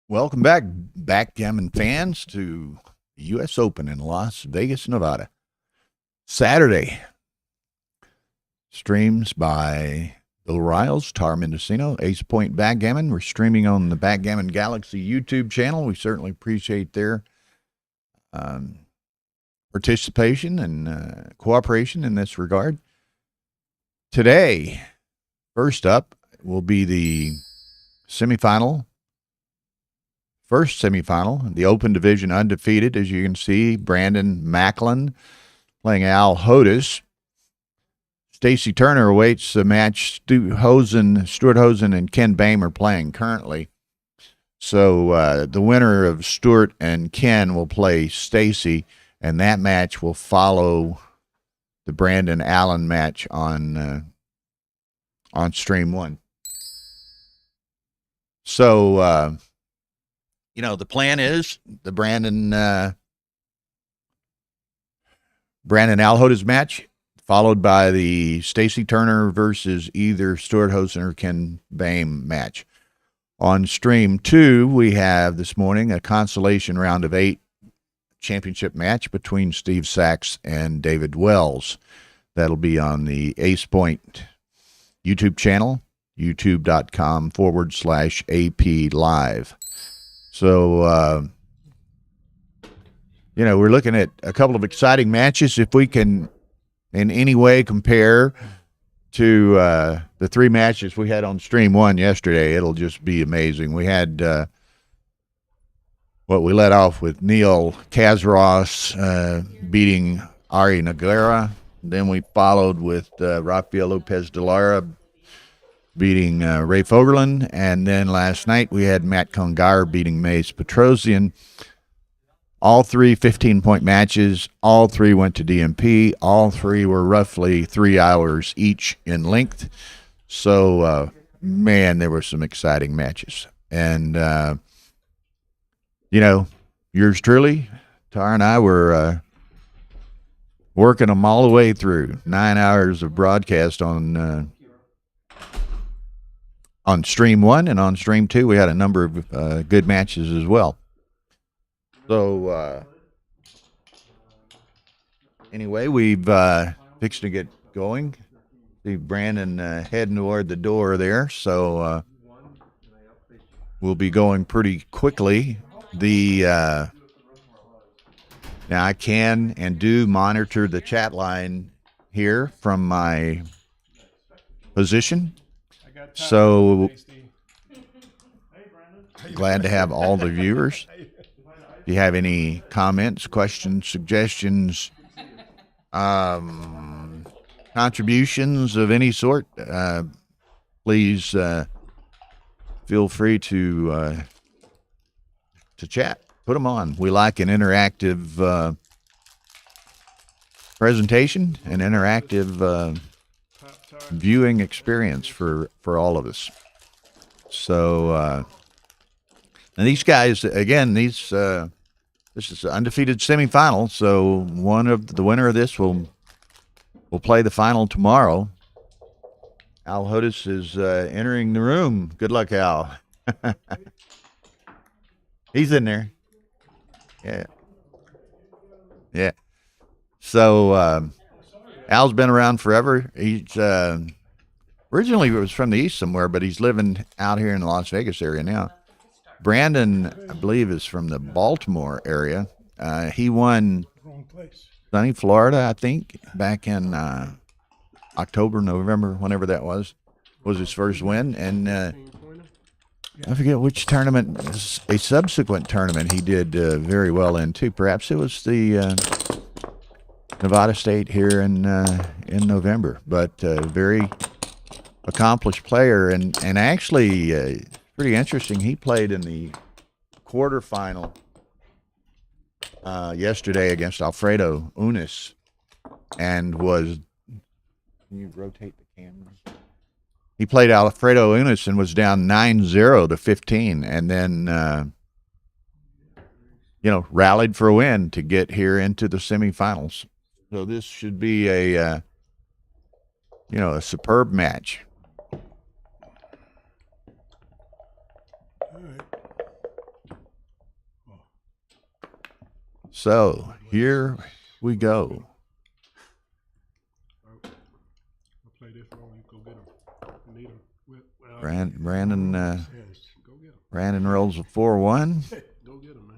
Welcome back, Backgammon fans, to the U.S. Open in Las Vegas, Nevada. Saturday, streams by Bill Riles, Tar Mendocino, Ace Point Backgammon. We're streaming on the Backgammon Galaxy YouTube channel. We certainly appreciate their um, participation and cooperation in this regard. Today, first up, will be the semifinal. First semifinal, the Open Division undefeated, as you can see, Brandon Macklin playing Al Hodis. Stacy Turner awaits the match. Stuart Hosen, and Ken Bame are playing currently. So the winner of Stuart and Ken will play Stacy, and that match will follow the Brandon Allen match on Stream 1. So, the plan is the Brandon Alhoda's match, followed by the Stacy Turner versus either Stuart Hosen or Ken Bame match. On Stream 2, we have this morning a consolation round of 8 championship match between Steve Sachs and David Wells. That'll be on the Ace Point YouTube channel, youtube.com/AP Live. So, we're looking at a couple of exciting matches. If we can in any way compare to the 3 matches we had on Stream 1 yesterday, it'll just be amazing. We had we led off with Neil Kazros beating Ari Noguera. Then we followed with Rafael Lopez de Lara beating Ray Fogerlin. And then last night we had Matt Congar beating Mace Petrosian. All 3 15-point matches. All 3 went to DMP. All 3 were roughly 3 hours each in length. So, there were some exciting matches. And, yours truly, Tar and I were working them all the way through. 9 hours of broadcast on Stream 1, and on Stream 2 we had a number of good matches as well. So anyway, we've fixed to get going. See Brandon heading toward the door there, so we'll be going pretty quickly. Now I can and do monitor the chat line here from my position. So glad to have all the viewers. If you have any comments, questions, suggestions, contributions of any sort, please feel free to chat. Put them on. We like an interactive presentation, an interactive viewing experience for all of us. So, and these guys, again, this is an undefeated semifinal. So the winner of this will play the final tomorrow. Al Hodis is entering the room. Good luck, Al. He's in there. Yeah. So Al's been around forever. He's originally was from the East somewhere, but he's living out here in the Las Vegas area now. Brandon, I believe, is from the Baltimore area. He won sunny Florida, I think, back in October, November, whenever that was his first win. And I forget which tournament, a subsequent tournament he did very well in, too. Perhaps it was the Nevada State here in November. But very accomplished player, and actually pretty interesting. He played in the quarterfinal yesterday against Alfredo Unis, and was. Can you rotate the camera? He played Alfredo Unis and was down 9-0 to 15, and then rallied for a win to get here into the semifinals. So this should be a superb match. So here we go. I'll play this one. You go get him. Need him. Brandon Go get him. Brandon rolls a 4-1. Go get him, man.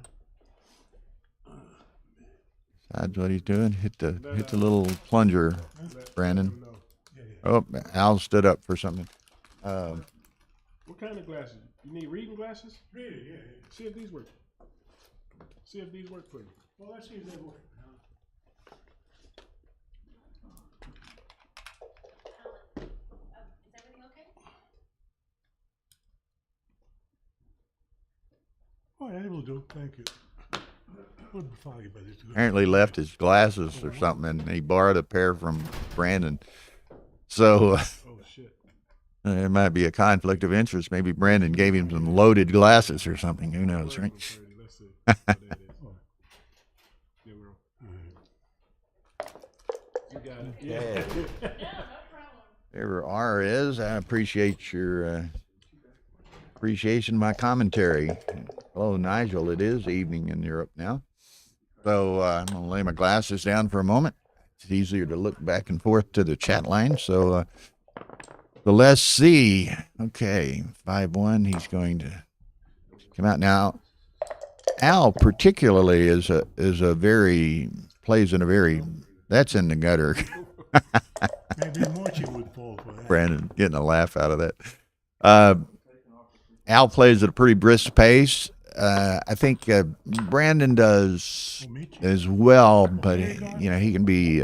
That's what he's doing. Hit the little plunger, Brandon. Oh, Al stood up for something. What kind of glasses? You need reading glasses? Reading, yeah. See if these work. See if these work for you. Well, let's see if they work. Is everything okay? Oh, yeah, it will do. Thank you. Would be foggy, but it's good. Apparently left his glasses or something, and he borrowed a pair from Brandon. So Oh, shit. there might be a conflict of interest. Maybe Brandon gave him some loaded glasses or something. Who knows, right? Let's see. Oh, there it is. Yeah, you got it. Yeah. Yeah, no problem. Wherever R is, I appreciate your appreciation of my commentary. Hello, Nigel. It is evening in Europe now. So I'm going to lay my glasses down for a moment. It's easier to look back and forth to the chat line. So let's see. Okay, 5-1. He's going to come out now. Al particularly plays in a very, that's in the gutter. Maybe Mochi would fall for that. Brandon getting a laugh out of that. Al plays at a pretty brisk pace. I think Brandon does as well, but he can be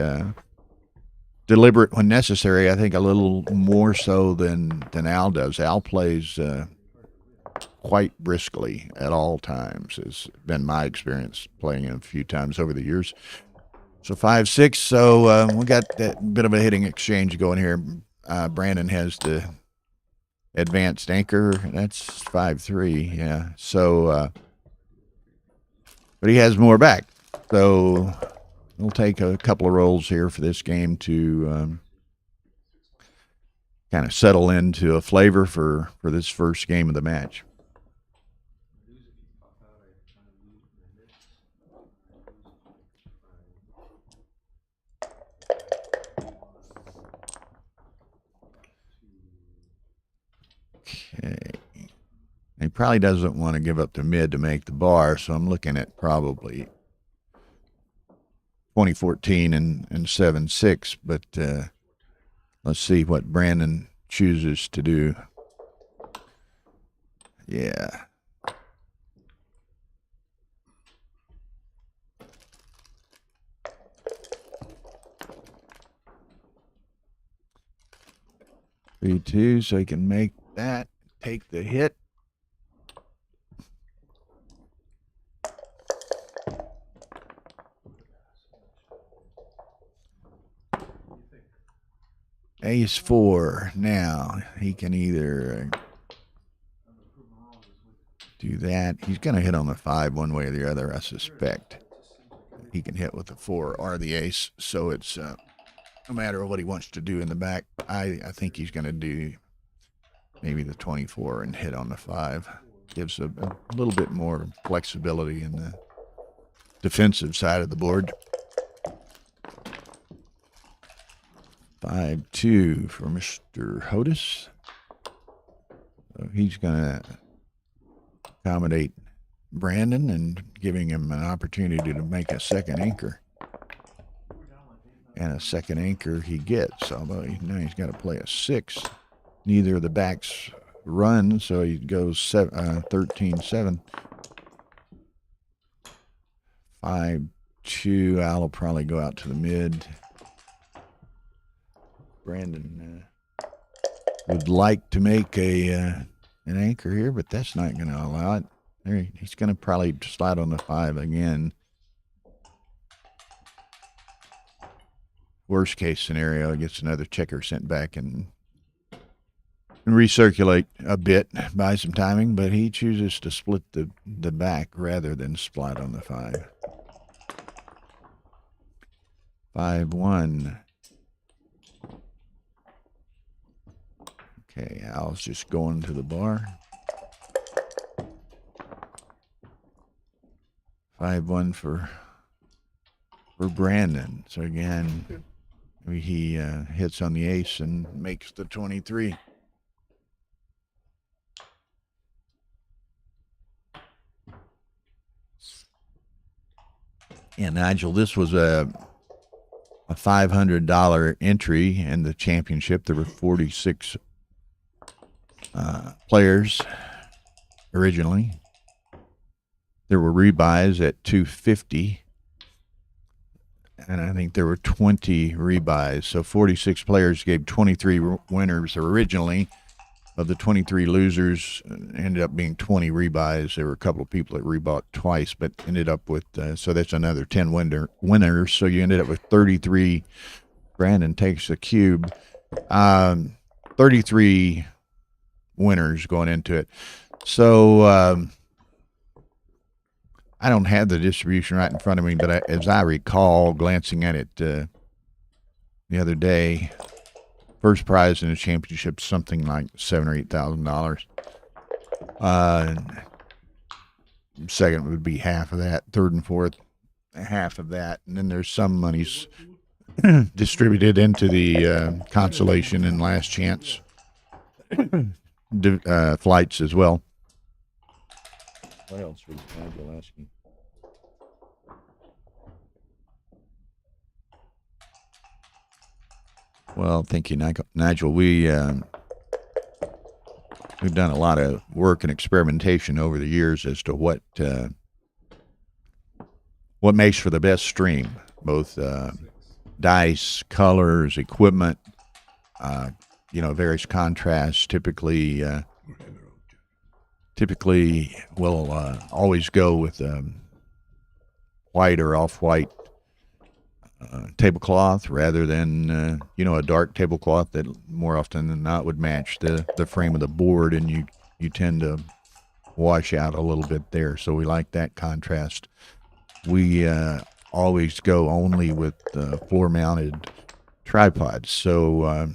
deliberate when necessary. I think a little more so than Al does. Al plays quite briskly at all times. Has been my experience playing him a few times over the years. So 5-6. So we got that bit of a hitting exchange going here. Brandon has the advanced anchor. That's 5-3. Yeah. So, but he has more back. So we'll take a couple of rolls here for this game to kind of settle into a flavor for this first game of the match. Okay. He probably doesn't want to give up the mid to make the bar, so I'm looking at probably 2014 and 7-6, but let's see what Brandon chooses to do. Yeah. (3-2), so he can make that, take the hit. Ace-4. Now he can either do that. He's going to hit on the 5 one way or the other, I suspect. He can hit with the 4 or the ace, so it's no matter what he wants to do in the back. I think he's going to do maybe the 24 and hit on the 5. Gives a little bit more flexibility in the defensive side of the board. 5-2 for Mr. Hodis. So he's going to accommodate Brandon and giving him an opportunity to make a second anchor. And a second anchor he gets, although now he's got to play a 6. Neither of the backs run, so he goes 13-7. 5-2. Al will probably go out to the mid. Brandon would like to make an anchor here, but that's not going to allow it. There, he's going to probably slide on the 5 again. Worst case scenario, gets another checker sent back and recirculate a bit, buy some timing, but he chooses to split the back rather than slide on the 5. 5-1. Okay, Al's just going to the bar. 5-1 for for Brandon. So again, he hits on the ace and makes the 23. Yeah, Nigel, this was a $500 entry in the championship. There were 46 players originally. There were rebuys at $250, and I think there were 20 rebuys. So 46 players gave 23 winners originally. Of the 23 losers, ended up being 20 rebuys. There were a couple of people that rebought twice, but ended up with, so that's another 10 winners. So you ended up with 33. Brandon takes the cube. 33 winners going into it. So I don't have the distribution right in front of me, but as I recall, glancing at it the other day, first prize in the championship, something like $7,000 or $8,000. Second would be half of that. Third and fourth, half of that, and then there's some monies distributed into the consolation and last chance flights as well. What else was Nigel asking? Well, thank you, Nigel. We've done a lot of work and experimentation over the years as to what makes for the best stream, both dice, colors, equipment, various contrasts. Typically we'll always go with white or off-white tablecloth rather than a dark tablecloth that more often than not would match the frame of the board, and you tend to wash out a little bit there. So we like that contrast. We always go only with floor-mounted tripods, so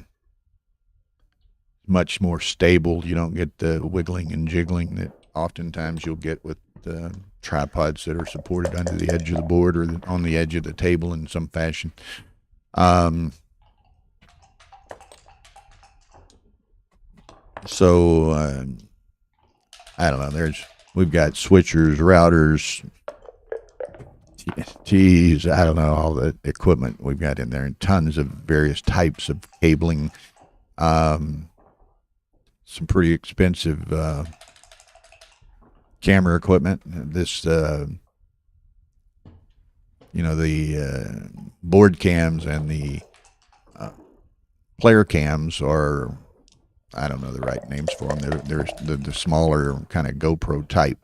much more stable. You don't get the wiggling and jiggling that oftentimes you'll get with tripods that are supported under the edge of the board or on the edge of the table in some fashion. So I don't know. We've got switchers, routers, tees. I don't know, all the equipment we've got in there, and tons of various types of cabling. Some pretty expensive camera equipment. This, the board cams and the player cams are, I don't know the right names for them. They're the smaller kind of GoPro type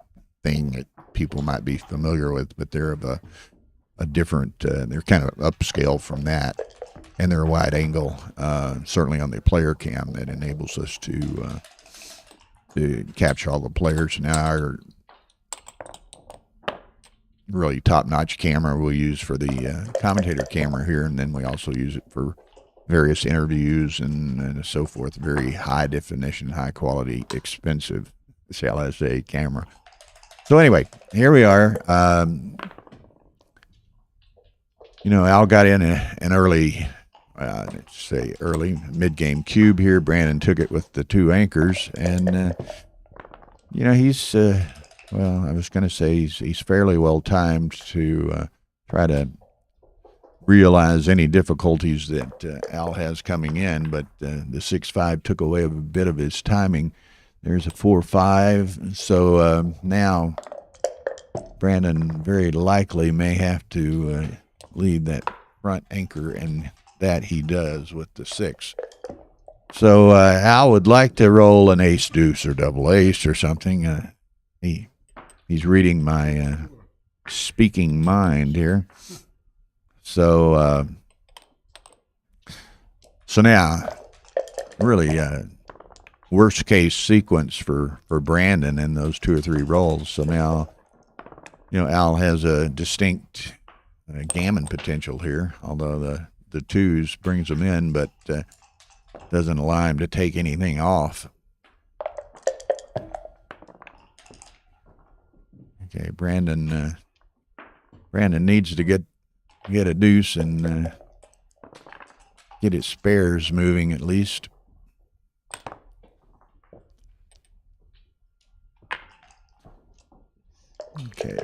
thing that people might be familiar with, but they're of a different, they're kind of upscale from that, and they're a wide angle, certainly on the player cam, that enables us to capture all the players. Now our really top-notch camera we'll use for the commentator camera here, and then we also use it for various interviews and so forth. Very high definition, high quality, expensive, shall I say, camera. So anyway, here we are. Al got in an early, early mid-game cube here. Brandon took it with the two anchors, and he's I was going to say he's fairly well timed to try to realize any difficulties that Al has coming in, but the 6-5 took away a bit of his timing. There's a 4-5, so now Brandon very likely may have to leave that front anchor, and that he does with the 6. So Al would like to roll an ace deuce or double ace or something. He's reading my speaking mind here. So now, really worst case sequence for Brandon in those 2 or 3 rolls. So now, Al has a distinct gammon potential here, although the 2s brings him in, but doesn't allow him to take anything off. Okay, Brandon needs to get get a deuce and get his spares moving at least. Okay.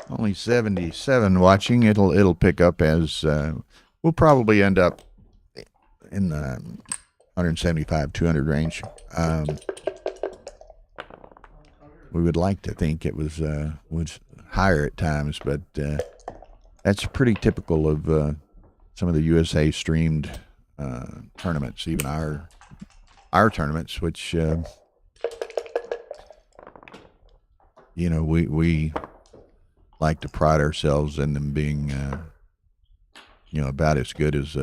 Only 77 watching. It'll pick up as we'll probably end up in the 175, 200 range. We would like to think it was higher at times, but that's pretty typical of some of the USA streamed tournaments, even our tournaments, which we like to pride ourselves in them being about as good as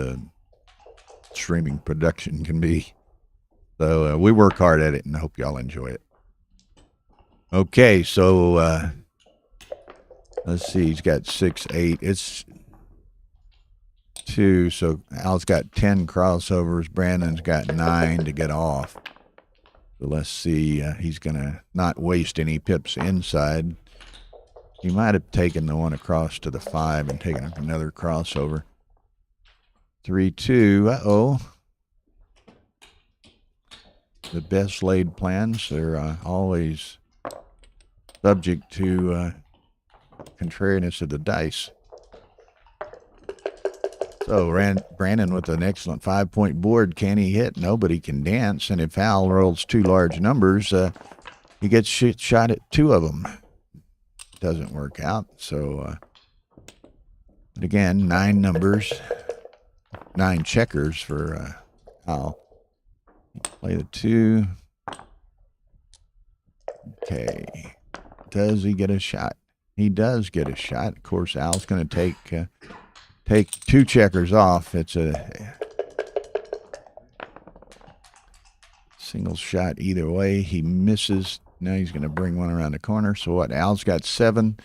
streaming production can be. So we work hard at it, and I hope y'all enjoy it. Okay, so let's see. He's got 6, 8. It's 2. So Al's got 10 crossovers. Brandon's got 9 to get off. So let's see. He's gonna not waste any pips inside. He might have taken the one across to the 5 and taken another crossover. 3, 2. Uh-oh. The best laid plans, they're always subject to contrariness of the dice. So Brandon with an excellent 5-point board. Can he hit? Nobody can dance. And if Al rolls 2 large numbers, he gets shot at 2 of them. Doesn't work out. So, but again, 9 numbers, 9 checkers for Al. Play the 2. Okay. Does he get a shot? He does get a shot. Of course, Al's going to take 2 checkers off. It's a single shot either way. He misses. Now he's going to bring one around the corner. So what? Al's got 7.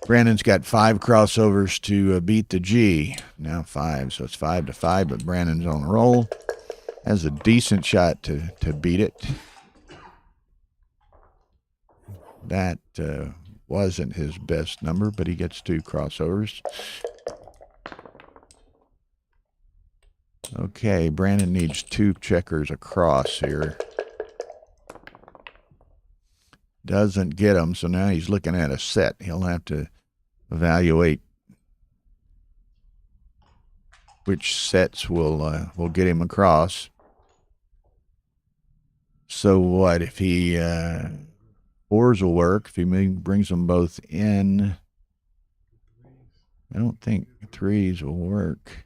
Brandon's got 5 crossovers to beat the G. Now 5, so it's 5 to 5, but Brandon's on a roll. Has a decent shot to beat it. That wasn't his best number, but he gets 2 crossovers. Okay, Brandon needs 2 checkers across here. Doesn't get them, so now he's looking at a set. He'll have to evaluate which sets will get him across. So what if he 4s will work? If he brings them both in, I don't think 3s will work.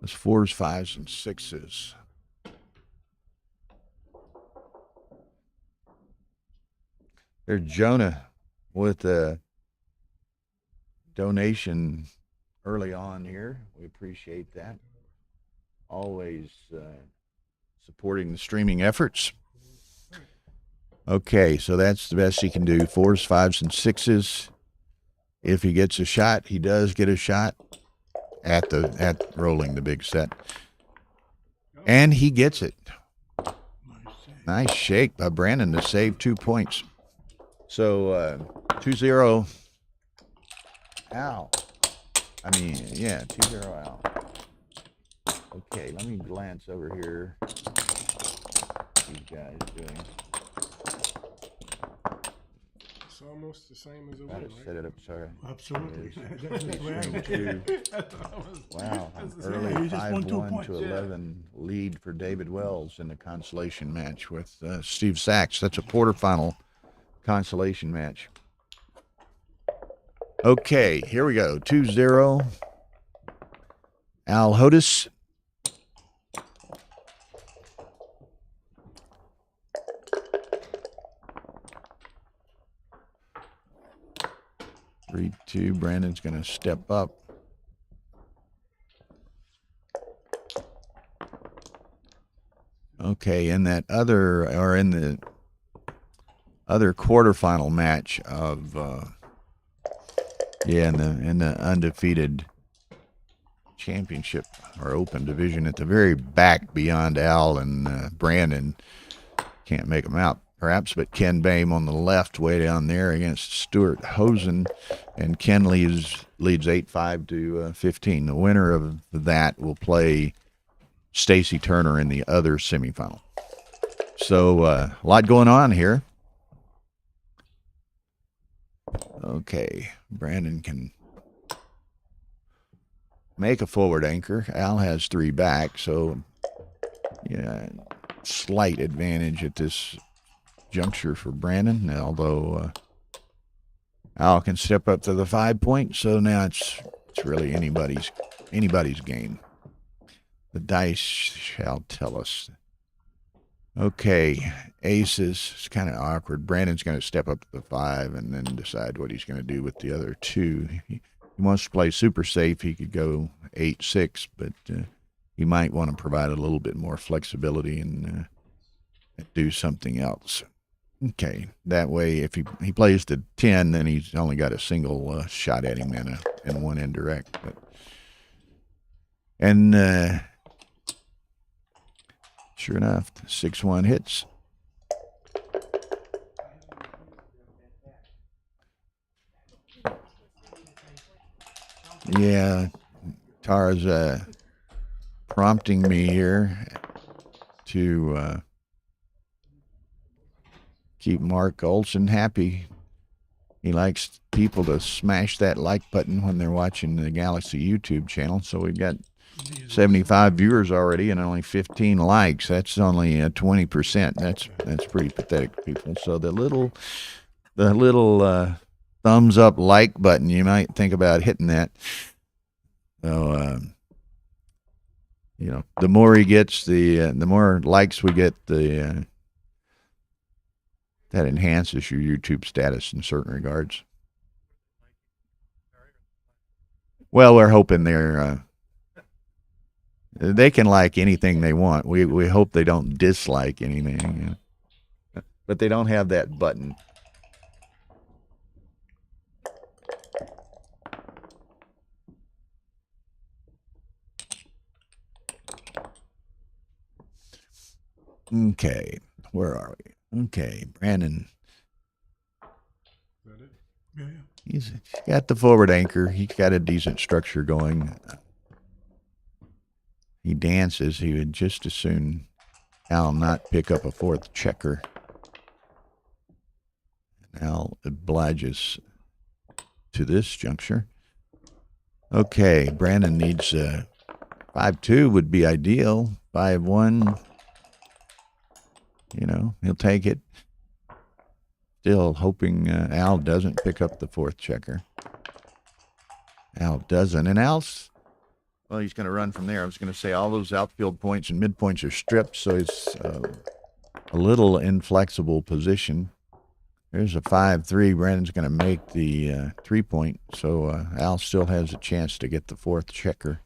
It's 4s, 5s, and 6s. There's Jonah with a donation early on here. We appreciate that. Always supporting the streaming efforts. Okay, so that's the best he can do. 4s, 5s, and 6s. If he gets a shot, he does get a shot at rolling the big set. And he gets it. Nice shake by Brandon to save 2 points. So 2-0 Al. 2-0 Al. Okay, let me glance over here. What are these guys doing? It's almost the same as a Got win, to set it up. Sorry. Absolutely. There's That's where I string would- 2. Wow, early You just won 2 5-1 points. to 11 lead for David Wells in the consolation match with Steve Sachs. That's a quarterfinal consolation match. Okay, here we go. 2-0. Al Hodis. Three, 2. Brandon's going to step up. Okay, in the other quarterfinal match of in the undefeated championship or open division at the very back beyond Al and Brandon, can't make them out. perhaps, but Ken Boehm on the left way down there against Stuart Hosen, and Ken leads 8-5 to 15. The winner of that will play Stacy Turner in the other semifinal. So a lot going on here. Okay, Brandon can make a forward anchor. Al has 3 back, so yeah, slight advantage at this juncture for Brandon, although Al can step up to the 5 point, so now it's really anybody's game. The dice shall tell us. Okay, aces. It's kind of awkward. Brandon's going to step up to the 5 and then decide what he's going to do with the other 2. He wants to play super safe. He could go 8-6, but he might want to provide a little bit more flexibility and do something else. Okay, that way if he plays the 10, then he's only got a single shot at him and one indirect. And sure enough, 6-1 hits. Yeah, Tara's prompting me here to keep Mark Olson happy. He likes people to smash that like button when they're watching the Galaxy YouTube channel. So we've got 75 viewers already and only 15 likes. That's only 20%. That's pretty pathetic, people. So the little thumbs up like button, you might think about hitting that. So the more he gets, the more likes we get, that enhances your YouTube status in certain regards. Well, we're hoping they can like anything they want. We hope they don't dislike anything, but they don't have that button. Okay, where are we? Okay, Brandon. Yeah. He's got the forward anchor. He's got a decent structure going. He dances. He would just as soon Al not pick up a 4th checker. Al obliges to this juncture. Okay, Brandon needs 5-2 would be ideal. 5-1. He'll take it. Still hoping Al doesn't pick up the 4th checker. Al doesn't. And Al's, well, he's going to run from there. I was going to say all those outfield points and mid points are stripped, so it's a little inflexible position. There's a 5-3. Brandon's going to make the 3-point, so Al still has a chance to get the 4th checker.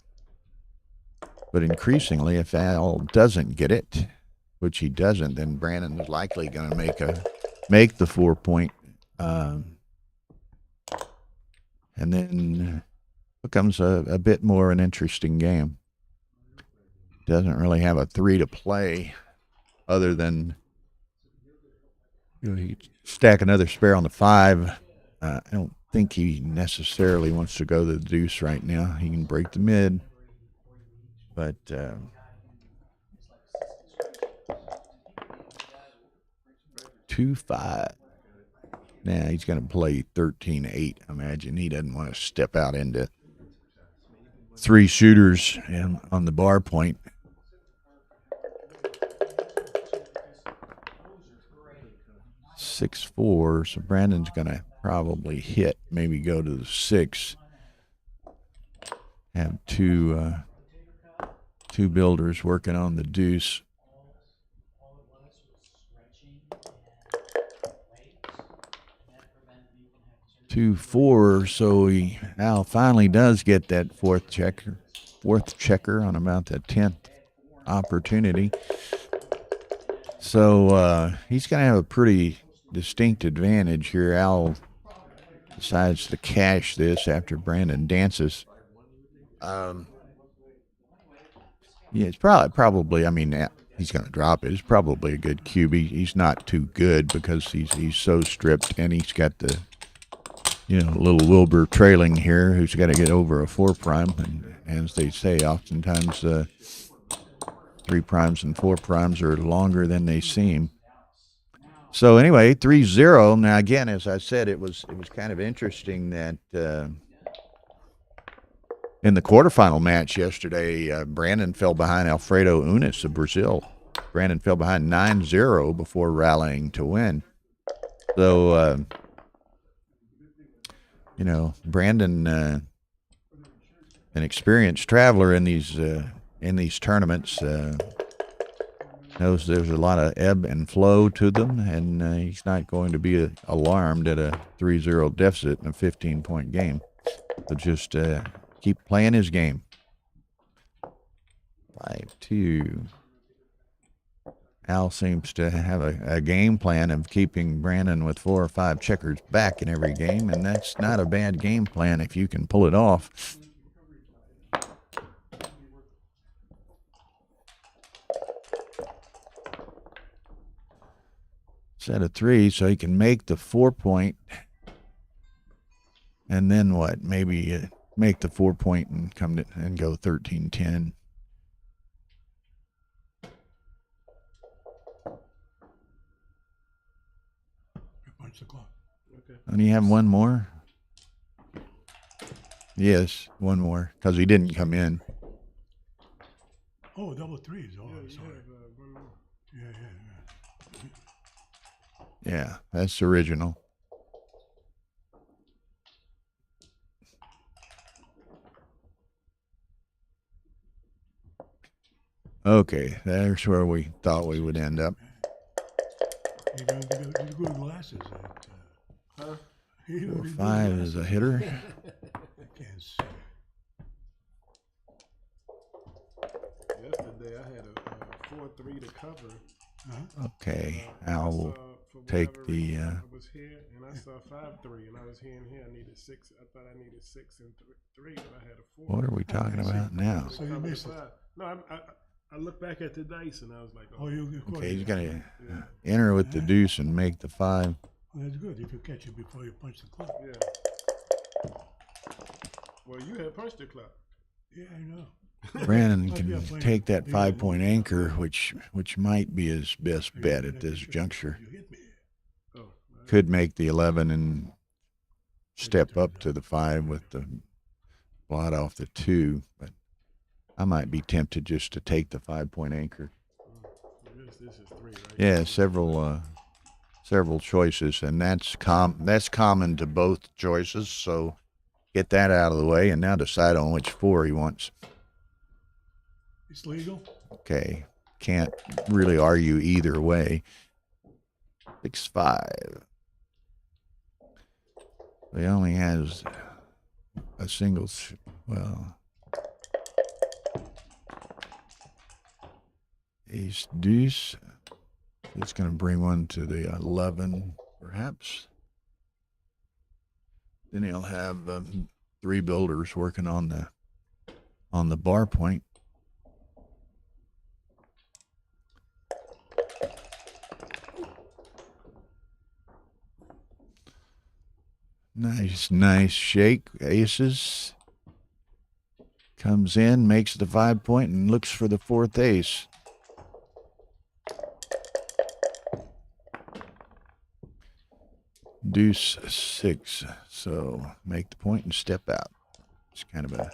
But increasingly, if Al doesn't get it, which he doesn't, then Brandon is likely going to make the 4-point, and then becomes a bit more an interesting game. Doesn't really have a 3 to play, other than he stack another spare on the 5. I don't think he necessarily wants to go to the deuce right now. He can break the mid, but 2-5. Now he's going to play 13-8. I imagine he doesn't want to step out into 3 shooters and on the bar point. (6-4). So Brandon's going to probably hit, maybe go to the 6. Have two builders working on the deuce. 2-4, so Al finally does get that 4th checker on about the 10th opportunity. So he's going to have a pretty distinct advantage here. Al decides to cash this after Brandon dances. Yeah, it's probably. I mean, he's going to drop it. It's probably a good cube. He's not too good because he's so stripped, and he's got the, little Wilbur trailing here who's got to get over a 4 prime. And as they say, oftentimes 3 primes and 4 primes are longer than they seem. So anyway, 3-0. Now again, as I said, it was kind of interesting that in the quarterfinal match yesterday, Brandon fell behind Alfredo Unis of Brazil. Brandon fell behind 9-0 before rallying to win. So, Brandon, an experienced traveler in these tournaments, knows there's a lot of ebb and flow to them, and he's not going to be alarmed at a 3-0 deficit in a 15-point game. So just keep playing his game. 5-2. Al seems to have a game plan of keeping Brandon with 4 or 5 checkers back in every game, and that's not a bad game plan if you can pull it off. Set of 3 so he can make the 4-point, and then what? Maybe make the 4-point and come to and go 13-10. Punch the clock. Okay. And you have one more? Yes, one more, because he didn't come in. Oh, double 3s. Oh, Yeah, I'm you sorry. have one more. Yeah. Yeah, that's original. Okay, there's where we thought we would end up. You don't get good glasses. Huh? 4-5 is a hitter. I can't see. Yesterday I had a 4-3 to cover. Okay, I Al saw, will for take whatever the. reason, I was here and I saw 5-3, and I was here and here. I needed 6. I thought I needed 6 and 3, but I had a 4. What are we talking about now? So you missed it. No, I looked back at the dice and I was like, Oh, you Okay, he's gonna yeah, enter with the deuce and make the 5. Well, that's good if you catch it before you punch the clock. yeah. Well, you had punched the clock. Yeah, I know. Brandon can take that 5-point anchor, which might be his best bet at this juncture. You hit me. Oh, Could make the 11 and step up to the 5 with the blot off the 2, but I might be tempted just to take the 5-point anchor. this is 3, right? Yeah, several choices, and that's common to both choices. So get that out of the way, and now decide on which 4 he wants. It's legal. Okay, can't really argue either way. 6-5. He only has a single. Well, ace deuce. It's going to bring one to the 11, perhaps. Then he'll have 3 builders working on the bar point. Nice shake. Aces. Comes in, makes the 5-point, and looks for the 4th ace. Deuce 6. So make the point and step out. It's kind of a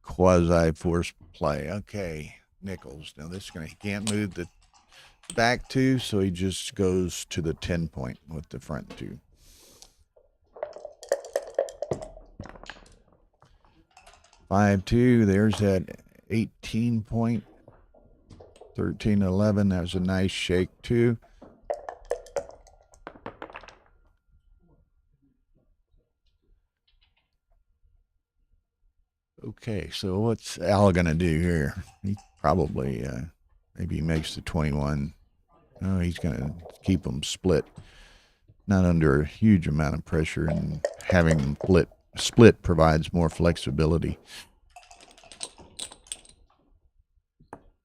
quasi-forced play. Okay, nickels. Now this is he can't move the back 2, so he just goes to the 10-point with the front 2. Five, 2, there's that 18-point. 13-11, that was a nice shake too. Okay, so what's Al gonna do here? He probably maybe he makes the 21. No, he's gonna keep them split, not under a huge amount of pressure, and having them split provides more flexibility.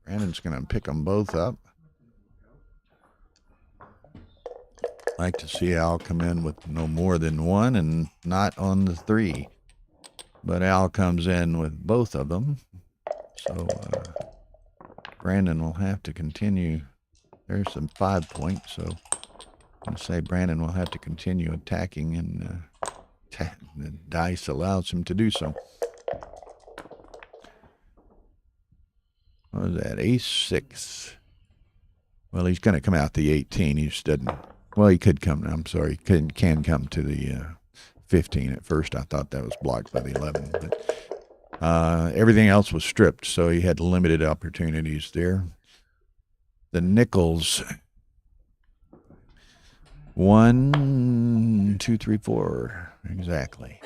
Brandon's going to pick them both up. Like to see Al come in with no more than one and not on the 3. But Al comes in with both of them. So Brandon will have to continue. There's some 5 points. So I'm going to say Brandon will have to continue attacking, and the dice allows him to do so. What was that? Ace 6. Well, he's going to come out the 18. He just doesn't. Well, he could come. I'm sorry. Can come to the 15. At first, I thought that was blocked by the 11. But everything else was stripped, so he had limited opportunities there. The nickels. 1, 2, 3, 4. Exactly.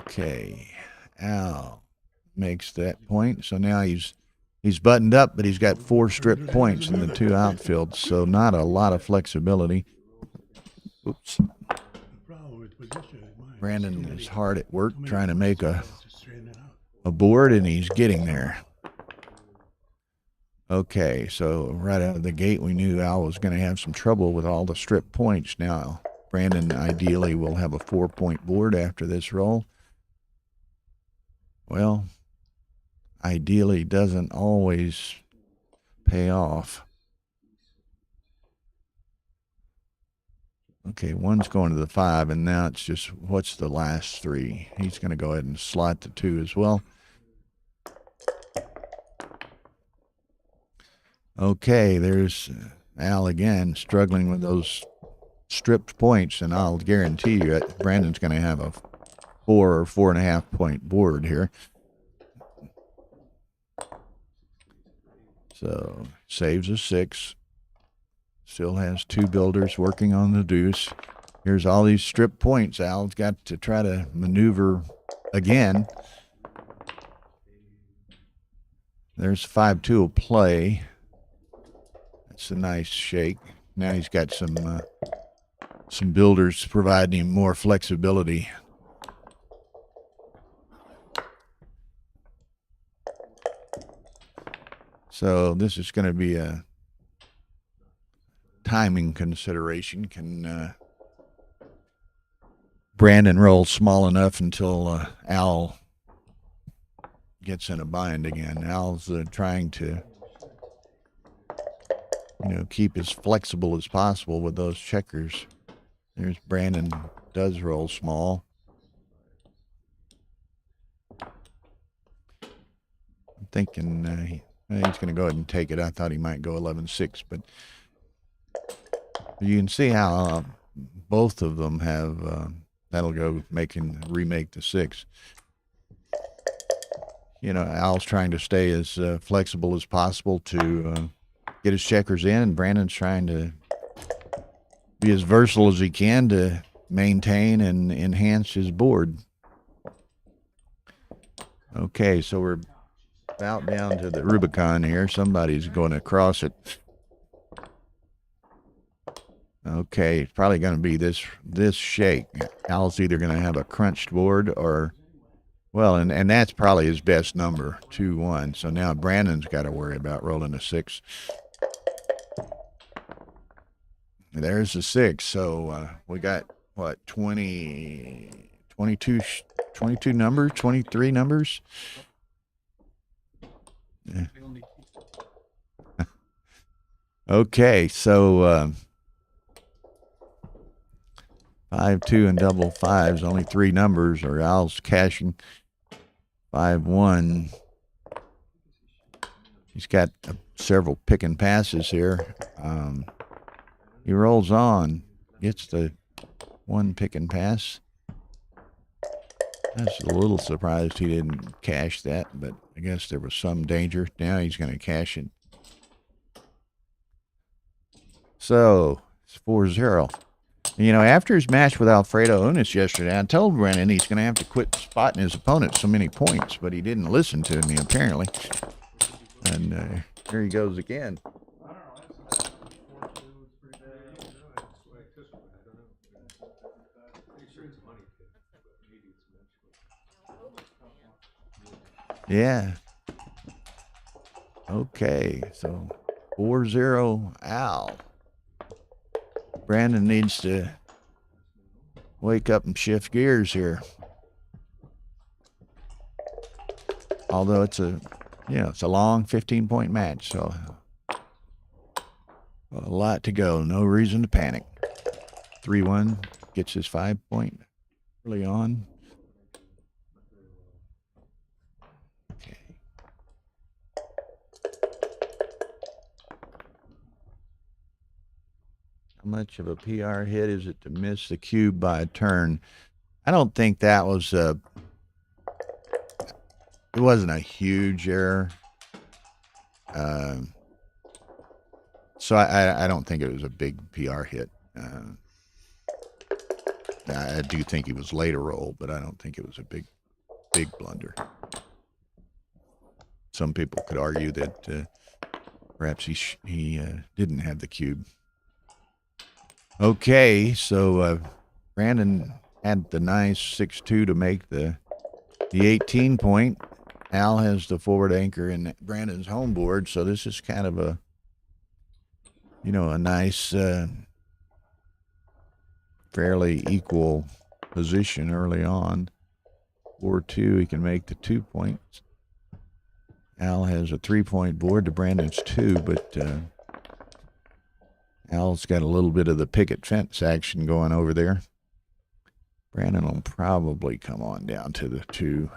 Okay, Al makes that point. So now he's buttoned up, but he's got 4 strip points in the 2 outfields, so not a lot of flexibility. Oops. Brandon is hard at work trying to make a board, and he's getting there. Okay, so right out of the gate, we knew Al was going to have some trouble with all the strip points. Now, Brandon ideally will have a 4-point board after this roll. Well, ideally doesn't always pay off. Okay, 1's going to the 5, and now it's just what's the last 3. He's going to go ahead and slot the 2 as well. Okay, there's Al again struggling with those stripped points, and I'll guarantee you that Brandon's going to have a 4 or 4.5 point board here. So saves a 6. Still has 2 builders working on the deuce. Here's all these strip points. Al's got to try to maneuver again. There's 5-2 play. That's a nice shake. Now he's got some builders providing him more flexibility. So this is going to be a timing consideration. Can Brandon roll small enough until Al gets in a bind again? Al's trying to, keep as flexible as possible with those checkers. There's Brandon does roll small. I'm thinking he's going to go ahead and take it. I thought he might go 11-6, but you can see how both of them have, that'll go remake the 6. Al's trying to stay as flexible as possible to get his checkers in, and Brandon's trying to be as versatile as he can to maintain and enhance his board. Okay, so we're about down to the Rubicon here. Somebody's going to cross it. Okay, it's probably going to be this shake. Al's either going to have a crunched board or, well, and that's probably his best number, 2-1. So now Brandon's got to worry about rolling a 6. There's the 6. So we got, what, 22 numbers, 23 numbers? Yeah. Okay, so 5, 2, and double 5s, only 3 numbers, or Al's cashing 5-1. He's got several pick and passes here. He rolls on, gets the 1 pick and pass. I was a little surprised he didn't cash that, but I guess there was some danger. Now he's going to cash it. So it's 4-0. After his match with Alfredo Unis yesterday, I told Brennan he's going to have to quit spotting his opponent so many points, but he didn't listen to me, apparently. And here he goes again. Yeah. Okay, so 4-0 Al. Brandon needs to wake up and shift gears here. Although it's a long 15-point match, so a lot to go. No reason to panic. 3-1 gets his 5-point early on. Okay. How much of a PR hit is it to miss the cube by a turn? I don't think that was it wasn't a huge error. So I don't think it was a big PR hit. I do think he was late a roll, but I don't think it was a big blunder. Some people could argue that perhaps he didn't have the cube. Okay, so Brandon had the nice 6-2 to make the 18-point. Al has the forward anchor in Brandon's home board, so this is kind of a nice, fairly equal position early on. 4-2, he can make the 2 points. Al has a 3-point board to Brandon's 2, but Al's got a little bit of the picket fence action going over there. Brandon will probably come on down to the 2.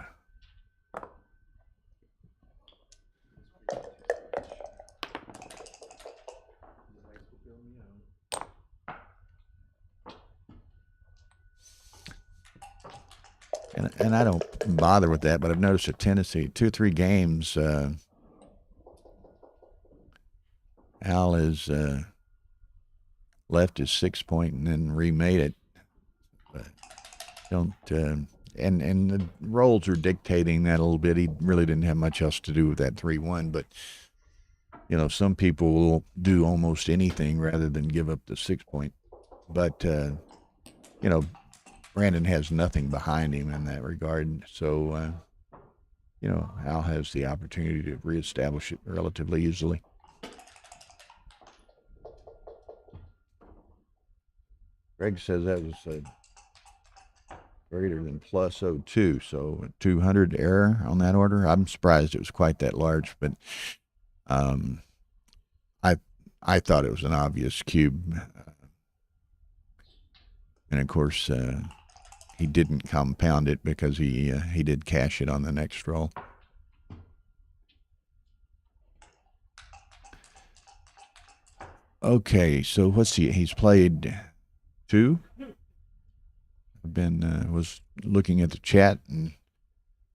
And I don't bother with that, but I've noticed a tendency, 2 or 3 games, Al has left his 6-point and then remade it. But don't, and the rolls are dictating that a little bit. He really didn't have much else to do with that 3-1, but some people will do almost anything rather than give up the 6-point. But, Brandon has nothing behind him in that regard. So, Al has the opportunity to reestablish it relatively easily. Greg says that was greater than plus 02, so a 200 error on that order. I'm surprised it was quite that large, but I thought it was an obvious cube. And, of course, he didn't compound it because he did cash it on the next roll. Okay, so what's he's played 2. I've been was looking at the chat and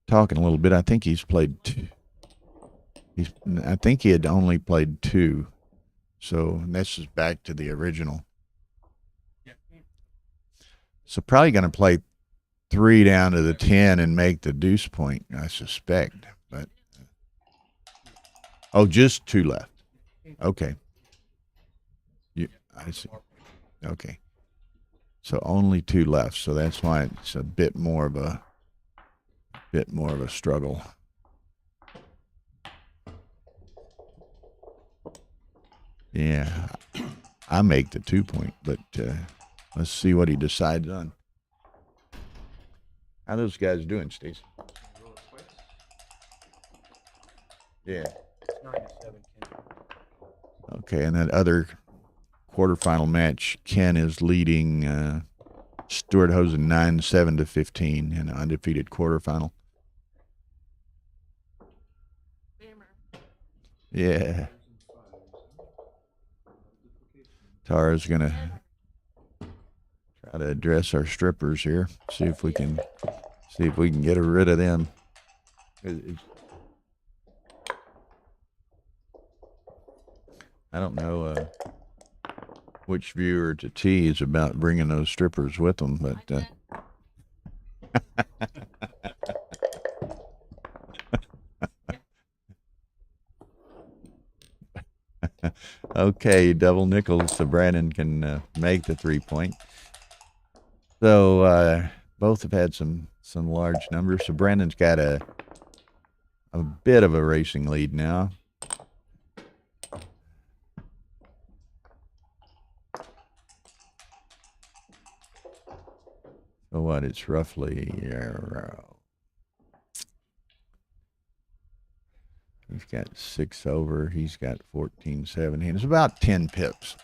talking a little bit. I think he's played 2. I think he had only played 2. So this is back to the original. So probably going to play 3 down to the 10 and make the deuce point, I suspect. But just 2 left. Okay. I see. Okay. So only 2 left. So that's why it's a bit more of a struggle. Yeah, I make the 2 point, but let's see what he decides on. How those guys doing, Stacey? Yeah. Okay, and that other quarterfinal match, Ken is leading Stuart Hosen 9-7 to 15 in an undefeated quarterfinal. Yeah. Tara's going to try to address our strippers here. See if we can get rid of them. I don't know which viewer to tease about bringing those strippers with them, but okay, double nickels so Brandon can make the 3 point. So both have had some large numbers. So Brandon's got a a bit of a racing lead now. So what? It's roughly. He's got 6 over. He's got 14, 17. It's about 10 pips.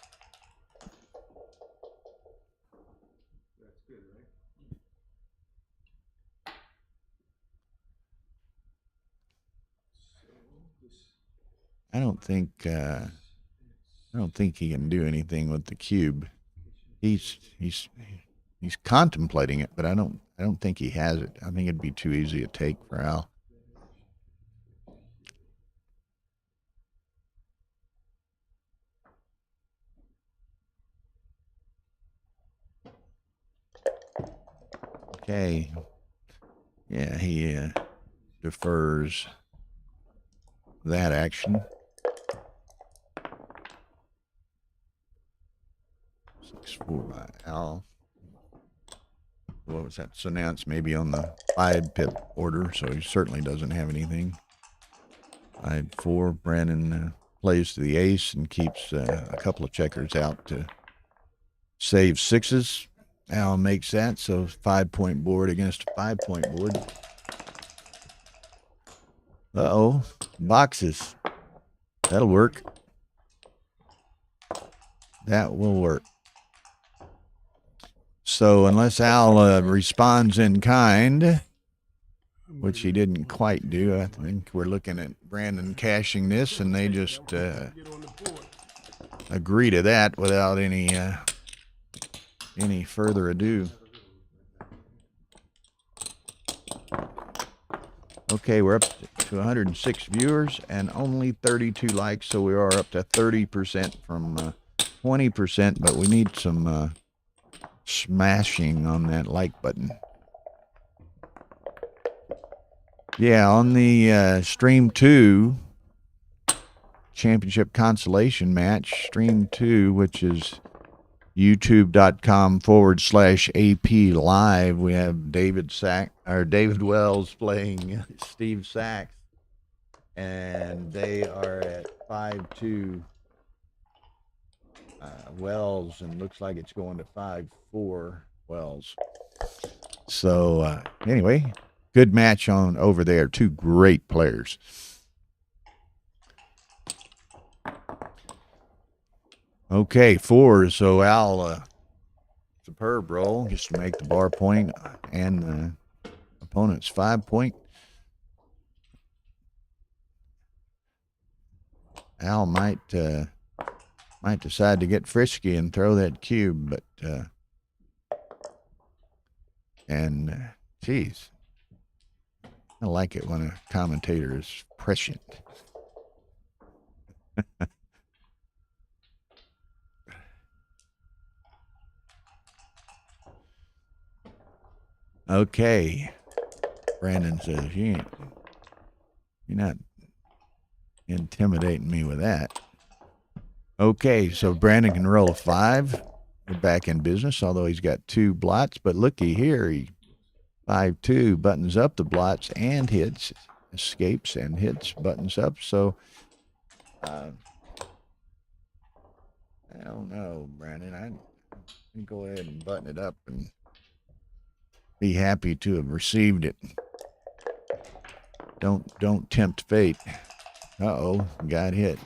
I don't think he can do anything with the cube. He's contemplating it, but I don't think he has it. I think it'd be too easy a take for Al. Okay. Yeah, he defers that action. 6-4 by Al. What was that? So now it's maybe on the 5 pip order, so he certainly doesn't have anything. 5-4. Brandon plays to the ace and keeps a couple of checkers out to save 6s. Al makes that, so 5-point board against a 5-point board. Uh-oh, boxes. That'll work. That will work. So unless Al responds in kind, which he didn't quite do, I think we're looking at Brandon cashing this, and they just agree to that without any further ado. Okay, we're up to 106 viewers and only 32 likes, so we are up to 30% from 20%, but we need some smashing on that like button. Yeah, on the Stream 2 Championship Consolation match, Stream 2, which is youtube.com/AP live. We have David Wells playing Steve Sachs, and they are at 5-2 Wells, and looks like it's going to 5-4 Wells. So anyway, good match on over there. 2 great players. Okay, 4. So Al, superb roll just to make the bar point and the opponent's 5-point. Al might decide to get frisky and throw that cube, but geez, I like it when a commentator is prescient. Okay, Brandon says you're not intimidating me with that. Okay, so Brandon can roll a 5. We're back in business, although he's got 2 blots. But looky here, he 5-2 buttons up the blots and hits, escapes and hits, buttons up. So I don't know, Brandon. I can go ahead and button it up and be happy to have received it. Don't tempt fate. Uh-oh, got hit.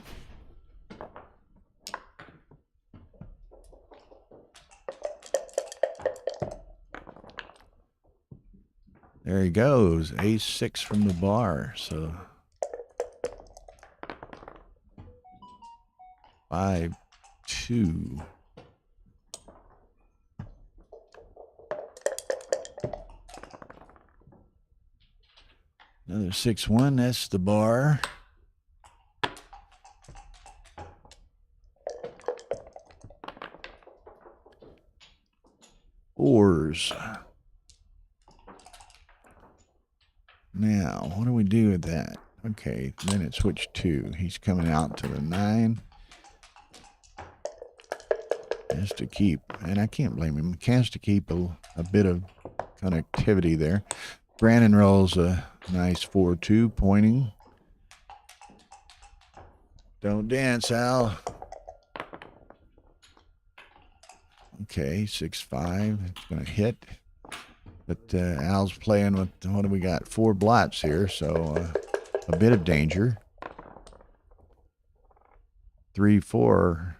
There he goes, ace-6 from the bar. So 5-2. Another 6-1, that's the bar. Fours. Now, what do we do with that? Okay, then it switched 2. He's coming out to the 9. Has to keep, and I can't blame him. He has to keep a bit of connectivity there. Brandon rolls a nice 4-2 pointing. Don't dance, Al. Okay, 6-5. It's going to hit. But Al's playing with, what do we got? 4 blots here, so a bit of danger. 3-4.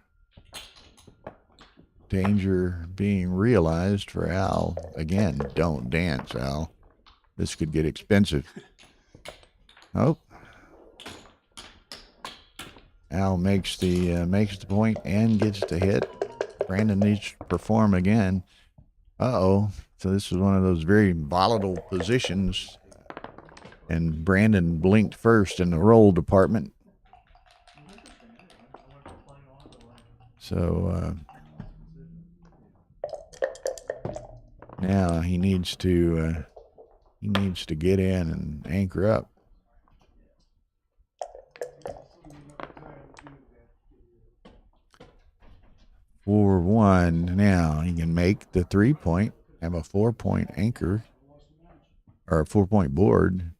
Danger being realized for Al. Again, don't dance, Al. This could get expensive. Oh. Al makes the point and gets the hit. Brandon needs to perform again. Uh-oh. So this is one of those very volatile positions. And Brandon blinked first in the roll department. So now he needs to get in and anchor up. 4-1. Now he can make the 3-point, have a 4-point anchor, or a 4-point board,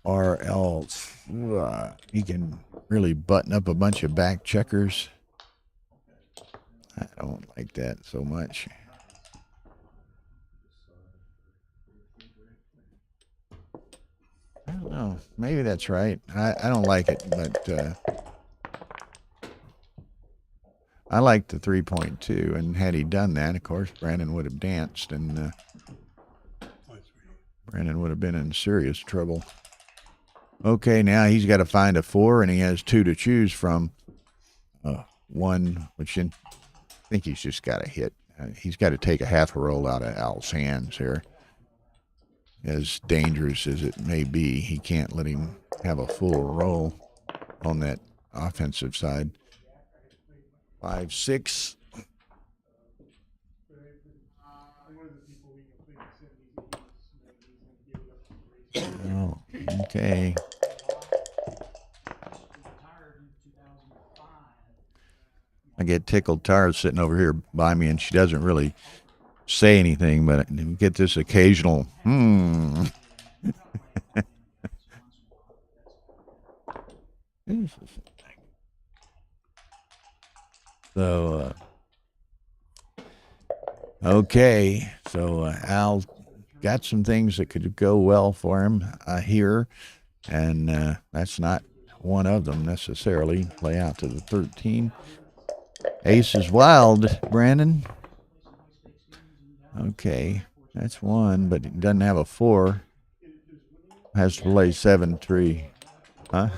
or else he can really button up a bunch of back checkers. I don't like that so much. I don't know. Maybe that's right. I don't like it, but I like the 3-point too. And had he done that, of course, Brandon would have danced, and Brandon would have been in serious trouble. Okay, now he's got to find a 4, and he has 2 to choose from. 1, which I think he's just got to hit. He's got to take a half a roll out of Al's hands here. As dangerous as it may be, he can't let him have a full roll on that offensive side. 5-6. Oh, okay. I get tickled. Tara's sitting over here by me, and she doesn't really say anything, but I get this occasional So, okay. So Al got some things that could go well for him here, and that's not one of them necessarily. Play out to the 13. Ace is wild, Brandon. Okay, that's 1, but he doesn't have a 4. Has to play 7-3. Huh?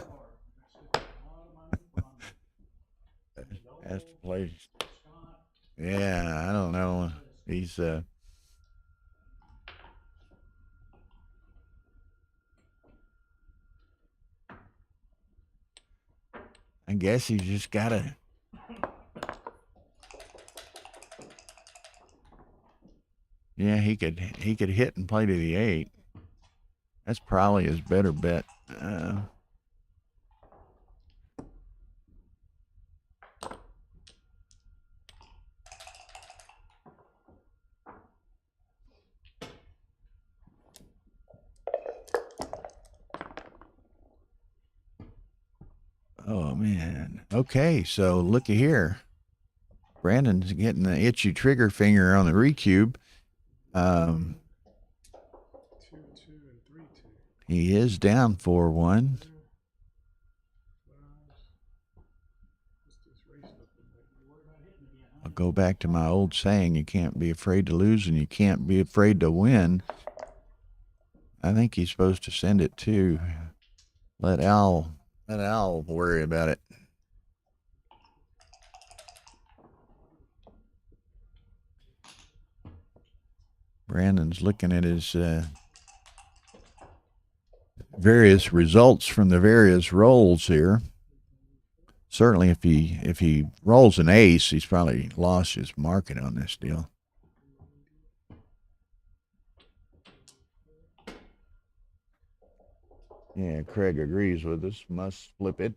Has to play. Yeah, I don't know. He's I guess he's just gotta. Yeah, he could hit and play to the 8. That's probably his better bet. Oh man. Okay, so looky here. Brandon's getting the itchy trigger finger on the recube. 2-2 and 3-2. He is down 4-1. I'll go back to my old saying, you can't be afraid to lose and you can't be afraid to win. I think he's supposed to send it to let Al worry about it. Brandon's looking at his various results from the various rolls here. Certainly, if he rolls an ace, he's probably lost his market on this deal. Yeah, Craig agrees with us. Must flip it.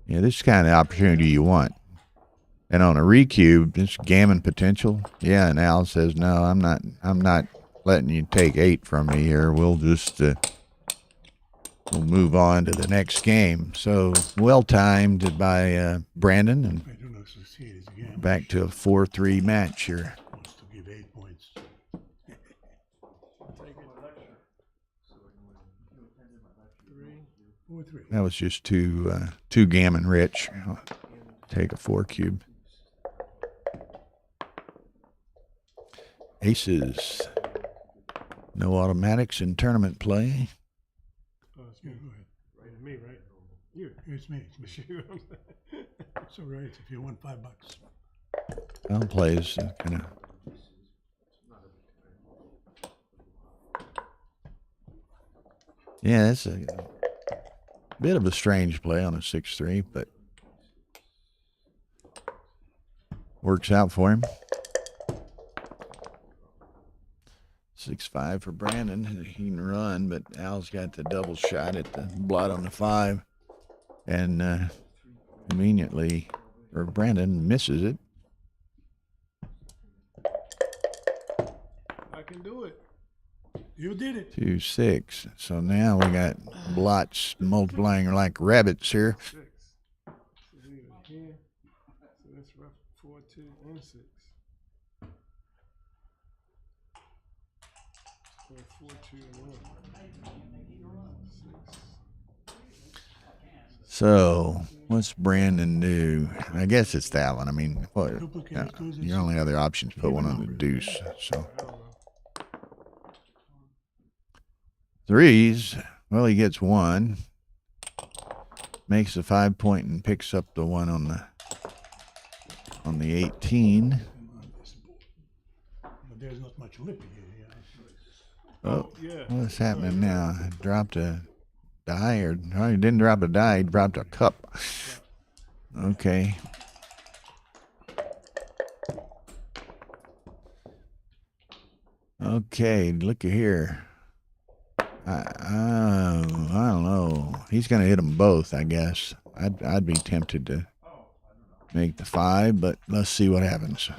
Yeah, this is the kind of opportunity you want. And on a recube, this gammon potential. Yeah, and Al says, no, I'm not letting you take 8 from me here. We'll just we'll move on to the next game. So well timed by Brandon, and I do not succeed his game. back to a 4-3 match here. Wants to give 8 points. Take it. 3. 4-3. That was just too gammon rich. I'll take a 4 cube. Aces. No automatics in tournament play. Oh, it's Yeah, me. go ahead. It's me, right? You. It's me. It's me. Shoot. It's all right if you want $5. Well, plays kind of. Yeah, that's a bit of a strange play on a 6-3, but works out for him. 6-5 for Brandon. He can run, but Al's got the double shot at the blot on the 5, and conveniently, or Brandon misses it. I can do it. You did it. 2-6. So now we got blots multiplying like rabbits here. 6. So we are here. So that's rough. 4, 2, and 6. So 4, 2, and 1. 6. So what's Brandon do? I guess it's that one. I mean, what? Duplicate twos and Your only other option is put one on the deuce. So I don't know. threes. Well, he gets 1. Makes the 5 point and picks up the 1 on the 18. But there's not much lip here. Yeah. Oh, Yeah. what's happening now? Dropped a die, or no, he didn't drop a die. He dropped a cup. Okay. Okay, look at here. I don't know. He's gonna hit them both, I guess. I'd be tempted to make the 5, but let's see what happens.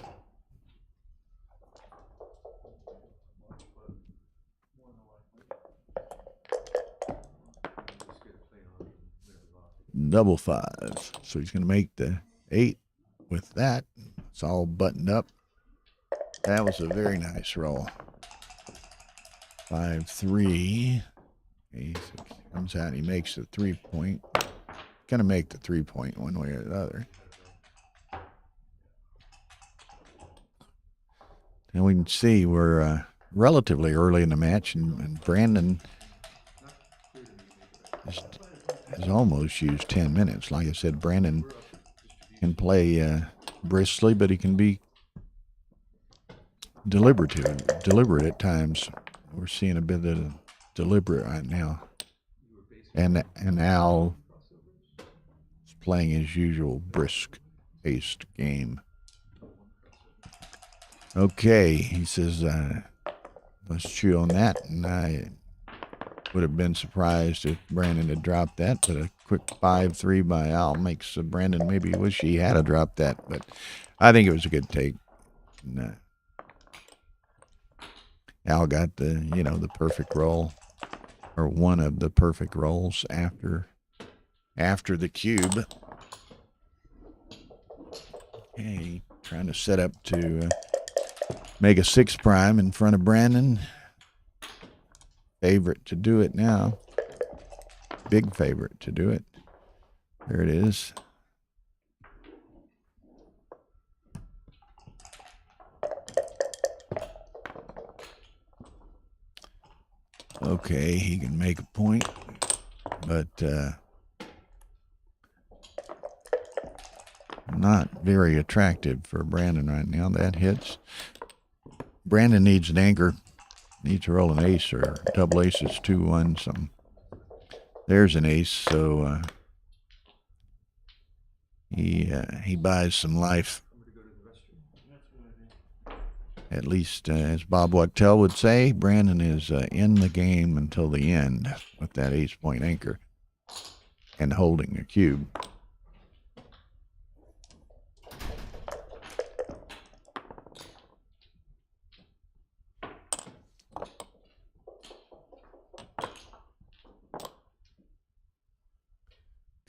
Double 5. So he's gonna make the 8 with that. It's all buttoned up. That was a very nice roll. 5-3. He comes out and he makes the 3 point. Gonna make the 3 point one way or the other. And we can see we're relatively early in the match, and Brandon has almost used 10 minutes. Like I said, Brandon can play briskly, but he can be deliberate at times. We're seeing a bit of deliberate right now. And Al is playing his usual brisk-paced game. Okay, he says, let's chew on that. And I would have been surprised if Brandon had dropped that, but a quick 5-3 by Al makes Brandon maybe wish he had dropped that. But I think it was a good take. And, Al got the perfect roll, or one of the perfect rolls after the cube. Okay, trying to set up to make a 6 prime in front of Brandon. Favorite to do it now. Big favorite to do it. There it is. Okay, he can make a point, but not very attractive for Brandon right now. That hits. Brandon needs an anchor. Needs to roll an ace or double aces, 2-1, something. There's an ace, so he buys some life. At least, as Bob Wachtel would say, Brandon is in the game until the end with that ace-point anchor and holding a cube.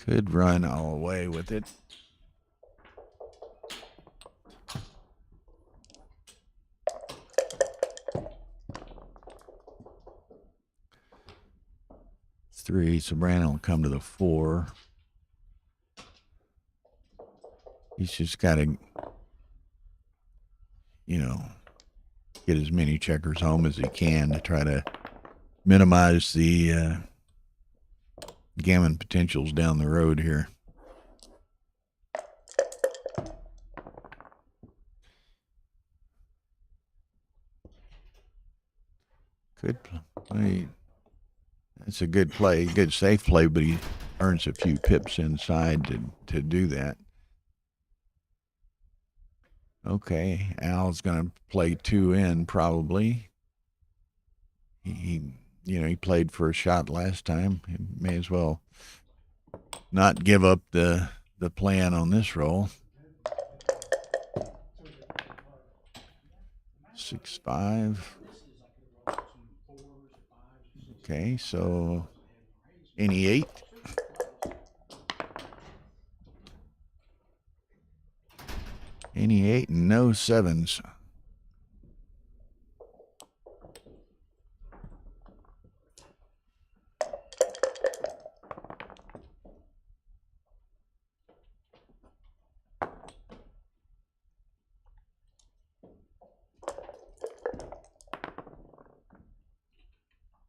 Could run all the way with it. Three, so Brandon will come to the 4. He's just got to, you know, get as many checkers home as he can to try to minimize the gammon potentials down the road here. Good play. That's a good play, good safe play, but he earns a few pips inside to do that. Okay, Al's going to play 2 in probably. He played for a shot last time. He may as well not give up the plan on this roll. 6-5. Okay, so any 8. Any 8 and no 7s.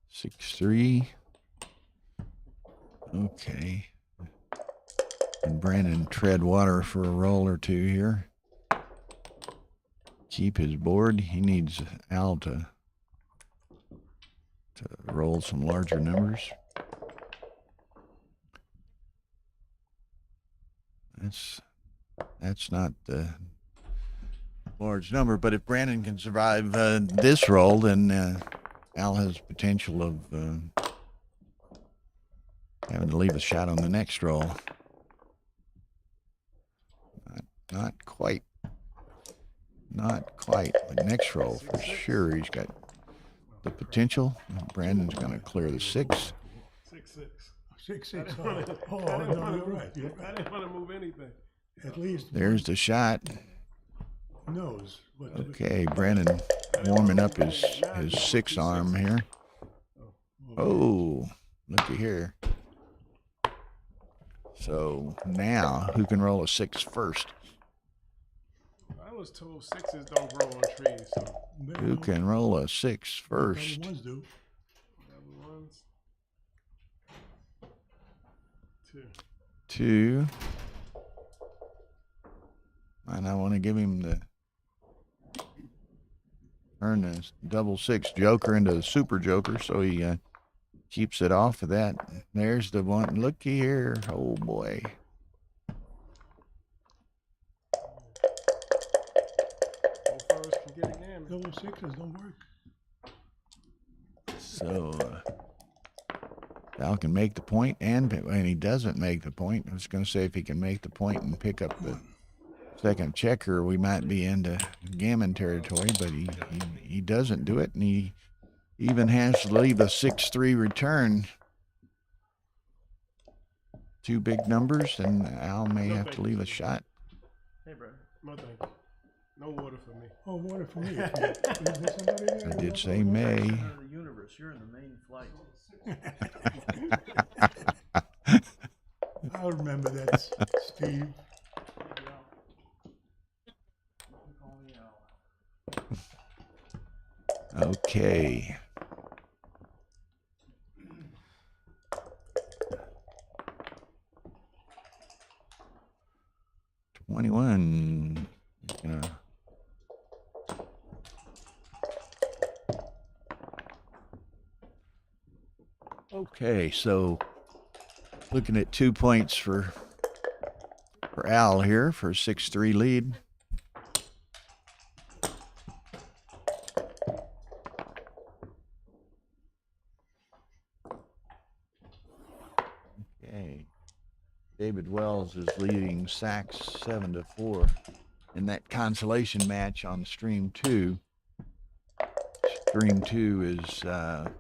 Six, 3. Okay. And Brandon tread water for a roll or 2 here. Keep his board. He needs Al to roll some larger numbers. That's not the large number, but if Brandon can survive this roll, then Al has potential of having to leave a shot on the next roll. Not quite. Not quite. The next roll for sure. He's got the potential. Brandon's going to clear the 6. 6-6. 6-6. I Oh, didn't no, wanna you're move- right. You're I right. didn't want to move anything. At least There's the shot. knows what to do. Okay, Brandon warming up his 6 arm here. Oh, looky here. So now, who can roll a 6 first? I was told 6s don't grow on trees, so Who can roll a 6 first? Ones do. whatever ones. 2. 2. And I want to give him the turn the double 6 joker into the super joker, so he keeps it off of that. There's the one. Looky here. Oh boy. Both of us can get a game. Double 6s don't work. So Al can make the point, and when he doesn't make the point, I was going to say if he can make the point and pick up the second checker, we might be into gammon territory, but he doesn't do it, and he even has to leave a 6-3 return. 2 big numbers, and Al may have to leave a shot. Hey, bro. No, thank you. No water for me. Oh, water for me. Is there somebody there? I did say may. Out of the universe, you're in the main flight. I'll remember that, Steve. Okay. $21. Okay, so looking at 2 points for Al here for a 6-3 lead. Okay. David Wells is leading Sachs 7-4 in that consolation match on Stream 2. Stream 2 is the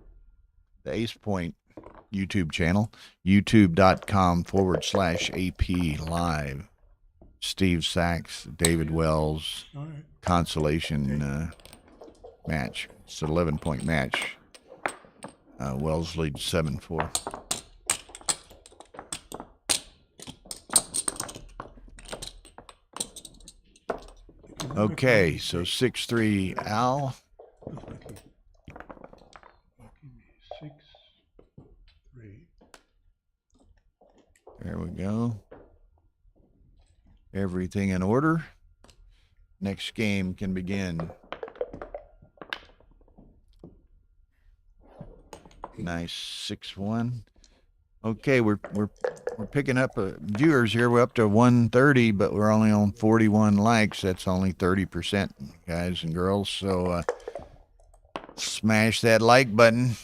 Ace Point YouTube channel, youtube.com/AP Live. Steve Sachs, David Wells, All right. consolation match. It's an 11-point match. Wells leads 7-4. Okay, so 6-3 Al. Lucky me. 6-3. There we go. Everything in order. Next game can begin. Nice 6-1. Okay, we're picking up viewers here. We're up to 130, but we're only on 41 likes. That's only 30%, guys and girls. So smash that like button.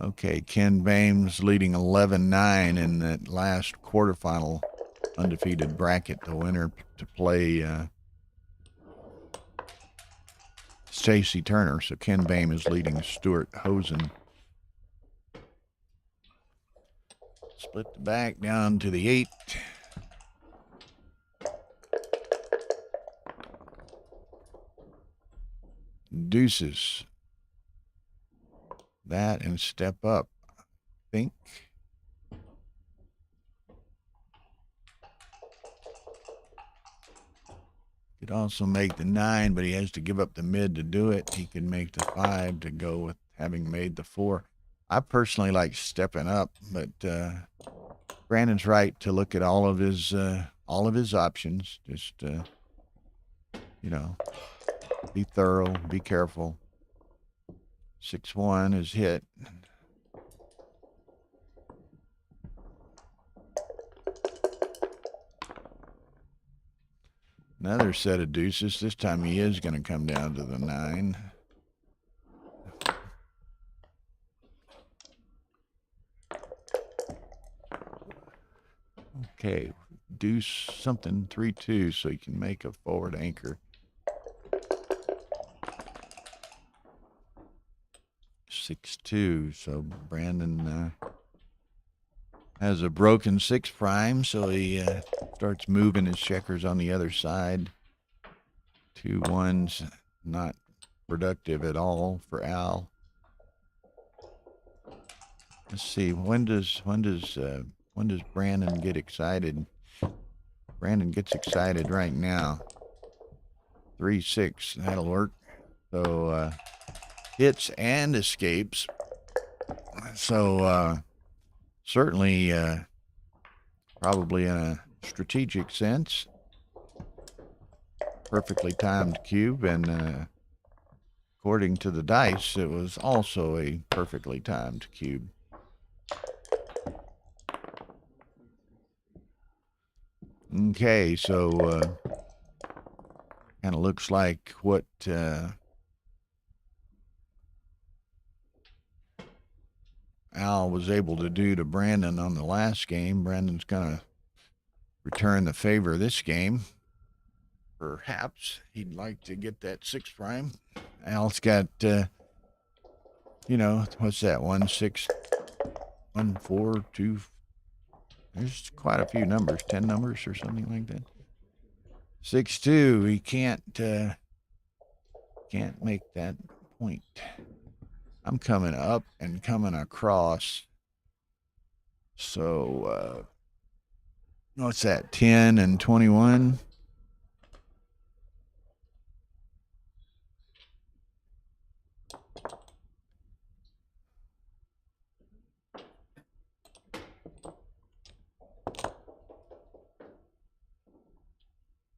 Okay, Ken Bames leading 11-9 in that last quarterfinal undefeated bracket. The winner to play Stacey Turner. So Ken Bame is leading Stuart Hosen. Split the back down to the 8. Deuces. That and step up, I think. Could also make the 9, but he has to give up the mid to do it. He can make the 5 to go with having made the 4. I personally like stepping up, but Brandon's right to look at all of his options. Just be thorough, be careful. 6-1 is hit. Another set of deuces. This time he is going to come down to the 9. Okay, deuce something 3-2 so he can make a forward anchor. 6-2, so Brandon has a broken 6 prime, so he starts moving his checkers on the other side. 2 1s, not productive at all for Al. Let's see, when does Brandon get excited? Brandon gets excited right now. 3-6, that'll work. So hits and escapes. So certainly probably in a strategic sense, perfectly timed cube, and according to the dice, it was also a perfectly timed cube. Okay, so kind of looks like what Al was able to do to Brandon on the last game. Brandon's going to return the favor this game. Perhaps he'd like to get that 6 prime. Al's got, what's that? 1 6 1 4 2. There's quite a few numbers, 10 numbers or something like that. 6-2. He can't make that point. I'm coming up and coming across. So, what's that? 10 and 21.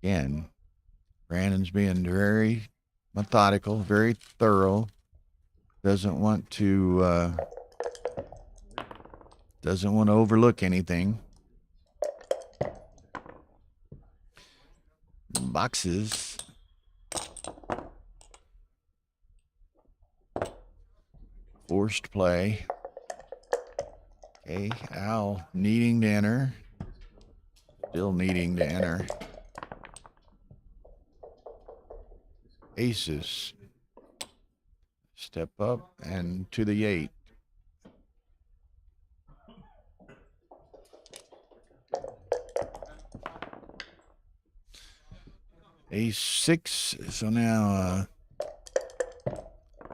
Again, Brandon's being very methodical, very thorough. Doesn't want to overlook anything. Boxes. Forced play. Okay, Al needing to enter. Still needing to enter. Aces. Step up and to the 8. Ace 6. So now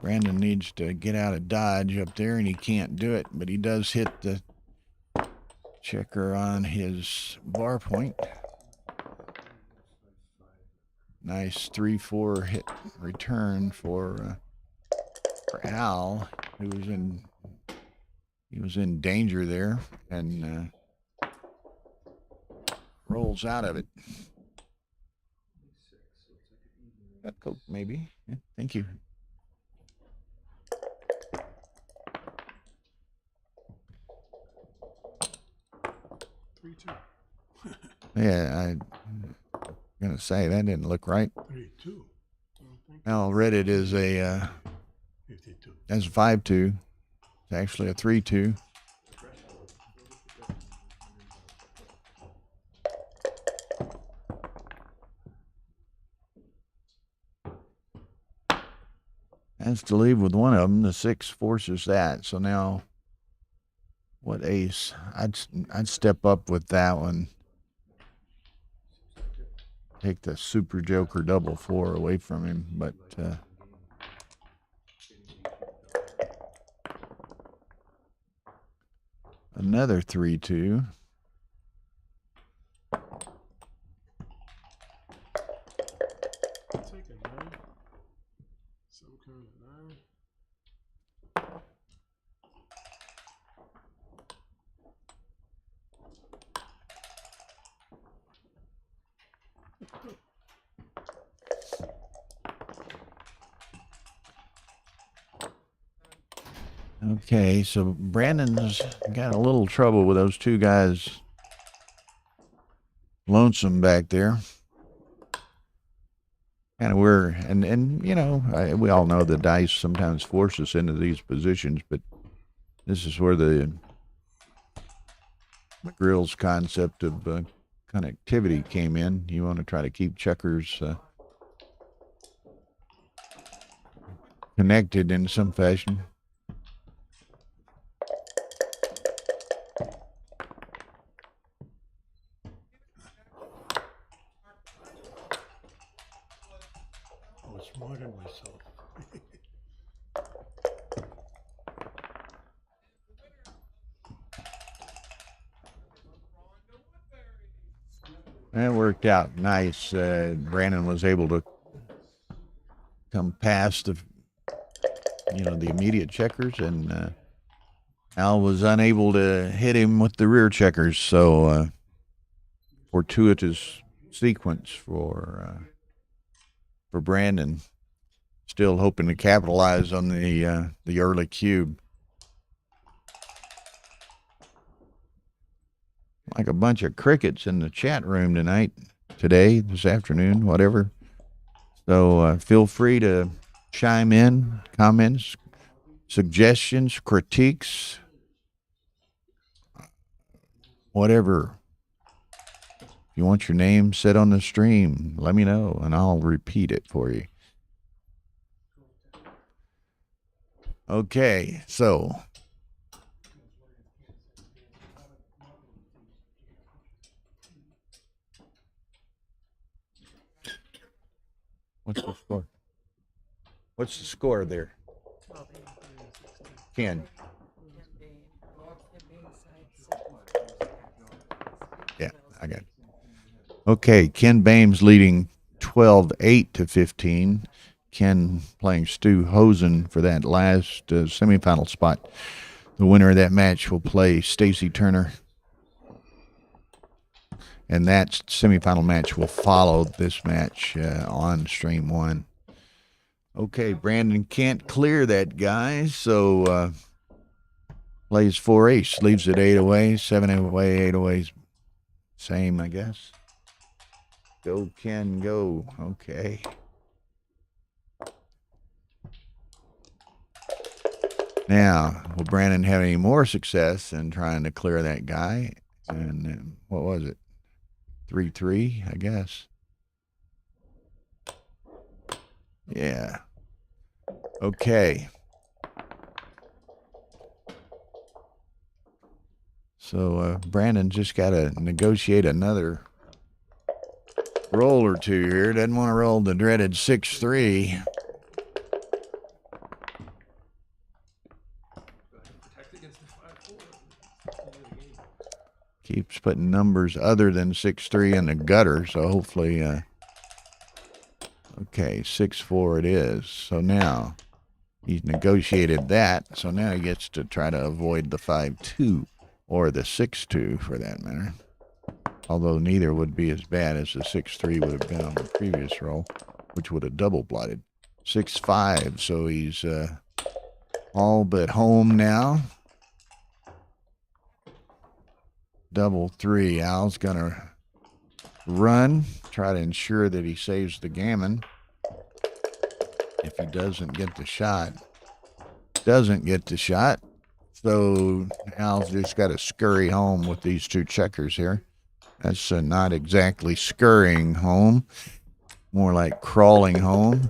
Brandon needs to get out of dodge up there, and he can't do it, but he does hit the checker on his bar point. Nice 3-4 hit return for Al, who was in danger there, and rolls out of it. Got Coke, maybe. Yeah, thank you. Yeah, I'm gonna say that didn't look right. 3-2. Now read it as a 52. as 5-2. It's actually a 3-2. Has to leave with one of them. The 6 forces that. So now, what ace? I'd step up with that one. Take the super joker double 4 away from him, but another 3-2. Take a 9. Some kind of 9. Okay, so Brandon's got a little trouble with those 2 guys. Lonesome back there. Kind of weird, and you know, we all know the dice sometimes force us into these positions, but this is where the McGrill's concept of connectivity came in. You want to try to keep checkers connected in some fashion. I was smarter than myself. That worked out nice. Brandon was able to come past the immediate checkers, and Al was unable to hit him with the rear checkers. So fortuitous sequence for Brandon. Still hoping to capitalize on the early cube. Like a bunch of crickets in the chat room today, this afternoon, whatever. So feel free to chime in, comments, suggestions, critiques, whatever. If you want your name said on the stream, let me know, and I'll repeat it for you. Okay, so what's the score? What's the score there? Ken. Yeah, I got it. Okay, Ken Bames leading 12-8 to 15. Ken playing Stu Hosen for that last semifinal spot. The winner of that match will play Stacy Turner. And that semifinal match will follow this match on Stream 1. Okay, Brandon can't clear that guy, so plays 4 ace, leaves it 8 away, 7 away, 8 away. Same, I guess. Go, Ken, go. Okay. Now, will Brandon have any more success in trying to clear that guy? And what was it? 3-3, I guess. Yeah. Okay. So Brandon just got to negotiate another roll or two here. Doesn't want to roll the dreaded 6-3. Keeps putting numbers other than 6-3 in the gutter, so hopefully, okay, 6-4 it is. So now he's negotiated that, so now he gets to try to avoid the 5-2 or the 6-2 for that matter. Although neither would be as bad as the 6-3 would have been on the previous roll, which would have double blotted. 6-5, so he's all but home now. Double 3. Al's going to run, try to ensure that he saves the gammon. If he doesn't get the shot. Doesn't get the shot. So Al's just got to scurry home with these two checkers here. That's not exactly scurrying home. More like crawling home.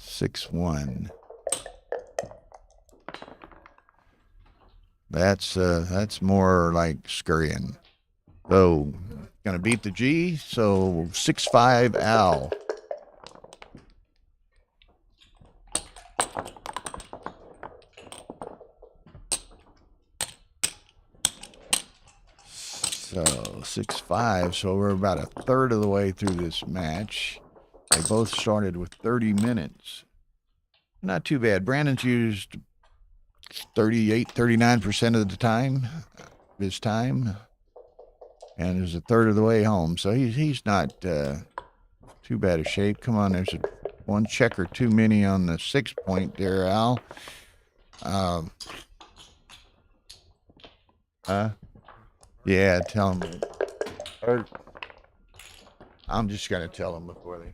6-1. That's more like scurrying. So gonna beat the G. So 6-5 Al. So 6-5. So we're about a third of the way through this match. They both started with 30 minutes. Not too bad. Brandon's used 39% of the time, his time, and is a third of the way home. So he's not too bad a shape. Come on, there's one checker too many on the 6 point there, Al. Yeah, tell him. Or I'm just gonna tell him before they.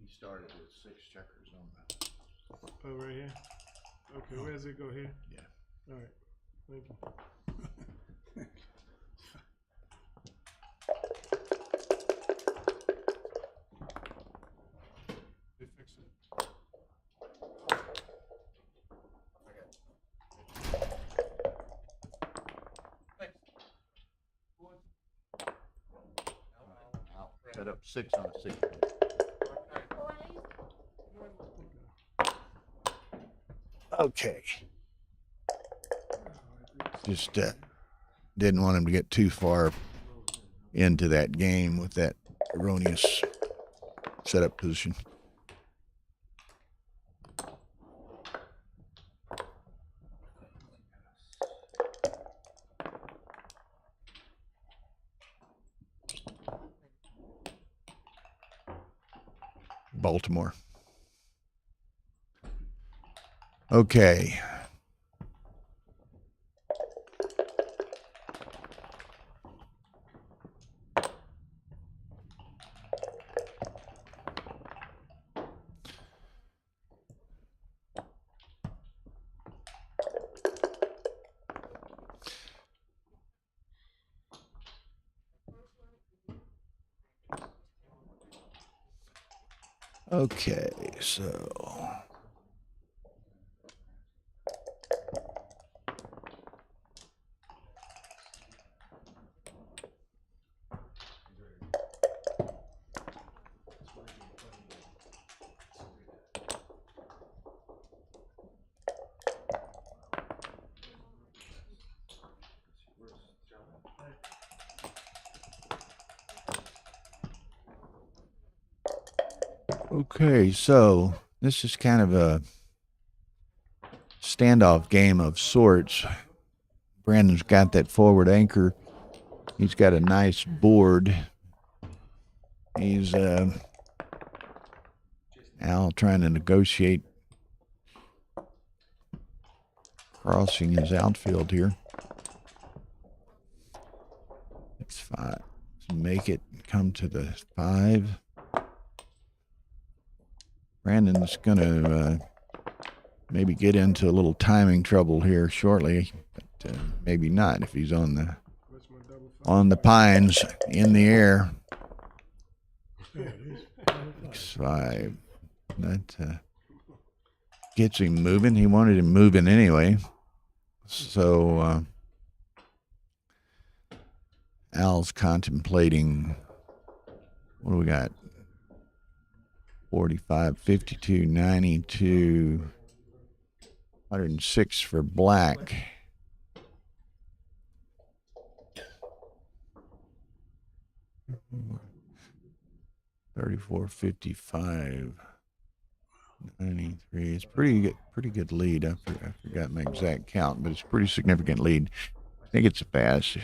He started with 6 checkers on the. Oh, right here? Okay, where does it go here? Yeah. All right, thank you. Set up 6 on a 6. Okay. Just didn't want him to get too far into that game with that erroneous setup position. Baltimore. Okay. Okay, so this is kind of a standoff game of sorts. Brandon's got that forward anchor. He's got a nice board. He's Al trying to negotiate crossing his outfield here. It's 5. Make it come to the 5. Brandon's going to maybe get into a little timing trouble here shortly, but maybe not if he's on the pines in the air. There it is. 6-5. That gets him moving. He wanted him moving anyway. So Al's contemplating, what do we got? 45, 52, 92, 106 for black. $34, 55, 93. It's pretty good lead. I forgot my exact count, but it's a pretty significant lead. I think it's a pass.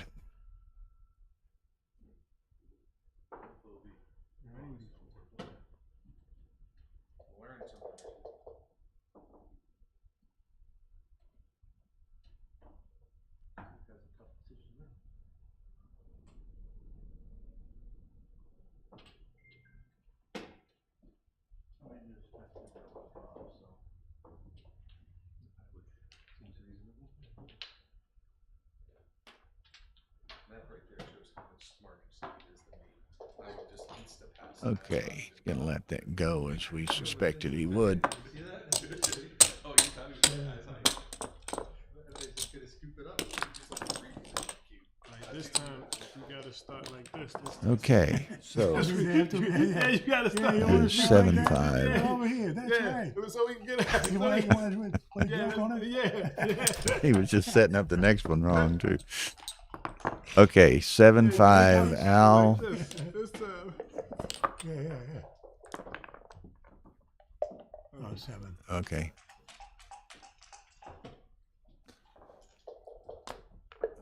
Okay, he's gonna let that go as we suspected he would. This time you gotta start like this. Okay, so Yeah, you gotta start. it's 7-5. Over here, that's right. So we can get out. You want to play joke on it? Yeah. He was just setting up the next one wrong too. Okay, 7-5. Al. This time. Yeah. Oh, 7. Okay.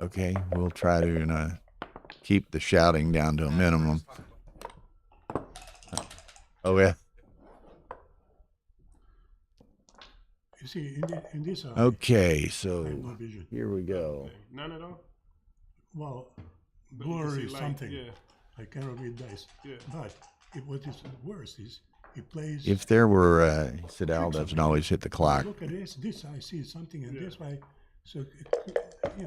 Okay, we'll try to keep the shouting down to a minimum. Oh yeah. You see, in this eye, Okay, I have so no vision. here we go. None at all. Well, But you can blur see is light, something. Yeah. I cannot read dice. Yeah. But what is worse is he plays. If there were, he said Al doesn't always hit the clock. Look at this. This I see something, and Yeah. this way. So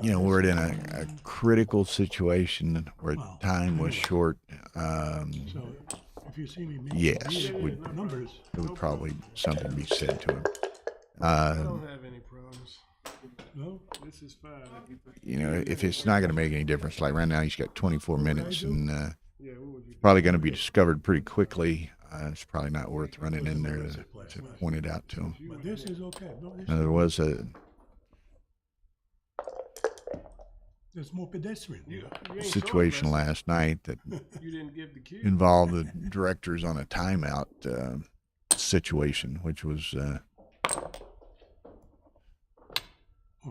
You know, we're in a critical situation where Wow. time was short. So if you see me make Yes, weird would- numbers, There would probably something be said to him. I don't have any problems. no. This is fine. You know, if it's not going to make any difference, like right now he's got 24 minutes and Yeah, what would you probably going to be discovered pretty quickly. It's probably not worth running in there to point it out to him. But this is okay. No, this Now, there was there's more pedestrian. You ain't situation showing last night that us. You didn't give the cue. involved the directors on a timeout situation, which was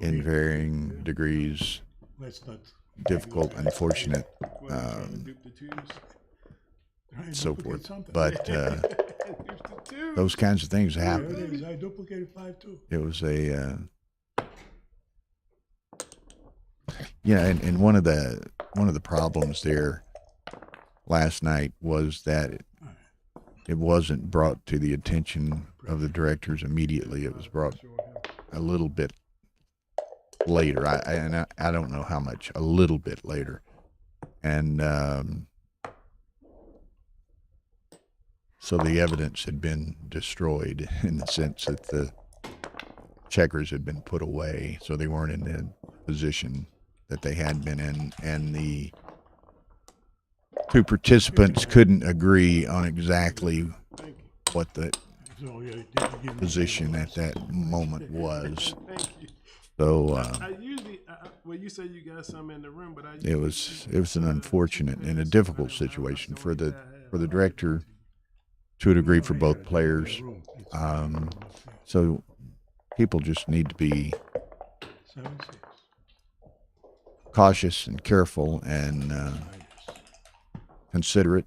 in varying degrees Let's not. difficult, unfortunate, What, you trying to dupe the twos? I so duplicate forth. something. But Dupe the twos. those kinds of things There happen. it is. I duplicated 5 too. It was a and one of the problems there last night was that it wasn't brought to the attention of the directors immediately. It was brought a little bit later. I don't know how much, a little bit later. And so the evidence had been destroyed in the sense that the checkers had been put away, so they weren't in the position that they had been in, and the two participants couldn't agree on exactly what the So yeah, give me- position at that moment was. Thank you. So I usually, well, you say you got some in the room, but I. it was an unfortunate and a difficult situation for the director to a degree for both players. So people just need to be 7-6. cautious and careful and considerate.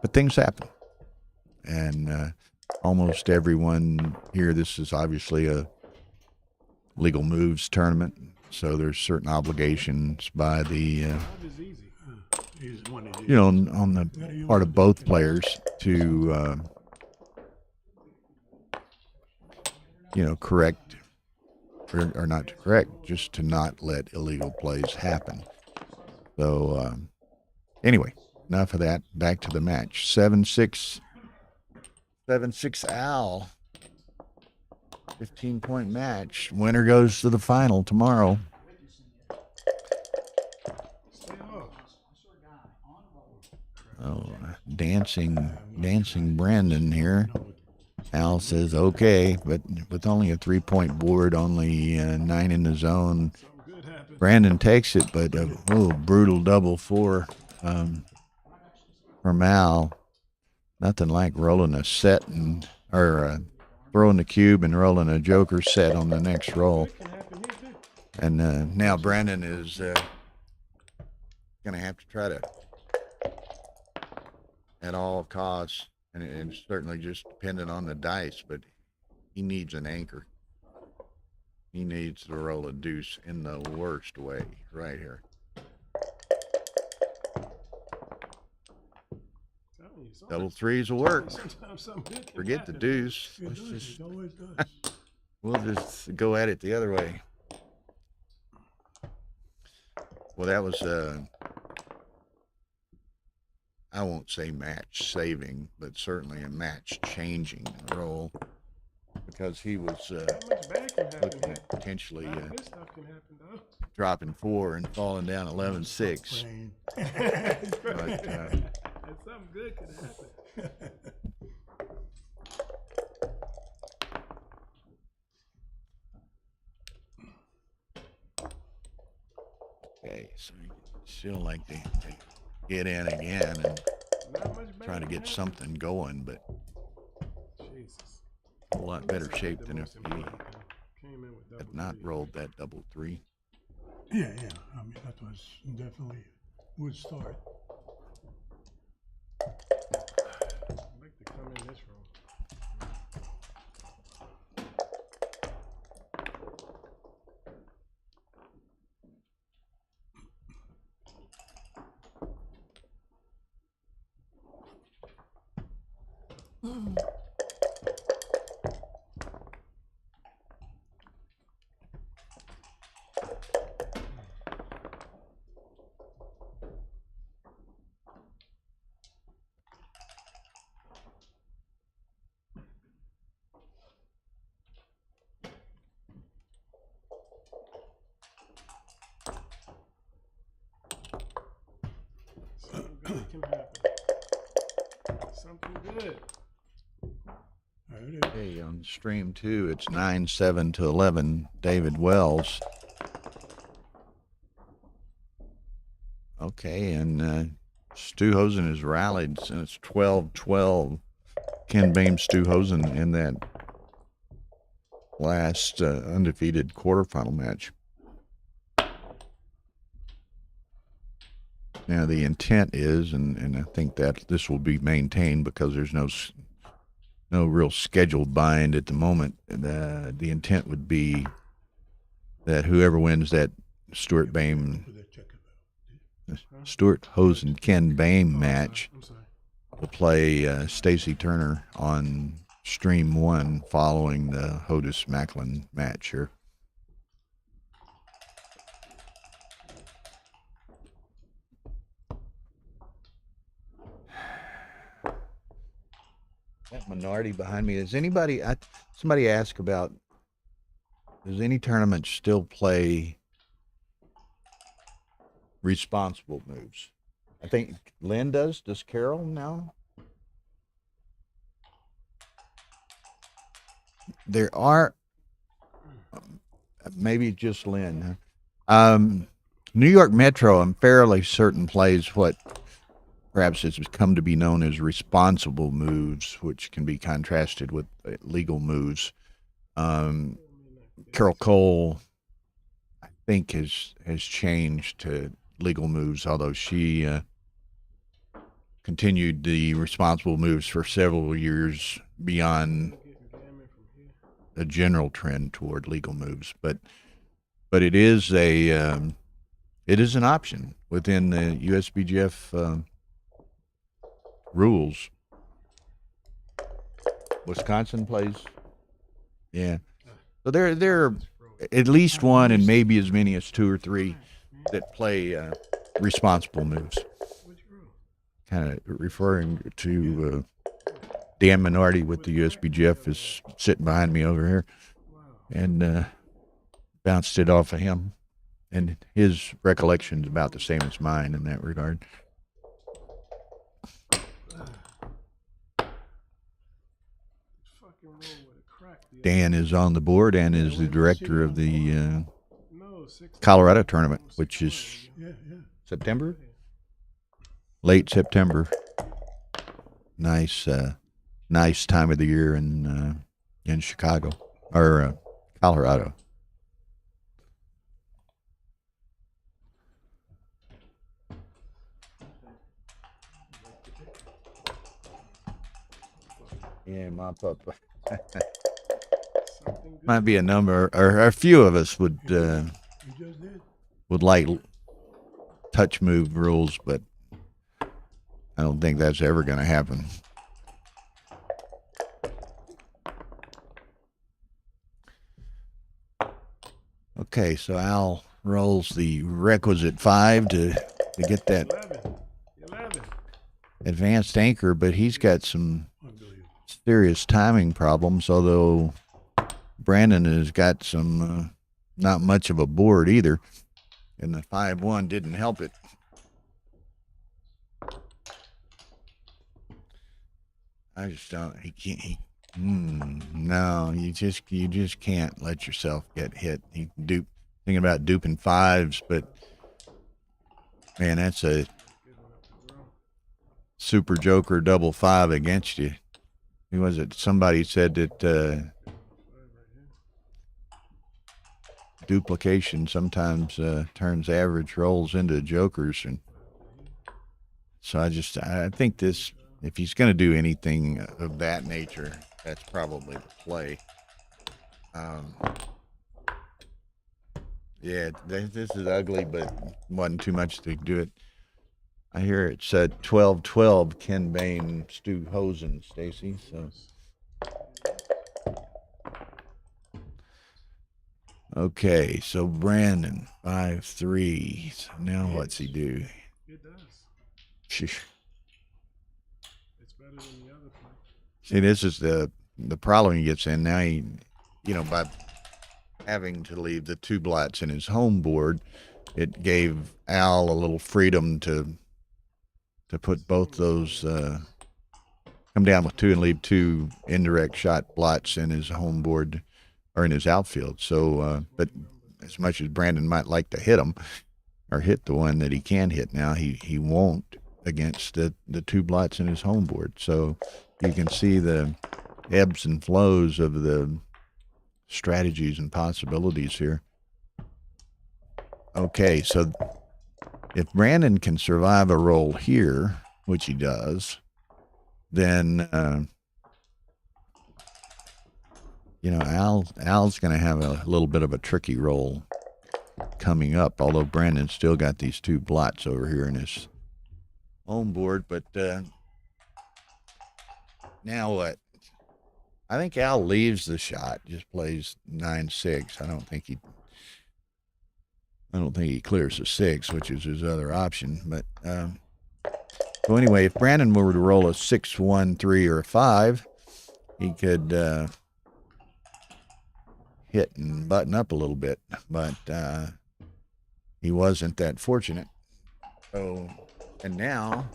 But things happen. And almost everyone here, this is obviously a legal moves tournament, so there's certain obligations by the Five is easy. He's one of these. you know, on the part of both players to, you know, correct or not to correct, just to not let illegal plays happen. So, anyway, enough of that. Back to the match. 7-6 Al. 15-point match. Winner goes to the final tomorrow. Stay off. Oh, dancing Brandon here. Al says okay, but with only a 3-point board, only 9 in the zone. Something good happened. Brandon takes it, but a brutal double 4 from Al. Nothing like rolling a set or throwing the cube and rolling a joker set on the next roll. It can happen here too. And now Brandon is going to have to try to, at all costs, and it's certainly just dependent on the dice, but he needs an anchor. He needs to roll a deuce in the worst way right here. Telling you, something- Double threes will work. Sometimes something good can Forget the happen. deuce. It Let's does. just, It always does. we'll just go at it the other way. Well, that was I won't say match saving, but certainly a match changing roll, because he was How much bad can happen looking here? at potentially A lot of good stuff can happen though. dropping 4 and falling down 11-6. Brain. But, And something good could happen. Okay, so you still like to get in again and Not much bad try to can get happen. something going, but Jesus. a lot better shape than if The he most important thing. Came in with had double not threes. rolled that double 3. Yeah. I mean, that was definitely a good start. I'd like to come in this room. Something good can happen. Something good. There it is. Okay, on stream 2, it's 9-7 to 11, David Wells. Okay, and Stu Hosen has rallied since 12-12. Ken Beam, Stu Hosen in that last undefeated quarterfinal match. Now the intent is, and I think that this will be maintained because there's no real scheduled bind at the moment. The intent would be that whoever wins that Stuart Bame, Put that checker back. Stuart Hosen Ken Bame match I'm sorry. will play Stacy Turner on stream 1 following the Hodis Macklin match here. That minority behind me. Does anybody? Somebody asked about. Does any tournament still play responsible moves? I think Lynn does. Does Carol now? There are. Maybe just Lynn. Huh? New York Metro, I'm fairly certain, plays what perhaps it's come to be known as responsible moves, which can be contrasted with legal moves. Carol Cole, I think, has changed to legal moves, although she continued the responsible moves for several years beyond Getting Gammon from here. a general trend toward legal moves. But it is a it is an option within the USBGF rules. Wisconsin plays, yeah. So there are at least one and maybe as many as 2 or 3 that play responsible moves. Kind of referring to Dan Minardi with the USBGF is sitting behind me over here, and bounced it off of him, and his recollection's about the same as mine in that regard. Dan is on the board and is the director of the Colorado tournament, which is September, late September. Nice time of the year in Chicago or Colorado. Yeah, mop up. Might be a number, or a few of us would like touch move rules, but I don't think that's ever going to happen. Okay, so Al rolls the requisite 5 to get that 11. advanced anchor, but he's got some serious timing problems, although Brandon has got some not much of a board either, and the 5-1 didn't help it. I just don't. He can't. No, you just can't let yourself get hit. You can thinking about duping 5s, but man, that's a super joker double 5 against you. Who was it? Somebody said that duplication sometimes turns average rolls into jokers, and so I think this, if he's going to do anything of that nature, that's probably the play. Yeah, this is ugly, but wasn't too much to do it. I hear it's 12-12 Ken Bain, Stu Hosen, Stacy. So okay, so Brandon 5-3. So now what's he do? It does. Sheesh. It's better than the other play. See, this is the problem he gets in now. He, by having to leave the 2 blots in his home board, it gave Al a little freedom to put both those, come down with 2 and leave 2 indirect shot blots in his home board or in his outfield. So, but as much as Brandon might like to hit him or hit the one that he can hit now, he won't against the 2 blots in his home board. So you can see the ebbs and flows of the strategies and possibilities here. Okay, so if Brandon can survive a roll here, which he does, then Al's going to have a little bit of a tricky roll coming up. Although Brandon's still got these 2 blots over here in his home board, but now what? I think Al leaves the shot, just plays 9-6. I don't think he clears the 6, which is his other option. But so anyway, if Brandon were to roll a 6-1, 3, or a 5, he could hit and button up a little bit. But he wasn't that fortunate. So, and now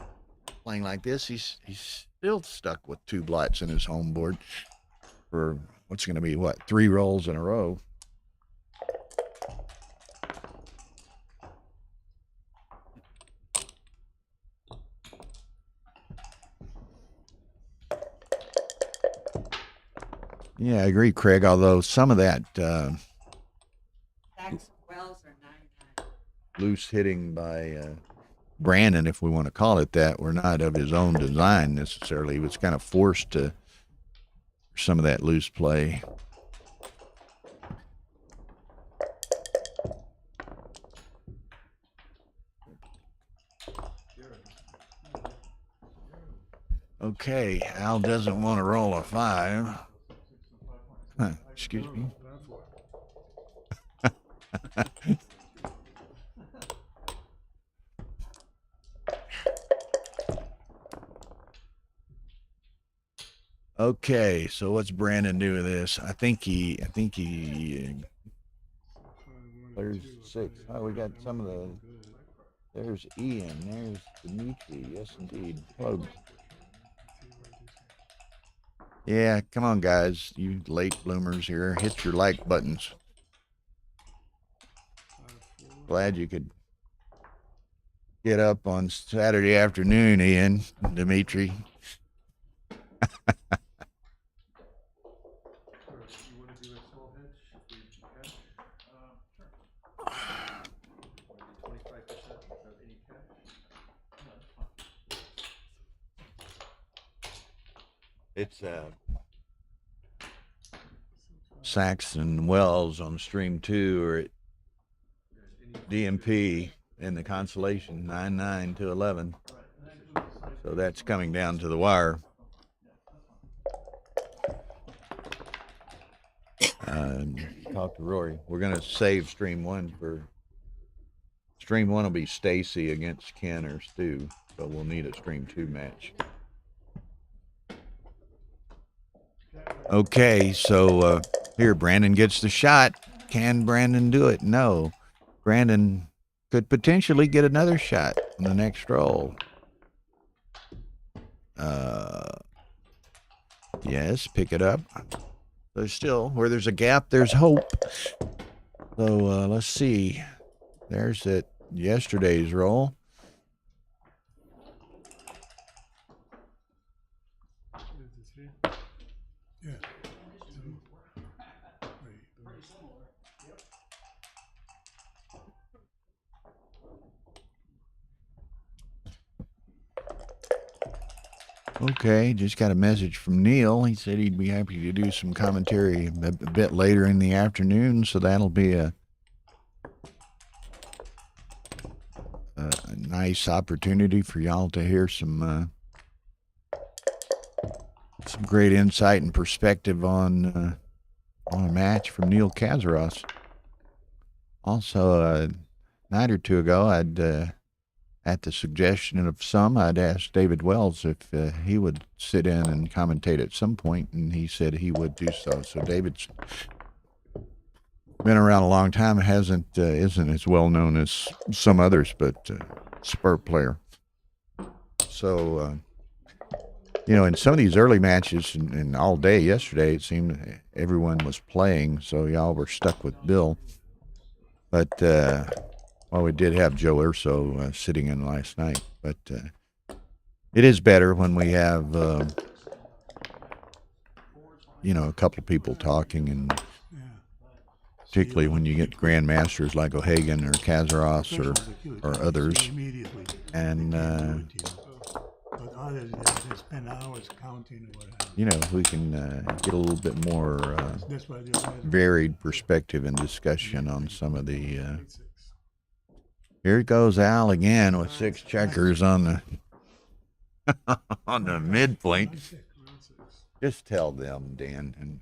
playing like this, he's still stuck with 2 blots in his home board for what's going to be 3 rolls in a row. Yeah, I agree, Craig. Although some of that loose hitting by Brandon, if we want to call it that, were not of his own design necessarily. He was kind of forced to some of that loose play. Okay, Al doesn't want to roll a 5. Huh, excuse me. Die for it. Okay, so what's Brandon do with this? I think he there's 6. Oh, we got some of the. There's Ian. There's Dimitri. Yes, indeed. Plugs. Yeah, come on, guys. You late bloomers here. Hit your like buttons. Glad you could get up on Saturday afternoon, Ian, Dimitri. You wanna do a small hedge for your cash? Sure. 25% without any cash? It's Saxon Wells on stream 2 or at DMP in the consolation 9-9 to 11. So that's coming down to the wire. Talk to Rory. We're gonna save stream 1 for. Stream 1 will be Stacy against Ken or Stu, but we'll need a stream 2 match. Okay, so here Brandon gets the shot. Can Brandon do it? No. Brandon could potentially get another shot on the next roll. Yes, pick it up. There's still, where there's a gap, there's hope. So let's see. There's it. Yesterday's roll. Is this here? Yeah. Okay, just got a message from Neil. He said he'd be happy to do some commentary a bit later in the afternoon, so that'll be a nice opportunity for y'all to hear some great insight and perspective on a match from Neil Kazaros. Also, a night or two ago, I'd at the suggestion of some, I'd asked David Wells if he would sit in and commentate at some point, and he said he would do so. So David's been around a long time, isn't as well known as some others, but spur player. So, in some of these early matches and all day yesterday, it seemed everyone was playing, so y'all were stuck with Bill. But, we did have Joe Urso sitting in last night, but it is better when we have, a couple of people talking, and particularly when you get grandmasters like O'Hagan or Kazaros or others. And, but others, they spend hours counting or whatever. We can get a little bit more That's why they're varied perspective and discussion on some of the. Here goes Al again with 6 checkers on the on the midpoint. Just tell them, Dan. And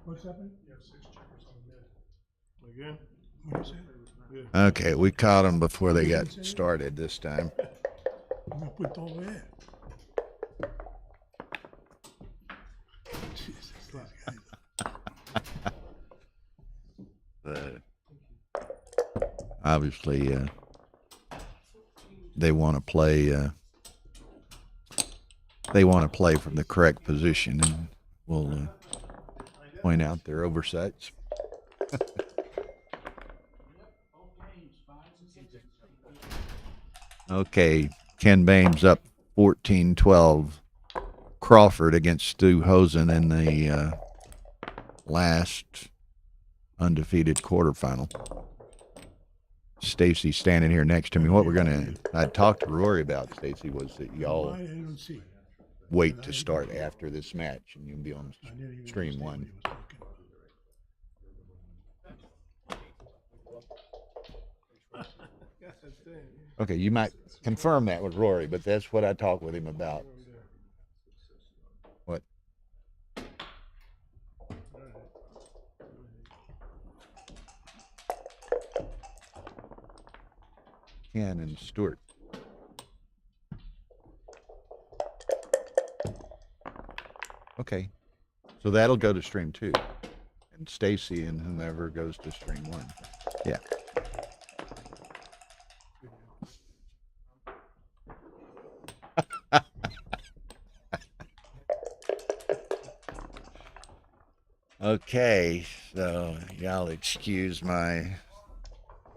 What's happening? You have 6 checkers on the mid. Again? What is it? Yeah. okay, we caught them before they got started this time. I'm gonna put all that. Jesus, these guys. Obviously, they want to play. They want to play from the correct position, and we'll point out their oversights. Okay, Ken Bames up 14-12. Crawford against Stu Hosen in the last undefeated quarterfinal. Stacy standing here next to me. What I talked to Rory about, Stacy, was that y'all. I don't see. wait to start after this match, and you'll be on I didn't even stream understand one. what he was talking about. God damn. Okay, you might confirm that with Rory, but that's what I talked with him about. What? Ken and Stuart. Okay, so that'll go to stream 2, and Stacy and whomever goes to stream 1. Yeah. Okay, so y'all excuse my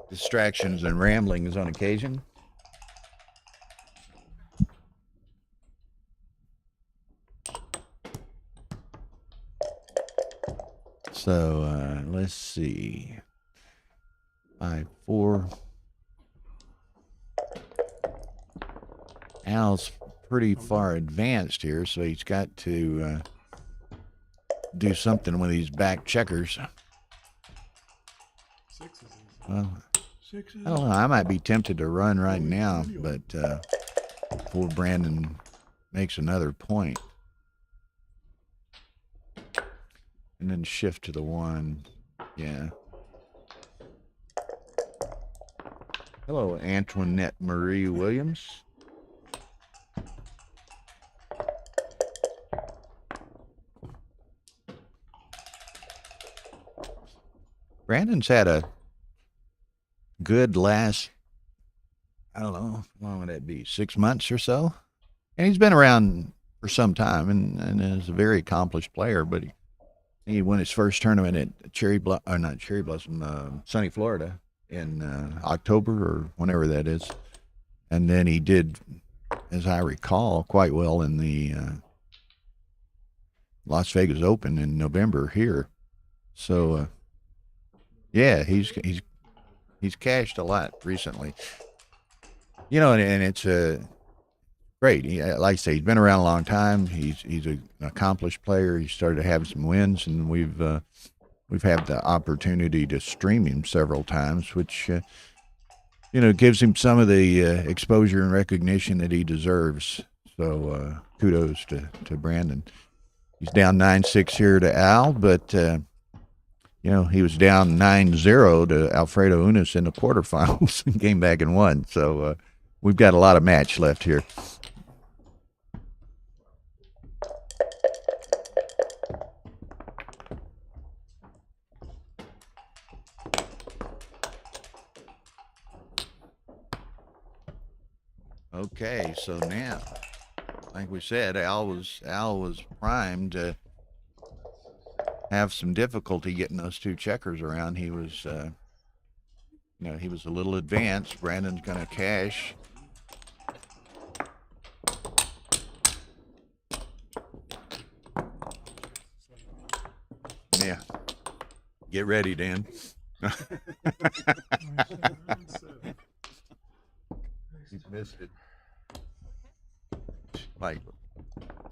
distractions and ramblings on occasion. So let's see. 5-4. Al's pretty far advanced here, so he's got to do something with these back checkers. Sixes. Well, Sixes. I don't know. I might be tempted to run right now, but before Brandon makes another point. And then shift to the 1. Yeah. Hello, Antoinette Marie Williams. Brandon's had a good last, I don't know, how long would that be, 6 months or so? And he's been around for some time and is a very accomplished player, but he won his first tournament at Sunny, Florida in October or whenever that is. And then he did, as I recall, quite well in the Las Vegas Open in November here. So, yeah, he's cashed a lot recently. You know, and it's great. Like I say, he's been around a long time. He's an accomplished player. He started to have some wins, and we've had the opportunity to stream him several times, which gives him some of the exposure and recognition that he deserves. So kudos to Brandon. He's down 9-6 here to Al, but he was down 9-0 to Alfredo Unis in the quarterfinals and came back and won. So we've got a lot of match left here. Okay, so now, like we said, Al was primed to have some difficulty getting those 2 checkers around. He was, he was a little advanced. Brandon's going to cash. Yeah. Get ready, Dan. You missed it. Like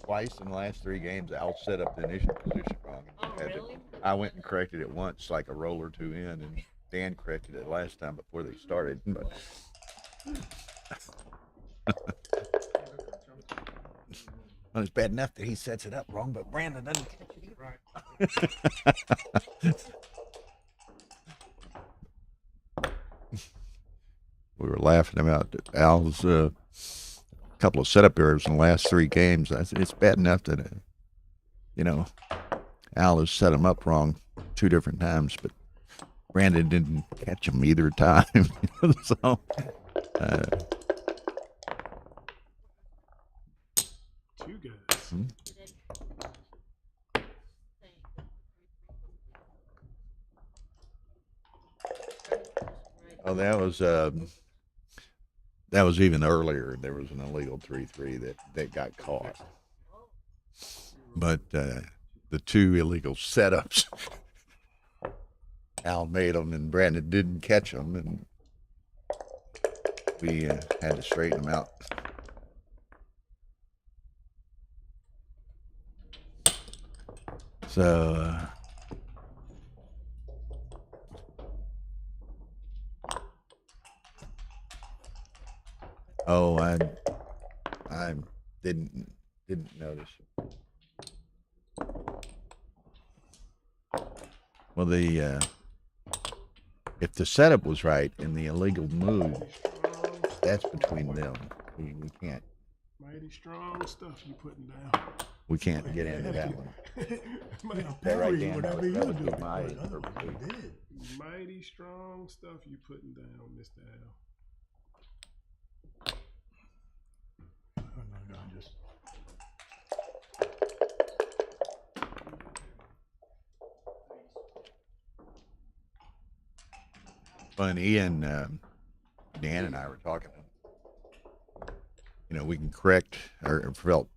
twice in the last 3 games, Al set up the initial position wrong. I went and corrected it once, like a roll or 2 in, and Dan corrected it last time before they started. But well, it's bad enough that he sets it up wrong, but Brandon doesn't catch it either. We were laughing about Al's couple of setup errors in the last 3 games. It's bad enough that, Al has set him up wrong 2 different times, but Brandon didn't catch him either time. So, 2 guys. Oh, that was even earlier. There was an illegal 3-3 that got caught. But the 2 illegal setups, Al made them and Brandon didn't catch them, and we had to straighten them out. So, oh, I didn't notice. Well, if the setup was right and the illegal move, that's between them. We can't. Mighty strong stuff you putting down. We can't get into that one. Yeah, That right, parry Dan, whatever you that would do. be But my otherwise, interpretation. you did. Mighty strong stuff you putting down, Mr. Al. Oh, no, just. When Ian, Dan, and I were talking, we can correct or felt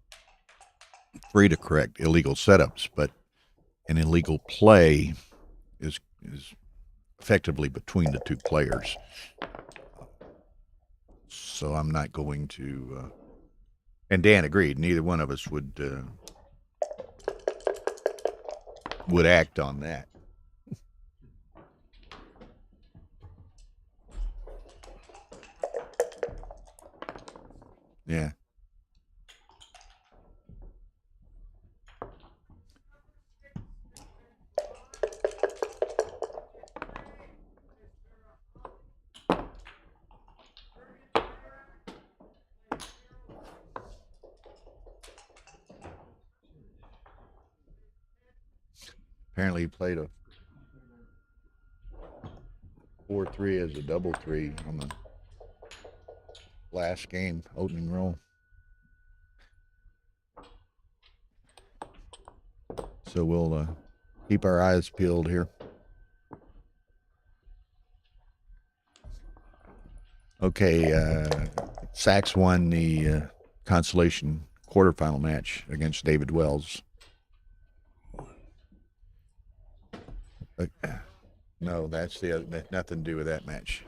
free to correct illegal setups, but an illegal play is effectively between the two players. So I'm not going to. And Dan agreed. Neither one of us would act on that. Yeah. Apparently, he played a 4-3 as a double 3 on the last game, opening roll. So we'll keep our eyes peeled here. Okay, Sachs won the consolation quarterfinal match against David Wells. No, that's the other. That's nothing to do with that match.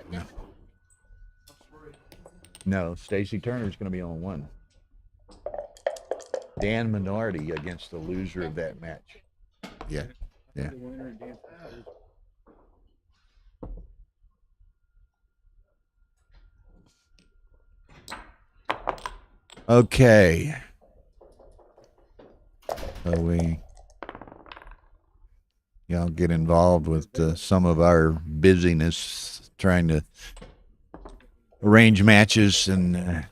No, Stacy Turner's going to be on one. Dan Minority against the loser of that match. Yeah, yeah. Okay. So y'all get involved with some of our busyness trying to arrange matches and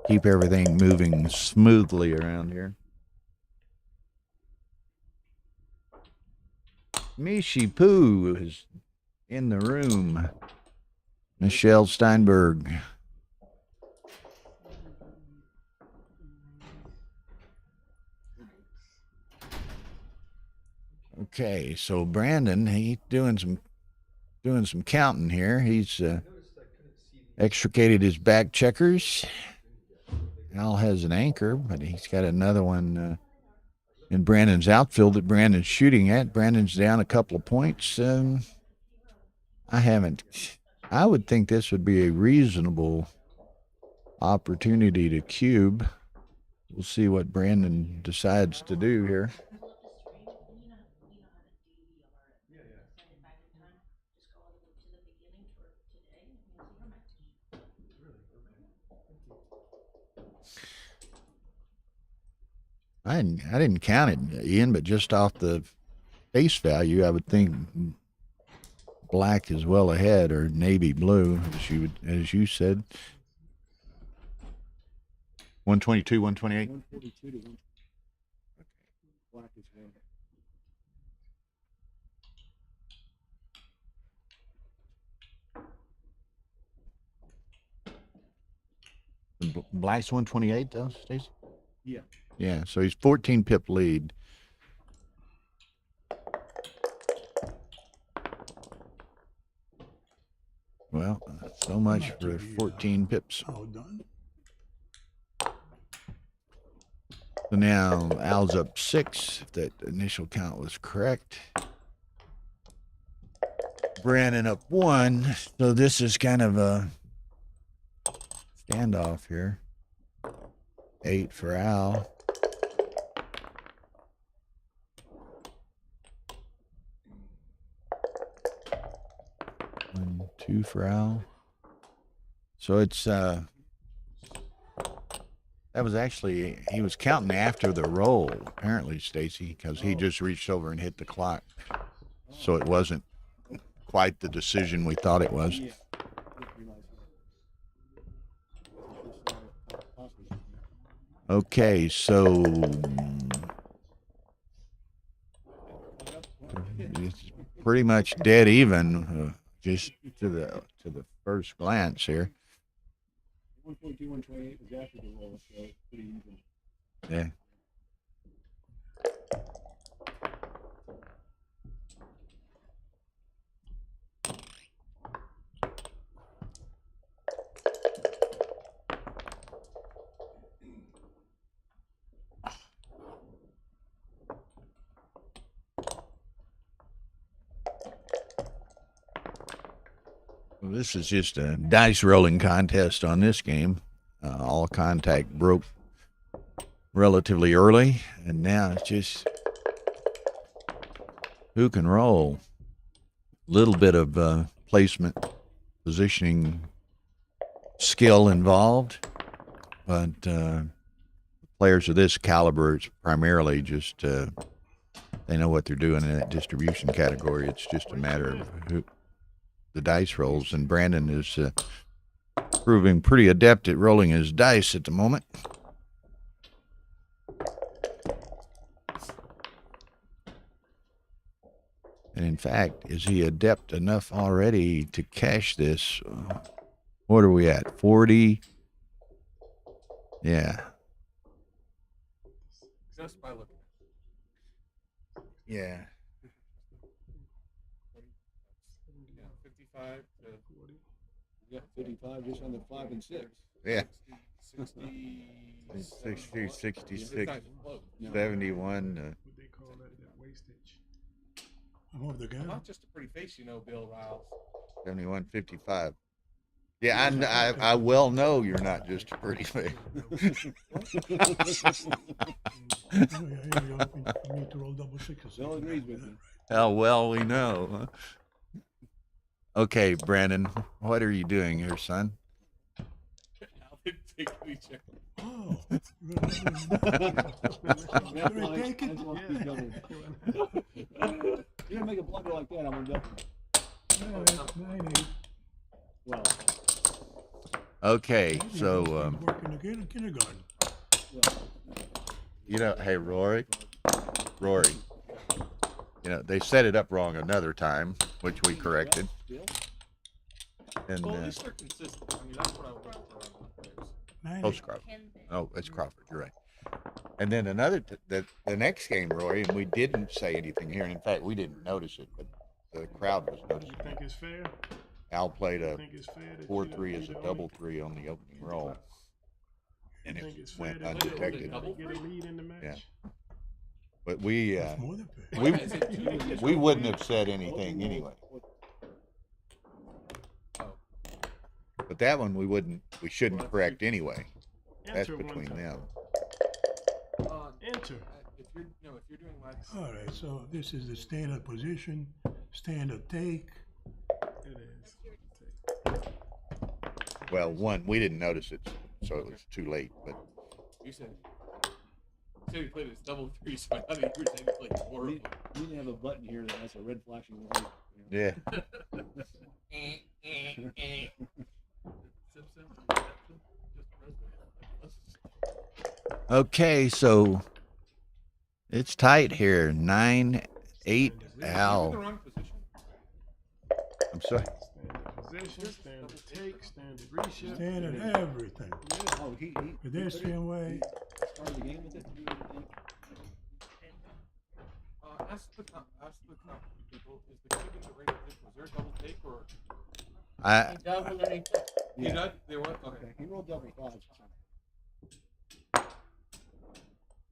keep everything moving smoothly around here. Mishi Poo is in the room. Michelle Steinberg. Okay, so Brandon, he's doing some counting here. He's extricated his back checkers. Al has an anchor, but he's got another one in Brandon's outfield that Brandon's shooting at. Brandon's down a couple of points. I would think this would be a reasonable opportunity to cube. We'll see what Brandon decides to do here. I didn't count it, Ian, but just off the face value, I would think black is well ahead, or navy blue, as you said. 122, 128. 142 to 1. Black is Black's 128, though, Stacey? Yeah. Yeah, so he's 14 pip lead. Well, so much for 14 pips. All done. So now Al's up 6, if that initial count was correct. Brandon up 1. So this is kind of a standoff here. 8 for Al. 1, 2 for Al. So it's that was actually he was counting after the roll, apparently, Stacy, because he just reached over and hit the clock. So it wasn't quite the decision we thought it was. Okay, so it's pretty much dead even, just to the first glance here. 142, 128 was after the roll, so it's pretty even. Yeah. Well, this is just a dice rolling contest on this game. All contact broke relatively early, and now it's just who can roll. Little bit of placement, positioning skill involved, but players of this caliber, it's primarily just they know what they're doing in that distribution category. It's just a matter of who the dice rolls, and Brandon is proving pretty adept at rolling his dice at the moment. And in fact, is he adept enough already to cash this? What are we at? 40? Yeah. Just by looking. Yeah. 55 to 40. Yeah, 55, just under 5 and 6. Yeah. 60, 66, 71. What they call that wastage. I'm over the gun. Not just a pretty face, you know, Bill Riles. 71, 55. Yeah, I well know you're not just a pretty face. You need to roll double sixes. Bill agrees with me. How well we know. Huh? Okay, Brandon, what are you doing here, son? Oh. You're gonna take it? You're gonna make a blunder like that, I'm gonna double. Yeah, that's 98. Well, Okay, so Working again in kindergarten. you know, hey Rory, you know they set it up wrong another time, which we corrected, and well, at least they're consistent. I mean, that's what I want for our players. 98. post Crawford. Oh, it's Crawford. You're right. And then another the next game, Rory, and we didn't say anything here. And in fact, we didn't notice it, but the crowd was You noticing. think it's fair? Al played You a think it's fair that 4-3 you as a don't- double 3 on the opening roll, and You think it it's fair went that undetected. they get a lead in the match? Yeah. But we That's more than fair. we wouldn't have said anything anyway. But that one we shouldn't correct anyway. That's Enter one between time. them. Enter. If you're doing wax. All right, so this is the standard position, standard take. It is. Well, one, we didn't notice it, so it was too late. But You said we played this double 3, so I thought you were saying it's like horrible. You need to have a button here that has a red flashing light. yeah, okay, so it's tight here. 9-8 Al. I'm sorry. Standard position, standard take, standard reshift. Standard everything. Oh, he Pedestrian way. started the game with it. Ask the people, is the kid in the rate of this, was there a double take or? I You know, there was, okay. He rolled double 5s.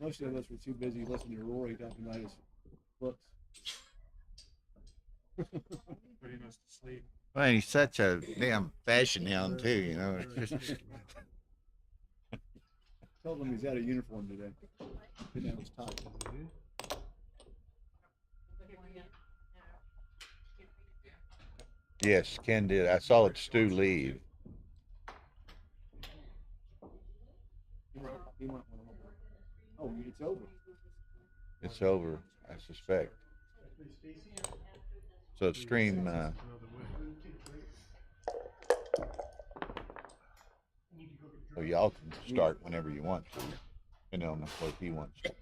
Most of us were too busy listening to Rory talking about his books. Pretty much to sleep. well, he's such a damn fashion hound too, you know. It's just- Told him he's out of uniform today. Didn't have his tie. Yes, Ken did. I saw it Stu leave. He might want to. Oh, it's over. It's over, I suspect. So stream, Another way. so y'all can start whenever you want to, depending on what he wants to.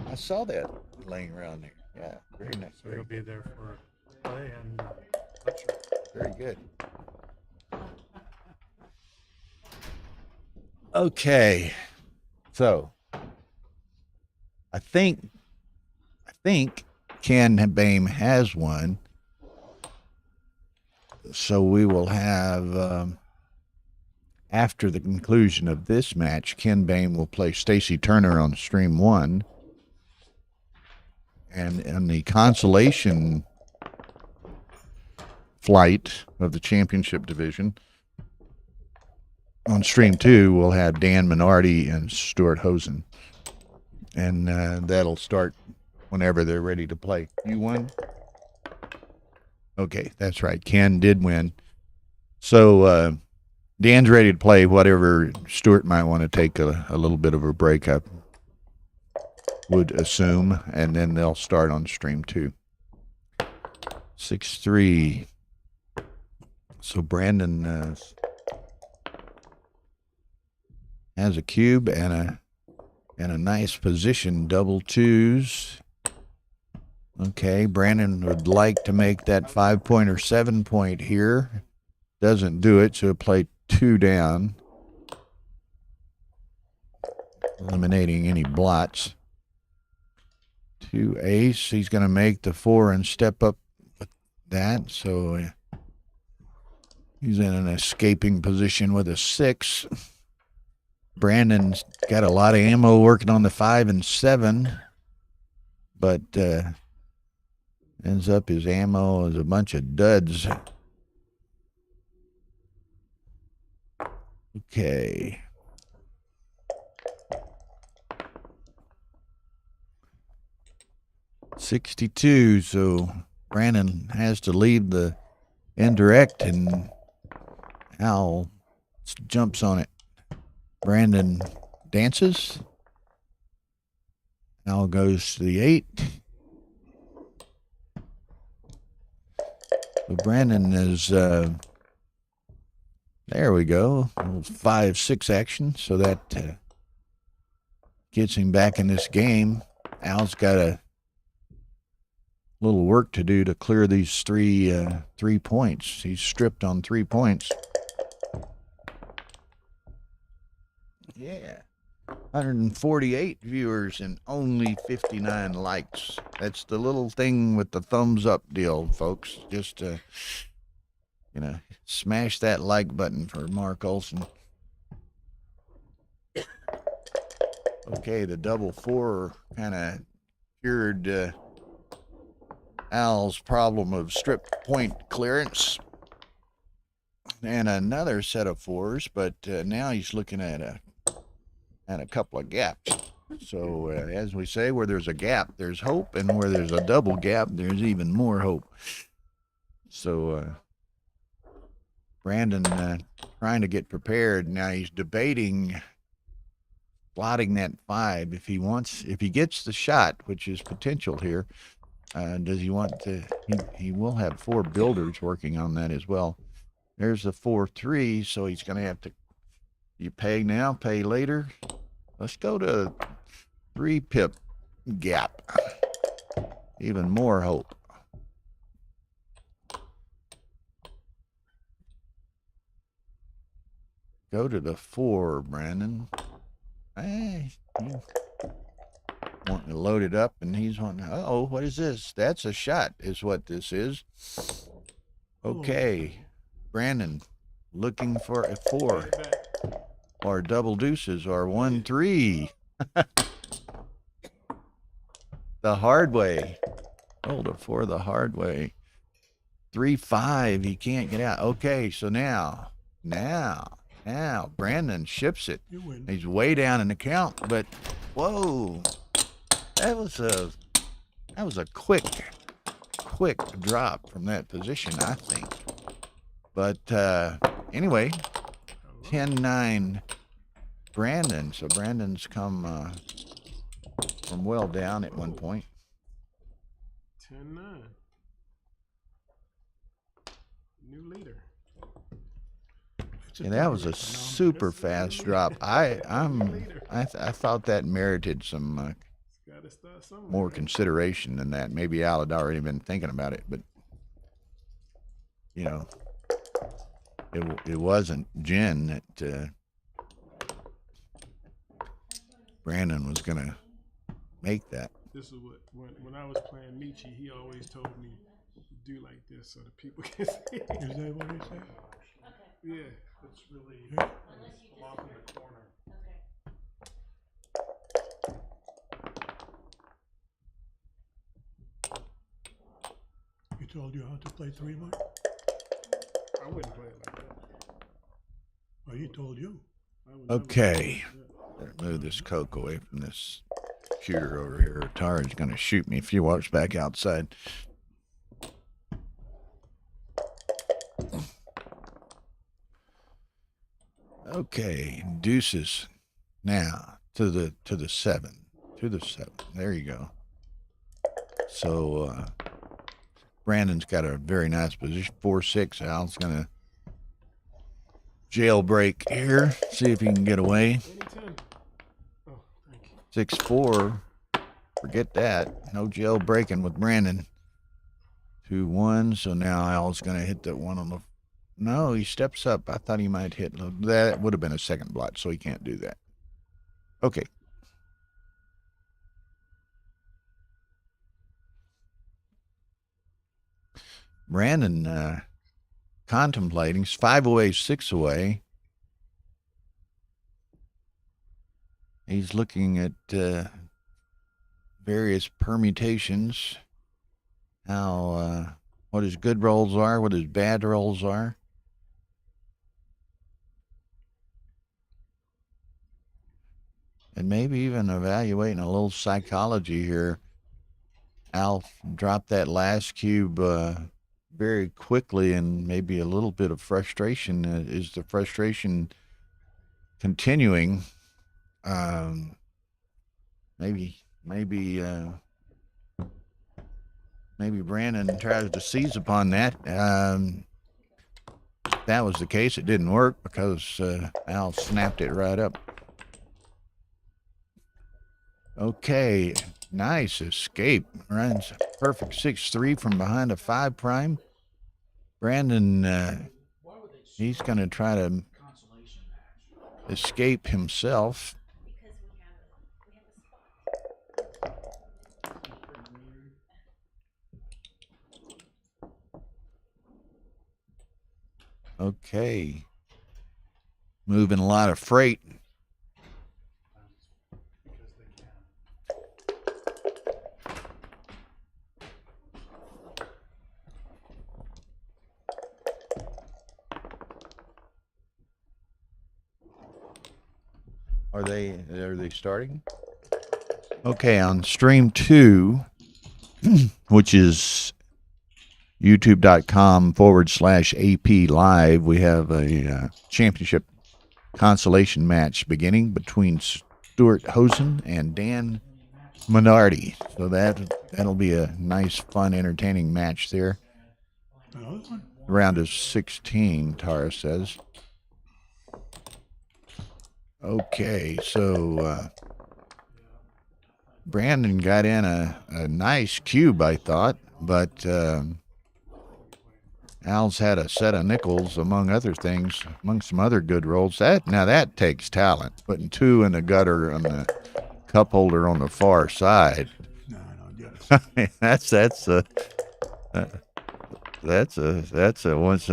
I saw that laying around there. Yeah, very nice. So you'll be there for play and lecture. Very good. Okay, so I think Ken Bame has one. So we will have after the conclusion of this match, Ken Bame will play Stacy Turner on stream 1. And in the consolation flight of the championship division, on stream 2, we'll have Dan Minardi and Stuart Hosen. And that'll start whenever they're ready to play. You won? Okay, that's right. Ken did win. So Dan's ready to play whatever Stuart might want to take a little bit of a break up, would assume, and then they'll start on stream 2. 6-3. So Brandon has a cube and a nice position, double twos. Okay, Brandon would like to make that 5-point or 7-point here. Doesn't do it, so he'll play 2 down, eliminating any blots. 2 ace. He's going to make the 4 and step up with that. So he's in an escaping position with a 6. Brandon's got a lot of ammo working on the 5 and 7, but ends up his ammo is a bunch of duds. Okay. $62, so Brandon has to leave the indirect, and Al jumps on it. Brandon dances. Al goes to the 8. So Brandon is, there we go, 5-6 action, so that gets him back in this game. Al's got a little work to do to clear these 3 points. He's stripped on 3 points. Yeah. 148 viewers and only 59 likes. That's the little thing with the thumbs up deal, folks. Just, smash that like button for Mark Olson. Okay, the double 4 kind of cured Al's problem of strip point clearance. And another set of 4s, but now he's looking at a couple of gaps. So as we say, where there's a gap, there's hope, and where there's a double gap, there's even more hope. So Brandon trying to get prepared. Now he's debating slotting that 5 if he gets the shot, which is potential here. Does he want to? He will have 4 builders working on that as well. There's the 4-3, so he's going to have to. You pay now, pay later. Let's go to 3 pip gap. Even more hope. Go to the 4, Brandon. Hey, wanting to load it up, and he's wanting. Uh-oh, what is this? That's a shot, is what this is. Okay, Brandon, looking for a 4. Or double deuces, or 1-3. The hard way. Oh, the 4 the hard way. 3-5, he can't get out. Okay, so now, Brandon ships it. You win. He's way down in the count, but whoa, that was a quick quick drop from that position, I think. But anyway, 10-9 Brandon. So Brandon's come from well down at one point. 10-9. New leader. It's a Yeah, that was a tournament phenomenon. super fast drop. I thought that merited some Gotta start somewhere. more consideration than that. Maybe Al had already been thinking about it, but you know, it wasn't Jen that Brandon was gonna make that. This is what when I was playing Michi, he always told me do like this so the people can see. Is that what he said? Yeah. It's really Yeah. off in the corner. He told you how to play 3-wood? I wouldn't play it like that. Well, he told you. I would never Okay, play it like better move this Coke away from this computer over here. Tara's gonna shoot me if he walks back outside. Okay, deuces. Now to the 7. To the 7. There you go. So Brandon's got a very nice position. 4-6. Al's gonna jailbreak here. See if he can get away. that. Anytime. Oh, thank you. 6-4. Forget that. No jailbreaking with Brandon. 2-1. So now Al's gonna hit that one on the. No, he steps up. I thought he might hit. That would have been a second blot, so he can't do that. Okay. Brandon contemplating. 5 away, 6 away. He's looking at various permutations. How what his good rolls are, what his bad rolls are. And maybe even evaluating a little psychology here. Al dropped that last cube very quickly, and maybe a little bit of frustration. Is the frustration continuing? Maybe Brandon tries to seize upon that. If that was the case, it didn't work because Al snapped it right up. Okay, nice escape. Runs perfect 6-3 from behind a 5 prime. Brandon, he's going to try to escape himself. Because we have a spot. Okay. Moving a lot of freight. Because they can. Are they starting? Okay, on stream 2, which is youtube.com/AP live, we have a championship consolation match beginning between Stuart Hosen and Dan Minardi. So that'll be a nice, fun, entertaining match there. Another one? The round is 16, Tara says. Okay, so Brandon got in a nice cube, I thought, but Al's had a set of nickels, among other things, among some other good rolls. Now that takes talent, putting 2 in the gutter on the cup holder on the far side. No, get it. that's a once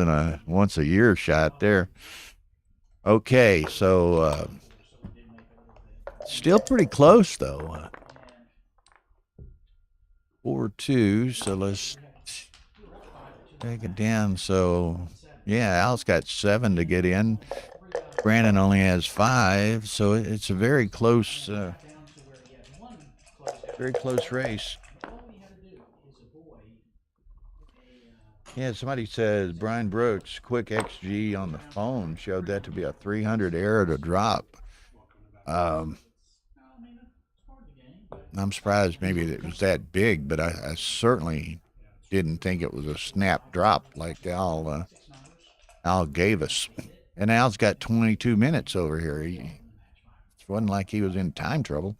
a year shot there. Okay, so still pretty close though. 4-2, so let's take it down. So yeah, Al's got 7 to get in. Brandon only has 5, so it's a very close race. Yeah, somebody says Brian Brooks, quick XG on the phone showed that to be a 300 error to drop. I'm surprised maybe it was that big, but I certainly didn't think it was a snap drop like Al gave us. And Al's got 22 minutes over here. It wasn't like he was in time trouble.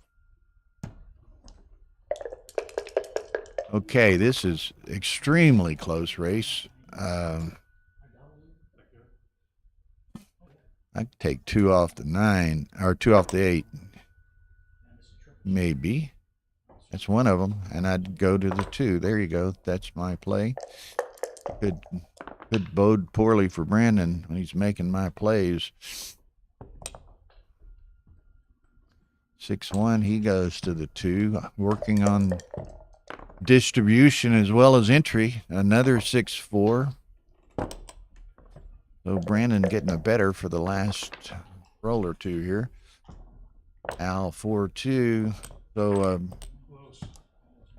Okay, this is extremely close race. I could take 2 off the 9 or 2 off the 8. Maybe. That's one of them. And I'd go to the 2. There you go. That's my play. Could bode poorly for Brandon when he's making my plays. 6-1, he goes to the 2, working on distribution as well as entry. Another 6-4. So Brandon getting a better for the last roll or two here. Al 4-2. So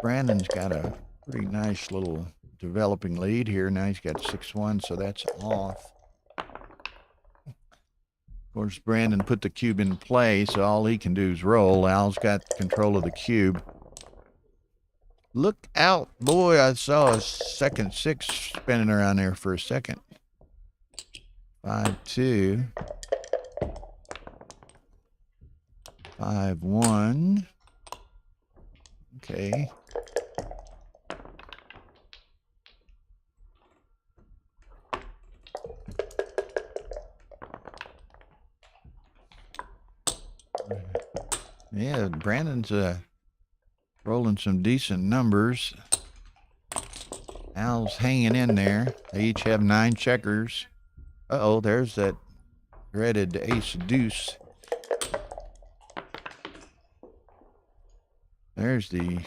Brandon's got a pretty nice little developing lead here. Now he's got 6-1, so that's off. Of course, Brandon put the cube in play, so all he can do is roll. Al's got control of the cube. Look out. Boy, I saw a second 6 spinning around there for a second. 5-2. 5-1. Okay. Yeah, Brandon's rolling some decent numbers. Al's hanging in there. They each have 9 checkers. Uh-oh, there's that dreaded ace deuce. There's the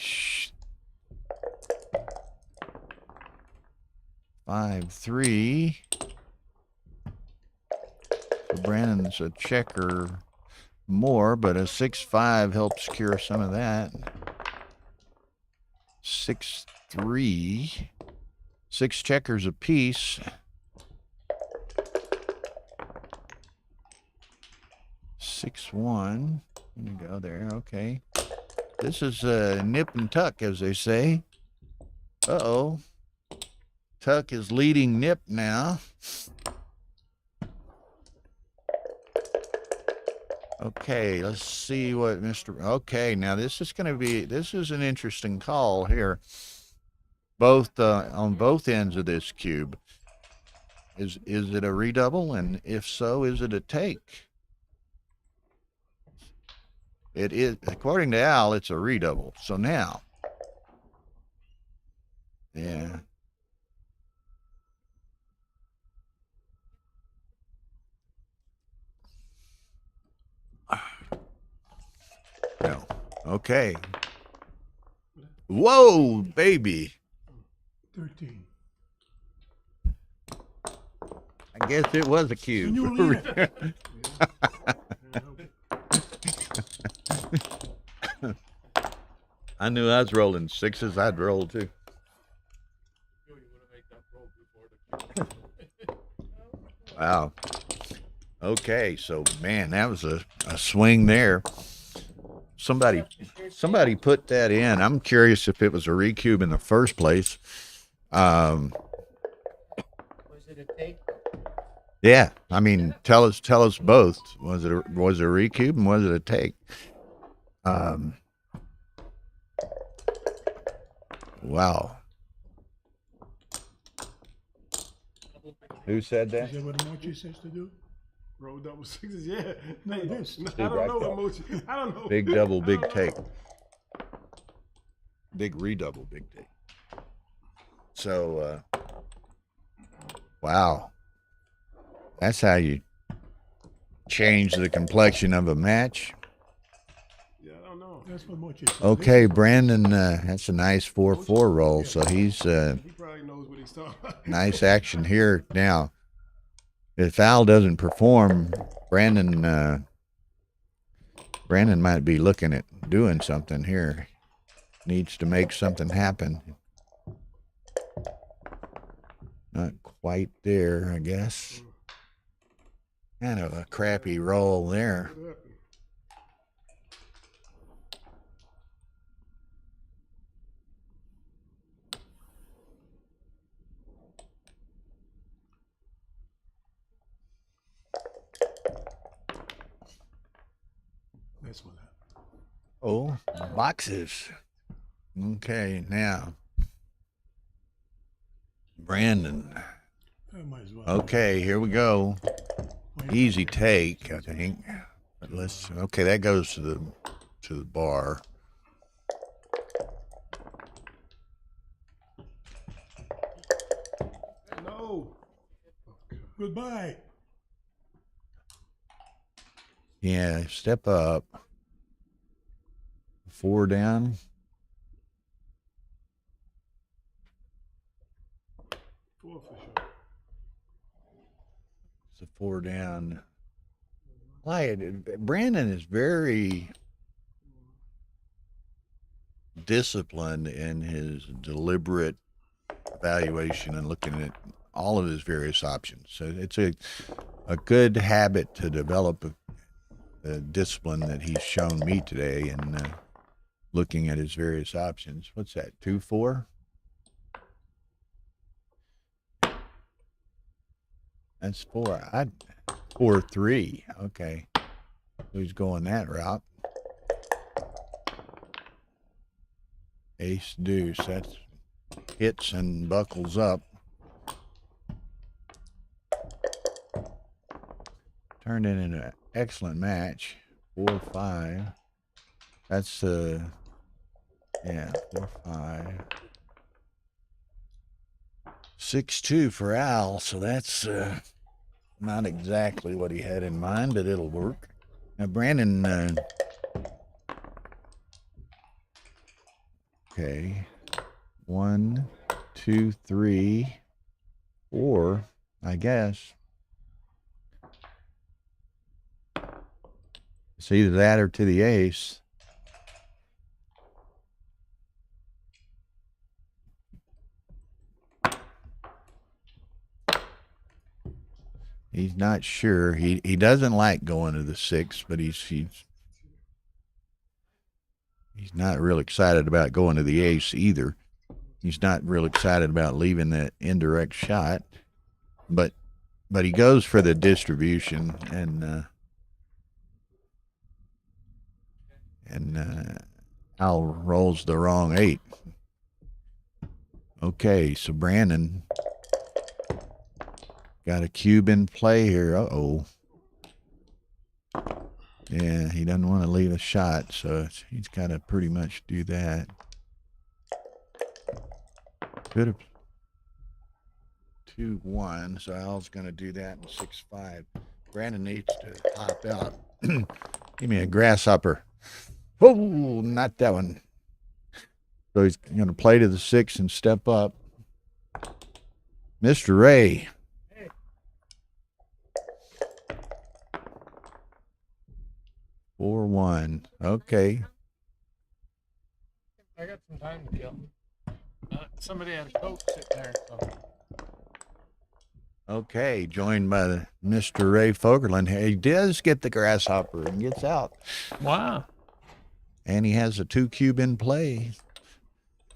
5-3. So Brandon's a checker more, but a 6-5 helps cure some of that. 6-3. 6 checkers apiece. 6-1. There you go there. Okay. This is nip and tuck, as they say. Uh-oh. Tuck is leading nip now. Okay, let's see what Mr. Okay, now this is an interesting call here. Both on both ends of this cube. Is it a redouble? And if so, is it a take? It is, according to Al, it's a redouble. So now, yeah. No. Okay. Whoa, baby. 13. I guess it was a cube. Can you believe it? I knew I was rolling 6s. I'd roll too. Wow. Okay, so man, that was a swing there. Somebody put that in. I'm curious if it was a recube in the first place. Was it a take? Yeah, I mean, tell us both. Was it a recube and was it a take? Wow. Who said that? Is that what Mochi says to do? Roll double 6s, yeah. Like this. I don't know what motion. I don't know. Big double, I big don't know. take. Big redouble, big take. So, wow. That's how you change the complexion of a match. Yeah, I don't know. That's what Mochi says. Okay, Brandon, that's a nice 4-4 roll. So he's He probably knows what he's talking about. nice action here. Now, if Al doesn't perform, Brandon might be looking at doing something here. Needs to make something happen. Not quite there, I guess. Kind of a crappy roll there. What happened? That's what happened. Oh, boxes. Okay, now. Brandon. I might as well. Okay, here we go. Wait. Easy take, I think. But let's. Okay, that goes to the bar. No. Goodbye. Yeah, step up. 4 down. 4 for sure. It's a 4 down. Brandon is very disciplined in his deliberate evaluation and looking at all of his various options. So it's a good habit to develop the discipline that he's shown me today in looking at his various options. What's that, 2-4? That's 4. 4-3. Okay. Who's going that route? Ace deuce. That's hits and buckles up. Turned it into an excellent match. 4-5. That's yeah, 4-5. 6-2 for Al. So that's not exactly what he had in mind, but it'll work. Now Brandon. Okay. 1, 2, 3, 4, I guess. It's either that or to the ace. He's not sure. He doesn't like going to the 6, but he's not real excited about going to the ace either. He's not real excited about leaving that indirect shot, but he goes for the distribution, and Al rolls the wrong 8. Okay, so Brandon got a cube in play here. Uh-oh. Yeah, he doesn't want to leave a shot, so he's got to pretty much do that. Could have 2-1, so Al's going to do that in 6-5. Brandon needs to hop out. Give me a grasshopper. Oh, not that one. So he's going to play to the 6 and step up. Mr. Ray. Hey. 4-1. Okay. I got some time to kill. Somebody had a Coke sitting there. So. Okay, joined by Mr. Ray Fogerland. He does get the grasshopper and gets out. Wow. And he has a 2 cube in play.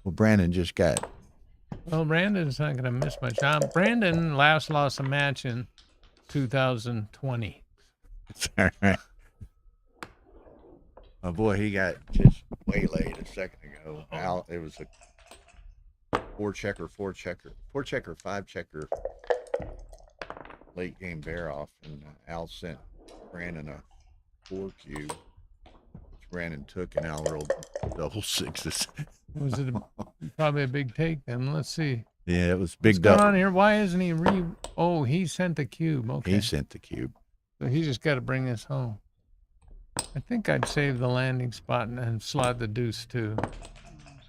Well, Brandon just got. Well, Brandon's not going to miss much. Brandon last lost a match in 2020. All right. Oh boy, he got just waylaid a second ago. Al, it was a 4-checker, 5-checker late game bear off, and Al sent Brandon a 4 cube, which Brandon took, and Al rolled double 6s. Was it probably a big take then? Let's see. Yeah, it was big. What's going on here? Why isn't he Oh, he sent the cube. Okay. He sent the cube. So he just got to bring this home. I think I'd save the landing spot and slide the deuce too.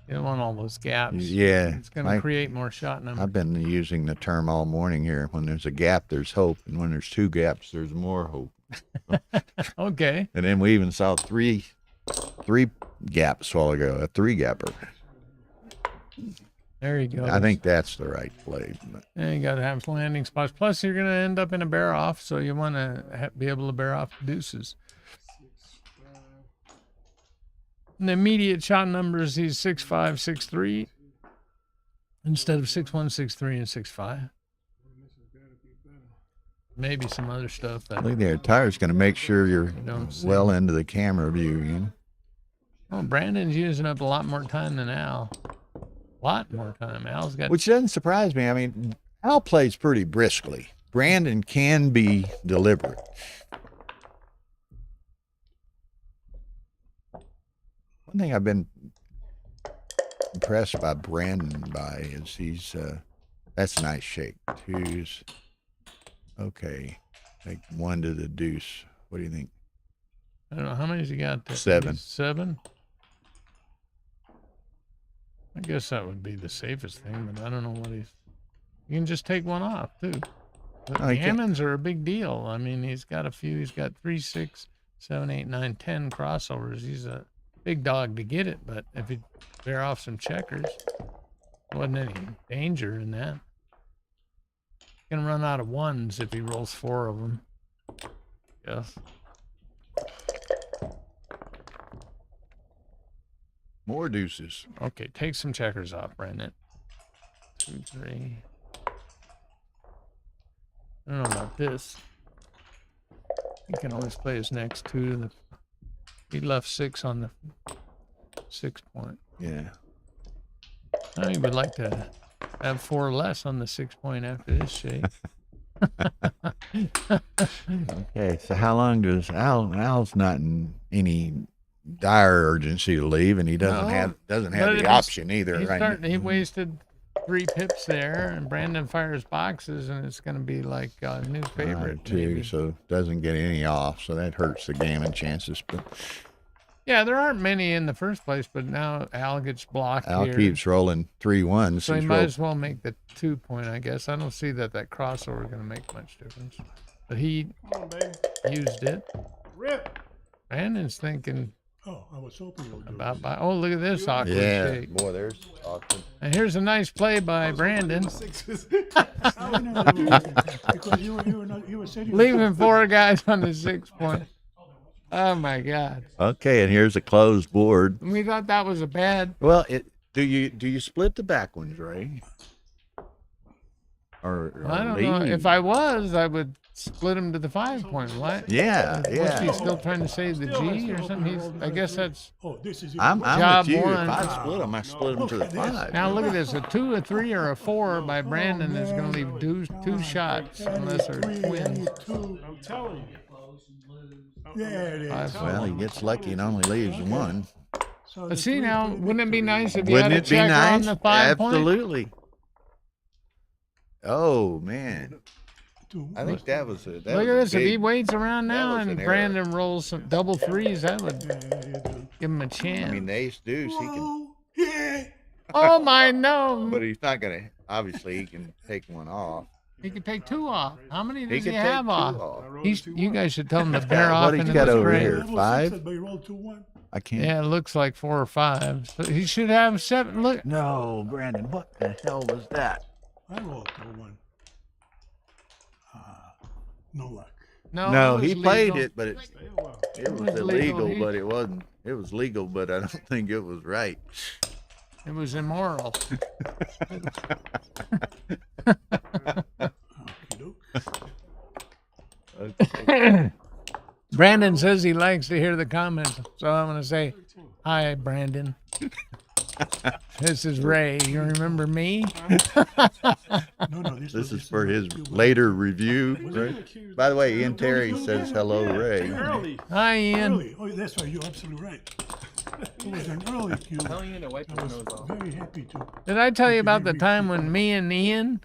You don't want all those gaps. Yeah. It's going to create more shot numbers. I've been using the term all morning here. When there's a gap, there's hope. And when there's 2 gaps, there's more hope. Okay. And then we even saw three gaps a while ago, a 3-gapper. There you go. I think that's the right play. But And you got to have landing spots. Plus, you're going to end up in a bear off, so you want to be able to bear off deuces. 6-5. And the immediate shot numbers, he's 6'5", 6'3", instead of 6'1", 6'3", and 6'5". This has got to be better. Maybe some other stuff that. look there, Tyler's going to make sure you're don't see. well into the camera view. You know? Oh, Brandon's using up a lot more time than Al. A lot more time. Al's got. Which doesn't surprise me. I mean, Al plays pretty briskly. Brandon can be deliberate. One thing I've been impressed by Brandon by is he's that's a nice shake. Twos. Okay. Take one to the deuce. What do you think? I don't know how many's he got there. 7. 7. I guess that would be the safest thing, but I don't know what he's. You can just take one off too. But No, he can't. gammons are a big deal. I mean, he's got a few. He's got 3, 6, 7, 8, 9, 10 crossovers. He's a big dog to get it, but if he bear off some checkers, wasn't any danger in that. Gonna run out of ones if he rolls 4 of them. Yes. More deuces. Okay, take some checkers off, Brandon. 2, 3. I don't know about this. He can always play his next 2 to the. He left 6 on the 6 point. Yeah. I would like to have 4 less on the 6 point after this shake. Okay, so how long does Al's not in any dire urgency to leave, and he doesn't No, have but the it's- option either, He's right? starting, he wasted 3 pips there, and Brandon fires boxes, and it's going to be like a new favorite. Too, maybe. so doesn't get any off, so that hurts the gammon chances. But Yeah, there aren't many in the first place, but now Al gets blocked Al here. keeps rolling 3-1s. So he He's might rolled- as well make the 2 point, I guess. I don't see that crossover is going to make much difference. But he Come on, baby. used it. Rip. Brandon's thinking Oh, I was hoping you would do about this. by. Oh, look at this awkward Yeah, shake. boy, there's awkward. And here's a nice play by Brandon, Sixes. I would never do anything, because you were sitting. leaving 4 guys on the 6 point. Oh my God! Okay, and here's a closed board. We thought that was a bad. Well, do you split the back ones, Ray? Or I don't know. leave? If I was, I would split him to the 5 point. What? Yeah, What's he yeah. still trying to say? The G or something? I guess that's. Oh, this is. I'm Job with you. one. If I split them, I split them to the Look at this. 5. Now look at this: a 2, a 3, or a 4 by Brandon is going to leave 2 shots unless they're twins. I'm telling you. There it is. Well, he gets lucky and only leaves one. So But see now, wouldn't it be nice if you Wouldn't had a it be checker on nice? the 5 point? Absolutely. Oh man, I think that was a. Look at this. If he waits around that now was and an Brandon rolls some double 3s, that would give him a chance. I mean, the ace deuce, he can, Oh, yeah. Oh my no! but he's not gonna. Obviously, he can take one off. He could take 2 off. How many He does he can take have 2 off? off. I rolled He's. 2-1. You guys should tell him to bear What off he's into got the over straight. here? Level 5? sixes, but you rolled 2-1. I can't. Yeah, it looks like 4 or 5. So he should have 7. Look. No, Brandon, what the hell was that? I rolled 2-1. No luck. No, No, it he was played legal. it, but it Stay a while. was was legal. illegal, He- but it wasn't. It was legal, but I don't think it was right. It was immoral. Okey-doke. Brandon says he likes to hear the comments, so I'm going to say, hi, Brandon. This is Ray. You remember me? No, This is for his later review. Right? Accused By the way, Ian Terry says hello, Ray. early. Hi, Ian. Early. Oh, that's right. You're absolutely right. It was an early cue. Telling you to wipe I his was nose off. very happy to. Did I tell you about the time when me and Ian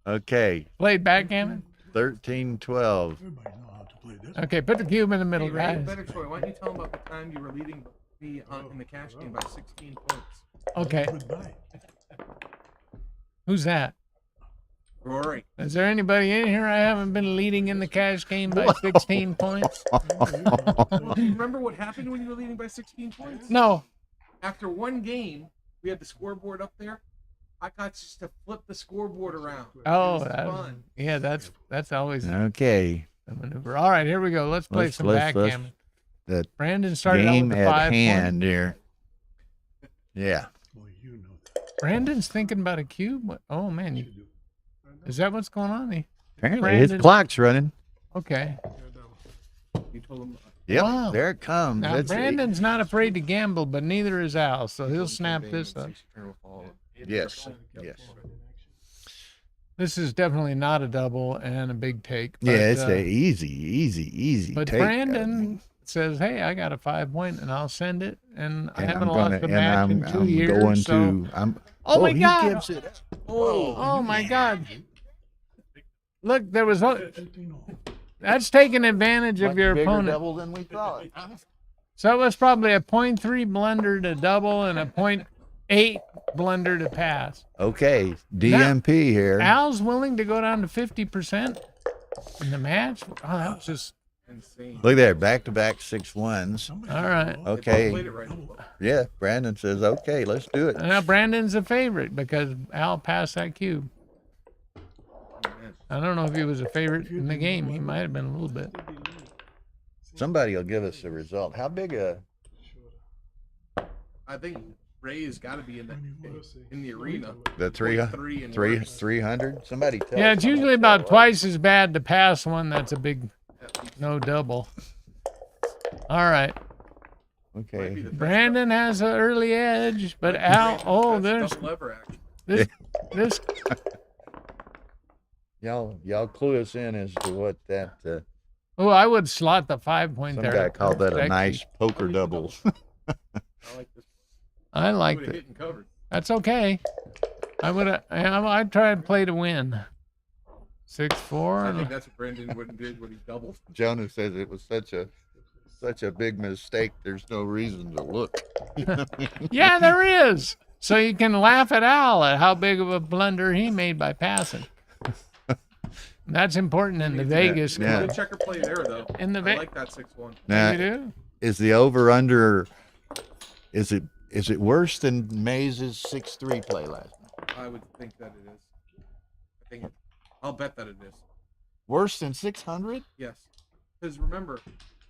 Okay, played backgammon? 13-12. Everybody know how to play this. Okay, put the cube in the middle, Hey, Ray, guys. better Troy, why don't you tell him about the time you were leading me in the cash game by 16 points? Okay, Goodbye. who's that? Rory. Is there anybody in here I haven't been leading in the cash game by 16 points? Do you remember what happened when you were leading by 16 points? No. After one game, we had the scoreboard up there. I got just to flip the scoreboard around. Oh, It was fun. yeah, that's always Okay. a maneuver. All right, here we go. Let's play some backgammon. The Brandon started out game with the at 5 hand here. Yeah. Well, you know that. Brandon's thinking about a cube. Oh man, is that what's going on? Apparently his Brandon- clock's running. Okay. You told him. Yep. Wow. There it comes. Now That's it. Brandon's not afraid to gamble, but neither is Al, so he'll snap this up. Yes. Yes. This is definitely not a double and a big take. Yeah, but, it's a easy But take. Brandon says, "Hey, I got a 5-point, and I'll send it, and I haven't lost a and match in 2 years." going so, to. oh my he God! gives it. Oh my God! Look, there was 15 all. that's taking advantage of Much your bigger opponent. double than we thought. So it was probably a 0.3 blunder to double and a 0.8 blunder to pass. Okay, DMP here. Al's willing to go down to 50% in the match. Oh, that was just Insane. Look there, back-to-back 6-1s. all right. Okay, Played it right. yeah. Brandon says, "Okay, let's do it." Now Brandon's a favorite because Al passed that cube. I don't know if he was a favorite in the game. He might have been a little bit. Somebody will give us the result. How big a? I think Ray has got to be in the arena. The 300. Somebody tell. Yeah, us it's how usually much about that twice as bad to pass one that's a big no double. All right. was. Okay. Brandon has an early edge, but Al, oh, there's lever action. this. Y'all clue us in as to what that. Oh, I would slot the 5-point Some there. guy called that a Sexy. nice poker double. I like this. I like Would have it. hit and covered. That's okay. I'd try to play to win. 6-4. I think that's what Brandon wouldn't did when he doubled. Jonas says it was such a big mistake. There's no reason to look. Yeah, there is. So you can laugh at Al at how big of a blunder he made by passing. That's important in the Vegas. Yeah. Good checker play there though. In the I like that 6-1. Now, You do? is the over under? Is it worse than Maze's 6-3 play last night? I would think that it is. I'll bet that it is. Worse than 600? Yes. Because remember,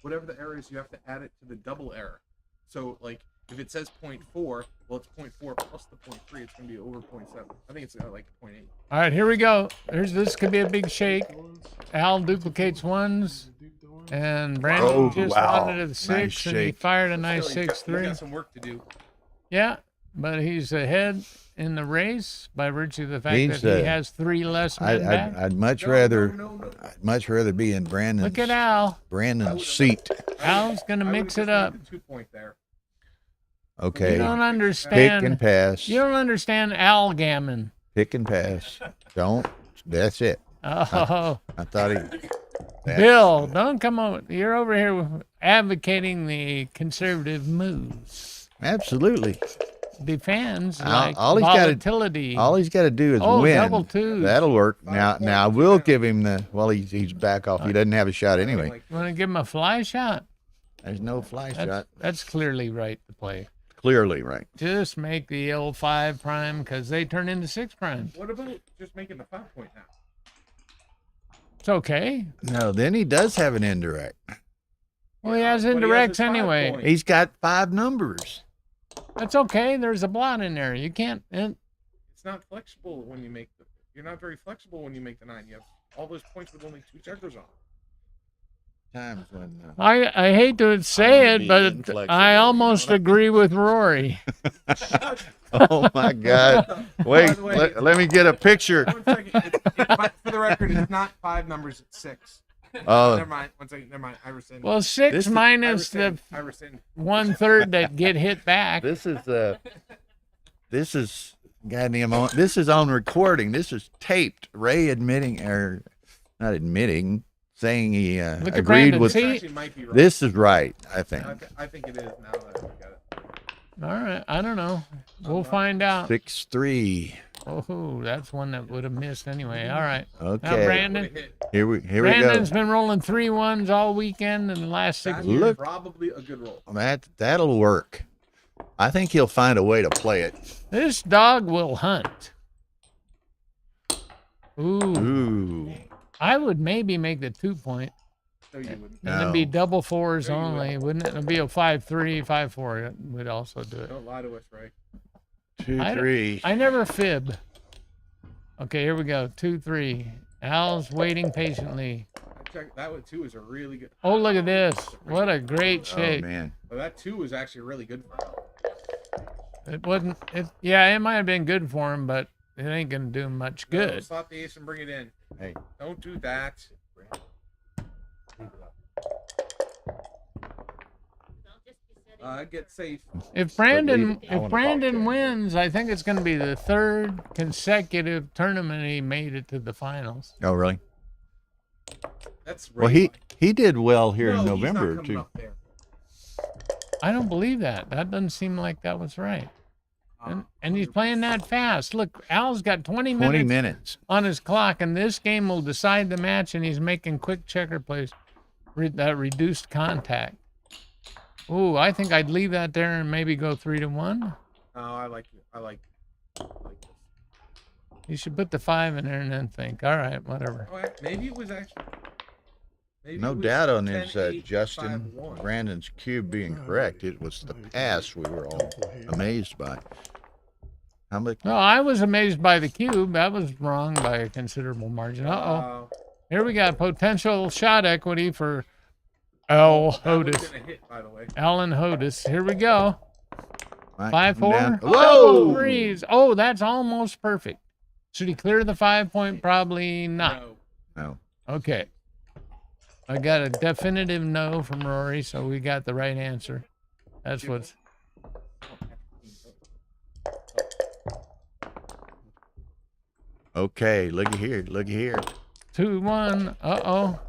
whatever the error is, you have to add it to the double error. So like if it says 0.4, well it's 0.4 plus the 0.3, it's gonna be over 0.7. I think it's like 0.8. All right, here we go. This could be a big shake. Al duplicates ones, and Brandon Oh, just wow. wanted a 6, Nice and he shake. fired a nice Still, he's got 6-3. some work to do. Yeah, but he's ahead in the race by virtue of the fact He's, that he has 3 less men back. I'd much No, rather no. I'd much rather be in Look at Brandon's Al. seat. Al's gonna I mix would've it just up. made the 2-point there. Okay. You don't Pick understand. and pass. You don't understand Al gammon. Pick and pass. Don't. That's it. Oh, I thought he. Bill, don't come over. You're over here advocating the conservative moves. Absolutely. Defends All- like all he's gotta- volatility. All he's got to do is Oh, win. double twos. That'll work. Now I will give him the. Well, he's back off. He doesn't have a shot anyway. Like, Want to give him a fly shot? There's no fly shot. That's clearly right to play. Clearly right. Just make the old 5 prime because they turn into 6 prime. what about just making the 5-point now? It's okay. No, then he does have an indirect. Well, he has But he has indirects his 5 anyway. point. He's got 5 numbers. That's okay. There's a blot in there. You can't. It's not flexible when you make the. You're not very flexible when you make the 9. You have all those points with only 2 checkers on. Times when. I hate to say it, be but inflexible, I you almost agree with Rory. Oh my God! Wait, By the way, let me get a picture. 1 second. For the record, it's not 5 numbers. It's 6. Oh, Never mind. 1 second. Never mind. I rescind. Well, 6 This is- minus the I rescind. 1/3 that get hit back. this is goddamn on. This is on recording. This is taped. Ray admitting or not admitting, saying he Look at agreed Brandon. with. See? Actually, might be right. This is right. I think I think it is now that I look at it. All right. I don't know. We'll find out. 6-3. Oh, that's one that would have missed anyway. All right. Now, Okay, Brandon. Would've hit. here we Brandon's go. been rolling 3 1s all weekend in the last 6 That's years. Look. probably a good roll. That'll work. I think he'll find a way to play it. This dog will hunt. Ooh. Ooh. I would maybe make the 2 point. No, you wouldn't. And it'd be No. double fours No, you only, wouldn't it? It'd be a 5-3, 5-4. Would also do it. Don't lie to us, Ray. 2, I don't- 3. I never fib. Okay, here we go. 2-3. Al's waiting patiently. Check that one too is a really good. Oh, look at this. What a great Oh, shape. man. Well, that 2 was actually really good for him. It wasn't, yeah, it might have been good for him, but it ain't going to do him much No, good. slot the ace and bring it in. Hey. Don't do that. Get safe. If leave Brandon it. I wanna if talk Brandon to him. wins, I think it's going to be the 3rd consecutive tournament he made it to the finals. Oh, really? That's Well, Ray. he did well here No, in he's not November, coming too. up there. I don't believe that. That doesn't seem like that was right. And he's playing that fast. Look, Al's got 20 minutes 20 minutes. on his clock, and this game will decide the match, and he's making quick checker plays. That reduced contact. Ooh, I think I'd leave that there and maybe go 3-1. No, I like it. I like this. You should put the 5 in there and then think. All right, whatever. Oh, maybe it was actually. Maybe No it was doubt on 10, his 8, Justin 5, 1. Brandon's cube being correct. It was the pass we were all amazed by. How much? No, I was amazed by the cube. That was wrong by a considerable margin. Uh-oh. Here we got potential shot equity for Al That was Hodis. gonna hit, by the way. Alan Hodis. Here we go. Might come 5-4. down- Oh, Whoa! threes. Oh, that's almost perfect. Should he clear the 5 point? Probably not. No. No. Okay. I got a definitive no from Rory, so we got the right answer. That's what's. Okay, looky here. Looky here. 2-1. Uh-oh.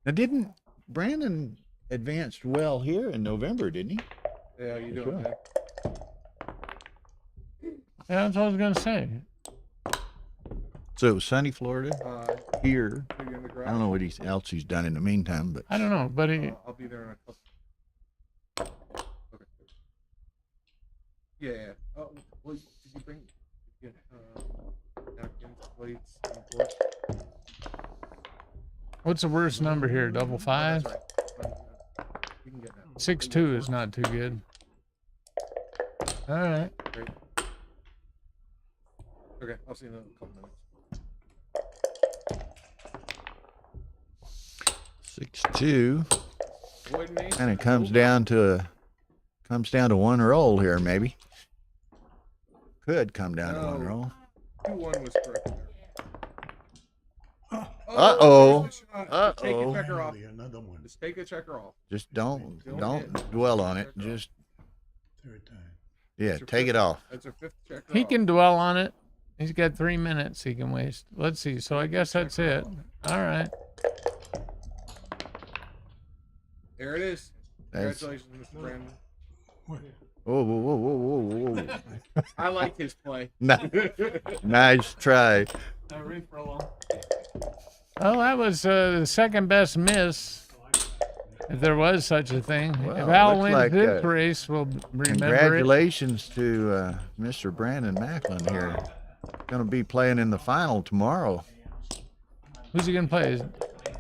Now, didn't Brandon advanced well here in November, didn't he? Yeah, you That's doing right. that? Yeah, that's what I was going to say. So it was sunny Florida here. Maybe in the garage. I don't know what else he's done in the meantime, but I don't know, but he, I'll be there in a couple. Okay. Yeah. Oh, well, did you bring? Did you get napkins, plates, and forks? what's the worst number here? Double Oh, five? that's right. You can get that. 6-2 is not too good. All right. Great. Okay, I'll see you in a couple minutes. 6-2. Boyd Mason And it is comes over. down to one roll here, maybe. Could come down to one No. roll. 2-1 was correct there. Uh-oh. there's the shot. Just take Uh-oh. a checker off. Another one. Just take a checker off. Just don't Don't dwell on it. Just Third time. yeah, take it off. That's a 5th checker He off. can dwell on it. He's got 3 minutes he can waste. Let's see. So I guess that's it. All right. There it is. That's, Congratulations, Mr. Brandon. What? whoa, whoa, whoa, whoa, whoa, whoa. I like his play. Nice try. Well, that was the second best miss, if there was such a thing. Well, if Al looks wins like, this race, we'll remember it. Congratulations to Mr. Brandon Macklin here. Going to be playing in the final tomorrow. Who's he gonna play?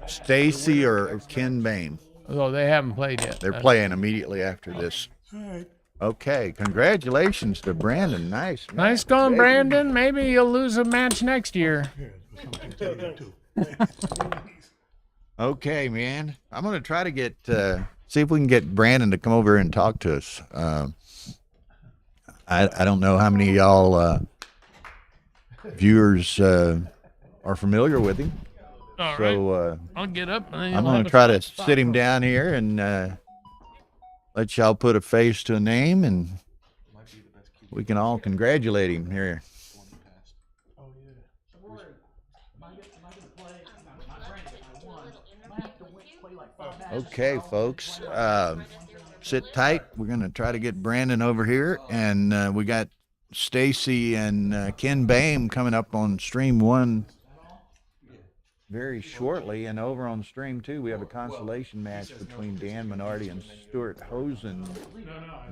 Stacy or Ken Bain. Oh, they haven't played yet. They're That's- playing immediately after this. All right. Okay, congratulations to Brandon. Nice. Nice going, Brandon. Maybe you'll lose a match next year. Here, there's something to tell you too. Okay, man. I'm going to try to get see if we can get Brandon to come over and talk to us. I don't know how many of y'all viewers are familiar with him. All right. So I'll get up and then I'm you'll going have to a try to spot sit him for- down here and let y'all put a face to a name, and we can all congratulate him here. Okay, folks, sit tight. We're going to try to get Brandon over here, and we got Stacy and Ken Bame coming up on stream 1 very shortly. And over on the stream too, we have a consolation match between Dan Minardi and Stuart Hosen.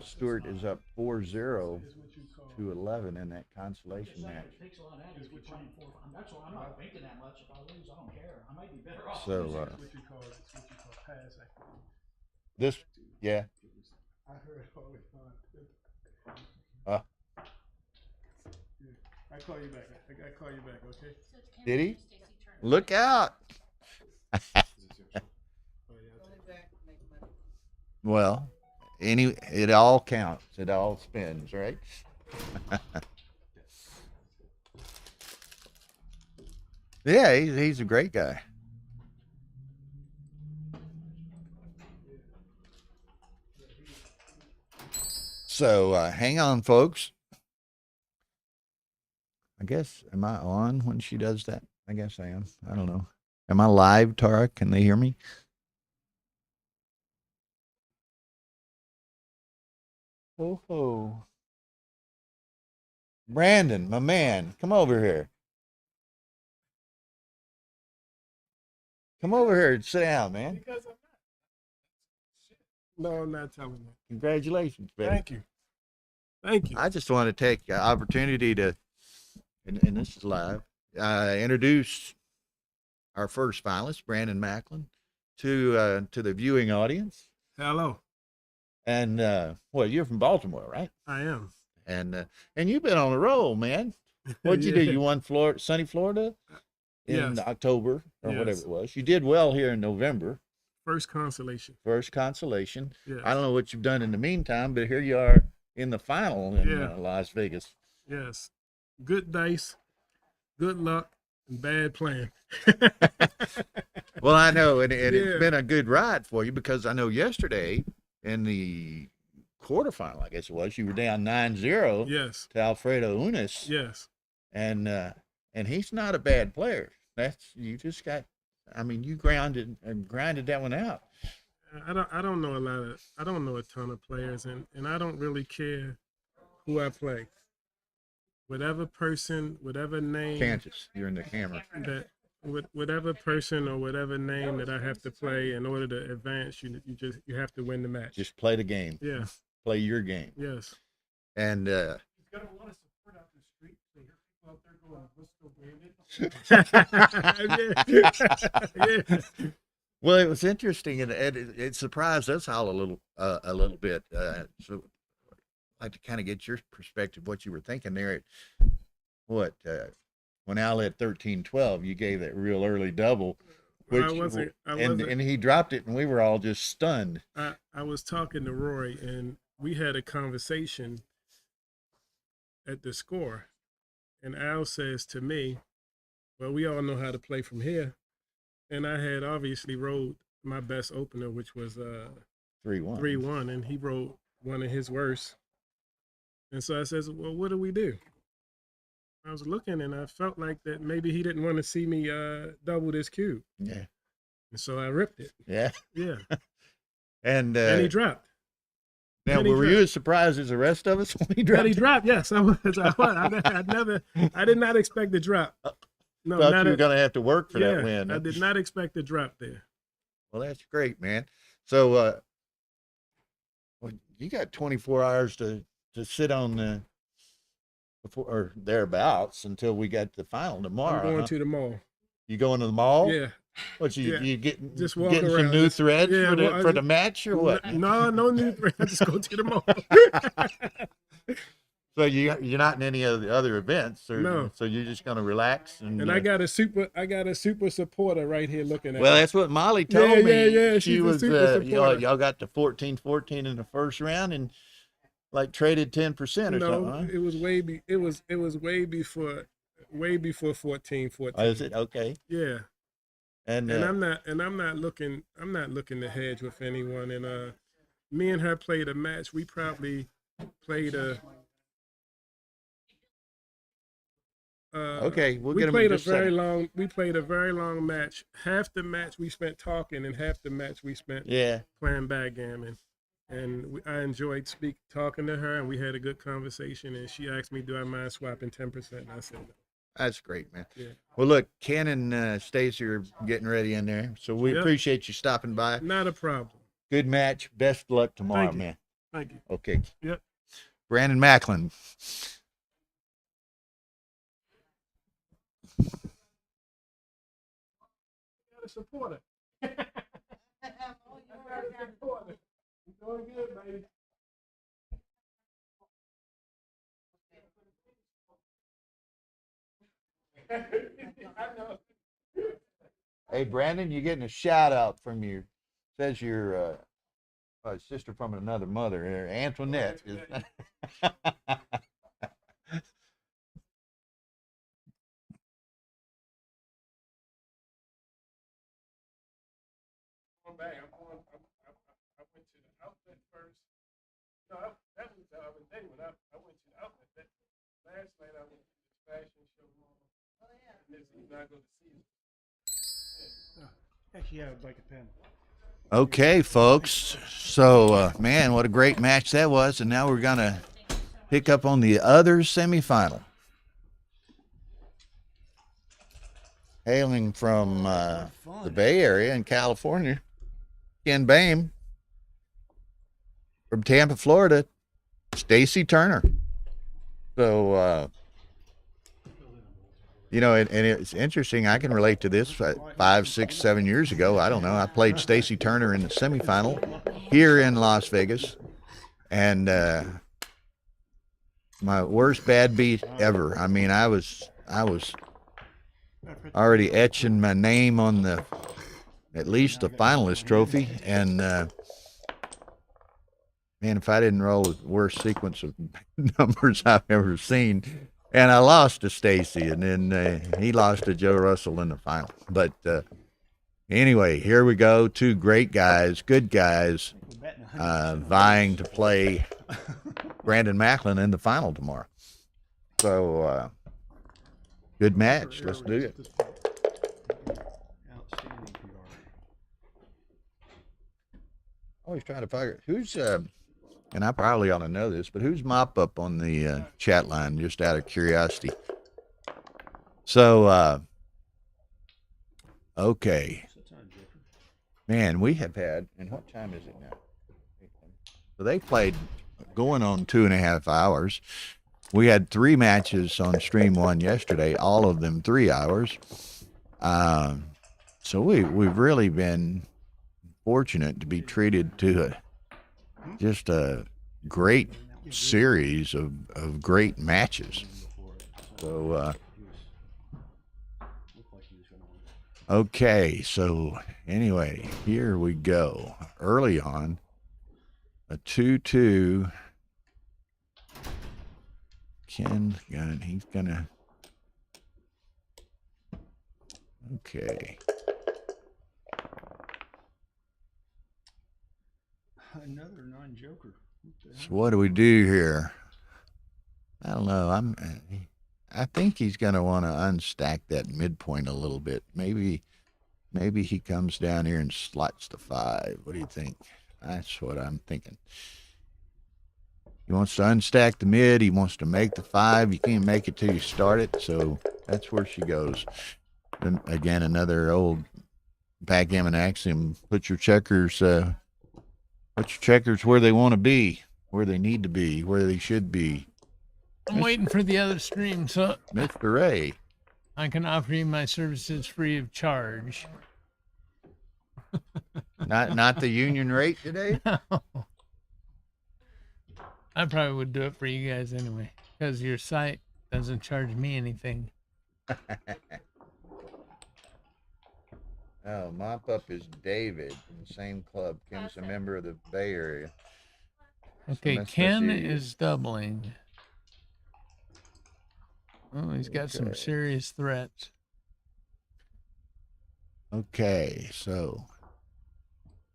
Stuart is up 4-0 to 11 in that consolation match. Takes a lot of energy playing 4. That's why I'm not thinking that much. If I lose, I don't care. I might be better off. So It's what you call pass acting. this, yeah. I heard all the time. Uh, I call you back. I call you back. Okay. So it's Did he? Stacy Turner. Look out! Oh, yeah, Well, it all counts. It all spins, right? Yeah, he's a great guy. So hang on, folks. I guess, am I on when she does that? I guess I am. I don't know. Am I live, Tara? Can they hear me? Oh, Brandon, my man, come over here. Come over here and sit down, man. because I'm not. No, I'm not telling you. Congratulations, baby. Thank you. Thank you. I just want to take the opportunity to, and this is live, introduce our first finalist, Brandon Macklin, to the viewing audience. Hello. And well, you're from Baltimore, right? I am. And you've been on a roll, man. What'd you do? Yeah. You won sunny Florida in Yes. October or whatever Yes. it was. You did well here in November. First consolation. First consolation. Yes. I don't know what you've done in the meantime, but here you are in the final in Yeah. Las Vegas. Yes. Good dice, good luck, and bad plan. Well, I know, and it's Yeah. been a good ride for you because I know yesterday in the quarterfinal, I guess it was, you were down 9-0 Yes. to Alfredo Unis, Yes. and he's not a bad player. You just got, I mean, you grinded that one out. I don't know I don't know a ton of players, and I don't really care who I play. Whatever person, whatever name Kansas, you're in the camera. that whatever person or whatever name that I have to play in order to advance, you have to win the match. Just play the game. Yeah. Play your game. Yes. And He's got a lot of support out the street. So you hear people out there going, let's go, Brandon. Yeah. well, it was interesting, and it surprised us all a little bit. So I'd like to kind of get your perspective, what you were thinking there. When Al had 13-12, you gave that real early double, which and he dropped it, and we were all just stunned. I was talking to Roy, and we had a conversation at the score, and Al says to me, well, we all know how to play from here. And I had obviously rolled my best opener, which was 3-1. 3-1, and he rolled one of his worst. And so I says, well, what do we do? I was looking, and I felt like that maybe he didn't want to see me double this cube. Yeah. And so I ripped it. Yeah. Yeah. And he dropped. now, and he were you as surprised as the rest of us when he dropped? But he dropped, yes. I was. I did not expect the drop. No, Thought not you were going to have to work for yeah, that win. I did not expect the drop there. Well, that's great, man. So, well, you got 24 hours to sit on the before or thereabouts until we got the final tomorrow. I'm going to the mall. You going to the mall? Yeah. What you Yeah. you getting? Just walk getting some around. new threads Yeah, for the well, I for the just- match or what? No new thread. I just go to the mall. So you're not in any of the other events, or No. so you're just gonna relax And I got a super supporter right here looking at Well, me. that's what Molly told Yeah, me. yeah, She she's a was super supporter. y'all got to 14-14 in the first round and like traded 10% or No, something. Huh? it was way way before 14-14. Oh, is it okay? Yeah. And And I'm not looking to hedge with anyone. And me and her played a match. We probably played a okay, we'll we get them played in a just a very second. long we played a very long match. Half the match we spent talking, and half the match we spent Yeah. playing backgammon. And I enjoyed talking to her, and we had a good conversation. And she asked me, "Do I mind swapping 10%?" And I said, "No." That's great, man. Yeah. Well, look, Ken and Stacy are getting ready in there, so we Yep. appreciate you stopping by. Not a problem. Good match. Best of luck tomorrow, Thank you. man. Thank you. Okay. Yep. Brandon Macklin. Got a supporter. Doing good, baby. I know. Hey, Brandon, you're getting a shout out from your, says your sister from another mother, Antoinette. Going back. I went to the outlet first. No, that was the other day when I went to the outlet. Last night I went to the fashion show. Oh yeah. And this evening I go to see it. Actually, yeah, I'd like a pen. Okay, folks. So, man, what a great match that was. And now we're going to pick up on the other semifinal. Hailing from the Bay Area in California, Ken Bame. From Tampa, Florida, Stacy Turner. So, you know, and it's interesting. I can relate to this 5, 6, 7 years ago. I don't know. I played Stacy Turner in the semifinal here in Las Vegas. And my worst bad beat ever. I mean, I was already etching my name on at least the finalist trophy. And, man, if I didn't roll the worst sequence of numbers I've ever seen. And I lost to Stacy, and then he lost to Joe Russell in the final. But anyway, here we go. Two great guys, good guys, vying to play Brandon Macklin in the final tomorrow. So, good match. Let's do it. Outstanding PR. Always trying to figure who's and I probably ought to know this, but who's mop up on the chat line, just out of curiosity. So, okay. Man, we have had, and what time is it now? So they played going on 2.5 hours. We had 3 matches on Stream 1 yesterday, all of them 3 hours. So we've really been fortunate to be treated to just a great series of great matches. So, okay, so anyway, here we go. Early on, a 2-2. Ken's got, he's gonna, okay. Another non-joker. So what do we do here? I don't know. I think he's going to want to unstack that midpoint a little bit. Maybe he comes down here and slots the 5. What do you think? That's what I'm thinking. He wants to unstack the mid. He wants to make the 5. You can't make it till you start it. So that's where she goes. And again, another old backgammon axiom. Put your checkers where they want to be, where they need to be, where they should be. I'm waiting for the other stream, so Mr. Ray. I can offer you my services free of charge. Not the union rate today? I probably would do it for you guys anyway, because your site doesn't charge me anything. Oh, mop up is David from the same club. Ken's a member of the Bay Area. Okay, that's Ken you. is doubling. Oh, he's got some Okay. serious threats. Okay, so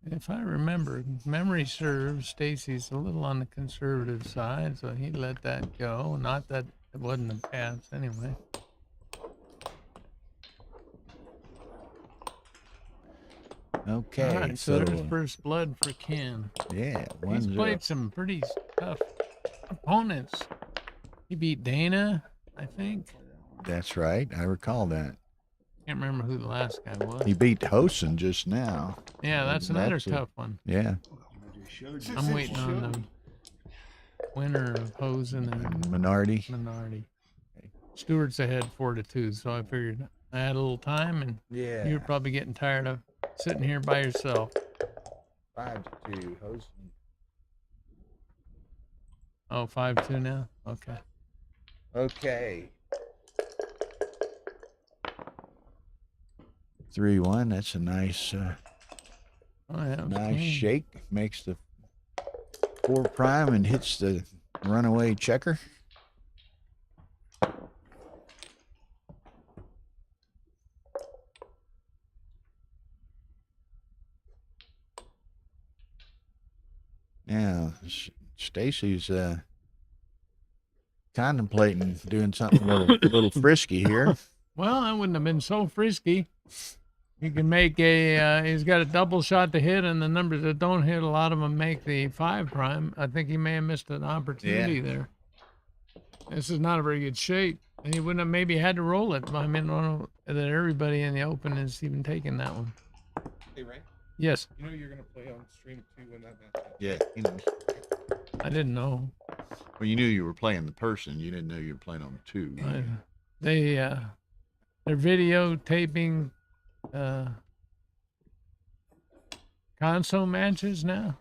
If I remember, memory serves, Stacy's a little on the conservative side, so he let that go. Not that it wasn't a pass anyway. okay, All right, so there's first blood for Ken. yeah, He's 1-0. played some pretty tough opponents. He beat Dana, I think. That's right. I recall that. Can't remember who the last guy was. He beat Hosen just now. Yeah, that's another That's a- tough one. Yeah. I just showed you. I'm waiting on the winner of Hosen and Minority. Minority. Stewart's ahead 4-2, so I figured I had a little time, and Yeah. you're probably getting tired of sitting here by yourself. 5-2. Hosen. Oh, 5-2 now? Okay. Okay. 3-1. That's a nice, Oh, yeah, it was nice clean. shake. Makes the 4 prime and hits the runaway checker. Now, Stacy's contemplating doing something a little frisky here. Well, I wouldn't have been so frisky. You can make a, he's got a double shot to hit, and the numbers that don't hit, a lot of them make the 5 prime. I think he may have missed an opportunity there. This is not a very good shape. And he wouldn't have maybe had to roll it. I mean, I don't know that everybody in the open is even taking that one. Hey, Ray, Yes, you know you're gonna play on stream too when that match happens. Yeah. You know. I didn't know. Well, you knew you were playing the person. You didn't know you were playing on 2. They're videotaping console matches now.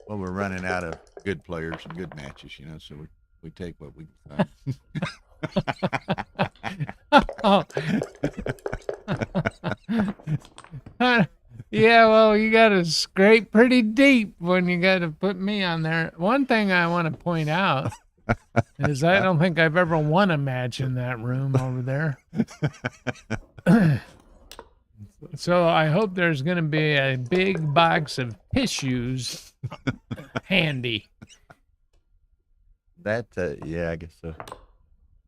Well, we're running out of good players and good matches, you know, so we take what we can Oh. Yeah, well, you got to scrape pretty deep when you got to put me on there. One thing I want to point out is I don't think I've ever won a match in that room over there. So I hope there's going to be a big box of tissues handy. That, yeah, I guess so.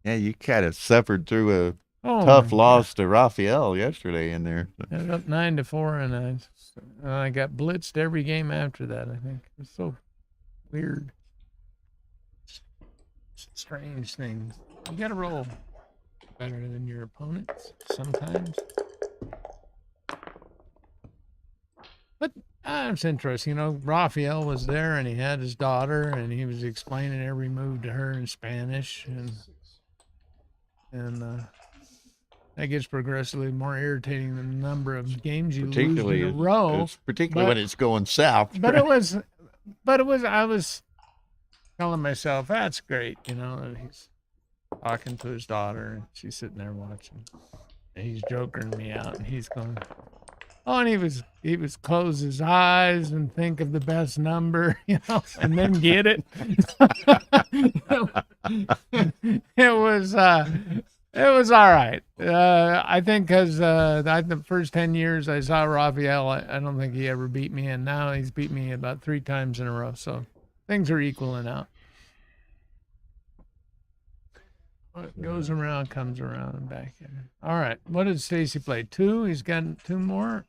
Yeah, you kind of suffered through a Oh, tough my loss to Raphael yesterday in there. I was up 9-4, and I got blitzed every game after that. I think it's so weird, strange things. You got to roll better than your opponents sometimes. But it's interesting. You know, Raphael was there, and he had his daughter, and he was explaining every move to her in Spanish, and that gets progressively more irritating than the number of games you lose in a row. Particularly when it's going south. But I was telling myself, that's great, you know, and he's talking to his daughter, and she's sitting there watching, and he's joking me out, and he's going, oh, and he was close his eyes and think of the best number, you know, and then get it. It was all right. I think because the first 10 years I saw Raphael, I don't think he ever beat me, and now he's beat me about 3 times in a row. So things are equaling out. What goes around comes around and back in. All right. What did Stacy play? 2? He's got 2 more.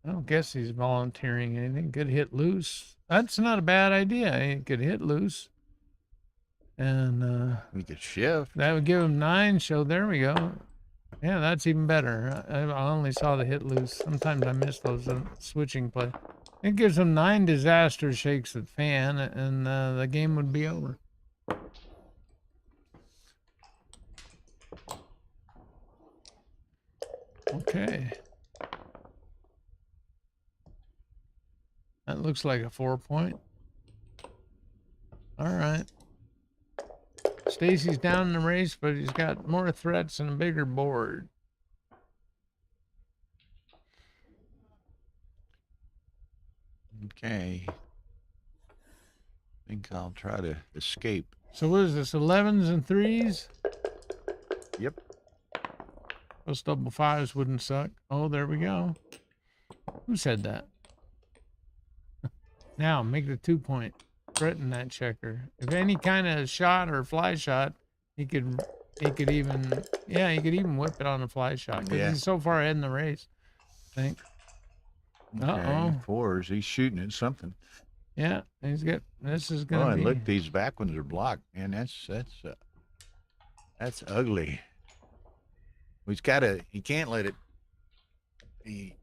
I don't guess he's volunteering anything. Could hit loose. That's not a bad idea. He could hit loose. And We could shift. that would give him 9. So there we go. Yeah, that's even better. I only saw the hit loose. Sometimes I miss those switching play. It gives him 9 disaster shakes at fan, and the game would be over. Okay. That looks like a 4-point. All right. Stacy's down in the race, but he's got more threats and a bigger board. Okay. I think I'll try to escape. So what is this, 11s and 3s? Yep. Those double 5s wouldn't suck. Oh, there we go. Who said that? Now, make the 2-point. Threaten that checker. If any kind of shot or fly shot, he could even whip it on a fly shot. Because Yeah. he's so far ahead in the race, I think. Okay. Uh-oh. 4s. He's shooting at something. Yeah, he's got. This is Oh, gonna and be. look, these back ones are blocked, man. That's ugly. He's got to. He can't let it. He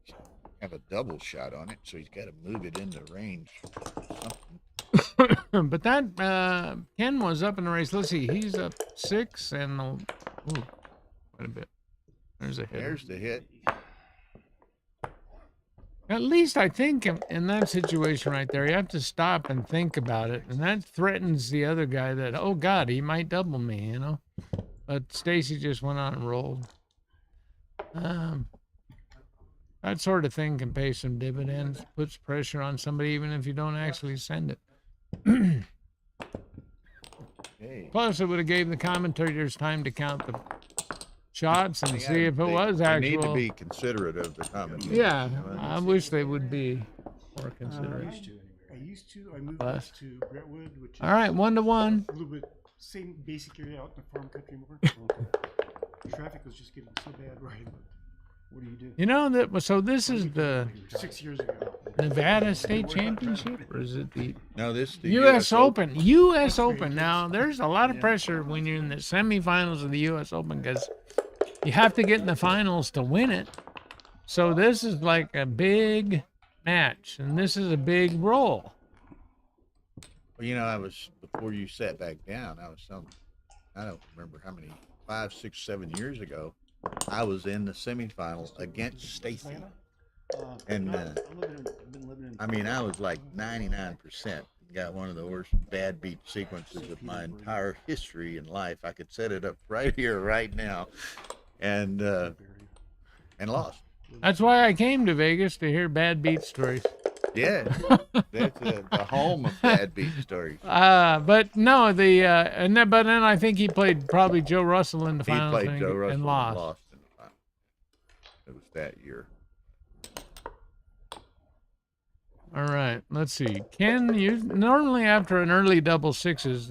have a double shot on it, so he's got to move it into range. Something. But that Ken was up in the race. Let's see, he's up 6 and ooh, quite a bit. There's a hit. There's the hit. At least I think in that situation right there, you have to stop and think about it, and that threatens the other guy that, oh God, he might double me, you know. But Stacy just went on and rolled. That sort of thing can pay some dividends, puts pressure on somebody even if you don't actually send it. Hey. Plus, it would have gave the commentators time to count the shots and see if it was They need to actual. be considerate of the comments. Yeah, I wish they would be more considerate. I used to. I moved Plus. up to Brentwood, which is All right, 1-1. a little bit same basic area out in the farm country more. Traffic was just getting so bad where I lived. What do you do? You know that. So this is the 6 years ago. Nevada State Championship, or is it the No, this is the U.S. Open? U.S. Open. Now, there's a lot of pressure when you're in the semifinals of the U.S. Open because you have to get in the finals to win it. So this is like a big match, and this is a big roll. Well, you know, I was before you sat back down. I was telling. I don't remember how many 5, 6, 7 years ago. I was in the semifinal against Stacy, and I mean, I was like 99%. Got one of the worst bad beat sequences of my entire history in life. I could set it up right here, right now, and lost. That's why I came to Vegas to hear bad beat stories. Yeah, that's the home of bad beat stories. But no, but then I think he played probably Joe Russell in the He finals played Joe Russell and lost. in the final. It was that year. All right, let's see. Ken, you normally after an early double sixes,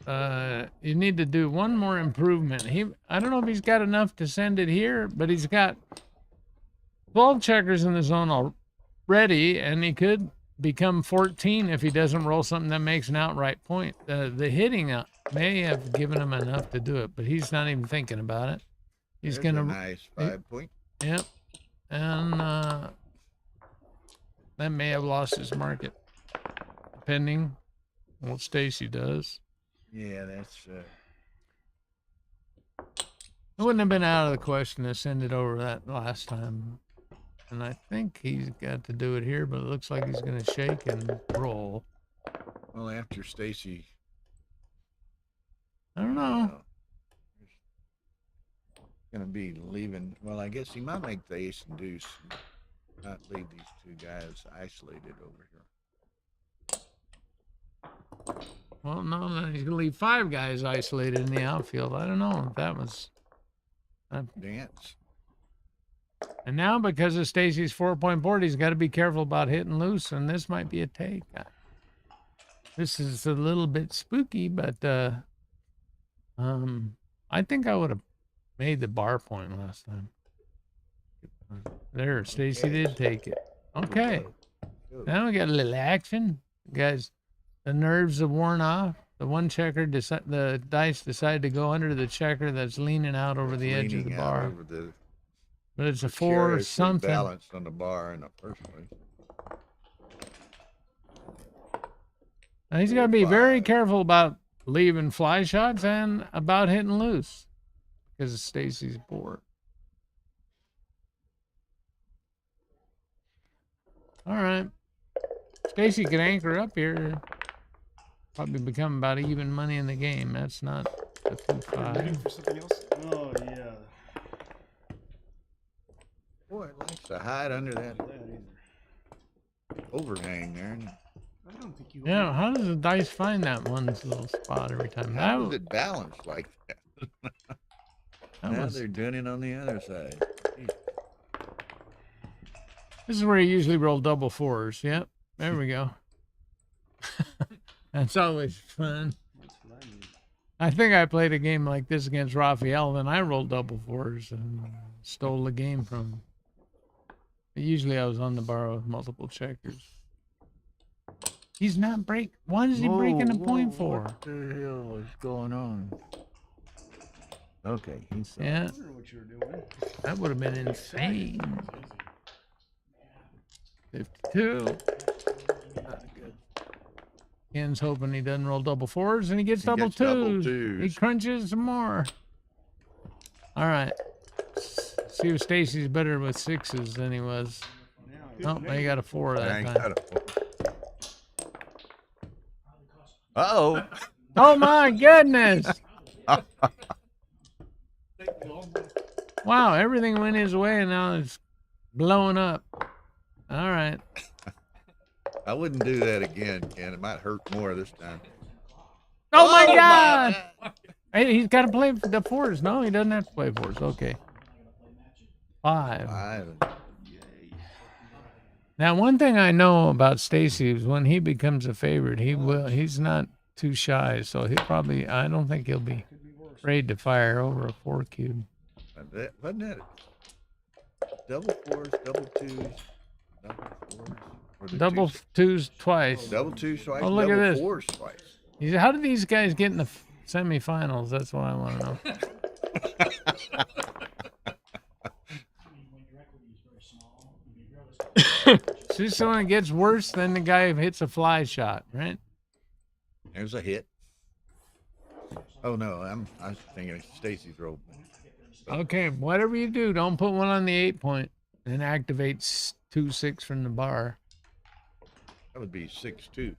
you need to do one more improvement. I don't know if he's got enough to send it here, but he's got 12 checkers in the zone already, and he could become 14 if he doesn't roll something that makes an outright point. The hitting may have given him enough to do it, but he's not even thinking about it. He's There's gonna a nice 5 point. Yep, and that may have lost his market, depending on what Stacy does. Yeah, that's. It wouldn't have been out of the question to send it over that last time. And I think he's got to do it here, but it looks like he's going to shake and roll. Well, after Stacy. I don't know. Going to be leaving. Well, I guess he might make the ace and deuce. Not leave these two guys isolated over here. Well, no, he's going to leave 5 guys isolated in the outfield. I don't know if that was. Dance. And now, because of Stacy's 4-point board, he's got to be careful about hitting loose, and this might be a take. This is a little bit spooky, but I think I would have made the bar point last time. There, Stacy did take it. Okay. Now we got a little action. Guys, the nerves have worn off. The one checker, the dice decided to go under the checker that's leaning out over the edge of the bar. But it's a 4 something. Balanced on the bar in the first place. Now he's got to be very careful about leaving fly shots and about hitting loose because of Stacy's board. All right. Stacy can anchor up here. Probably become about even money in the game. That's not a 2-5. For something else? Oh, yeah. Boy, it likes to hide under that overhang there. I don't think you. Yeah, how does the dice find that one little spot every time? How is it balanced like that? Now was, they're doing it on the other side. this is where you usually roll double 4s. Yep, there we go. That's always fun. I think I played a game like this against Raphael, and I rolled double 4s and stole the game from him. But usually I was on the bar with multiple checkers. He's not break. Why is he breaking a point for? What the hell is going on? Okay, he's Yeah, I don't know what you were doing. that would have been insane. 52. Not good. Ken's hoping he doesn't roll double fours and he gets double gets double twos. twos. He crunches some more. All right. See if Stacy's better with sixes than he was. Oh, he got a four that time. Uh-oh. Oh my goodness! Wow, everything went his way and now it's blowing up. All right. I wouldn't do that again, Ken. It might hurt more this time. Oh my God! Hey, he's got to play the fours. No, he doesn't have to play fours. Okay. 5. Now, one thing I know about Stacy is when he becomes a favorite, he's not too shy, so he'll probably, I don't think he'll be afraid to fire over a 4 cube. Wasn't that double fours, double twos, double fours? Or the Double twos twice. double twos twice, Oh, look at double this. fours twice. How did these guys get in the semifinals? That's what I want to know. See, so when it gets worse, then the guy hits a fly shot, right? There's a hit. Oh no, I was thinking of Stacy's rope. Okay, whatever you do, don't put one on the 8 point and activate 2-6 from the bar. That would be 6-2.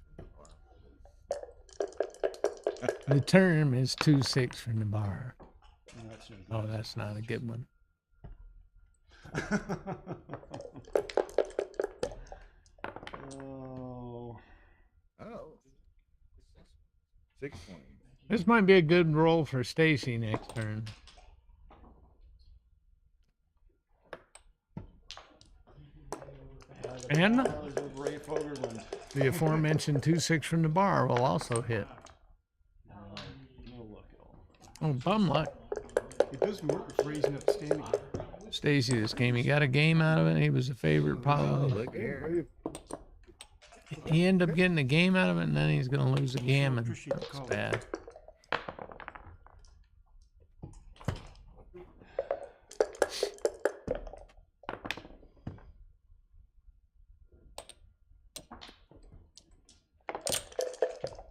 The term is 2-6 from the bar. Oh, that's not a good one. Oh. Oh. 6 point. This might be a good roll for Stacy next turn. And the aforementioned 2-6 from the bar will also hit. Oh, bum luck. It doesn't work with raising up standing. Stacy this game. He got a game out of it. He was a favorite Oh, probably. look here. He ended up getting a game out of it, and then he's going to lose a gammon. That's bad.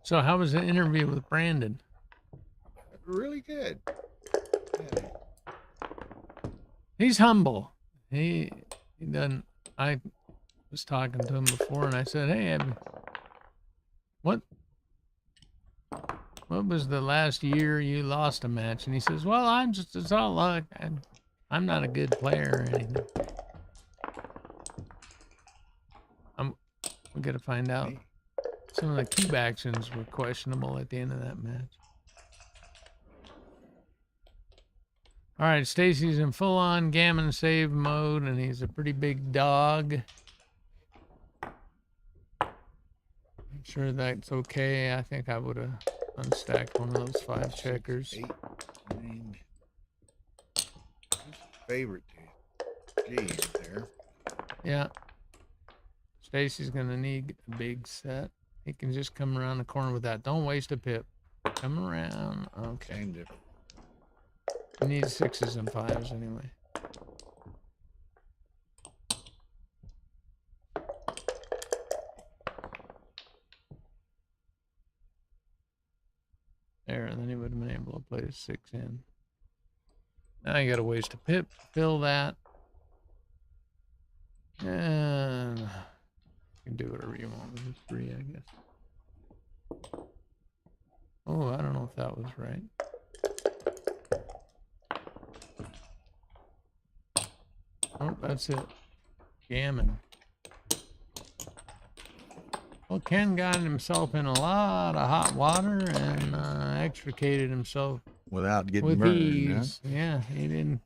So how was the interview with Brandon? Really good. Yeah. He's humble. He doesn't. I was talking to him before, and I said, "Hey, what was the last year you lost a match?" And he says, "Well, it's all luck. I'm not a good player or anything." We got to find out. Some of the cube actions were questionable at the end of that match. All right, Stacy's in full-on gammon save mode, and he's a pretty big dog. I'm sure that's okay. I think I would have unstacked one of those 5 checkers. 8, 9. Favorite G's there. Yeah. Stacy's gonna need a big set. He can just come around the corner with that. Don't waste a pip. Come around. Okay. Same difference. You need 6s and 5s anyway. There, and then he would have been able to play a 6 in. Now you gotta waste a pip, fill that. And you can do whatever you want with a 3, I guess. Oh, I don't know if that was right. Oh, that's it. Gammon. Well, Ken got himself in a lot of hot water and extricated himself Without getting with burned, ease. huh? Yeah, he didn't.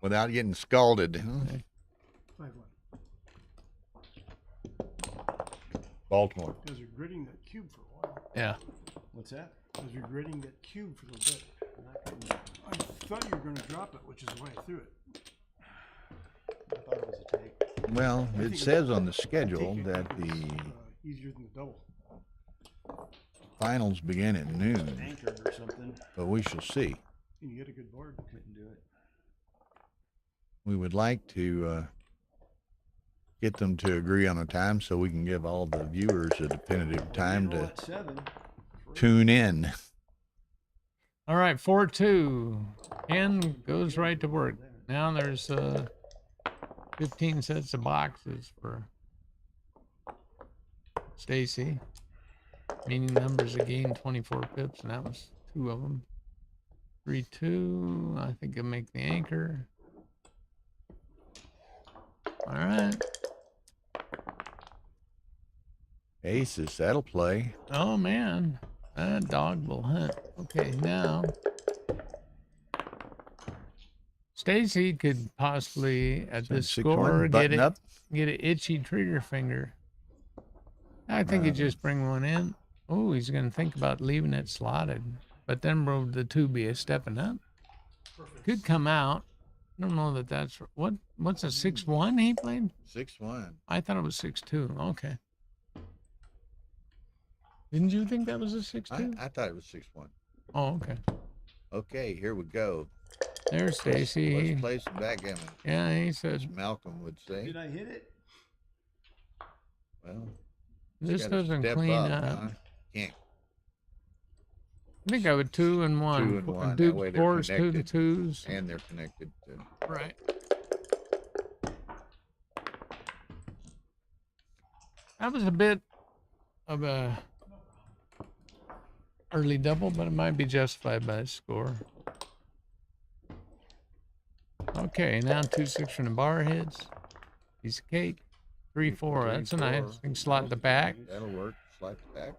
Without getting scalded. Huh? 5-1. Baltimore. Because you're gritting that cube for a while. Yeah. What's that? Because you're gritting that cube for a little bit. I thought you were going to drop it, which is why I threw it. I thought it was a take. Well, I it think says it's on the schedule take it that is, the easier than the double. finals begin at noon, Anchor or something. but we shall see. You get a good board. Couldn't do it. We would like to get them to agree on a time so we can give all the viewers a definitive time to At 7. tune in. All right, 4-2. Ken goes right to work. Now there's 15 sets of boxes for Stacy. Meaning numbers have gained 24 pips, and that was 2 of them. 3-2. I think I'll make the anchor. All right. Aces, that'll play. Oh, man. That dog will hunt. Okay, now Stacy could possibly, at this score, button up. get an itchy trigger finger. I think he'd just bring one in. Oh, he's going to think about leaving it slotted. But then will the 2 be a stepping up? Could come out. I don't know that that's... What's a 6-1 he played? 6-1. I thought it was 6-2. Okay. Didn't you think that was a 6-2? I thought it was 6-1. Oh, okay. Okay, here we go. There's Stacy. Let's play some backgammon, Yeah, he as said Malcolm would say. Did I hit it? Well, this gotta doesn't step clean up, up. huh? Can't. I think I would 2 and 1. 2 and 1. Do That way they're 4s, 2 to connected. 2s. And they're connected to. Right. That was a bit of a early double, but it might be justified by the score. Okay, now 2-6 from the bar hits. Piece of cake. 3-4. That's a nice. You can slot the back. That'll work. Slide the back.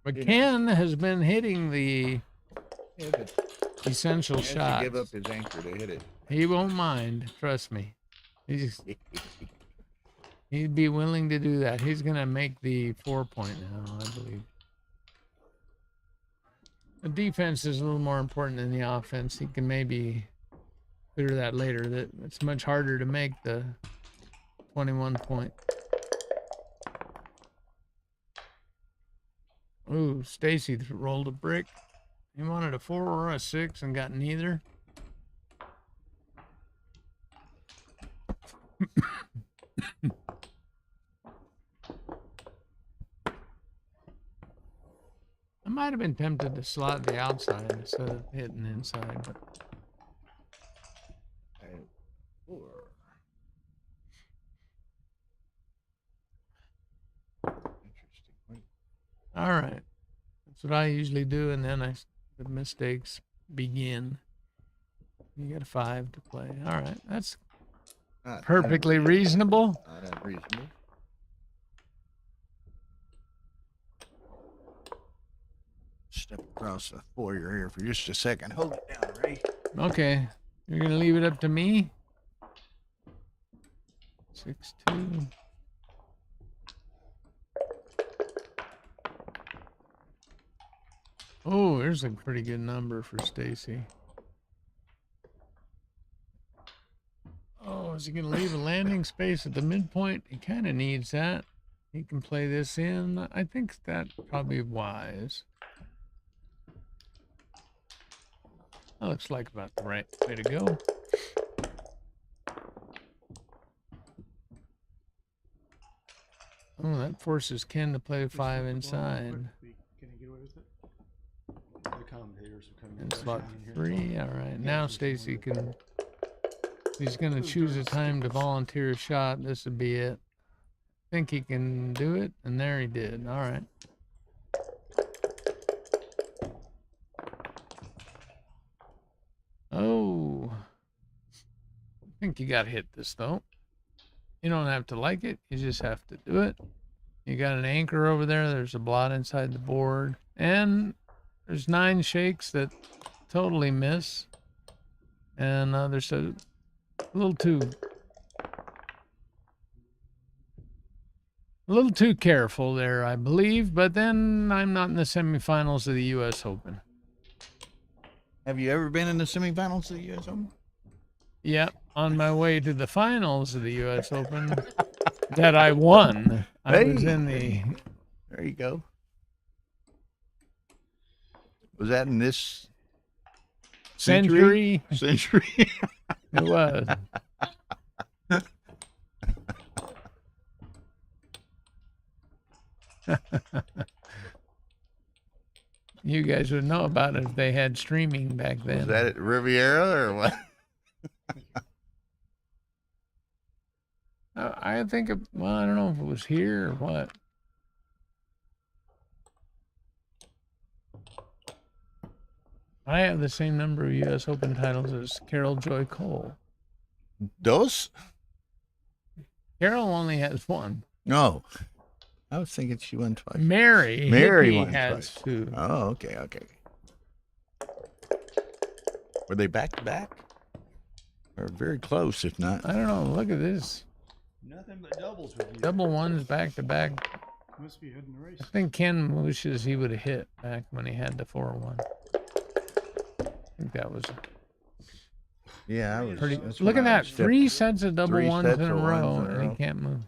But Ken has been hitting the Yeah, but essential he has to shots. give up his anchor to hit it. He won't mind. Trust me. He'd be willing to do that. He's going to make the 4-point now, I believe. The defense is a little more important than the offense. He can maybe clear that later. That it's much harder to make the 21-point. Ooh, Stacy rolled a brick. He wanted a 4 or a 6 and got neither. I might have been tempted to slot the outside instead of hitting inside, but Interesting. all right. That's what I usually do, and then the mistakes begin. You got a 5 to play. All right, that's Not perfectly reasonable. Not unreasonable. Step across the foyer here for just a second. Hold it down, Ray. Okay, you're gonna leave it up to me. 6-2. Oh, there's a pretty good number for Stacy. Oh, is he gonna leave a landing space at the midpoint? He kind of needs that. He can play this in. I think that's probably wise. That looks like about the right way to go. Oh, that forces Ken to play 5 inside. Can I get away with it? The commentators are coming. And slot 3. All right. Now Stacy can. He's going to choose a time to volunteer a shot. This would be it. Think he can do it, and there he did. All right. Oh. I think you got to hit this, though. You don't have to like it. You just have to do it. You got an anchor over there. There's a blot inside the board. And there's 9 shakes that totally miss. And there's a little too careful there, I believe. But then I'm not in the semifinals of the U.S. Open. Have you ever been in the semifinals of the U.S. Open? Yep, on my way to the finals of the U.S. Open that I won. I was in the There you go. Was that in this Century. century? It was. You guys would know about it if they had streaming back then. Was that at Riviera or what? I think, well, I don't know if it was here or what. I have the same number of U.S. Open titles as Carol Joy Cole. Dos? Carol only has one. No. I was thinking she won twice. Mary Mary Hickey won has twice. 2. Oh, okay. Were they back to back? Or very close, if not. I don't know. Look at this. Nothing but doubles with you. Double ones back to back. Must be heading the race. I think Ken wishes he would have hit back when he had the 4-1. I think that was Yeah, I was. pretty. that's Look when at I that. stepped- 3 sets of double three ones sets in a of ones row, in a and row. he can't move.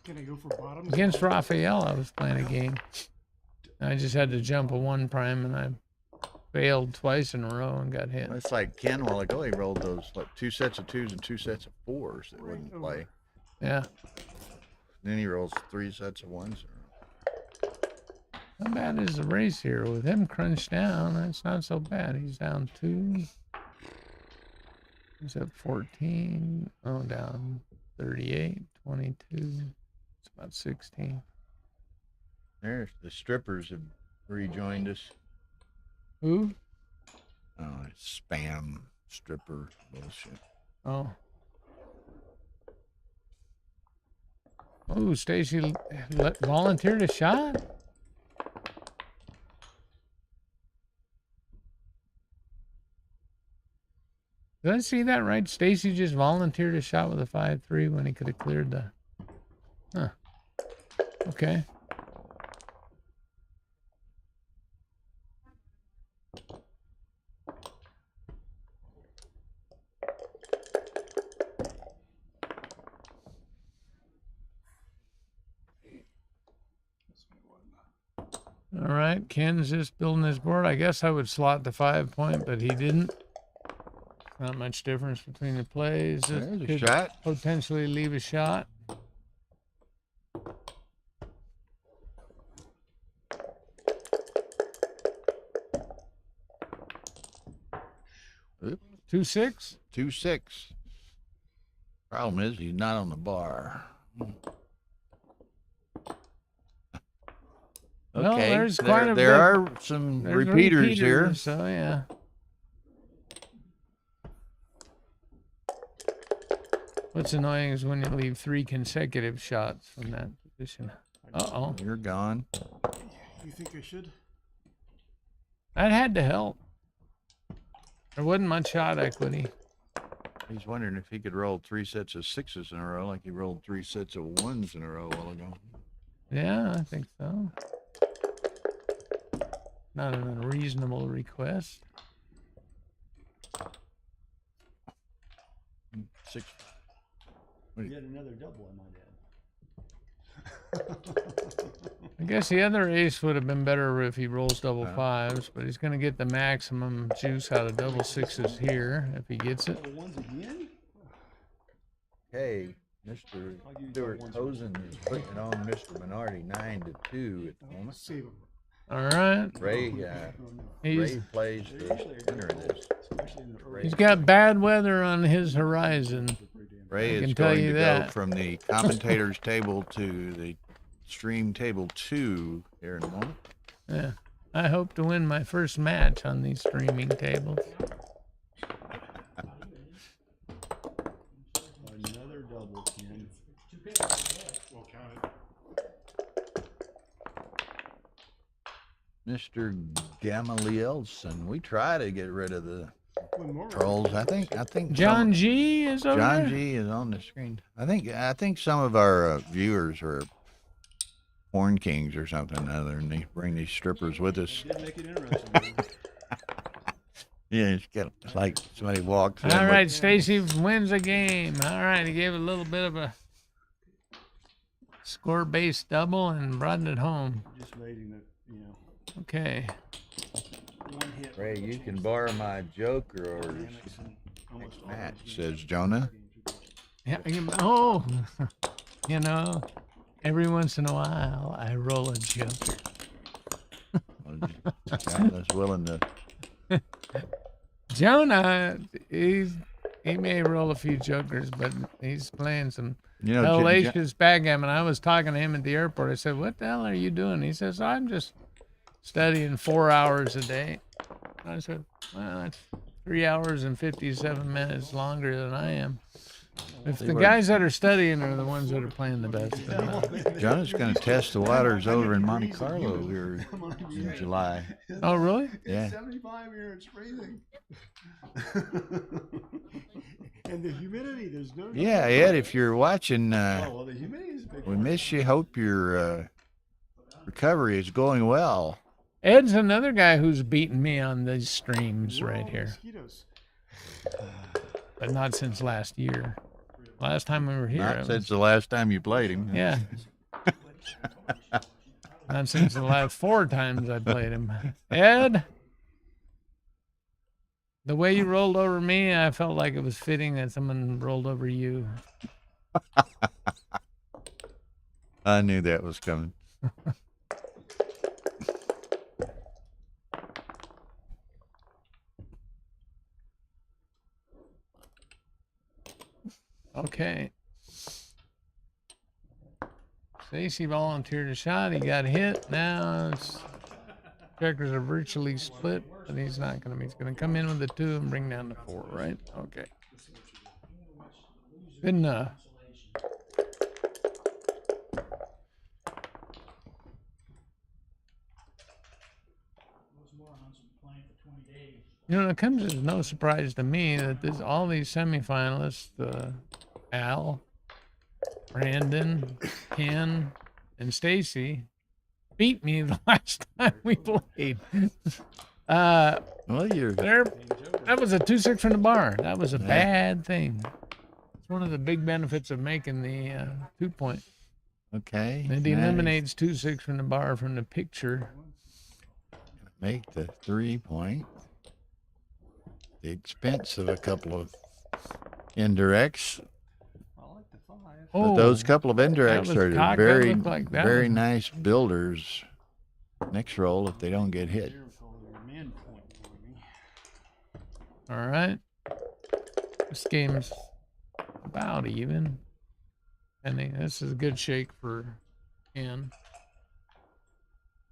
Can I go for bottoms? Against Raphael, I was playing a game. I just had to jump a 1 prime, and I failed twice in a row and got hit. It's like Ken a while ago. He rolled those like 2 sets of 2s and 2 sets of 4s that wouldn't play. Yeah. Then he rolls 3 sets of 1s. How bad is the race here? With him crunched down, that's not so bad. He's down 2. He's up 14. Oh, down 38, 22. It's about 16. There's the strippers have rejoined us. Who? Oh, it's spam stripper bullshit. Oh. Oh, Stacy volunteered a shot? Did I see that right? Stacy just volunteered a shot with a 5-3 when he could have cleared the... Huh. Okay. All right, Ken's just building his board. I guess I would slot the 5-point, but he didn't. Not much difference between the plays. This There's a could shot. potentially leave a shot. Oop. 2-6. 2-6. Problem is he's not on the bar. Well, Okay, there's quite a there bit. are some There's repeaters here. So yeah. What's annoying is when you leave 3 consecutive shots from that position. Uh-oh. You're gone. You think I should? That had to help. There wasn't much shot equity. He's wondering if he could roll 3 sets of 6s in a row like he rolled 3 sets of 1s in a row a while ago. Yeah, I think so. Not an unreasonable request. 6. Yet another double, I might add. I guess the other ace would have been better if he rolls double Uh-huh. 5s, but he's going to get the maximum juice out of double 6s here if he gets it. Double ones again? Hey, Mr. Stuart Hosen is putting it on Mr. Minardi 9-2 at the moment. Save them. All right. Ray, He's, Ray plays the winner of this. Especially in the early. he's got bad weather on his horizon. Ray I is can tell going you to go that. from the commentator's table to the stream table 2 here in a moment. Yeah. I hope to win my first match on these streaming tables. Another double, Ken. We'll count it. Mr. Gamalielson, we try to get rid of the One more. trolls. I think John G is over John there? G is on the screen. I think some of our viewers are porn kings or something other, and they bring these strippers with us. Did make it interesting. Yeah, it's got like somebody walks in. All with- right, Stacy wins a game. All right, he gave a little bit of a score-based double and brought it home. Just waiting that, Okay. one hit. Ray, with a you chance can to borrow my joker or dynamics and almost all match, those says games. Jonah. Yeah. Oh, you know, every once in a while I roll a joker. Jonah's willing to. Jonah, he may roll a few jokers, but he's playing some You know, hellacious backgammon. I was talking to him at the airport. I said, "What the hell are you doing?" He says, "I'm just studying 4 hours a day." I said, "Well, that's 3 hours and 57 minutes longer than I am." If the guys that are studying are the ones that are playing the best, then, Jonah's going to test the waters over in Monte Carlo here in July. oh, really? Yeah. 75 here, it's freezing. And the humidity, there's no. Yeah, Ed, if you're watching, Oh, well, the humidity is a big we part. miss you. Hope your recovery is going well. Ed's another guy who's beaten me on these streams Where are right all the here, mosquitoes? but not since last year. Last time we were here, Not it since was- the last time you played him. yeah. Not since the last 4 times I played him. Ed, the way you rolled over me, I felt like it was fitting that someone rolled over you. I knew that was coming. Okay. Stacy volunteered a shot. He got hit. Now it's checkers are virtually split, but he's not going to. He's going to come in with a 2 and bring down the 4, right? Okay. Good enough. You know, it comes as no surprise to me that all these semifinalists, Al, Brandon, Ken, and Stacy, beat me the last time we played. Well, you're That was a 2-6 from the bar. That was a bad thing. It's one of the big benefits of making the 2-point. okay. It eliminates 2-6 from the bar from the picture. Make the 3-point. The expense of a couple of indirects. I like the 5. But those couple of that indirects was are cocked. That very, looked like that very was- nice builders. Next roll if they don't get hit. Here with all your man point for me. All right. This game's about even. I think this is a good shake for Ken.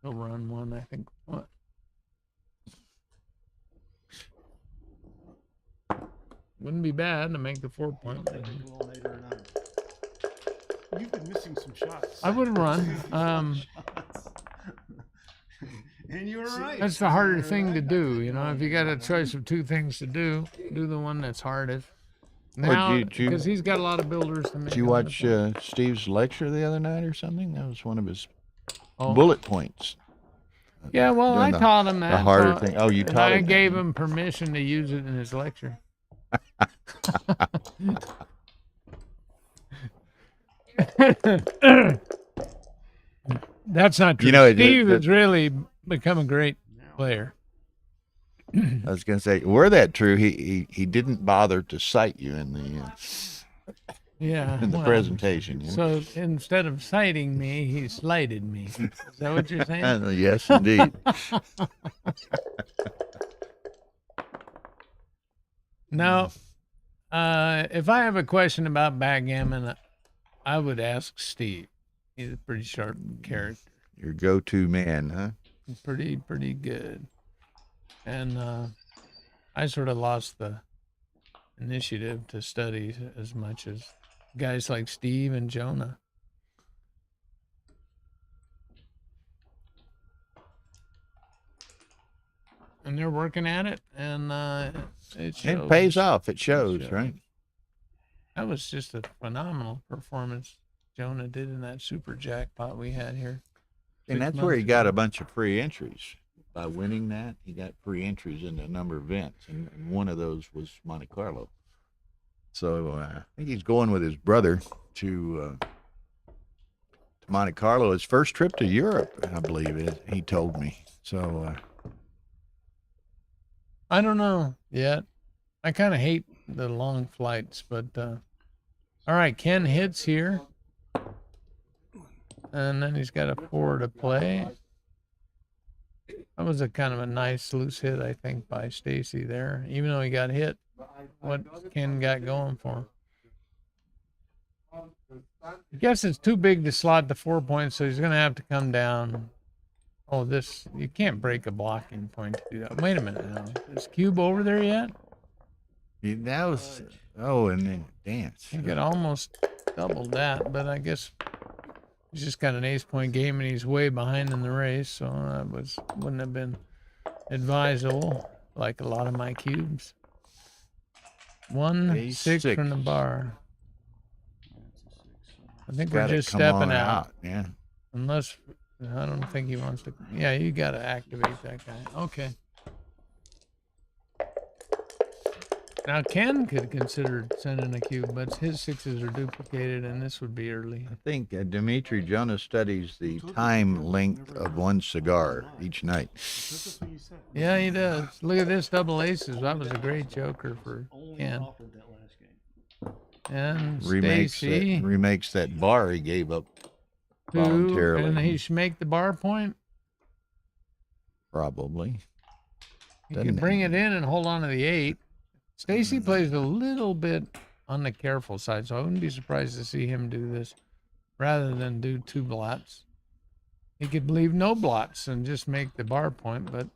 He'll run one, I think. What? Wouldn't be bad to make the 4-point. A little later than you've been missing some shots. I would run. And you were right. That's the harder thing to do, you know. If you got a choice of 2 things to do the one that's hardest. Now, did you- because he's got a lot of builders to make. Did you a lot of watch points. Steve's lecture the other night or something? That was one of his Oh. bullet points. Yeah, well, doing I the- taught him that. The harder so- thing. Oh, you and taught I him that. gave him permission to use it in his lecture. That's not true. You know, Steve has really become a great player. I was going to say, were that true, he didn't bother to cite you in the Yeah. in the well, presentation. You know? So instead of citing me, he slighted me. Is that what you're saying? Yes, indeed. Now, if I have a question about backgammon, I would ask Steve. He's a pretty sharp character. Your go-to man, huh? Pretty good. And I sort of lost the initiative to study as much as guys like Steve and Jonah. And they're working at it, and it shows. It pays off. It shows, right? That was just a phenomenal performance Jonah did in that super jackpot we had here. And 6 that's where he months got ago. a bunch of free entries. By winning that, he got free entries into a number of events, and one of those was Monte Carlo. So I think he's going with his brother to Monte Carlo. His first trip to Europe, I believe he told me. So I don't know yet. I kind of hate the long flights, but all right, Ken hits here. And then he's got a 4 to play. That was a kind of a nice loose hit, I think, by Stacy there. Even though he got hit, what Ken got going for him. I guess it's too big to slot the 4 points, so he's going to have to come down. Oh, this, you can't break a blocking point to do that. Wait a minute now. Is Cube over there yet? That was, oh, and then dance. He could almost doubled that, but I guess he's just got an ace point game and he's way behind in the race, so that wouldn't have been advisable, like a lot of my cubes. 1-6 from the bar. I think we're just stepping out. Yeah. Unless, I don't think he wants to. Yeah, you got to activate that guy. Okay. Now, Ken could consider sending a cube, but his 6s are duplicated, and this would be early. I think Dimitri Jonas studies the time length of one cigar each night. That's what you said. Yeah, he does. Look at this, double aces. That was a great joker for Only Ken. offered that last game. And Remakes Stacy, that bar he gave up 2, voluntarily. and he should make the bar point. Probably. He Doesn't can bring he? it in and hold on to the 8. Stacy plays a little bit on the careful side, so I wouldn't be surprised to see him do this rather than do 2 blots. He could leave no blots and just make the bar point, but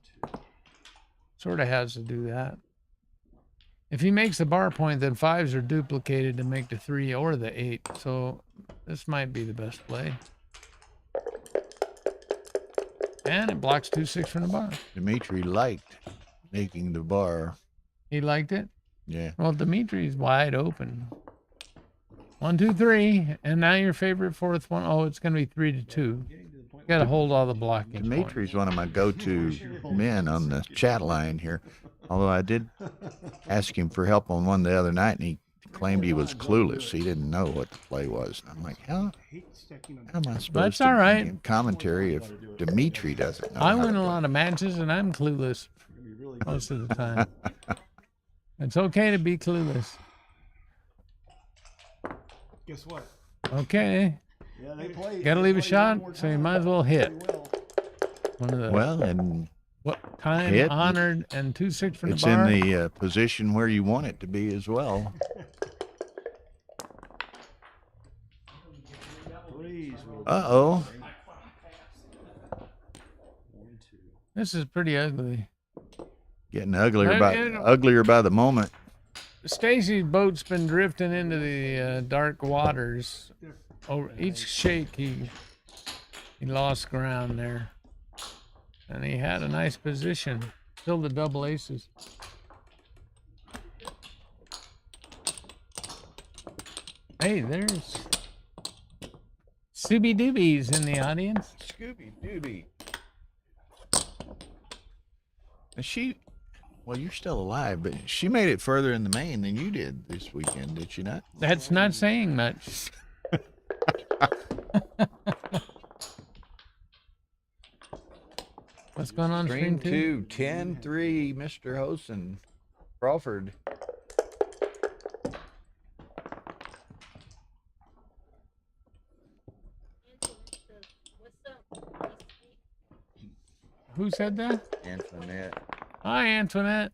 sort of has to do that. If he makes the bar point, then 5s are duplicated to make the 3 or the 8, so this might be the best play. And it blocks 2-6 from the bar. Dimitri liked making the bar. He liked it? Yeah. Well, Dimitri's wide open. 1, 2, 3, and now your favorite 4th one. Oh, it's going to be 3-2. You got to hold all the blocking. points. Dimitri's one of my go-to men on the chat line here. Although I did ask him for help on one the other night, and he claimed he was clueless. He didn't know what the play was. I'm like, how am I supposed That's to all right. give commentary if Dimitri doesn't know? I how win to a play? lot of matches, and I'm clueless most of the time. It's okay to be clueless. Guess what? Okay. Yeah, they play. Got to they leave a play shot, one more so you time. might as well hit. Pretty well. One of the Well, and what time hit. honored and 2-6 from it's the bar. in the position where you want it to be as well. Please, will Uh-oh. This is pretty ugly. Getting uglier Well, uglier by the moment. Stacy's boat's been drifting into the dark waters. Over each shake, he lost ground there, and he had a nice position. Still the double aces. Hey, there's Scooby Doobies in the audience. Scooby Dooby. Well, you're still alive, but she made it further in the main than you did this weekend, did she not? That's not saying much. What's going on, Stream stream 2? 2, 10-3, Mr. Hosen. Crawford. Who said that? Antoinette. Hi, Antoinette.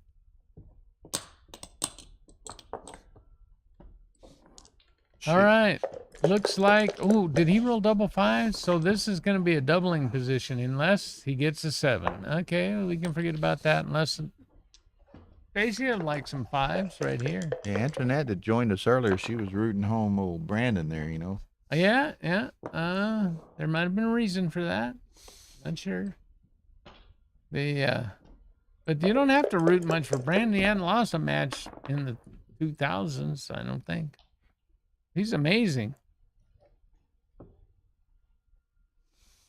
All right. Looks like, oh, did he roll double 5s? So this is going to be a doubling position unless he gets a 7. Okay, well, we can forget about that unless Stacy would like some 5s right here. Yeah, Antoinette that joined us earlier, she was rooting home old Brandon there, you know. Yeah. There might have been a reason for that. Not sure. But you don't have to root much for Brandon. He hadn't lost a match in the 2000s, I don't think. He's amazing.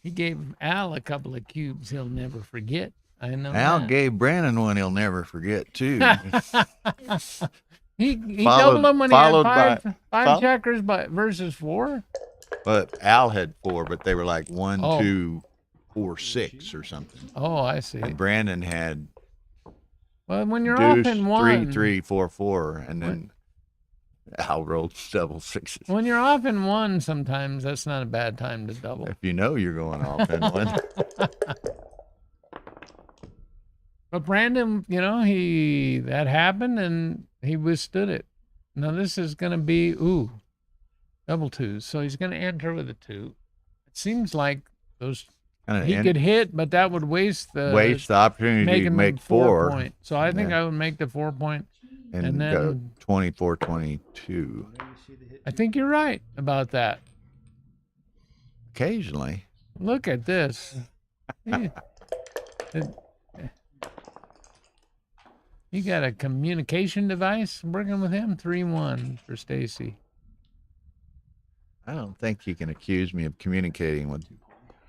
He gave Al a couple of cubes he'll never forget. I know. Al that. gave Brandon one he'll never forget, too. He Followed- doubled them when he had followed five, by- five fol- checkers versus 4. But Al had 4, but they were like 1, Oh. 2, 4, 6 or something. Oh, I see. And Brandon had Well, when you're off deuce, in 3, one, 3, 4, 4, and then Al rolled double sixes. when you're off in one, sometimes that's not a bad time to double. If you know you're going off in one. But Brandon, that happened and he withstood it. Now this is going to be double twos, so he's going to enter with a 2. It seems like those he could hit, but that would waste the opportunity make to him make a 4 point. So I think Yeah. I would make the 4 point. and then- go 24, 22. I think you're right about that. Occasionally. Look at this. You got a communication device working with him? 3-1 for Stacy. I don't think you can accuse me of communicating with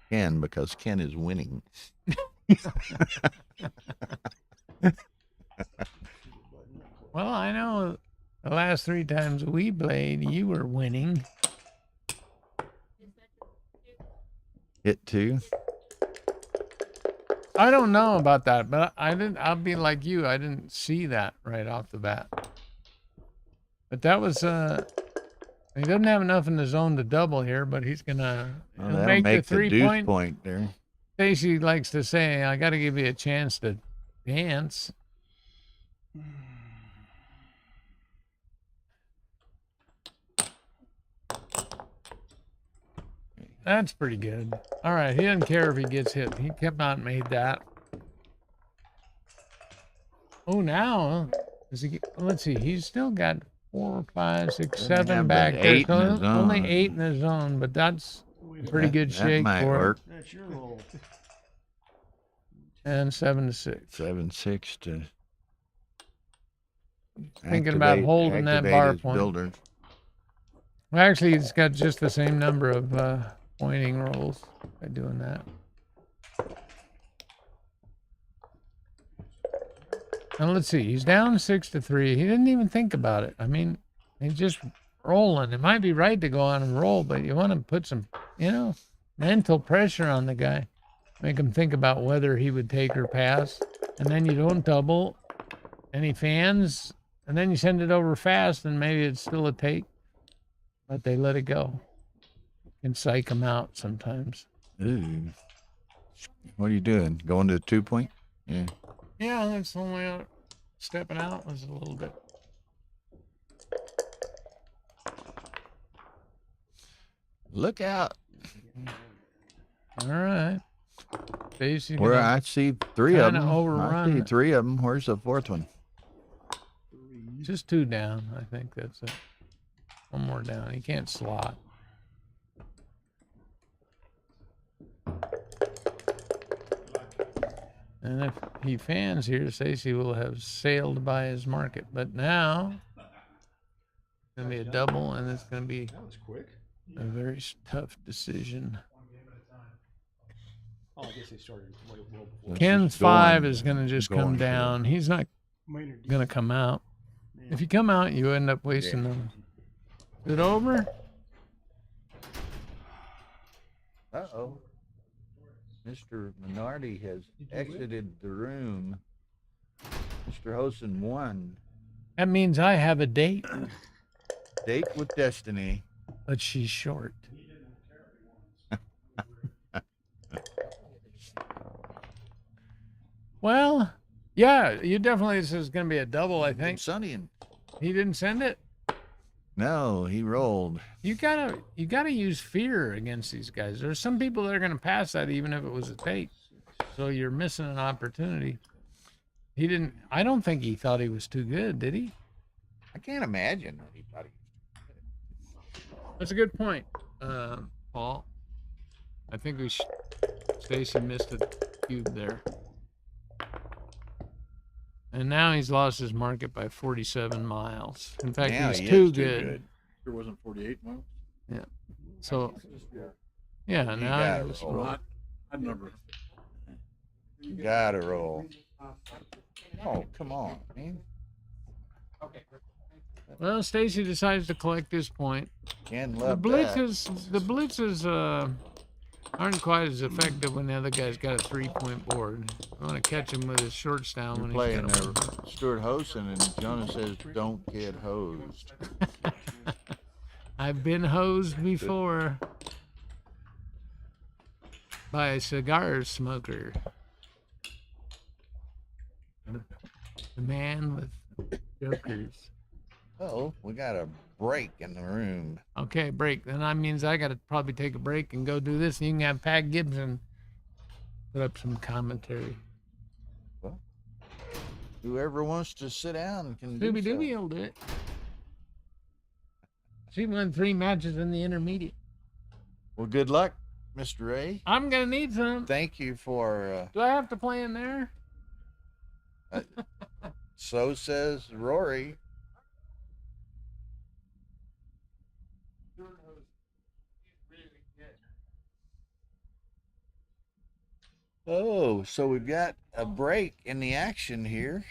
Ken because Ken is winning. Well, I know the last 3 times we played, you were winning. Hit 2. I don't know about that, but I'll be like you. I didn't see that right off the bat. But that was, he doesn't have enough in the zone to double here, but he's going to Well, that'll make the the 3-point. point there. Stacy likes to say, I got to give you a chance to dance. That's pretty good. All right, he doesn't care if he gets hit. He kept on made that. Oh, now is he? Let's see. He's still got 4, 5, 6, Doesn't 7 have back but there. 8 in the So only zone. 8 in the zone, but that's pretty good That shake might for work. That's your roll. it. And 7-6. 7-6 to Thinking about holding that activate bar his point. builder. Well, actually, it's got just the same number of pointing rolls by doing that. And let's see, he's down 6-3. He didn't even think about it. I mean, he's just rolling. It might be right to go on and roll, but you want to put some, mental pressure on the guy. Make him think about whether he would take or pass. And then you don't double. And he fans. And then you send it over fast, and maybe it's still a take. But they let it go. Can psych them out sometimes. Ooh. What are you doing? Going to the 2-point? Yeah. Yeah, that's the only stepping out was a little bit. Look out. All right. Stacy Where gonna- I see 3 of kinda them. I overrun see it. 3 of them. Where's the 4th one? just 2 down. I think that's it. 1 more down. He can't slot. And if he fans here, Stacy will have sailed by his market. But now, it's going to be a double, and it's going to be That was quick. a very tough decision. Oh, I guess they started way well before. Ken's going- 5 is going to just going come for it. down. He's not Maynard going to come out. If you come out, you end up wasting them. Is it over? Uh-oh. Mr. Minardi has exited the room. Mr. Hosen won. That means I have a date, Date with Destiny. but she's short. Well, yeah, you definitely, this is going to be a double, I think. Sonny and He didn't send it. no, he rolled. You gotta use fear against these guys. There's some people that are going to pass that even if it was a take. So you're missing an opportunity. He didn't, I don't think he thought he was too good, did he? I can't imagine anybody. That's a good point, Paul. I think Stacy missed a cube there. And now he's lost his market by 47 miles. In fact, Now he's he is too good. There wasn't 48 miles. So, yeah, You now gotta he was roll. wrong. I'd never. You gotta roll. Oh, come on, man. Well, Stacy decides to collect this point. Ken The loved blitz that. is aren't quite as effective when the other guy's got a 3-point board. I want to catch him with his shorts down We're when playing he's got a Stuart Hosen, and Jonah says, "Don't get hosed." I've been hosed before by a cigar smoker. The man with jokers. Oh, we got a break in the room. Okay, break. Then that means I got to probably take a break and go do this. And you can have Pat Gibson put up some commentary. Whoever wants to sit down can do Doobie so. Doobie will do it. She won 3 matches in the intermediate. Well, good luck, Mr. Ray. I'm going to need some. Thank you for. Do I have to play in there? So says Rory. Oh, so we've got a break in the action here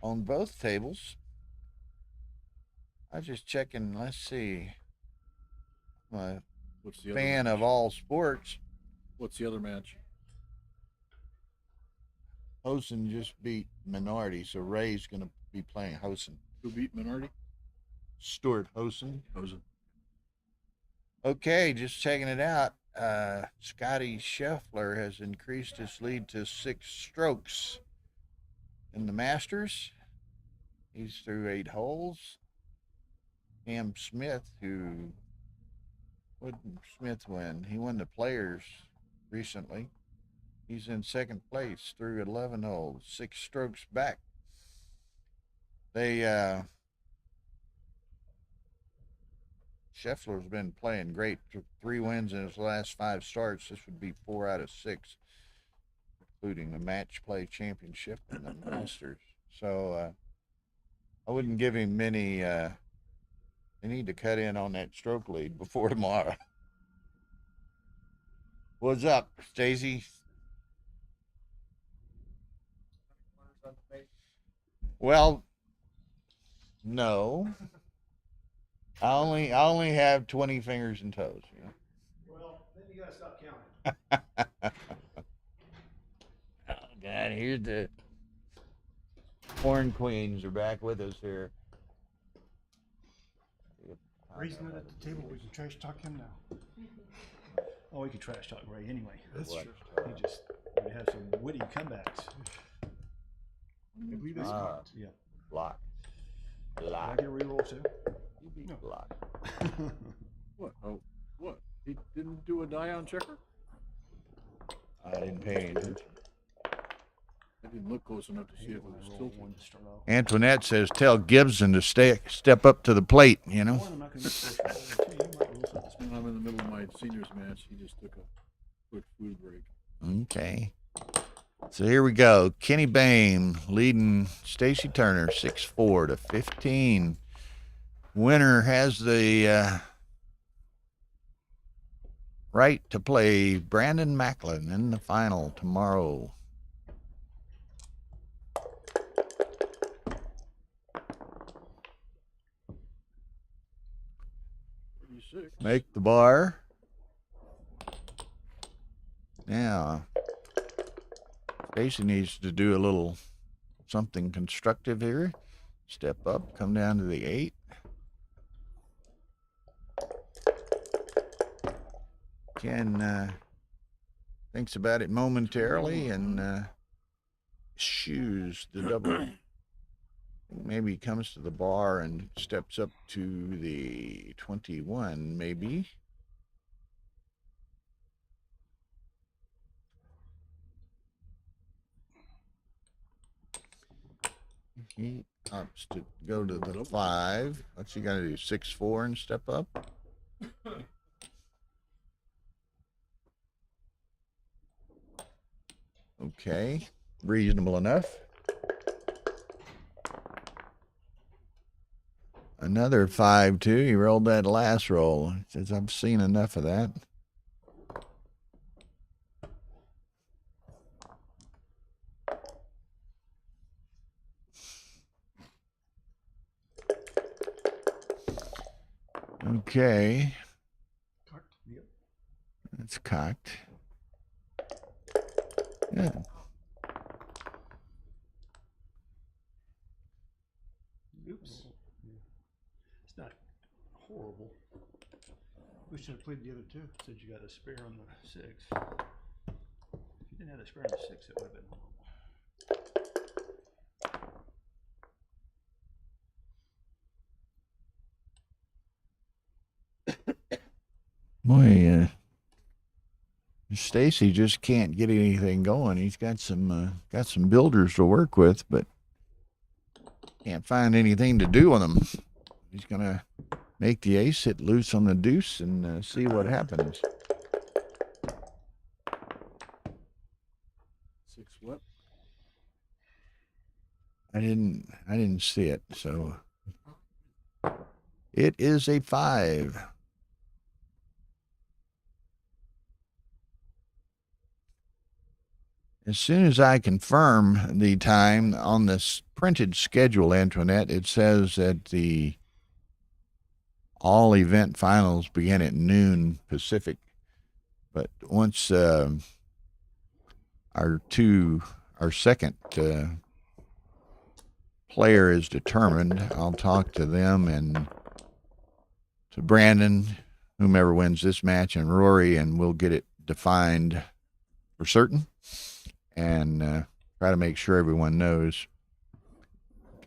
on both tables. I was just checking. Let's see. I'm a What's the other fan match? of all sports. What's the other match? Hosen just beat Minority, so Ray's going to be playing Hosen. Who beat Minority? Stuart Hosen. Hosen. Okay, just checking it out. Scotty Scheffler has increased his lead to 6 strokes in the Masters. He's through 8 holes. Cam Smith, what did Smith win? He won the Players recently. He's in 2nd place through 11 holes, 6 strokes back. Scheffler's been playing great. 3 wins in his last 5 starts. This would be 4 out of 6, including the Match Play Championship and the Masters. So I wouldn't give him many. They need to cut in on that stroke lead before tomorrow. What's up, Stacy? Well, no. I only have 20 fingers and toes. You know? Well, then you gotta stop counting. Oh God, here's the Corn Queens are back with us here. Ray's not at the table. We can trash talk him now. Oh, we could trash talk Ray anyway. That's true. He just would have some witty comebacks. I believe that's yeah. Block. I Block. get a reroll too. No. Block. What? Oh, what? He didn't do a die on checker? I didn't pay any attention. I didn't look close enough to see if it was tilted. One to start off. Antoinette says, "Tell Gibson to step up to the plate." You know. One, I'm not gonna get first roll. Two, you might roll something. When I'm in the middle of my seniors match, he just took a quick food break. Okay. So here we go. Kenny Bain leading Stacy Turner 6-4 to 15. Winner has the right to play Brandon Macklin in the final tomorrow. Make the bar. Now, Stacy needs to do a little something constructive here. Step up, come down to the 8. Ken thinks about it momentarily and shoes the double. Maybe he comes to the bar and steps up to the 21, maybe. He opts to go to the 5. What's he got to do? 6-4 and step up? Okay, reasonable enough. Another 5-2. He rolled that last roll. He says, I've seen enough of that. Okay. Let's half cocked. Yeah. Oops. It's not horrible. We should have played the other two. Said you got a spare on the 6. If you didn't have a spare on the 6, it would have been horrible. Boy, Stacy just can't get anything going. He's got some builders to work with, but can't find anything to do with them. He's gonna make the ace, hit loose on the deuce, and see what happens. 6 what? I didn't see it, so it is a 5. As soon as I confirm the time on this printed schedule, Antoinette, it says that the all event finals begin at noon Pacific. But once our second player is determined, I'll talk to them and to Brandon, whomever wins this match, and Rory, and we'll get it defined for certain. And try to make sure everyone knows.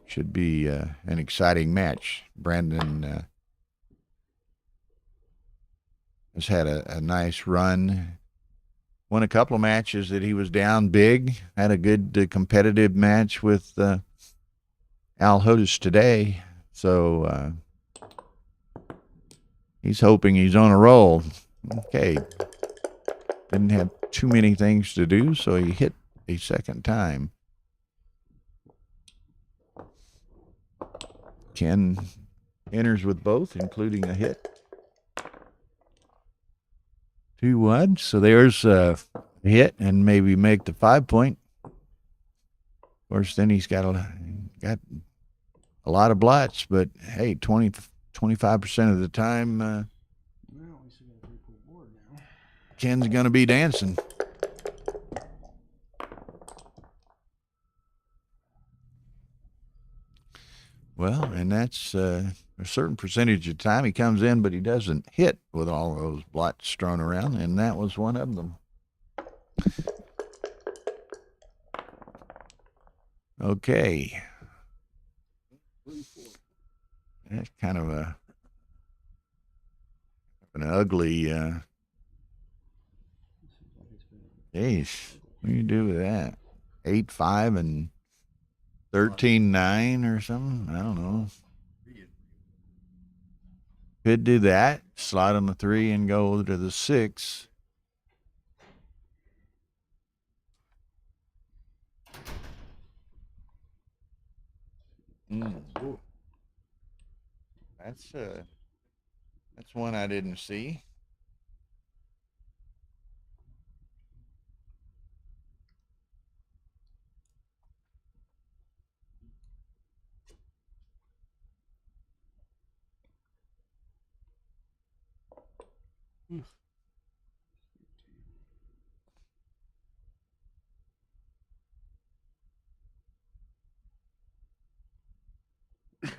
Should be an exciting match. Brandon has had a nice run. Won a couple of matches that he was down big. Had a good competitive match with Al Hodis today. So he's hoping he's on a roll. Okay. Didn't have too many things to do, so he hit a second time. Ken enters with both, including a hit. 2-1. So there's a hit and maybe make the 5-point. Of course, then he's got a lot of blots, but hey, 25% of the time, Well, we still got a 3-point board now. Ken's going to be dancing. Well, and that's a certain percentage of time he comes in, but he doesn't hit with all those blots strewn around, and that was one of them. Okay. That's kind of an ugly ace. What do you do with that? 8-5 and 13-9 or something? I don't know. Could do that. Slide on the 3 and go to the 6. That's one I didn't see.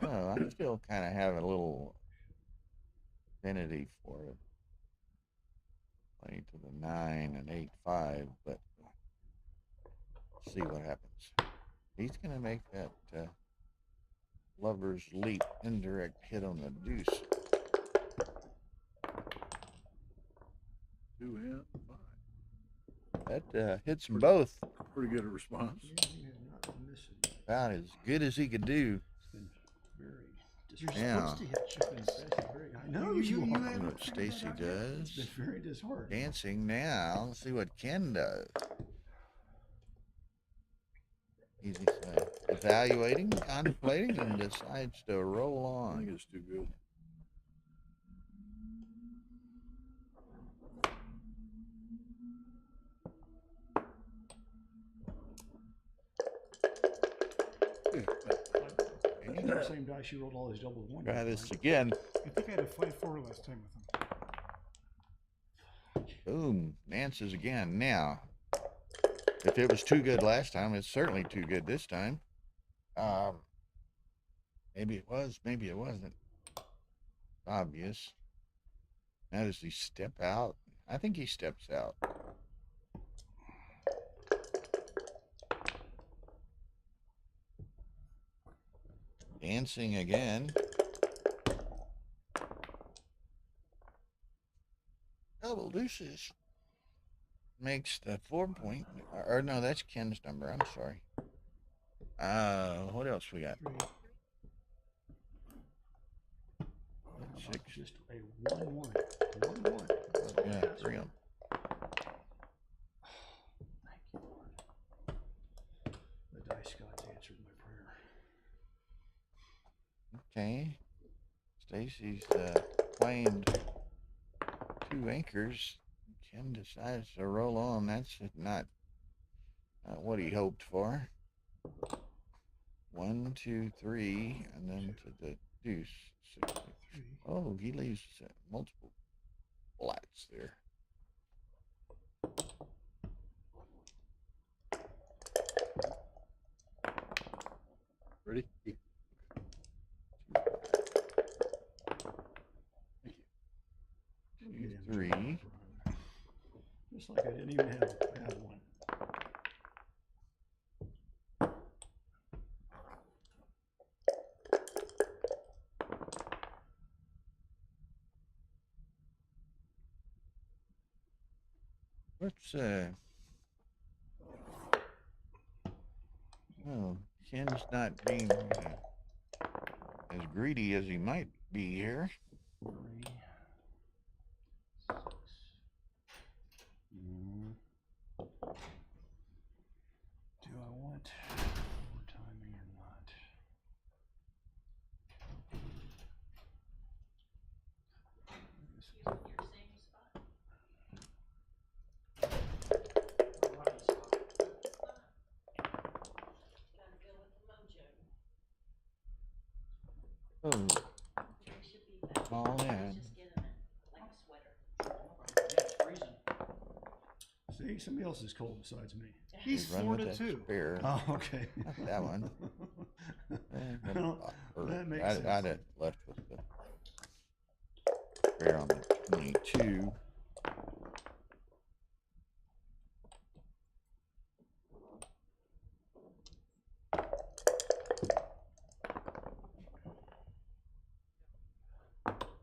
Oh, I still kind of have a little affinity for it. Play to the 9 and 8-5, but see what happens. He's going to make that lover's leap indirect hit on the deuce. 2 and 5. That hits them both. Pretty good a response. About as good as he could do. You're Yeah. supposed to hit chickens. I know you See haven't what figured Stacy that out yet. It's does. been very disheartening. Dancing now. Let's see what Ken does. He's evaluating, contemplating, and decides to roll I think on. it's too good. The same dice you rolled all these doubles one. Try this again. I think I had a 5-4 last time with him. Boom. Dances again. Now, if it was too good last time, it's certainly too good this time. Maybe it was, maybe it wasn't. Obvious. Now does he step out? I think he steps out. Dancing again. Double deuces. Makes the 4 point. Or no, that's Ken's number. I'm sorry. What else we got? Six. Just a 1-1. 1-1. Yeah, 3 of them. Thank you, Lord. The dice gods answered my prayer. Okay. Stacy's playing 2 anchors. Ken decides to roll on. That's not what he hoped for. 1, 2, 3, and then to the deuce. 6, 6. Oh, he leaves multiple flats there. Ready? 2, 3. Just like I didn't even have one. Let's well, Ken's not being as greedy as he might be here. 3, 6. Do I want overtiming or not? You're same spot. Gotta go with the mojo. Oh, You should be back. all in. Just get in it like a sweater. It's freezing. See, somebody else is cold besides me. He's Run with Florida that too. spare. Oh, okay. Not that one. Well, that makes I'd sense. have left with the spare on the 22.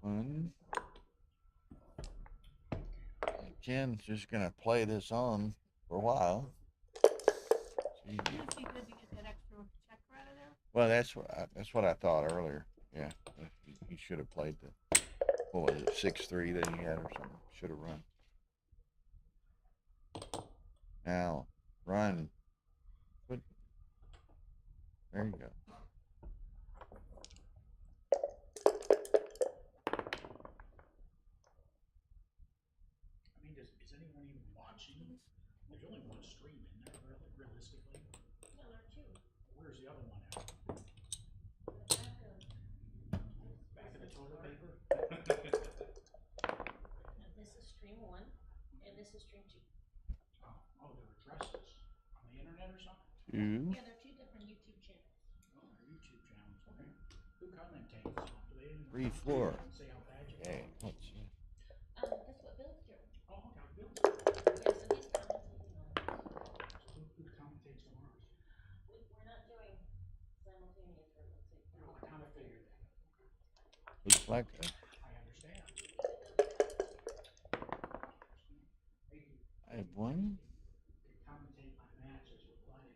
One. Ken's just gonna play this on for a while. See. Wouldn't it be good to get that extra checker out of there? Well, that's what I thought earlier. Yeah, he should have played the what was it 6-3 that he had or something. Should have run. Now run. There you go. I mean, is anyone even watching? There's only one stream in there, really, realistically. No, there are two. Where's the other one at? The Back of the toilet paper? No, this is stream 1, and this is stream 2. Oh, they're addresses on the internet or something? 2. Yeah, they're 2 different YouTube channels. Oh, they're YouTube channels, okay. Who commentates? Do they even 3, 4. say how bad you Okay, are? let's see. That's what Bill's doing. Oh, okay, Bill. Yeah, so he's commentating on it. So who commentates from ours? We're not doing simultaneous, or let's say. No, I kind of figured that. Looks like I understand. I have 1. They commentate my matches with playing.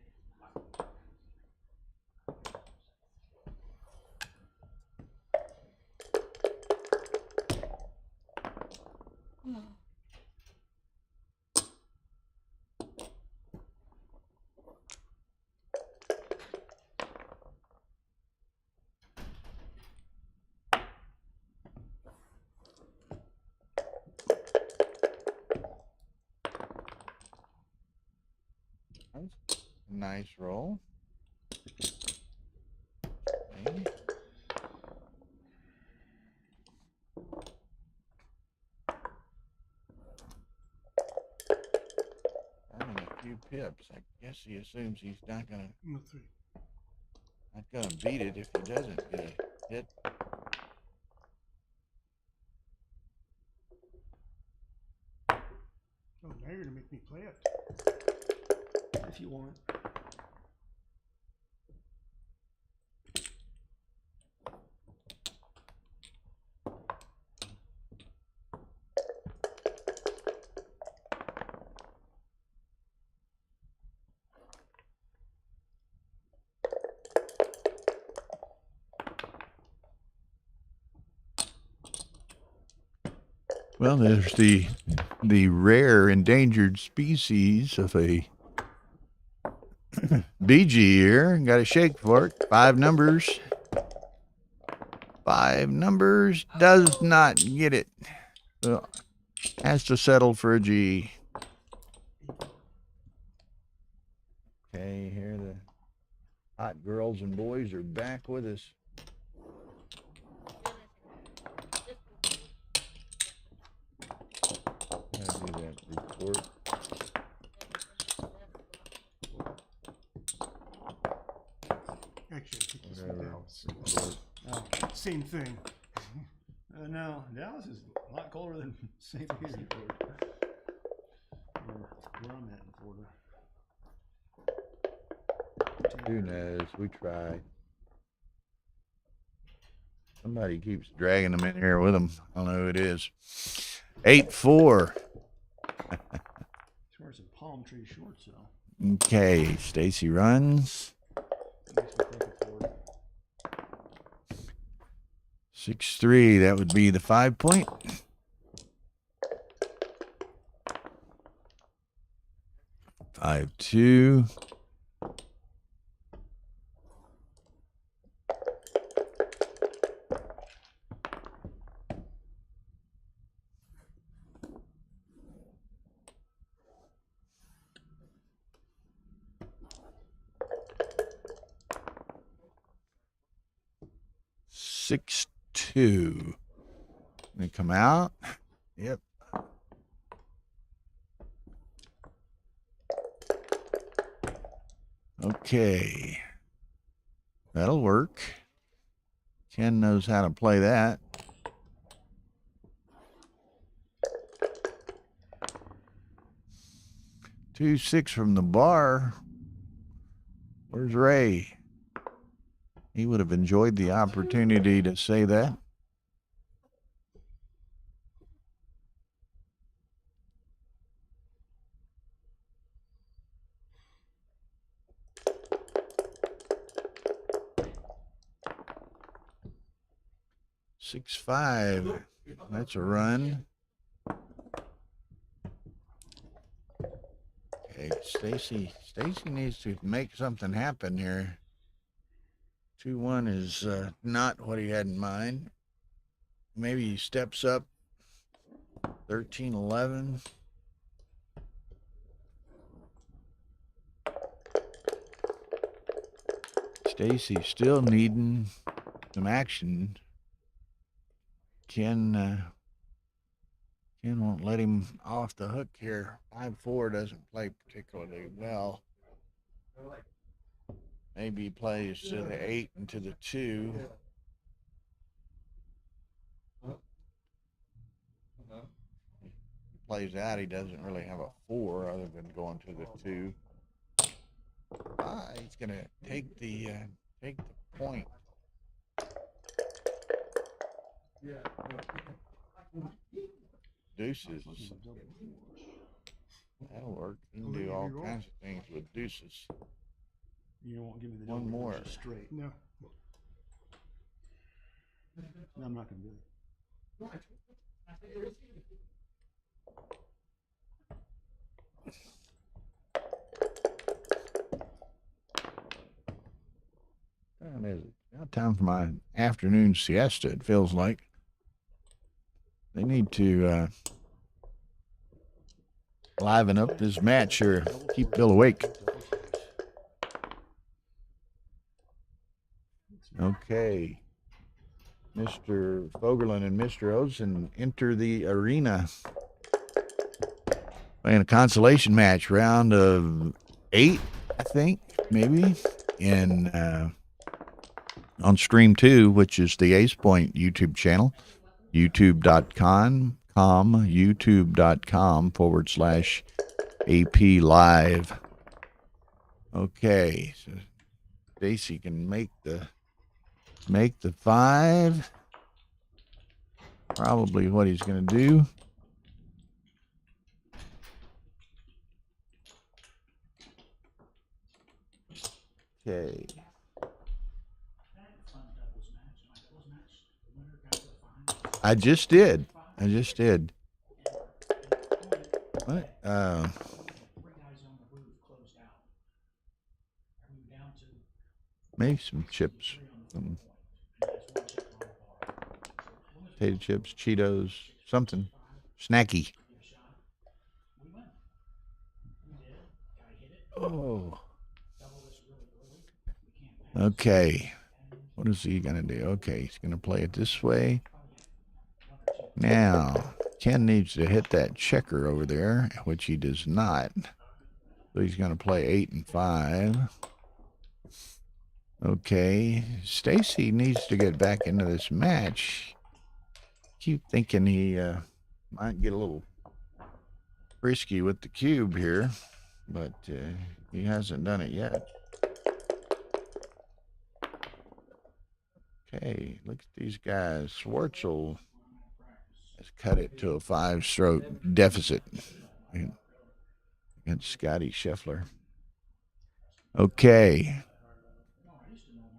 That's a nice roll. Okay. few pips. I guess he assumes he's not gonna No three. beat it if he doesn't get a hit. Oh, now you're gonna make me play it. If you want. Well, there's the rare endangered species of a BG here. Got a shake for it. 5 numbers. 5 numbers. Does not get it. So has to settle for a G. Okay, here the hot girls and boys are back with us. Gotta do that report. Actually, I think it's Whatever. Dallas. Report. Oh, Same thing. no, Dallas is a lot colder than St. Petersburg. Where I'm at in Florida. Who knows? We try. Somebody keeps dragging them in here with them. I don't know who it is. 8-4. He's wearing some palm tree shorts, though. Okay, Stacy runs. Makes me think of Florida. 6-3. That would be the 5 point. 5-2. Six two. They come out. Yep. Okay. That'll work. Ken knows how to play that. Two six from the bar. Where's Ray? He would have enjoyed the opportunity to say that. Six five. That's a run. Okay, Stacy needs to make something happen here. 2-1 is not what he had in mind. Maybe he steps up. 13-11. Stacy still needing some action. Ken won't let him off the hook here. 5-4 doesn't play particularly well. Maybe he plays to the 8 and to the 2. He plays out. He doesn't really have a 4 other than going to the 2. He's gonna take the point. Deuces. That'll work. You can do all kinds of things with deuces. You won't give me the One double more. just straight. No. No, I'm not gonna do it. Time is it? Now time for my afternoon siesta, it feels like. They need to liven up this match here. Keep Bill awake. Okay. Mr. Fogerlin and Mr. Olsen enter the arena. Playing a consolation match, round of 8, I think, maybe, in on stream 2, which is the Ace Point YouTube channel, youtube.com/AP Live. Okay, so Stacy can make the 5. Probably what he's going to do. Okay. I just did. What? Maybe some chips. Some potato chips, Cheetos, something. Snacky. Oh. Okay. What is he going to do? Okay, he's going to play it this way. Now, Ken needs to hit that checker over there, which he does not. So he's going to play 8 and 5. Okay. Stacy needs to get back into this match. Keep thinking he might get a little frisky with the cube here, but he hasn't done it yet. Okay, look at these guys. Schwartzel has cut it to a 5-stroke deficit against Scotty Scheffler. Okay.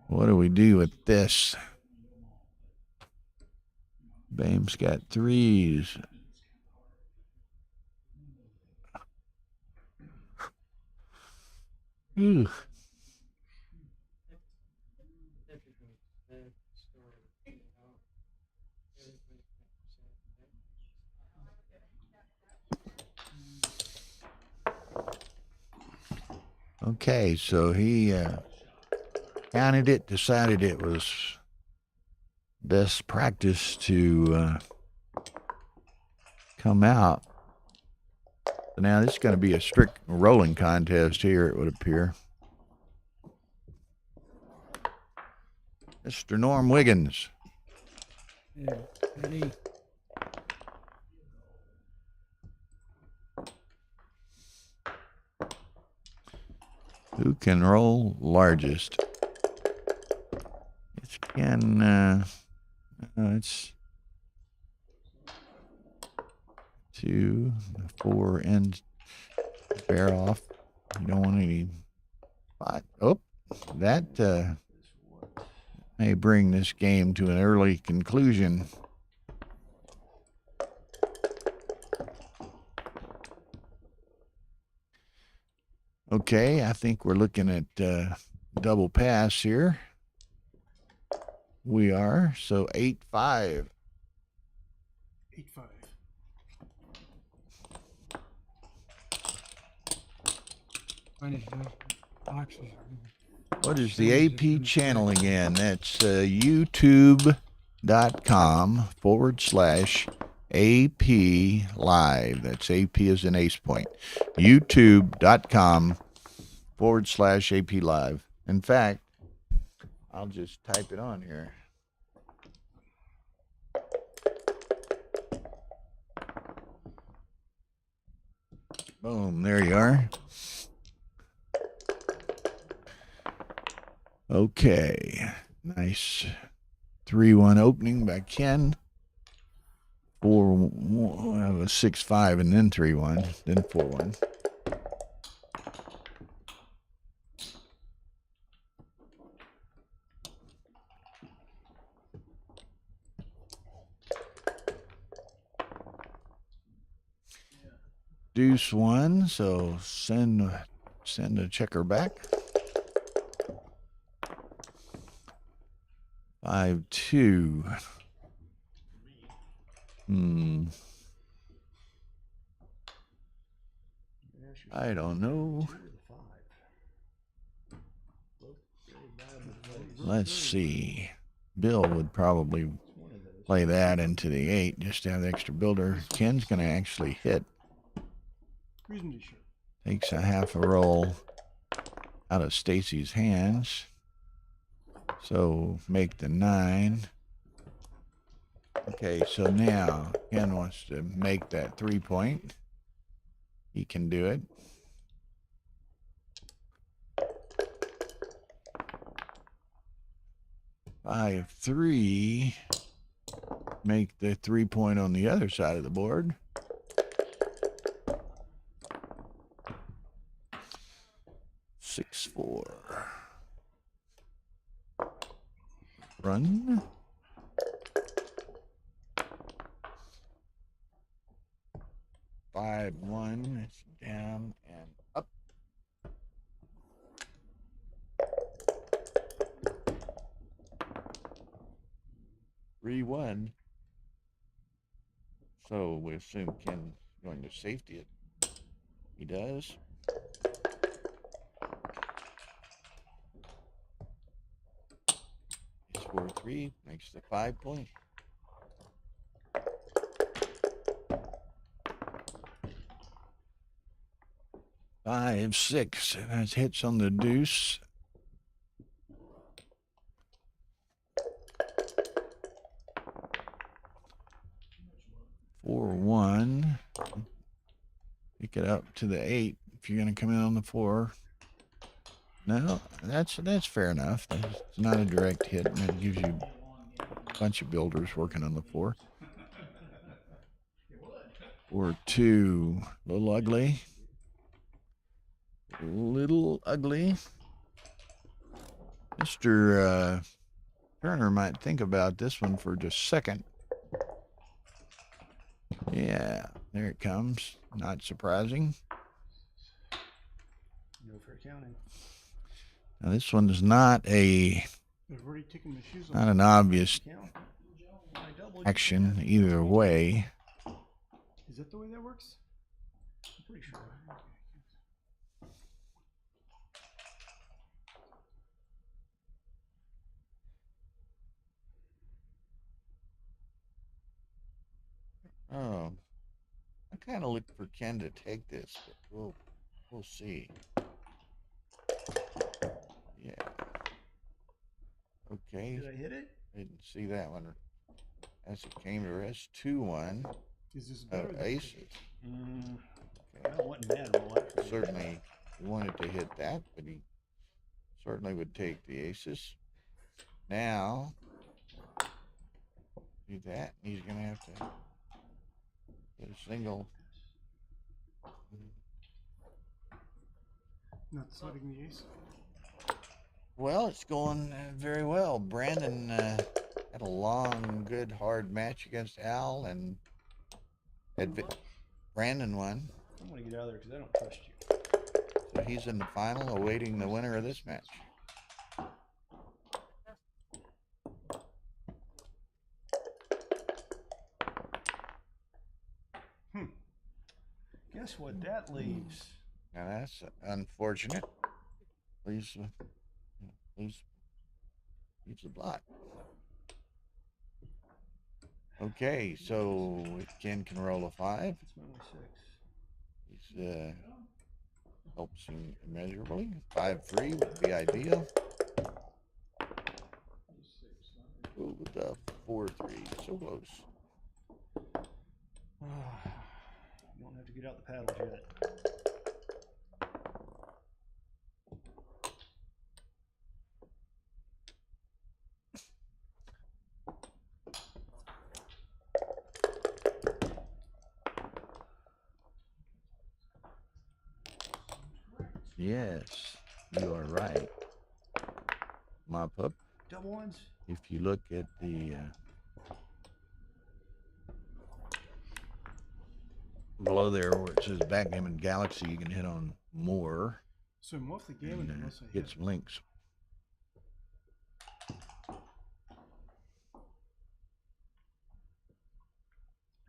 What do we do with this? Bame's got 3s. Ooh. Okay, so he counted it, decided it was best practice to come out. So now this is going to be a strict rolling contest here, it would appear. Mr. Norm Wiggins. Yeah, ready. Who can roll largest? It's Ken. It's 2, 4, and bear off. You don't want any spot. Oh, that may bring this game to an early conclusion. Okay, I think we're looking at double pass here. We are. So 8-5. 8-5. What is the AP channel again? That's youtube.com/AP Live. That's AP as in Ace Point. youtube.com/AP Live. In fact, I'll just type it on here. Boom, there you are. Okay, nice 3-1 opening by Ken. 4-1, 6-5, and then 3-1, then 4-1. Deuce 1, so send a checker back. 5-2. I don't know. Let's see. Bill would probably play that into the 8 just to have the extra builder. Ken's going to actually hit Reasonably sure. Takes a half a roll out of Stacy's hands. So make the 9. Okay, so now Ken wants to make that 3-point. He can do it. Five, 3. Make the 3-point on the other side of the board. Six, 4. Run. Five, 1. It's down and up. Three, 1. So we assume Ken's going to safety it. He does. It's 4, 3. Makes the 5-point. Five, 6. That's hits on the deuce. Four, 1. Pick it up to the 8 if you're going to come in on the 4. No, that's fair enough. It's not a direct hit, and it gives you a bunch of builders working on the 4. 4, 2. A little ugly. Little ugly. Mr. Turner might think about this one for just a second. Yeah, there it comes. Not surprising. No fair counting. Now this one is not They've already taken the shoes off. not an obvious Count. I doubled. action either way. Is that the way that works? I'm pretty sure. Oh, I kind of look for Ken to take this, but we'll see. Yeah. Okay. Did I hit it? Didn't see that one. As it came to rest, 2-1. Is this Oh, better? than- aces. I wasn't bad roll actually. Certainly wanted to hit that, but he certainly would take the aces. Now, do that. He's going to have to get a single. Not sliding the ace. Well, it's going very well. Brandon had a long, good, hard match against Al, and Brandon won. I'm gonna get out of there because I don't trust you. So he's in the final, awaiting the winner of this match. Guess what that leaves? Now that's unfortunate. Leaves the blot. Okay, so Ken can roll a 5. It's my only 6. He's helps him immeasurably. 5-3 would be ideal. Ooh, with the 4-3, so close. You don't have to get out the paddles yet. Yes, you are right. My pup. Double ones? If you look at the below there where it says Backgammon Galaxy, you can hit on more So I'm off the game and unless I get hit. some links.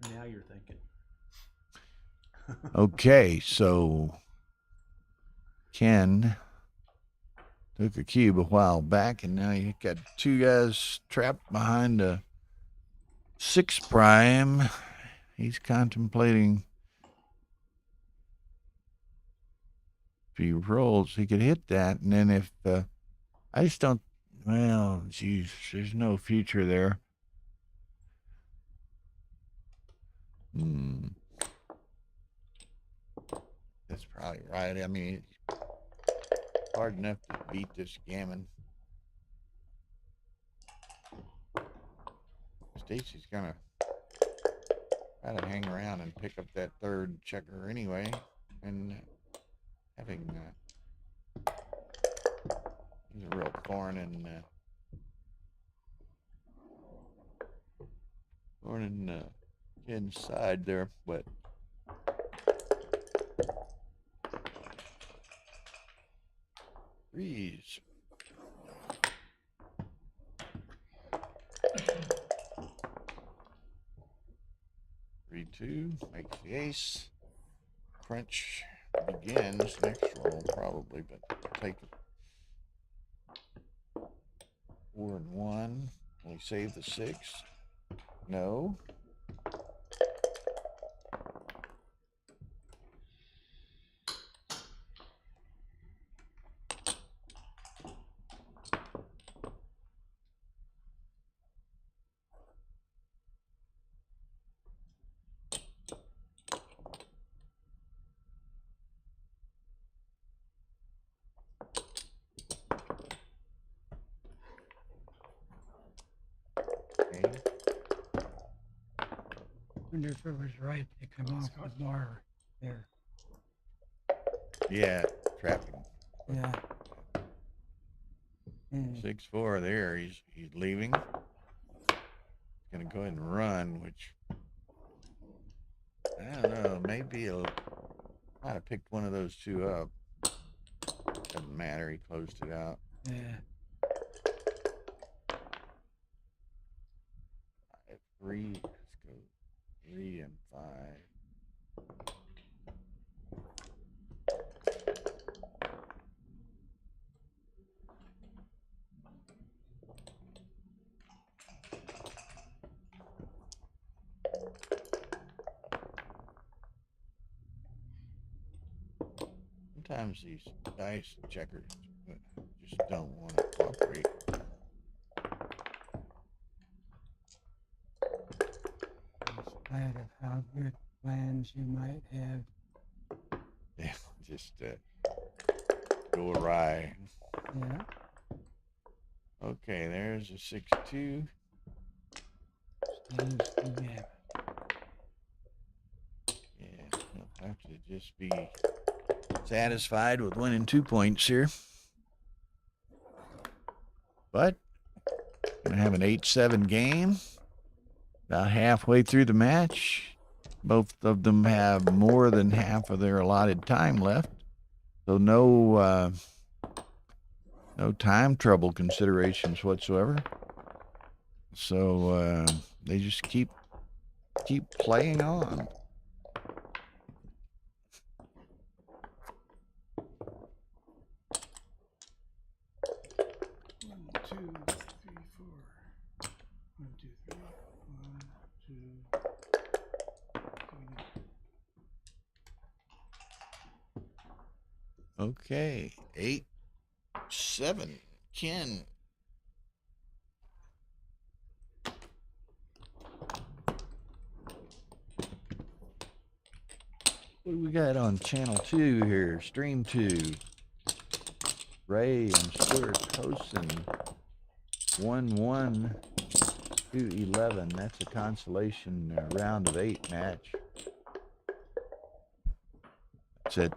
Now you're thinking. Okay, so Ken took a cube a while back, and now you got two guys trapped behind a 6 prime. He's contemplating he rolls, he could hit that. And then if I just don't, well, geez, there's no future there. That's probably right. I mean, it's hard enough to beat this gammon. Stacy's gonna try to hang around and pick up that third checker anyway, and having he's a real thorn in inside there, but threes. Three, two, makes the ace. Crunch begins. Next roll probably, but take it. 4 and 1. Will he save the 6? No. Wonder if it was right to come off with more there. Yeah, trapping. Yeah. 6-4 there. He's leaving. He's gonna go ahead and run, which I don't know. Maybe he'll might have picked one of those two up. Doesn't matter. He closed it out. Yeah. 3. Let's go 3 and 5. Sometimes these dice checkers just don't want to cooperate. In spite of how good plans you might have. Yeah, just go awry. Yeah. Okay, there's a 6-2. Stays the gammon. Yeah, he'll have to just be satisfied with winning 2 points here. But gonna have an 8-7 game. About halfway through the match. Both of them have more than half of their allotted time left. So no time trouble considerations whatsoever. So they just keep playing on. Okay, 8-7. Ken. What do we got on channel 2 here? Stream 2. Ray and Stuart hosting 1-1 to 11. That's a consolation round of 8 match. It's at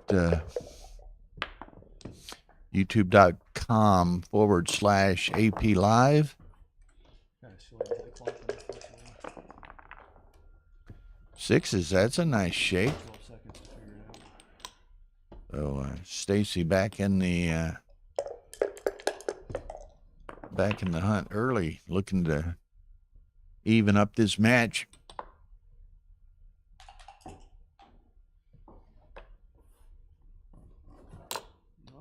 youtube.com/AP Live. Sixes, that's a nice shake. So Stacy back in the hunt early, looking to even up this match. No,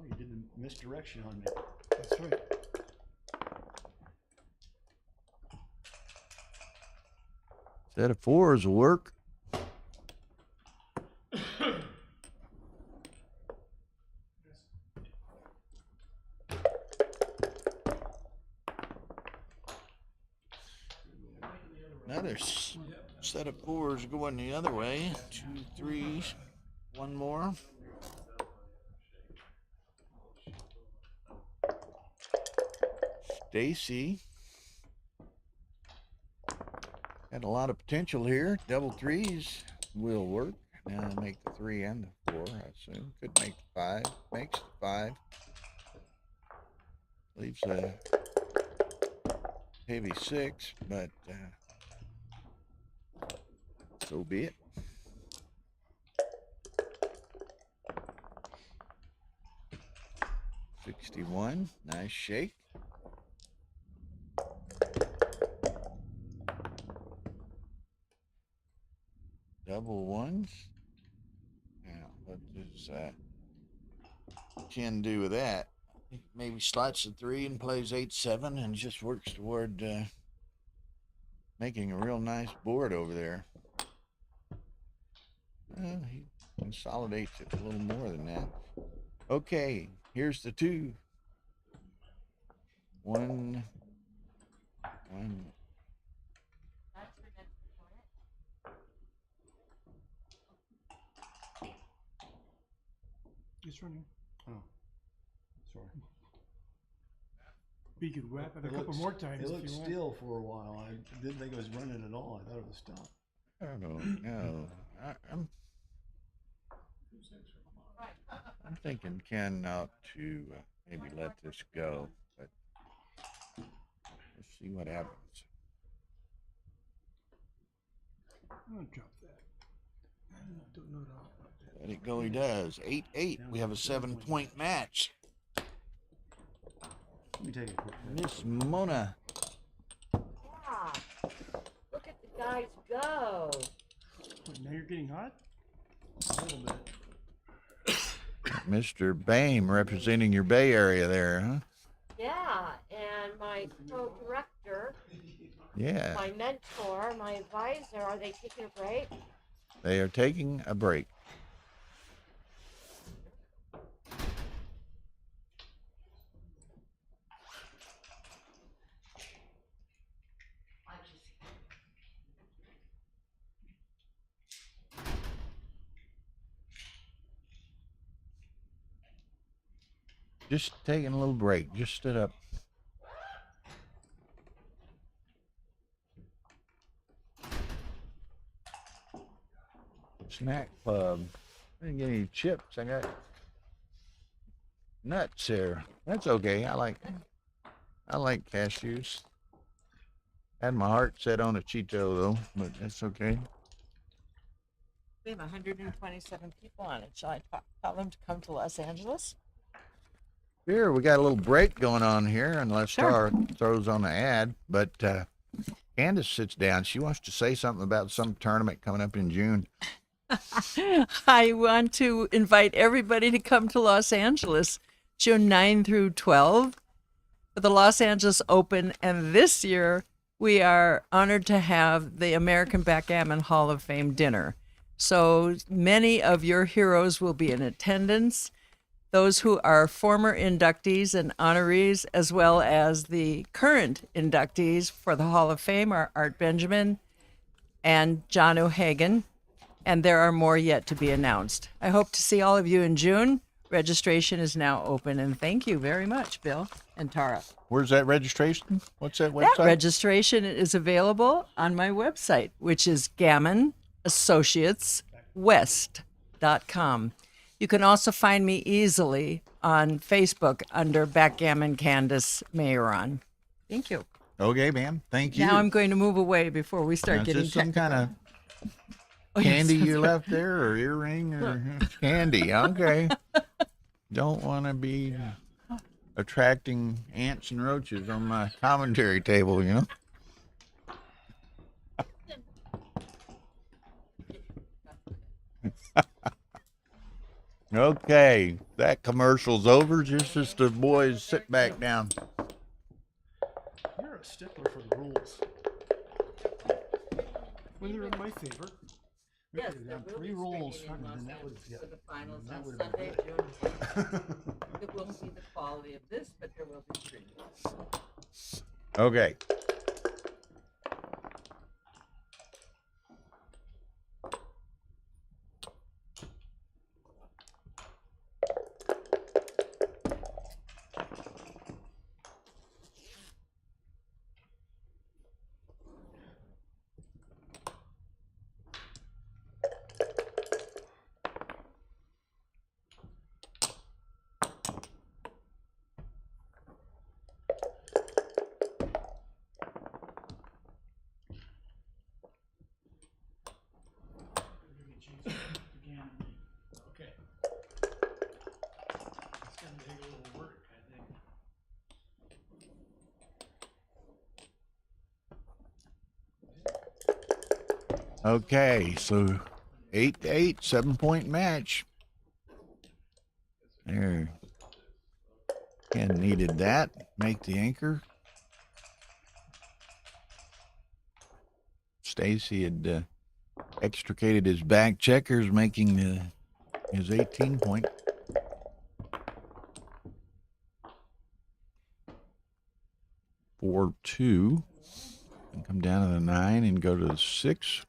you did the misdirection on me. That's right. Set of 4s will work. Another set of fours going the other way. 2 3s. One more. Stacy. Had a lot of potential here. Double threes will work. Now make the 3 and the 4, I assume. Could make the 5. Makes the 5. Leaves a heavy 6, but so be it. $61. Nice shake. Double ones. Now, what does Ken do with that? Maybe slots the 3 and plays 8-7 and just works toward making a real nice board over there. Well, he consolidates it a little more than that. Okay, here's the 2. 1. It's running. Oh, sorry. We could wrap it a couple more times. It if looked you want. still for a while. I didn't think it was running at all. I thought it was stopped. I don't know. I'm thinking Ken ought to maybe let this go, but let's see what happens. I'm gonna drop that. I don't know about that. Let it go. He does. 8-8. We have a 7-point match. Let me take a quick look. Miss Mona. Wow. Look at the guys go. What, now you're getting hot? A little bit. Mr. Bame representing your Bay Area there, huh? Yeah, and my co-director, Yeah. my mentor, my advisor, are they taking a break? They are taking a break. Just taking a little break. Just stood up. Snack club. I didn't get any chips. I got nuts here. That's okay. I like cashews. Had my heart set on a Cheeto though, but that's okay. We have 127 people on it. Shall I tell them to come to Los Angeles? Here, we got a little break going on here, unless Star throws on the ad. But Candace sits down. She wants to say something about some tournament coming up in June. I want to invite everybody to come to Los Angeles, June 9 through 12, for the Los Angeles Open. And this year, we are honored to have the American Backgammon Hall of Fame dinner. So many of your heroes will be in attendance. Those who are former inductees and honorees, as well as the current inductees for the Hall of Fame, are Art Benjamin and John O'Hagan, and there are more yet to be announced. I hope to see all of you in June. Registration is now open, and thank you very much, Bill and Tara. Where's that registration? What's that website? That registration is available on my website, which is GammonAssociatesWest.com. You can also find me easily on Facebook under Backgammon Candace Mayeron. Thank you. Okay, ma'am. Thank you. Now I'm going to move away before we start Now, getting is this some kind of Oh, yes, candy that's you right. left there, or earring, or candy? Okay. Don't want to be attracting ants and roaches on my commentary table, you know. Okay, that commercial's over. Just as the boys sit back down. You're a stickler for the rules. When they're in my favor. We Yes, could have there done will 3 be rolls, streaming in Los and that would Angeles yeah, for the finals that on would have been Sunday, good. June 10th. It won't be the quality of this, but there will be streaming. Okay. Okay, so 8-8, 7-point match. There. Ken needed that. Make the anchor. Stacy had extricated his back checkers, making his 18-point. Four, 2, and come down to the 9 and go to the 6.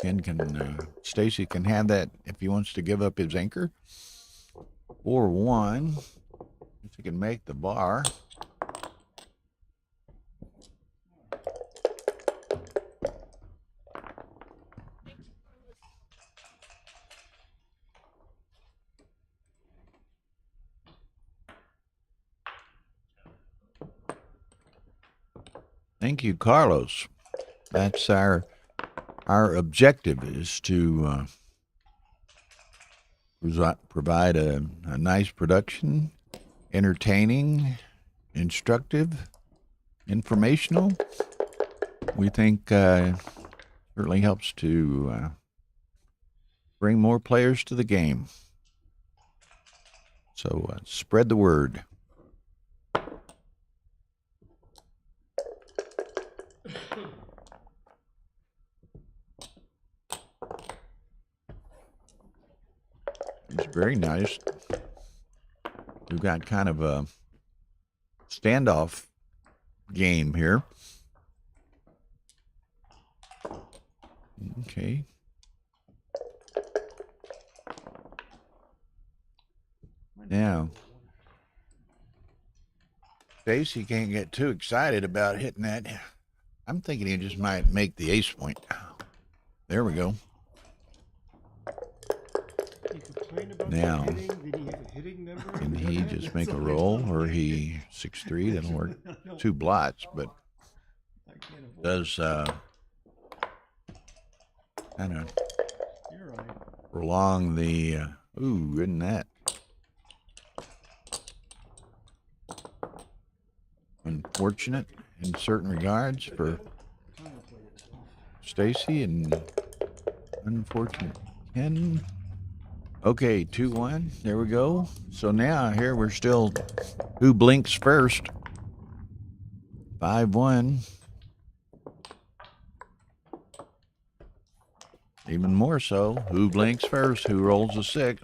Ken can, Stacy can have that if he wants to give up his anchor. 4-1. If he can make the bar. Thank you, Carlos. That's our objective is to provide a nice production, entertaining, instructive, informational. We think certainly helps to bring more players to the game. So spread the word. It's very nice. We've got kind of a standoff game here. Okay. Now, Stacy can't get too excited about hitting that. I'm thinking he just might make the ace point. There we go. Now, can he just make a roll, or he 6-3? That'll work. 2 blots, but does kind of prolong the. Ooh, isn't that unfortunate in certain regards for Stacy, and unfortunate Ken. Okay, 2-1. There we go. So now here we're still who blinks first. 5-1. Even more so, who blinks first? Who rolls a 6?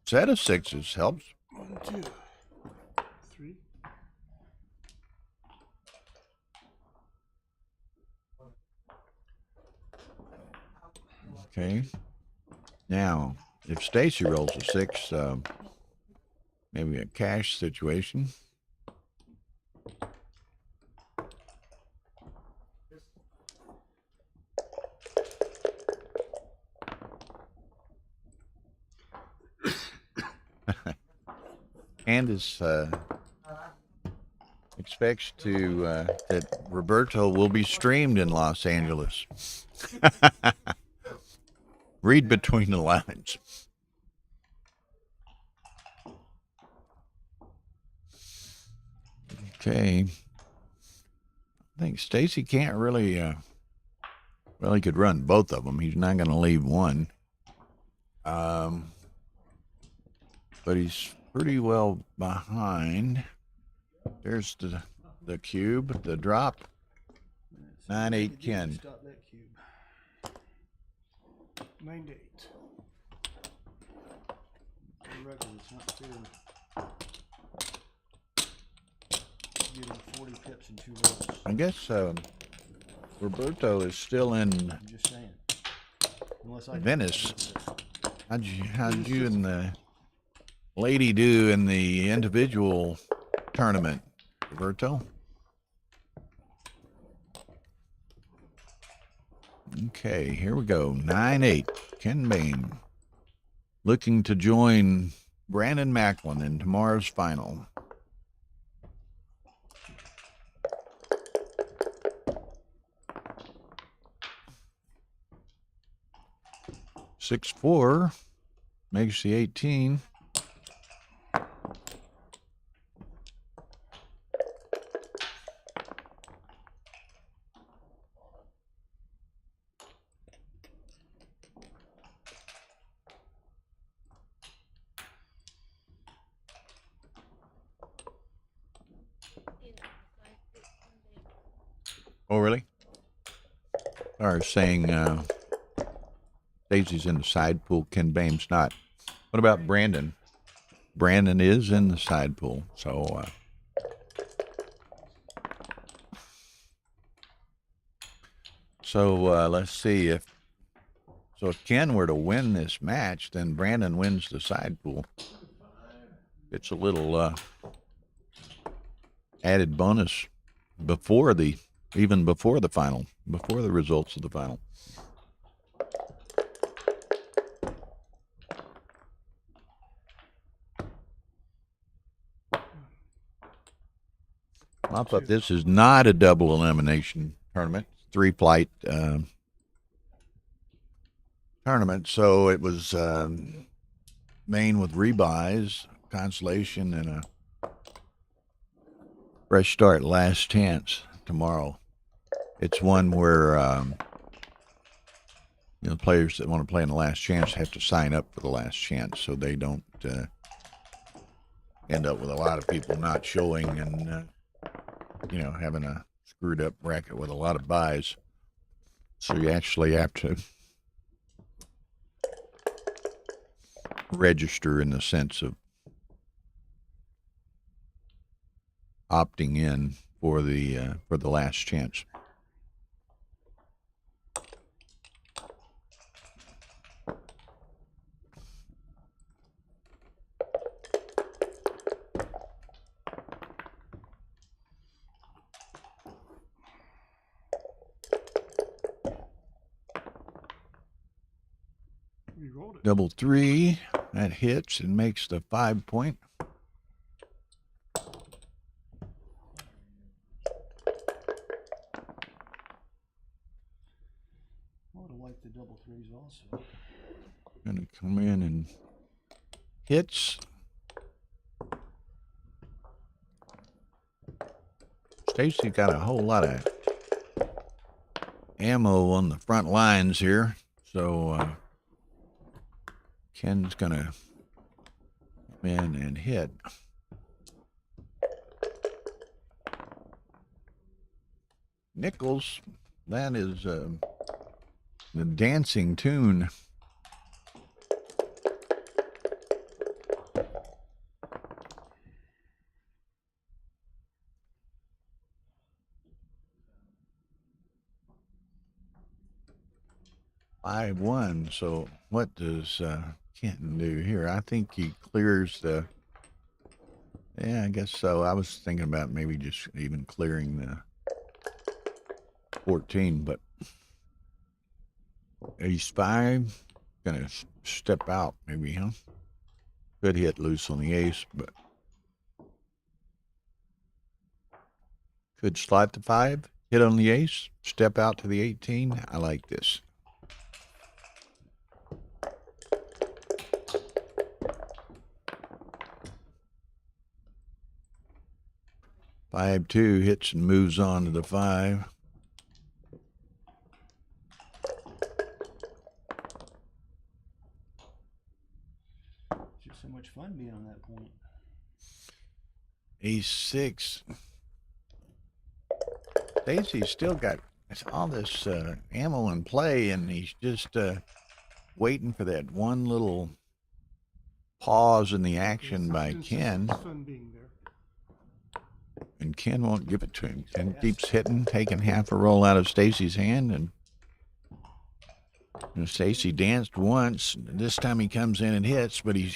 Set of 6s helps. 1, 2, 3. Okay. Now, if Stacy rolls a 6, maybe a cash situation. Candace expects that Roberto will be streamed in Los Angeles. Read between the lines. Okay. I think Stacy can't really, well, he could run both of them. He's not going to leave one. But he's pretty well behind. There's the cube, the drop. 9-8 Ken. Stop that cube. 9-8. For the record, it's not fair. Getting 40 pips in 2 rolls. I guess Roberto is still in I'm just saying. Unless I Venice. How'd you and the lady do in the individual tournament, Roberto? Okay, here we go. 9-8. Ken Bain looking to join Brandon Macklin in tomorrow's final. Six 4 makes the 18. Oh, really? Or saying Daisy's in the side pool, Ken Bame's not. What about Brandon? Brandon is in the side pool, so let's see if Ken were to win this match, then Brandon wins the side pool. It's a little added bonus before the final, before the results of the final. But this is not a double elimination tournament. 3-flight tournament. So it was Maine with rebuys, consolation, and a fresh start, last chance tomorrow. It's one where players that want to play in the last chance have to sign up for the last chance, so they don't end up with a lot of people not showing and having a screwed up bracket with a lot of buys. So you actually have to register in the sense of opting in for the last chance. Double 3, that hits and makes the 5-point. I would have liked the double 3s also. Gonna come in and hits. Stacy got a whole lot of ammo on the front lines here, so Ken's gonna come in and hit. Nickels, that is the dancing tune. Five one. So what does Kenton do here? I think he clears the. Yeah, I guess so. I was thinking about maybe just even clearing the 14, but ace 5, gonna step out maybe, huh? Could hit loose on the ace, but could slot the 5, hit on the ace, step out to the 18. I like this. Five 2 hits and moves on to the 5. It's just so much fun being on that point. Ace 6. Stacy's still got all this ammo in play, and he's just waiting for that one little pause in the action by Ken. Fun being there. And Ken won't give it to him. Ken keeps hitting, taking half a roll out of Stacy's hand, and Stacy danced once. This time he comes in and hits, but he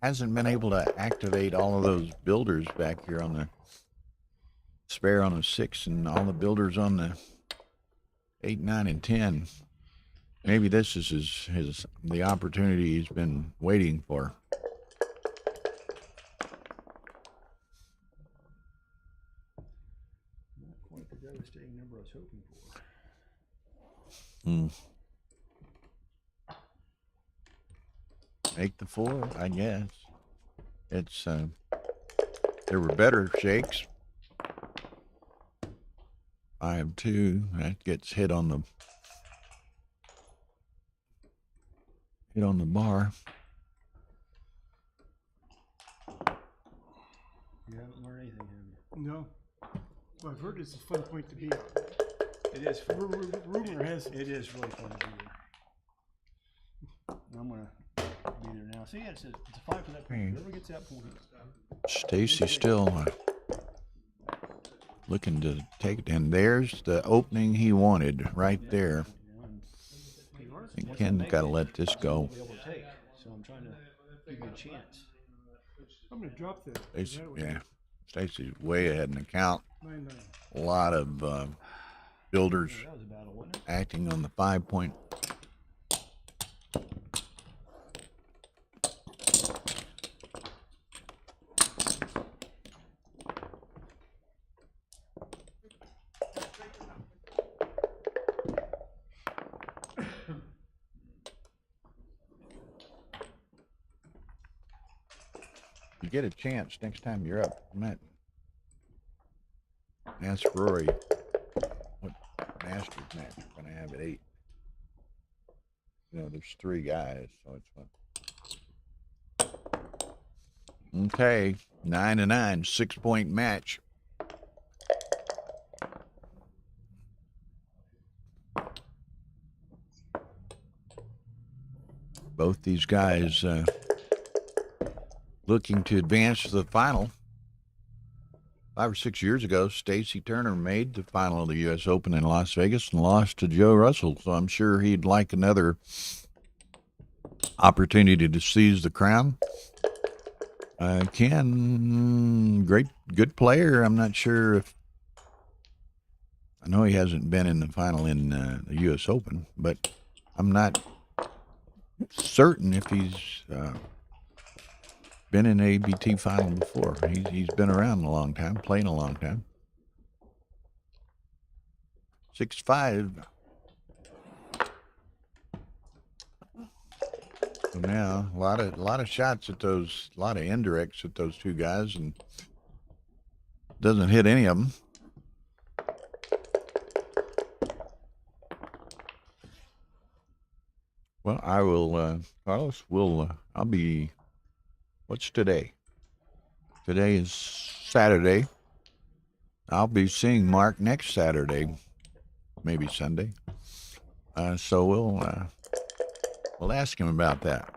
hasn't been able to activate all of those builders back here on the spare on the 6 and all the builders on the 8, 9, and 10. Maybe this is the opportunity he's been waiting for. Not quite the devastating number I was hoping for. Make the 4, I guess. It's there were better shakes. 5 2, that gets hit on the bar. You haven't learned anything, have you? No. Well, I've heard it's a fun point to be on. It is fun. Rumor has It is really fun to be there. I'm gonna be there now. See, it's a fight for that point. Whoever gets that point. Stacy still looking to take it, and there's the opening he wanted right there. And Ken got to let this go. So I'm trying to give you a chance. I'm gonna drop that. Yeah, Stacy's way ahead in the count. 9-9. A lot of builders That was a battle, wasn't it? acting on the 5-point. You get a chance next time you're up, Matt. Ask Rory what Masters match we're going to have at 8. You know, there's 3 guys, so it's fun. Okay, 9-9, 6-point match. Both these guys looking to advance to the final. 5 or 6 years ago, Stacy Turner made the final of the U.S. Open in Las Vegas and lost to Joe Russell. So I'm sure he'd like another opportunity to seize the crown. Ken, good player. I'm not sure if, I know he hasn't been in the final in the U.S. Open, but I'm not certain if he's been in an ABT final before. He's been around a long time, playing a long time. 6'5". So now a lot of shots at those, a lot of indirects at those 2 guys, and doesn't hit any of them. Well, I will, Carlos, I'll be, what's today? Today is Saturday. I'll be seeing Mark next Saturday, maybe Sunday. So we'll ask him about that.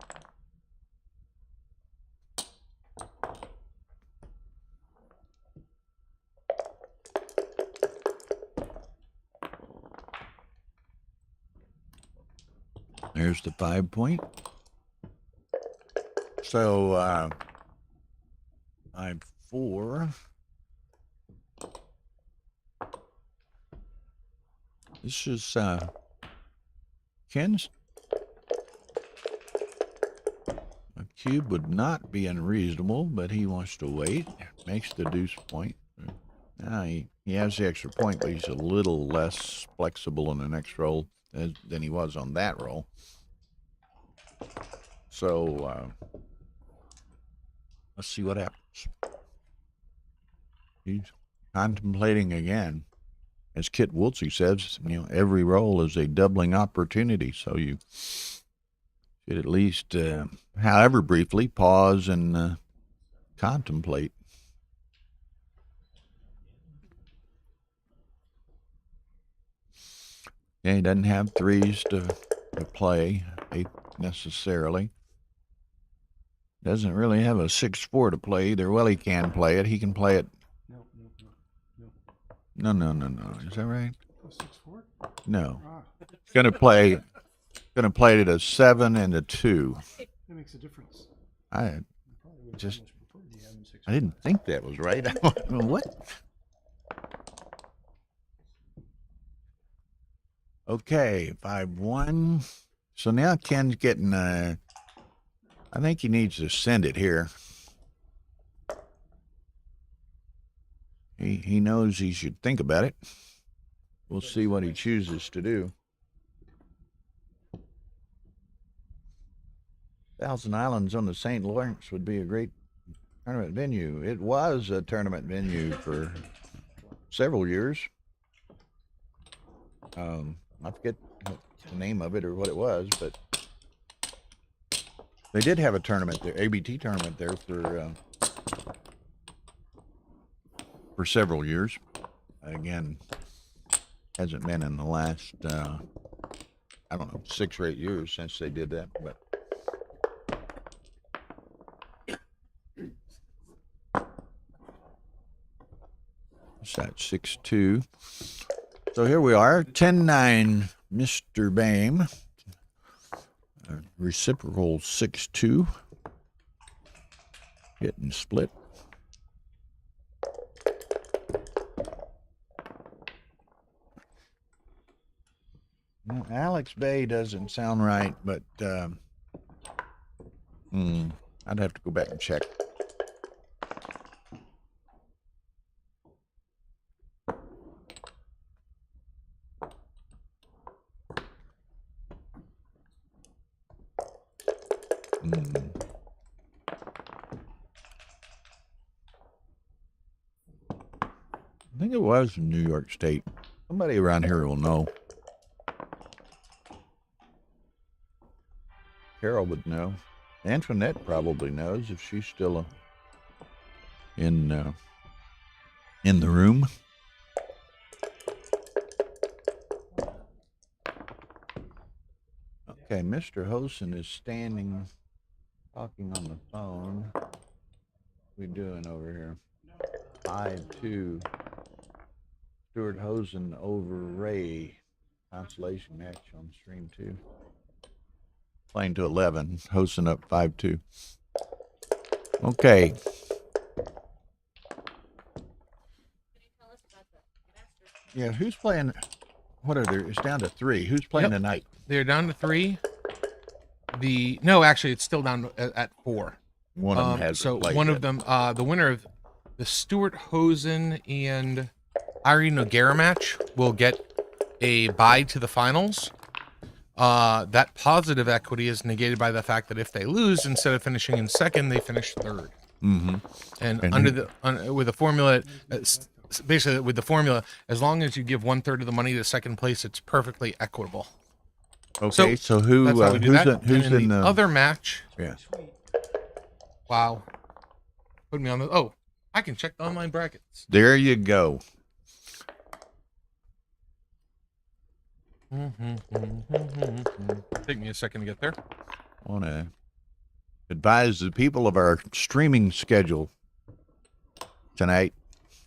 There's the 5-point. So 5-4. This is Ken's. A cube would not be unreasonable, but he wants to wait. Makes the deuce point. Now he has the extra point, but he's a little less flexible in the next roll than he was on that roll. So let's see what happens. He's contemplating again. As Kit Woolsey says, you know, every roll is a doubling opportunity. So you should at least, however briefly, pause and contemplate. Yeah, he doesn't have 3s to play necessarily. Doesn't really have a 6-4 to play either. Well, he can play it. He can play it. No. Is that right? 6-4? No. Gonna play it a 7 and a 2. That makes a difference. I didn't think that was right. What? Okay, 5-1. So now Ken's getting, I think he needs to send it here. He knows he should think about it. We'll see what he chooses to do. Thousand Islands on the St. Lawrence would be a great tournament venue. It was a tournament venue for several years. I forget the name of it or what it was, but they did have a tournament there, ABT tournament there for several years. Again, Hasn't been in the last, I don't know, 6 or 8 years since they did that. But what's that? 6-2. So here we are, 10-9, Mr. Bame. Reciprocal 6-2. Getting split. Well, Alex Bay doesn't sound right, but I'd have to go back and check. I think it was from New York State. Somebody around here will know. Carol would know. Antoinette probably knows if she's still in the room. Okay, Mr. Hosen is standing, talking on the phone. What we doing over here? 5-2. Stuart Hosen over Ray. Consolation match on stream 2. Playing to 11. Hosen up 5-2. Okay. Yeah, who's playing? What are there? It's down to 3. Who's playing tonight? They're down to 3. No, actually, it's still down at 4. One of them has so played one yet. of them, the winner of the Stuart Hosen and Irene Noguera match will get a bye to the finals. That positive equity is negated by the fact that if they lose, instead of finishing in second, they finish third. Mm-hmm. And with the formula, basically with the formula, as long as you give 1/3 of the money to second place, it's perfectly equitable. Okay, so who that's how we do that. who's And in the other match? Yeah. Wow. Put me on the. Oh, I can check the online brackets. There you go. Take me a second to get there. I want to advise the people of our streaming schedule tonight,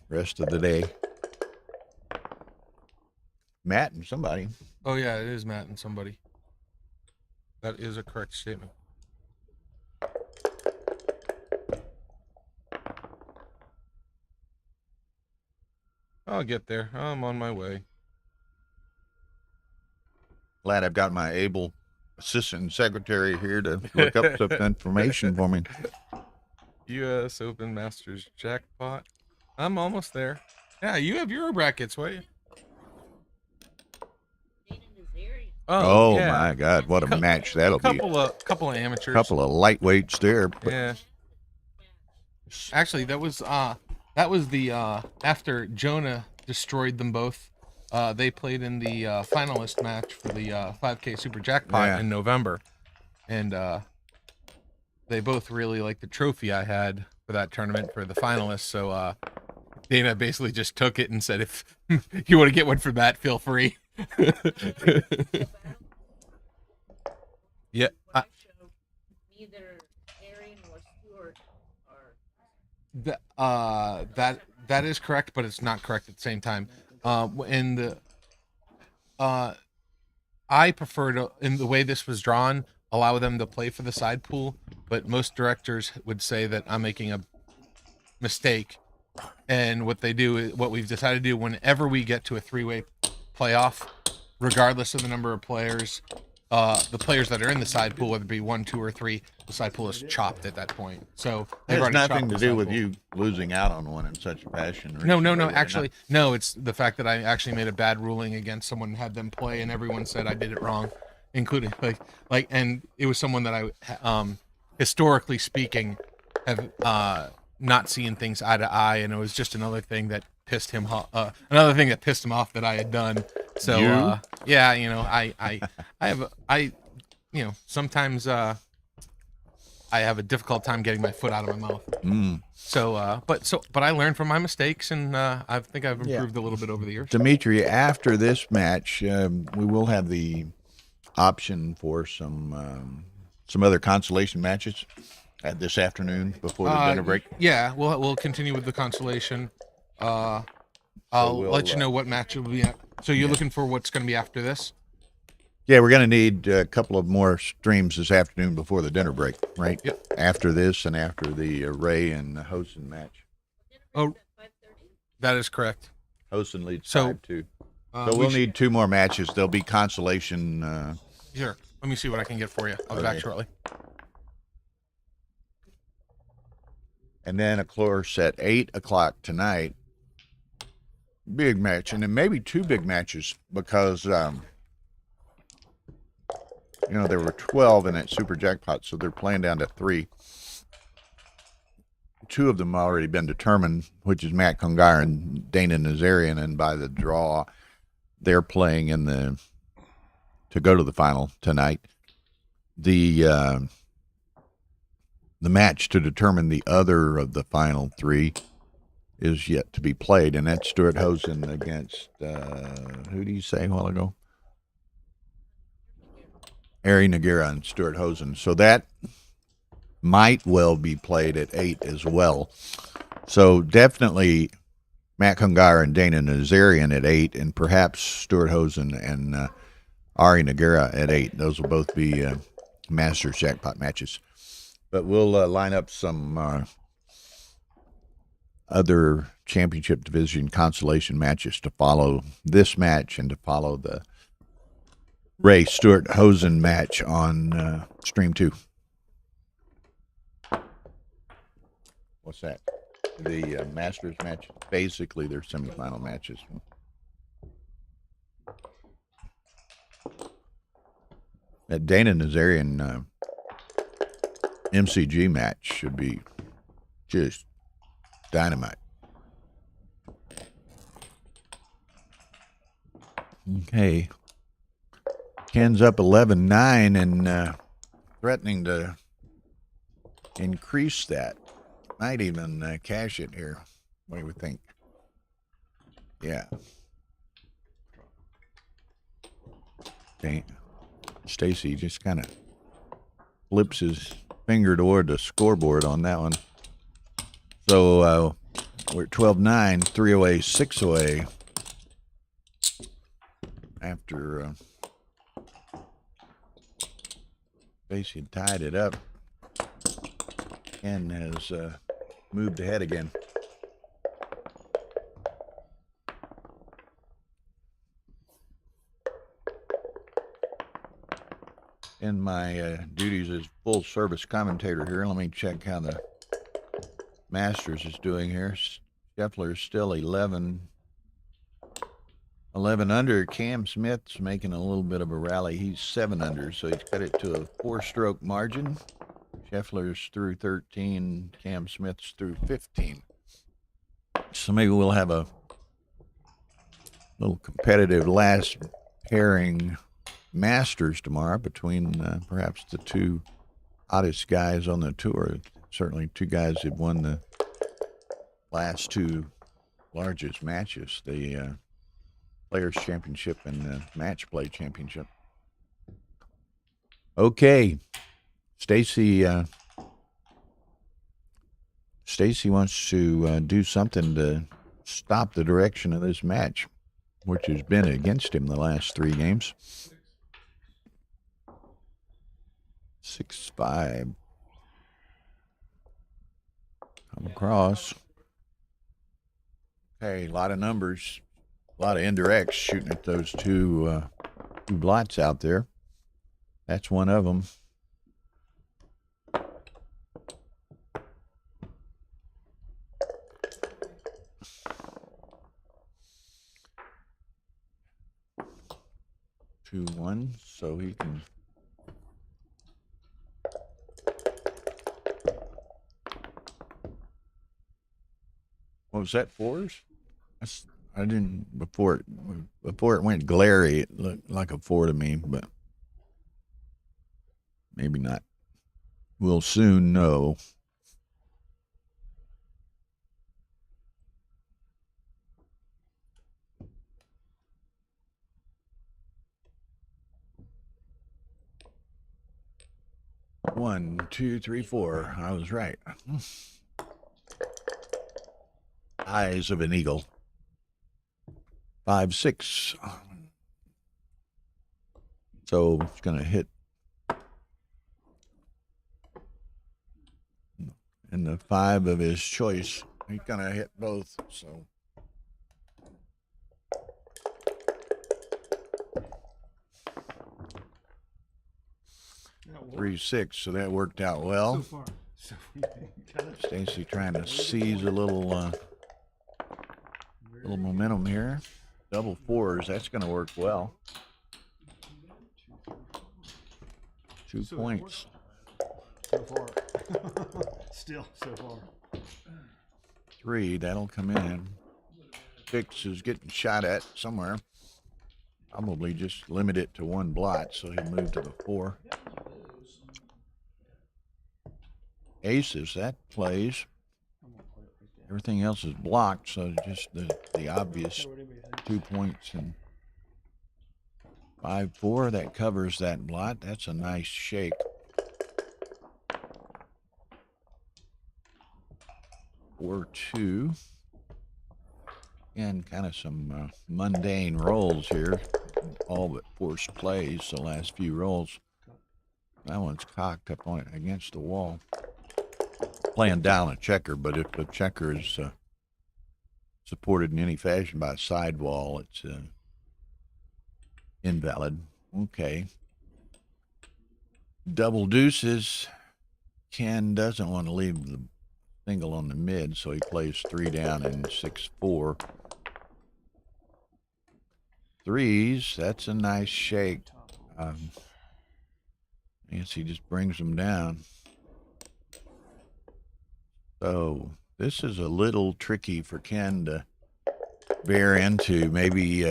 rest of the day. Matt and somebody. Oh yeah, it is Matt and somebody. That is a correct statement. I'll get there. I'm on my way. Glad I've got my able assistant secretary here to look up some information for me. U.S. Open Masters jackpot. I'm almost there. Yeah, you have Euro brackets, what? Oh yeah. my God, what a match that'll be. Couple of amateurs. Couple of lightweights there. But Yeah. Actually, that was the after Jonah destroyed them both. They played in the finalist match for the 5K Super Jackpot in November, and they both really liked the trophy I had for that tournament for the finalists. So Dana basically just took it and said, "If you want to get one for that, feel free." Yeah. Neither Arian or Stewart are. That is correct, but it's not correct at the same time. I prefer to, in the way this was drawn, allow them to play for the side pool, but most directors would say that I'm making a mistake. And what we've decided to do, whenever we get to a 3-way playoff, regardless of the number of players, the players that are in the side pool, whether it be 1, 2, or 3, the side pool is chopped at that point. So it has nothing to do with you losing out on one in such a fashion. No. Actually, no. It's the fact that I actually made a bad ruling against someone, had them play, and everyone said I did it wrong, including and it was someone that I, historically speaking, have not seen things eye to eye, and it was just another thing that pissed him off. That I had done. So yeah, I sometimes I have a difficult time getting my foot out of my mouth. Mm. But I learned from my mistakes, and I think I've Yeah. improved a little bit over the years. Dimitri, after this match, we will have the option for some other consolation matches this afternoon before the dinner break. Yeah, we'll continue with the consolation. I'll let you know what match it will be at. So you're looking for what's going to be after this? Yeah, we're going to need a couple of more streams this afternoon before the dinner break, right? Yep. After this and after the Ray and Hosen match. Oh, that is correct. Hosen leads So, 5-2. So we'll need 2 more matches. There'll be consolation. Sure. Let me see what I can get for you. I'll be back Okay. shortly. And then, of course, at 8 o'clock tonight, big match. And then maybe 2 big matches because, there were 12 in that super jackpot, so they're playing down to 3. 2 of them already been determined, which is Matt Congar and Dana Nazarian, and by the draw, they're playing to go to the final tonight. The match to determine the other of the final 3 is yet to be played, and that's Stuart Hosen against who do you say a while ago? Ari Nagera and Stuart Hosen. So that might well be played at 8 as well. So definitely Matt Congar and Dana Nazarian at 8, and perhaps Stuart Hosen and Ari Nagera at 8. Those will both be Masters jackpot matches. But we'll line up some other championship division consolation matches to follow this match and to follow the Ray Stewart Hosen match on stream 2. What's that? The Masters match. Basically, they're semifinal matches. That Dana Nazarian MCG match should be just dynamite. Okay. Ken's up 11-9 and threatening to increase that. Might even cash it here. What do we think? Yeah. Okay. Stacy just kind of flips his finger toward the scoreboard on that one. So we're at 12-9, 3 away, 6 away. After Stacy tied it up, Ken has moved ahead again. In my duties as full service commentator here, let me check how the Masters is doing here. Scheffler is still 11 under. Cam Smith's making a little bit of a rally. He's 7 under, so he's cut it to a 4-stroke margin. Scheffler's through 13. Cam Smith's through 15. So maybe we'll have a little competitive last pairing Masters tomorrow between perhaps the 2 hottest guys on the tour. Certainly 2 guys that won the last 2 largest matches, the Players Championship and the Match Play Championship. Okay. Stacy wants to do something to stop the direction of this match, which has been against him the last 3 games. 6-5. Come across. Okay, a lot of numbers, a lot of indirects shooting at those 2 blots out there. That's one of them. Two, 1, so he can. What was that, 4s? I didn't before it went glary. It looked like a 4 to me, but maybe not. We'll soon know. One, two, three, four. I was right. Eyes of an eagle. 5, 6. So it's going to hit in the 5 of his choice. He's going to hit both. So 3, 6. So that worked out well. So far. So Stacy trying to seize a little momentum here. Double 4s. That's going to work well. 2 points. so far. Still so far. 3. That'll come in. 6 is getting shot at somewhere. Probably just limit it to 1 blot, so he'll move to the 4. Aces, that plays. Everything else is blocked, so just the obvious 2 points and 5, 4. That covers that blot. That's a nice shake. 4, 2. Again, kind of some mundane rolls here. All but forced plays the last few rolls. That one's cocked up on it against the wall. Playing down a checker, but if the checker is supported in any fashion by a sidewall, it's invalid. Okay. Double deuces. Ken doesn't want to leave the single on the mid, so he plays 3 down and 6, 4. 3s, that's a nice shake. Nancy just brings them down. So this is a little tricky for Ken to bear into. Maybe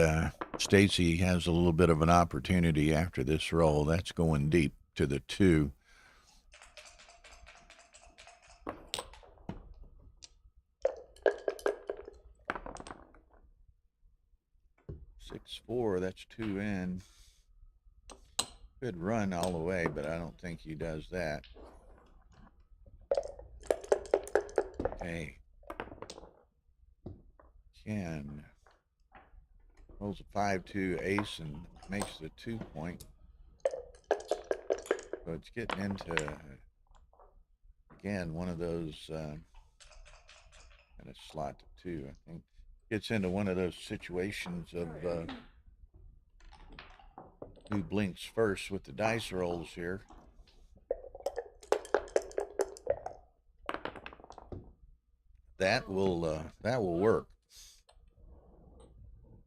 Stacy has a little bit of an opportunity after this roll. That's going deep to the 2. Six, 4, that's 2 in. Could run all the way, but I don't think he does that. Okay. Ken rolls a 5, 2 ace and makes the 2 point. So it's getting into, again, one of those, kind of slot to 2, I think. Gets into one of those situations of who blinks first with the dice rolls here. That will work.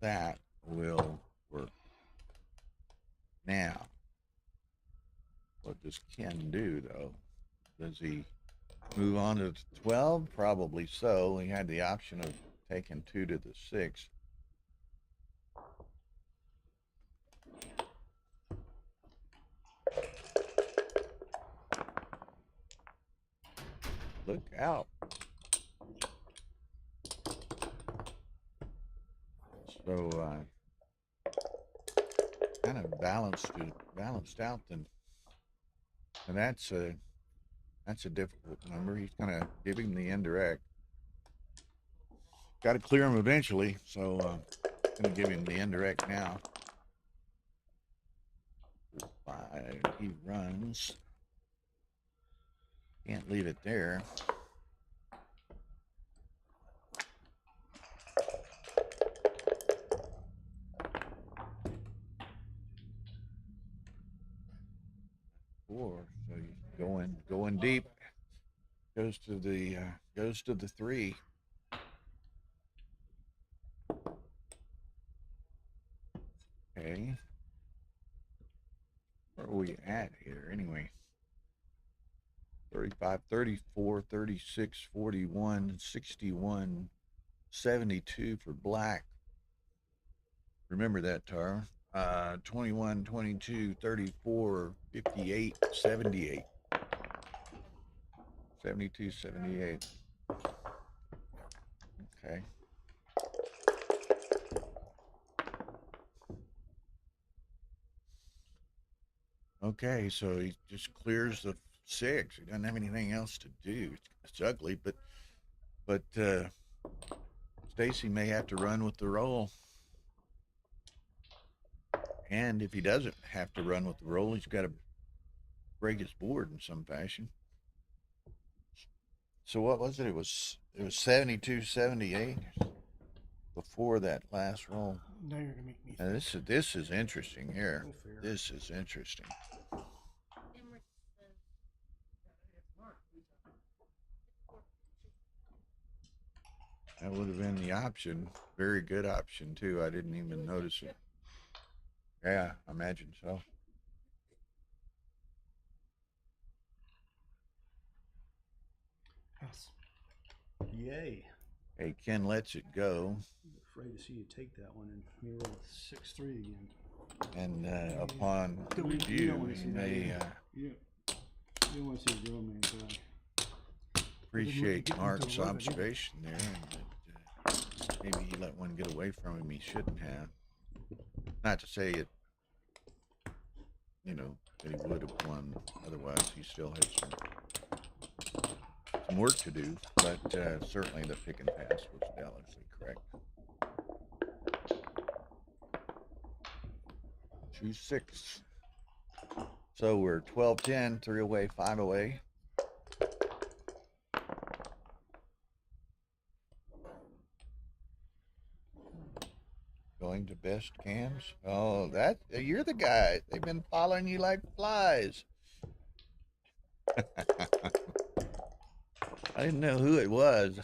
That will work. Now, what does Ken do though? Does he move on to 12? Probably so. He had the option of taking 2 to the 6. Look out. So kind of balanced out then. And that's a difficult number. He's gonna give him the indirect. Got to clear him eventually, so gonna give him the indirect now. 5. He runs. Can't leave it there. So he's going deep. Goes to the 3. Okay. Where are we at here anyway? 35, 34, 36, 41, 61, 72 for black. Remember that, Tara. 21, 22, 34, 58, 78. 72, 78. Okay. Okay, so he just clears the 6. He doesn't have anything else to do. It's ugly, but Stacy may have to run with the roll. And if he doesn't have to run with the roll, he's got to break his board in some fashion. So what was it? It was 72, 78 before that last roll. Now you're gonna make me. Now this is interesting here. This is interesting. That would have been the option. Very good option too. I didn't even notice it. Yeah, I imagine so. Pass. Yay. Hey, Ken lets it go. I'm afraid to see you take that one and me roll 6-3 again. And upon You review, don't wanna see you that, may You don't want to see a grown man cry. appreciate Mark's observation there. And that, maybe he let one get away from him he shouldn't have. Not to say it, that he would have won. Otherwise, he still had some work to do. But certainly the pick and pass was delicately correct. 2-6. So we're 12-10, 3 away, 5 away. Going to best cams. Oh, you're the guy. They've been following you like flies. I didn't know who it was.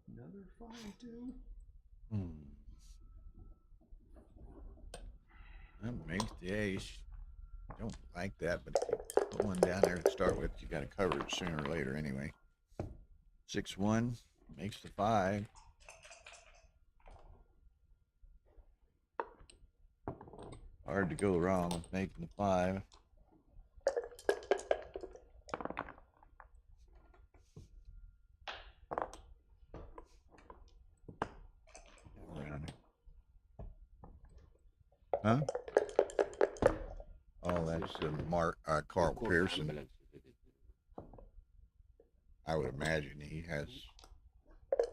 Another 5-2. That makes the ace. Don't like that, but if you put one down there to start with, you got to cover it sooner or later anyway. 6-1 makes the 5. Hard to go wrong with making the 5. Huh? Oh, that's Carl Pearson. I would imagine he has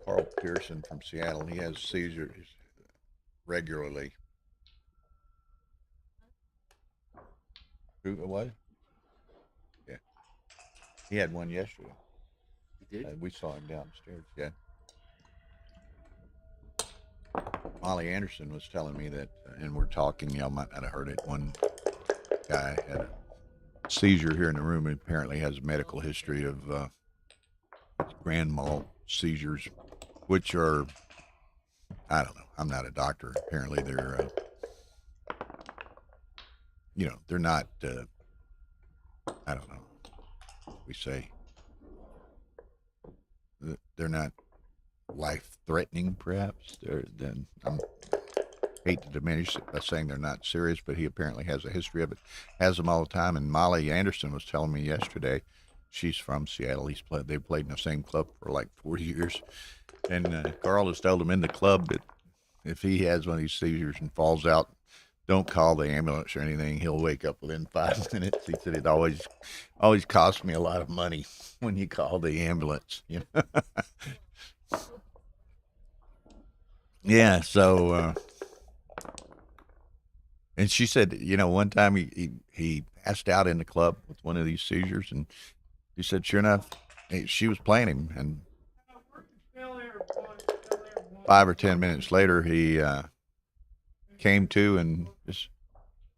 Carl Pearson from Seattle. He has seizures regularly. Who it was? Yeah, he had one yesterday. He did. We saw him downstairs. Yeah. Molly Anderson was telling me that, and we're talking. Y'all might not have heard it. One guy had a seizure here in the room, and apparently has a medical history of grand mal seizures, which are, I don't know. I'm not a doctor. Apparently, they're, they're not. I don't know. We say they're not life-threatening, perhaps. I hate to diminish it by saying they're not serious, but he apparently has a history of it, has them all the time. And Molly Anderson was telling me yesterday, she's from Seattle. They've played in the same club for like 40 years. And Carl has told him in the club that if he has one of these seizures and falls out, don't call the ambulance or anything. He'll wake up within 5 minutes. He said it always costs me a lot of money when you call the ambulance. Yeah, so and she said, one time he passed out in the club with one of these seizures, and he said, sure enough, she was playing him, and 5 or 10 minutes later, he came to and just,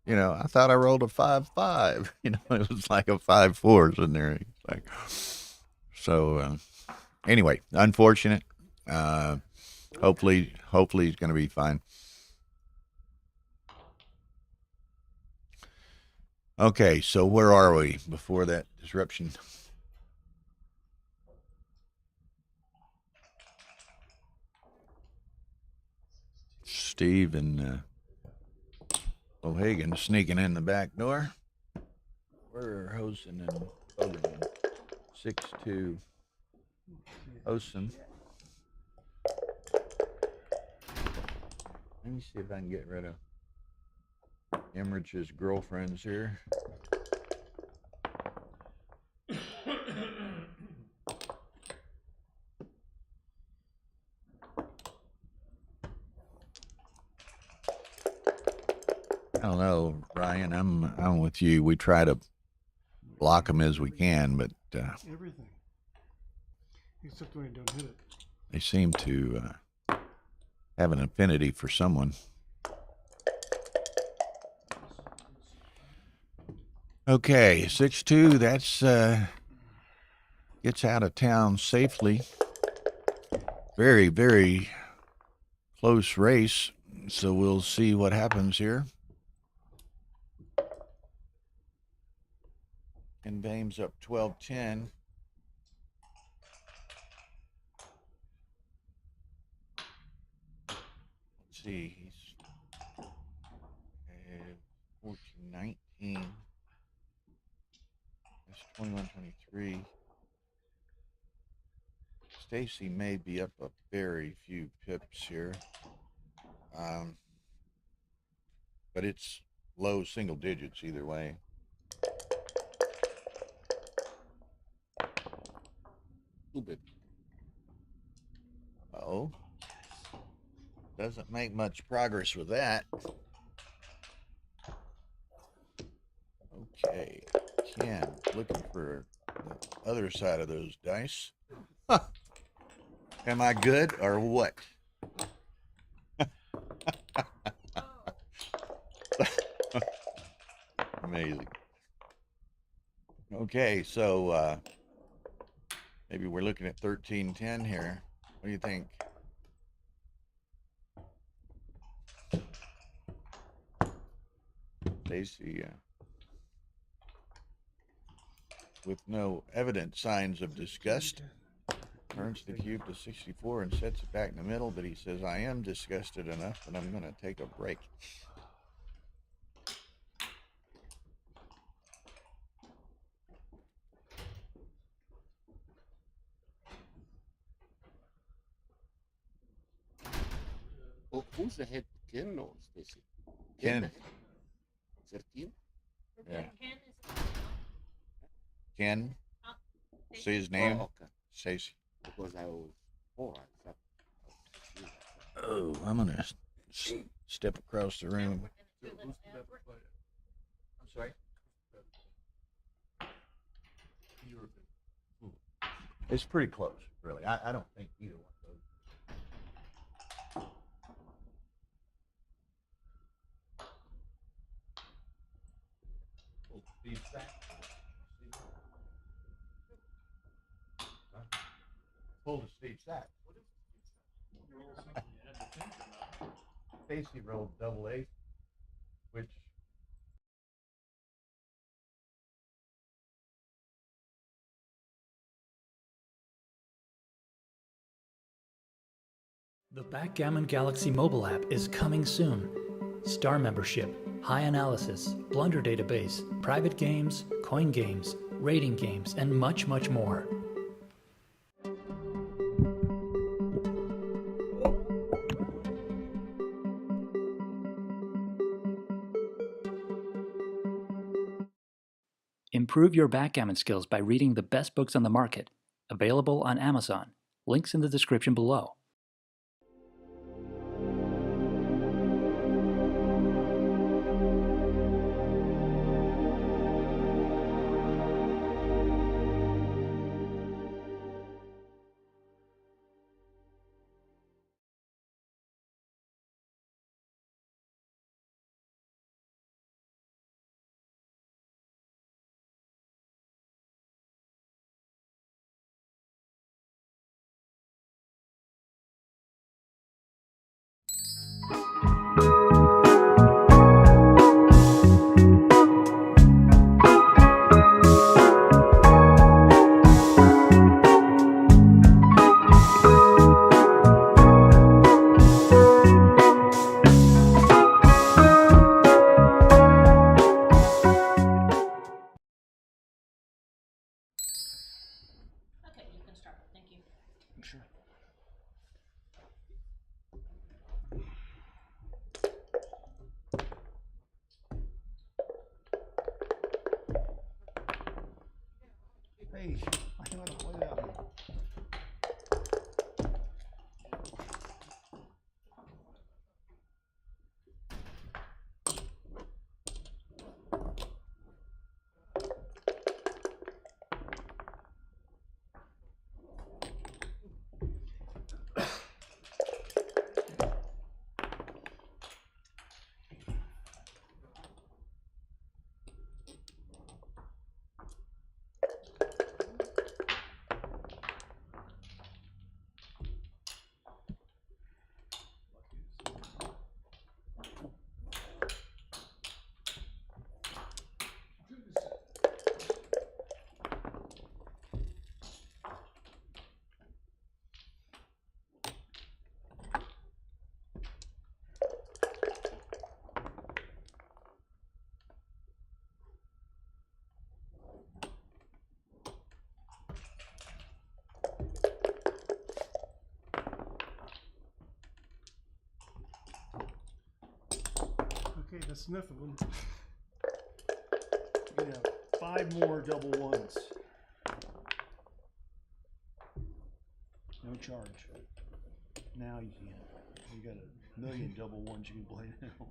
I thought I rolled a 5-5. It was like a 5-4 in there. Like, so anyway, unfortunate. Hopefully he's going to be fine. Okay, so where are we before that disruption? Steve and O'Hagan sneaking in the back door. We're Hosen and Hogan. 6-2. Hosen. Let me see if I can get rid of Emmerich's girlfriends here. I don't know, Ryan. I'm with you. We try to block them as we can, but Everything. Except when you don't hit it. they seem to have an affinity for someone. Okay, 6-2. That's gets out of town safely. Very, very close race. So we'll see what happens here. And Bame's up 12-10. Let's see, he's 14-19. That's 21-23. Stacy may be up a very few pips here. But it's low single digits either way. A little bit. Oh, doesn't make much progress with that. Okay, Ken looking for the other side of those dice. Am I good or what? Amazing. Okay, so maybe we're looking at 13-10 here. What do you think? Stacy, with no evident signs of disgust, turns the cube to 64 and sets it back in the middle, but he says, I am disgusted enough that I'm going to take a break. Oh, who's ahead? Ken or Stacy? Ken. 13? Yeah. Ken. See his name? Oh, okay. Stacy. Because I was 4. Oh, I'm going to step across the room. I'm sorry? It's pretty close, really. I don't think either one of those. Pull the Steve sack. Stacy rolled double A, which The Backgammon Galaxy mobile app is coming soon. Star membership, high analysis, blunder database, private games, coin games, rating games, and much, much more. Improve your backgammon skills by reading the best books on the market. Available on Amazon. Links in the description below. play. I know how to play that one. Okay, that's enough of them. You have 5 more double ones. No charge. Now you can. You got a million double ones you can play now.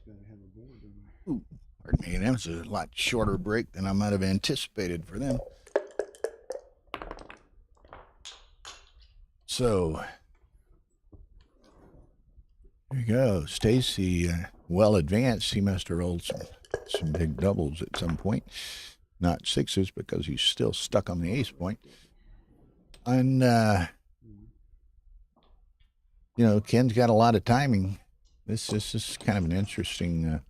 Gotta have a board, don't we? Ooh, pardon me. That was a lot shorter break than I might have anticipated for them. So, there you go. Stacy, well advanced. He must have rolled some big doubles at some point. Not sixes because he's still stuck on the ace point. And, you know, Ken's got a lot of timing. This is kind of an interesting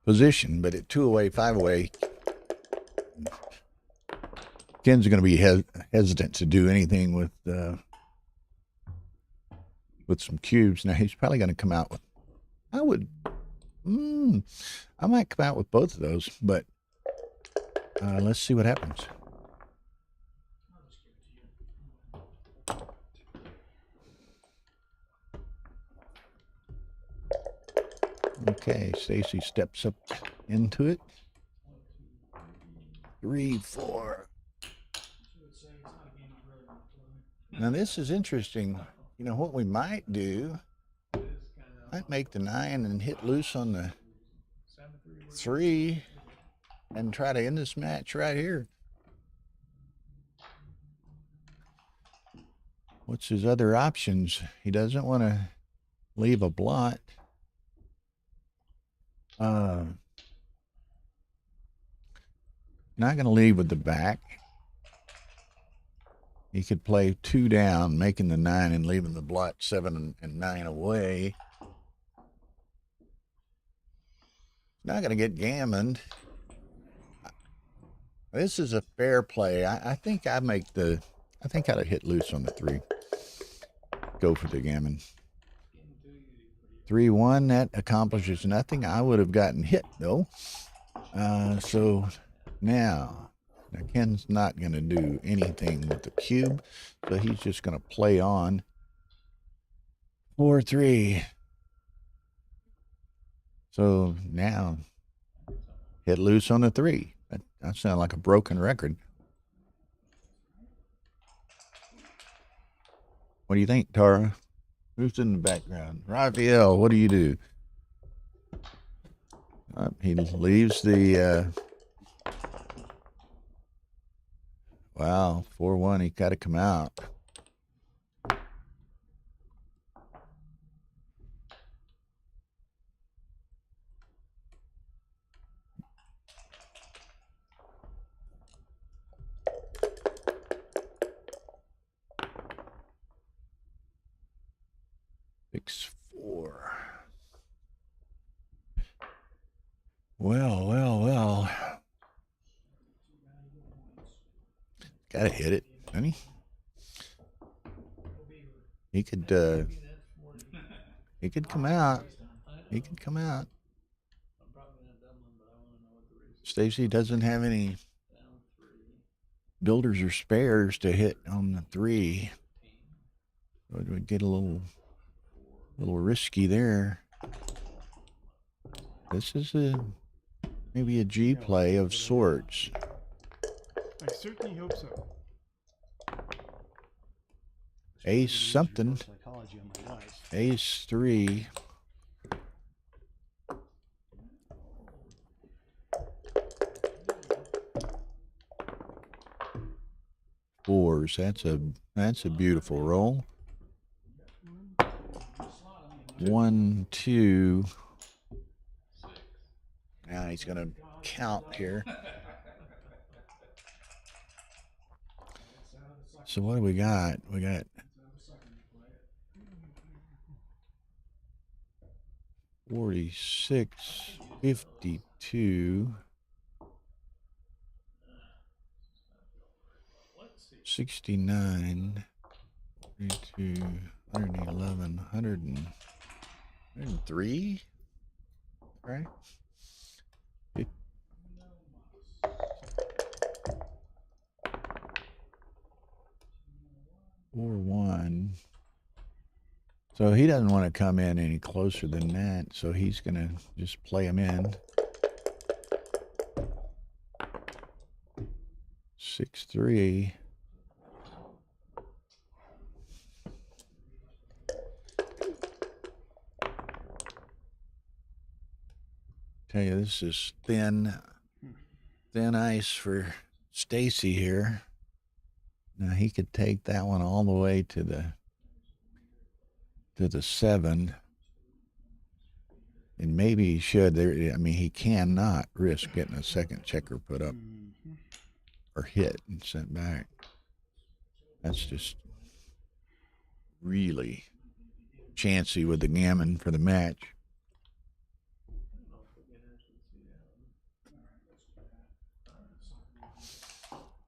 position, but at 2 away, 5 away, Ken's going to be hesitant to do anything with some cubes. Now he's probably going to come out with. I might come out with both of those, but let's see what happens. Okay, Stacy steps up into it. 3, 4. Now this is interesting. You know what we might do? Might make the 9 and hit loose on the 3 and try to end this match right here. What's his other options? He doesn't want to leave a blot. Not going to leave with the back. He could play 2 down, making the 9 and leaving the blot 7 and 9 away. Not going to get gammoned. This is a fair play. I think I'd hit loose on the 3. Go for the gammon. 3-1, that accomplishes nothing. I would have gotten hit though. So now Ken's not going to do anything with the cube, so he's just going to play on 4-3. So now hit loose on the 3. That sounds like a broken record. What do you think, Tara? Who's in the background? Raphael, what do you do? He leaves the... Wow, 4-1, he got to come out. Six, 4. Well. Gotta hit it, honey. He could come out. He could come out. Stacy doesn't have any builders or spares to hit on the 3. So it would get a little risky there. This is maybe a G play of sorts. I certainly hope so. Ace something. Psychology on my dice. Ace 3. Fours. That's a beautiful roll. 1, 2. Now he's gonna count here. So what do we got? We got 46, 52, 69, 32, 111, 103, right? 4-1. So he doesn't want to come in any closer than that, so he's going to just play him in. 6-3. Tell you, this is thin ice for Stacy here. Now he could take that one all the way to the 7, and maybe he should. I mean, he cannot risk getting a second checker put up or hit and sent back. That's just really chancy with the gammon for the match.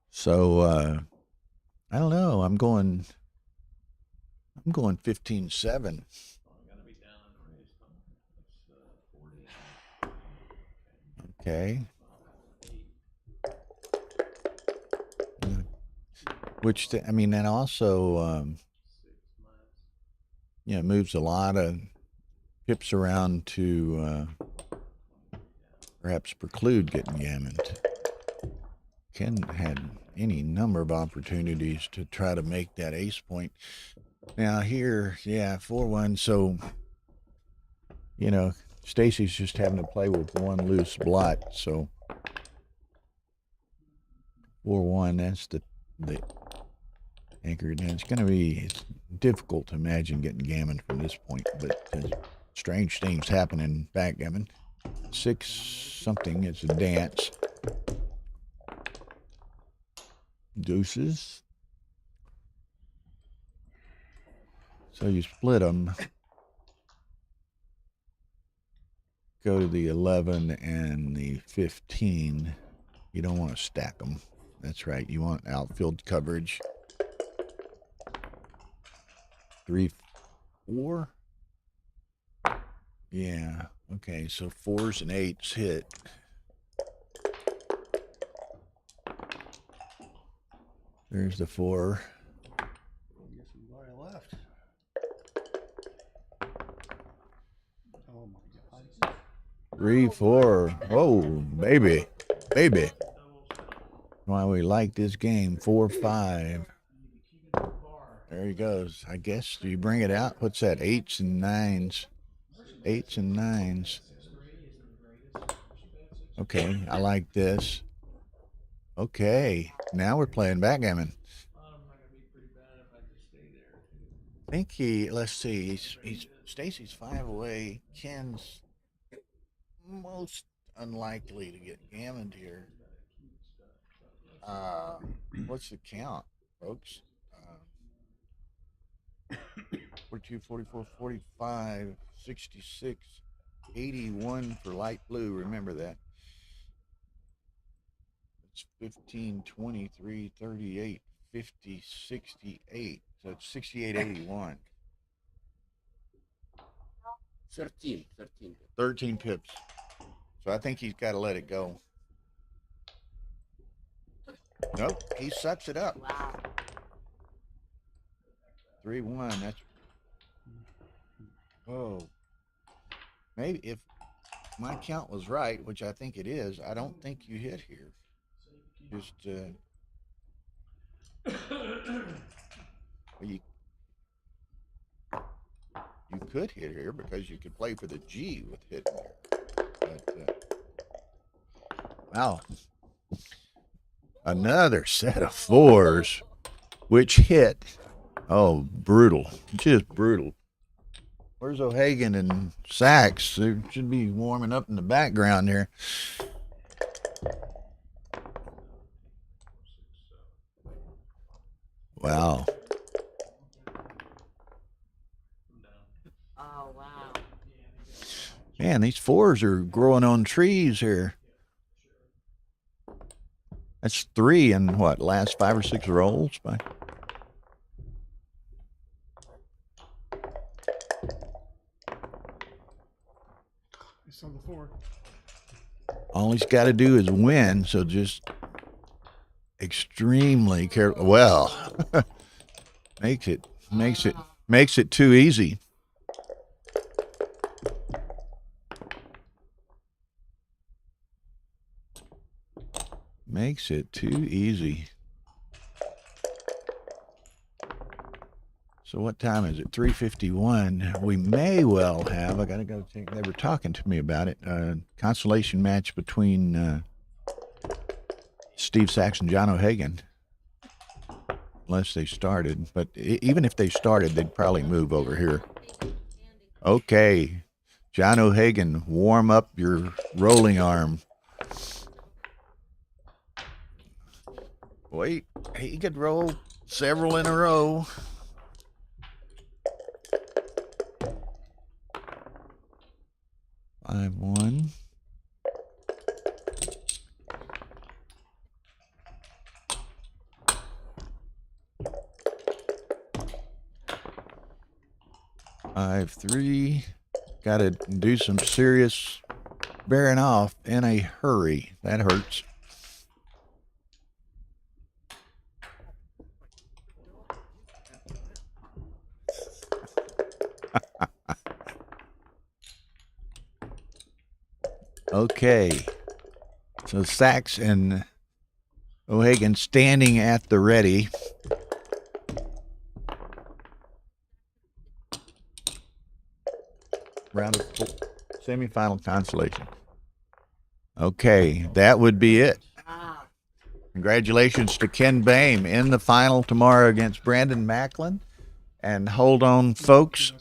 So I don't know. I'm going 15-7. Okay. Which I mean, that also moves a lot of pips around to perhaps preclude getting gammoned. Ken had any number of opportunities to try to make that ace point. Now here, 4-1. So, Stacy's just having to play with one loose blot. So 4-1, that's the anchor. And it's difficult to imagine getting gammon from this point, but strange things happen in backgammon. 6-something, it's a dance. Deuces. So you split them. Go to the 11 and the 15. You don't want to stack them. That's right. You want outfield coverage. 3, 4. Yeah. Okay. So 4s and 8s hit. There's the 4. I guess we've already left. Oh my God. 3, 4. Oh, baby. Why we like this game. 4, 5. There he goes. I guess, do you bring it out? What's that? 8s and 9s. 8s and 9s. Okay, I like this. Okay, now we're playing backgammon. I think let's see, he's Stacy's 5 away. Ken's most unlikely to get gammoned here. What's the count, folks? 42, 44, 45, 66, 81 for light blue. Remember that. It's 15, 23, 38, 50, 68. So it's 68, 81. 13. 13 pips. So I think he's got to let it go. Nope, he sucks it up. Wow. 3-1. That's. Oh. Maybe if my count was right, which I think it is, I don't think you hit here. Just well, you could hit here because you could play for the G with hitting here. But wow, another set of fours, which hit. Oh, brutal! Just brutal. Where's O'Hagan and Sachs? They should be warming up in the background there. Wow. Oh, wow. Man, these fours are growing on trees here. That's 3 in what, last 5 or 6 rolls? It's on the 4. All he's got to do is win, so just extremely careful. Well, makes it too easy. Makes it too easy. So what time is it? 3:51. We may well have, I got to go take, they were talking to me about it, consolation match between Steve Sachs and John O'Hagan. Unless they started. But even if they started, they'd probably move over here. Okay. John O'Hagan, warm up your rolling arm. Wait, he could roll several in a row. Five, 1. Five, 3. Got to do some serious bearing off in a hurry. That hurts. Okay. So Sachs and O'Hagan standing at the ready. Round of 4, semifinal consolation. Okay, that would be it. Congratulations to Ken Boehm in the final tomorrow against Brandon Macklin. And hold on, folks,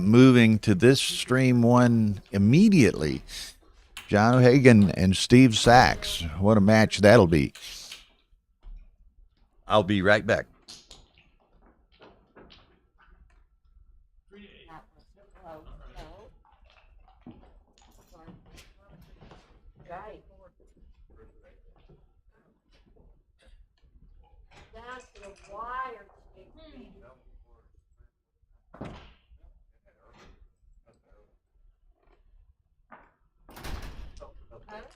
moving to this stream one immediately. John O'Hagan and Steve Sachs. What a match that'll be. I'll be right back. Right. That's the wire. Okay.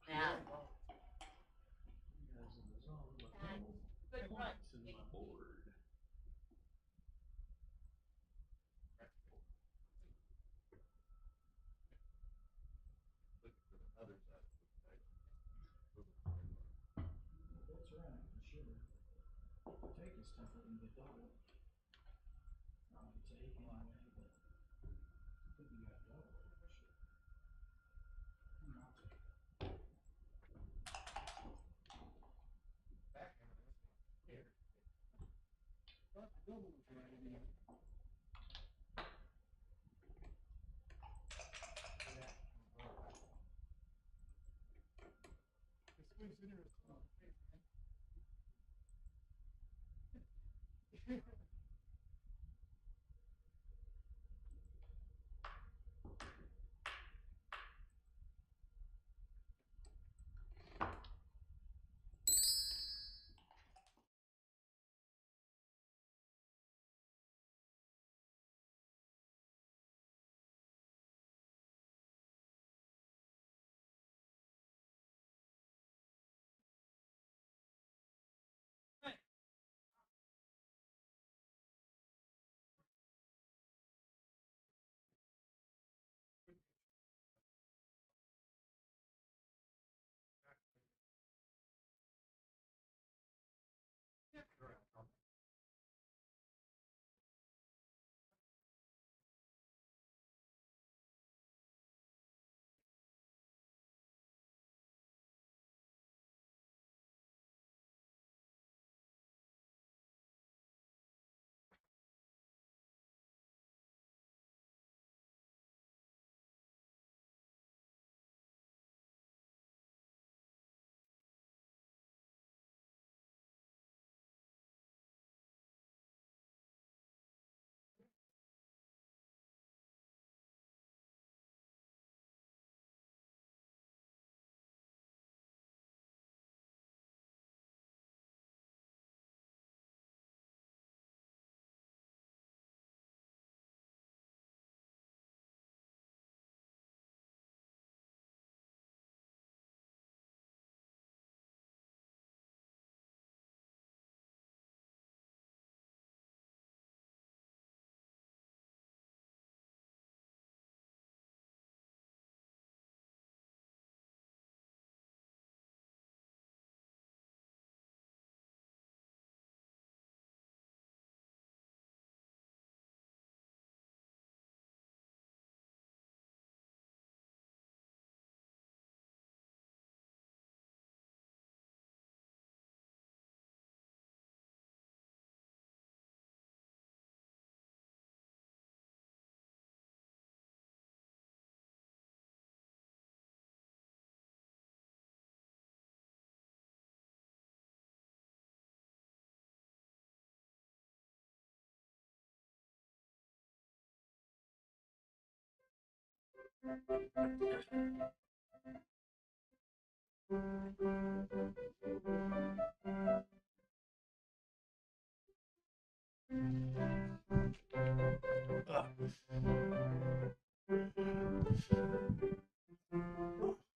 Now. Good run.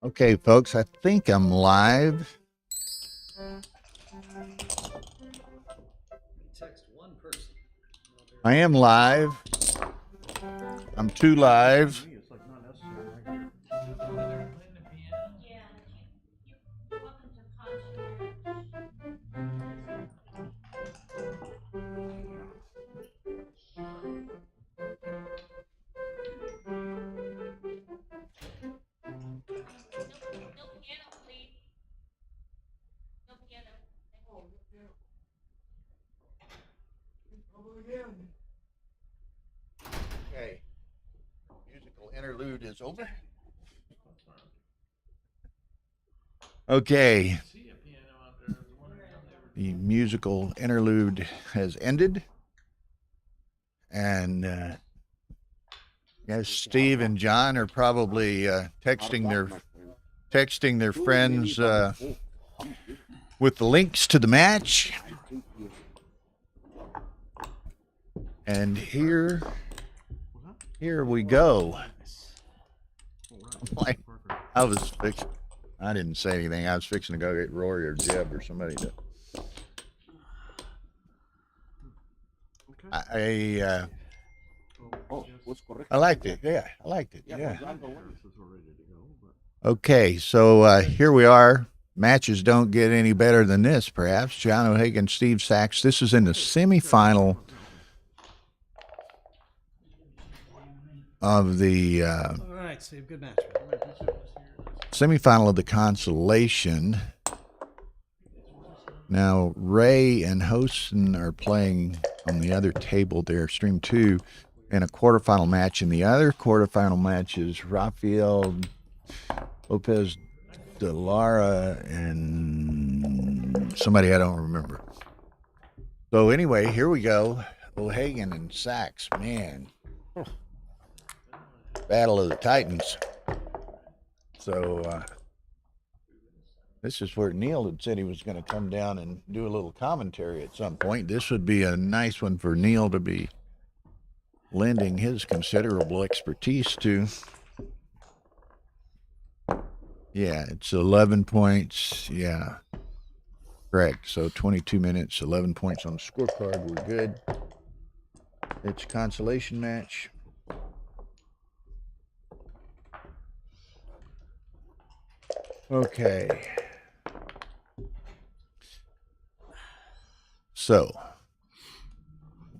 Okay, folks, I think I'm live. Text one person. I am live. I'm too live. It's like not necessary right here. Yeah, you're welcome to concentrate. No piano, please. No piano. Okay. Musical interlude is over. Okay. The musical interlude has ended. And yes, Steve and John are probably texting their friends with the links to the match. And here we go. Like, I didn't say anything. I was fixing to go get Rory or Jeb or somebody to. I liked it. Yeah, I liked it. Yeah. Okay, so here we are. Matches don't get any better than this, perhaps. John O'Hagan, Steve Sachs. This is in the semifinal of the All right, Steve, good match. semifinal of the consolation. Now, Ray and Hosen are playing on the other table there, Stream 2, in a quarterfinal match. And the other quarterfinal match is Rafael Lopez de Lara and somebody I don't remember. So anyway, here we go. O'Hagan and Sachs, man. Battle of the Titans. So this is where Neil had said he was going to come down and do a little commentary at some point. This would be a nice one for Neil to be lending his considerable expertise to. Yeah, it's 11 points. Yeah, correct. So 22 minutes, 11 points on the scorecard. We're good. It's a consolation match. Okay. So,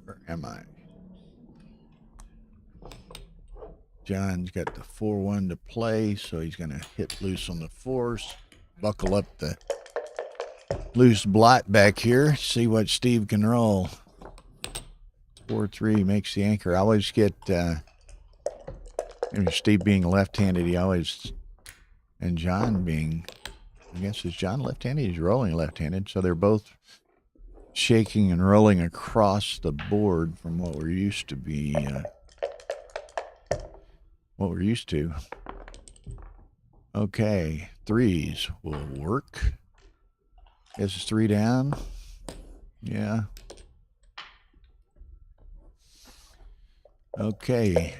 where am I? John's got the 4-1 to play, so he's going to hit loose on the fours, buckle up the loose blot back here, see what Steve can roll. 4-3 makes the anchor. I always get, Steve being left-handed, he always, and John being, I guess, is John left-handed? He's rolling left-handed, so they're both shaking and rolling across the board from what we're used to be, Okay, threes will work. Guess it's 3 down. Yeah. Okay.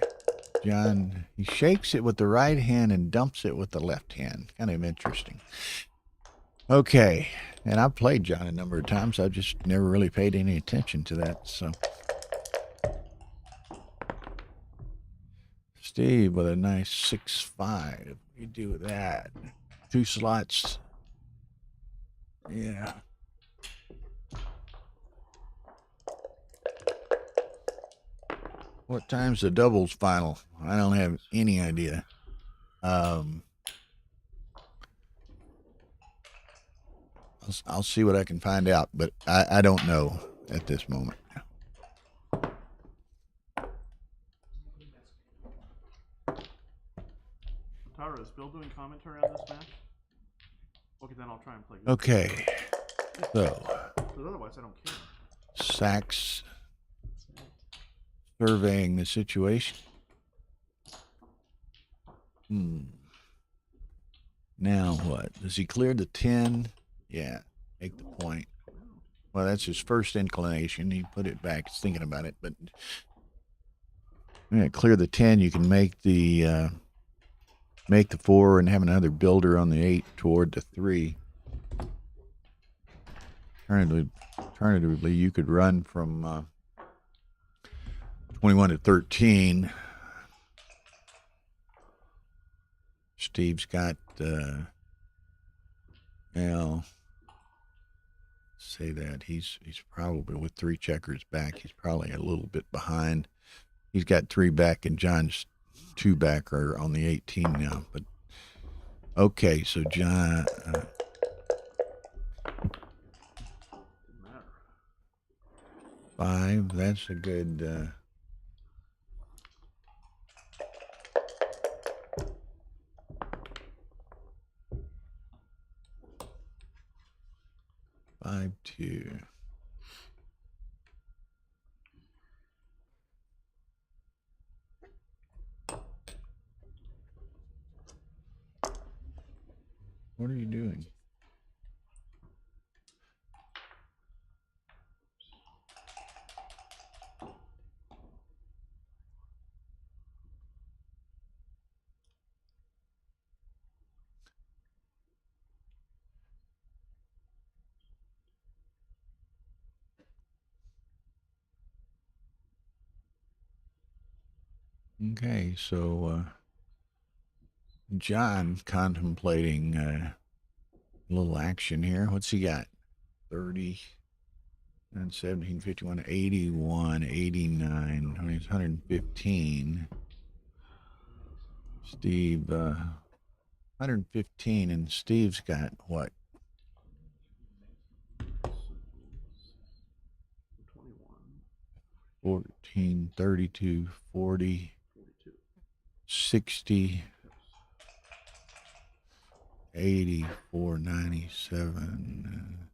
John, he shakes it with the right hand and dumps it with the left hand. Kind of interesting. Okay. And I've played John a number of times. I've just never really paid any attention to that. So Steve with a nice 6-5. What do you do with that? 2 slots. Yeah. What time's the doubles final? I don't have any idea. I'll see what I can find out, but I don't know at this moment. Tara, is Bill doing commentary on this match? Okay, then I'll try and play. Okay. So. Because otherwise, I don't care. Sachs surveying the situation. Now what? Does he clear the 10? Yeah, make the point. Well, that's his first inclination. He put it back. He's thinking about it, but yeah, clear the 10. You can make the 4 and have another builder on the 8 toward the 3. Alternatively, you could run from 21 to 13. Steve's got, say that he's probably with 3 checkers back. He's probably a little bit behind. He's got 3 back, and John's 2 back are on the 18 now. But okay, so John. 5. That's a good. 5-2. What are you doing? Okay, so John contemplating a little action here. What's he got? 30 and 17, 51, 81, 89, 115. Steve, 115, and Steve's got what? 14, 32, 40, 60, 84, 97.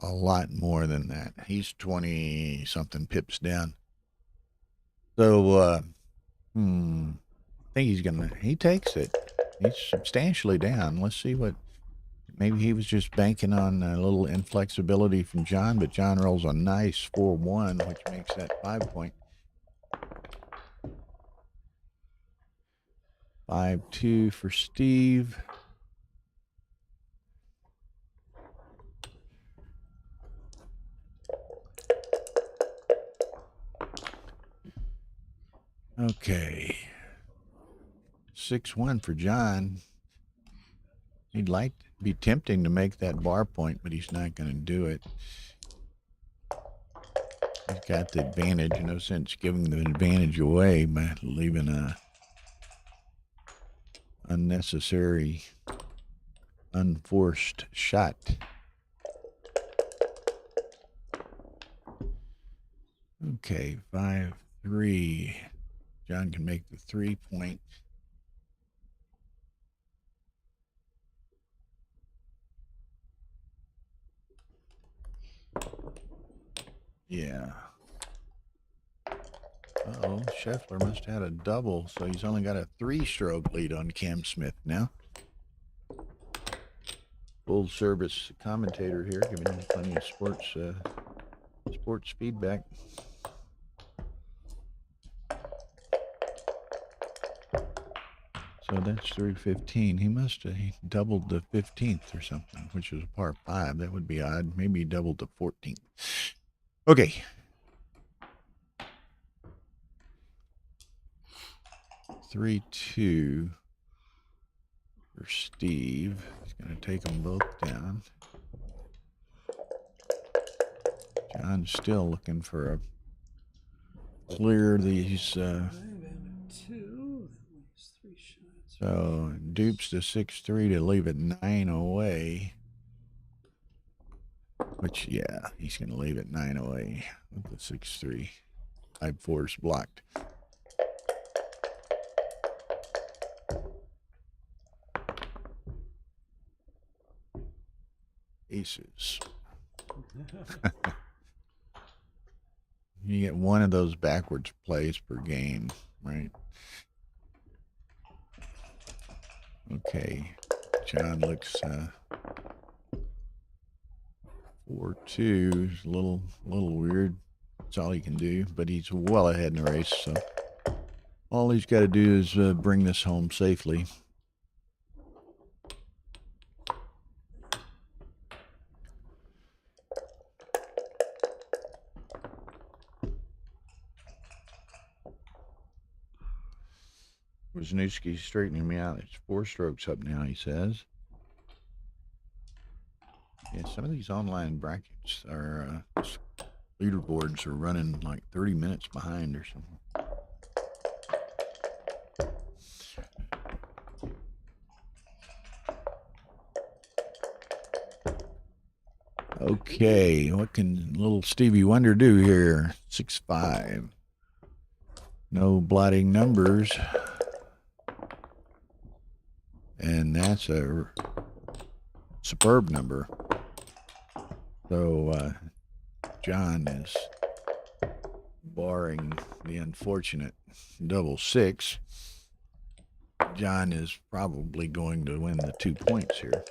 A lot more than that. He's 20 something pips down. So, I think he takes it. He's substantially down. Let's see what, maybe he was just banking on a little inflexibility from John, but John rolls a nice 4-1, which makes that 5 point. 5-2 for Steve. Okay. 6-1 for John. He'd like to be tempting to make that bar point, but he's not going to do it. He's got the advantage. No sense giving the advantage away by leaving a unnecessary, unforced shot. Okay, 5-3. John can make the 3 point. Yeah. Uh-oh, Scheffler must have had a double, so he's only got a 3-stroke lead on Cam Smith now. Full service commentator here, giving him plenty of sports feedback. So that's 315. He must have doubled the 15th or something, which is a par 5. That would be odd. Maybe he doubled the 14th. Okay. Three, 2 for Steve. He's going to take them both down. John's still looking for a clear these. So dupes to 6-3 to leave it 9 away. Which, yeah, he's going to leave it 9 away with the 6-3. 5-4 is blocked. Aces. You get one of those backwards plays per game, right? Okay. John looks 4-2. A little weird. That's all he can do, but he's well ahead in the race, so all he's got to do is bring this home safely. Wisniewski's straightening me out. It's 4 strokes up now, he says. Yeah, some of these online brackets are, leaderboards are running like 30 minutes behind or something. Okay, what can little Stevie Wonder do here? 6-5. No blotting numbers. And that's a superb number. So John is barring the unfortunate double 6. John is probably going to win the 2 points here.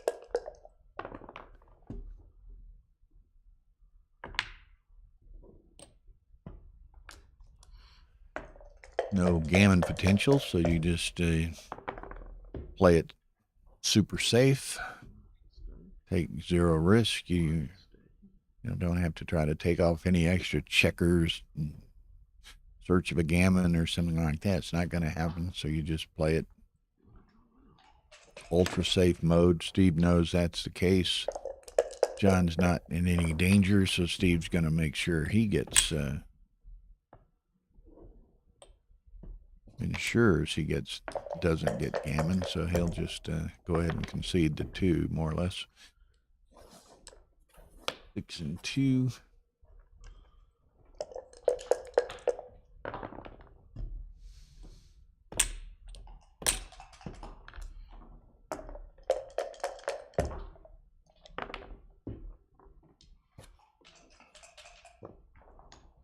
No gammon potential, so you just play it super safe. Take 0 risk. You don't have to try to take off any extra checkers in search of a gammon or something like that. It's not going to happen, so you just play it ultra safe mode. Steve knows that's the case. John's not in any danger, so Steve's going to make sure he gets ensures he doesn't get gammon, so he'll just go ahead and concede the 2 more or less. 6 and 2.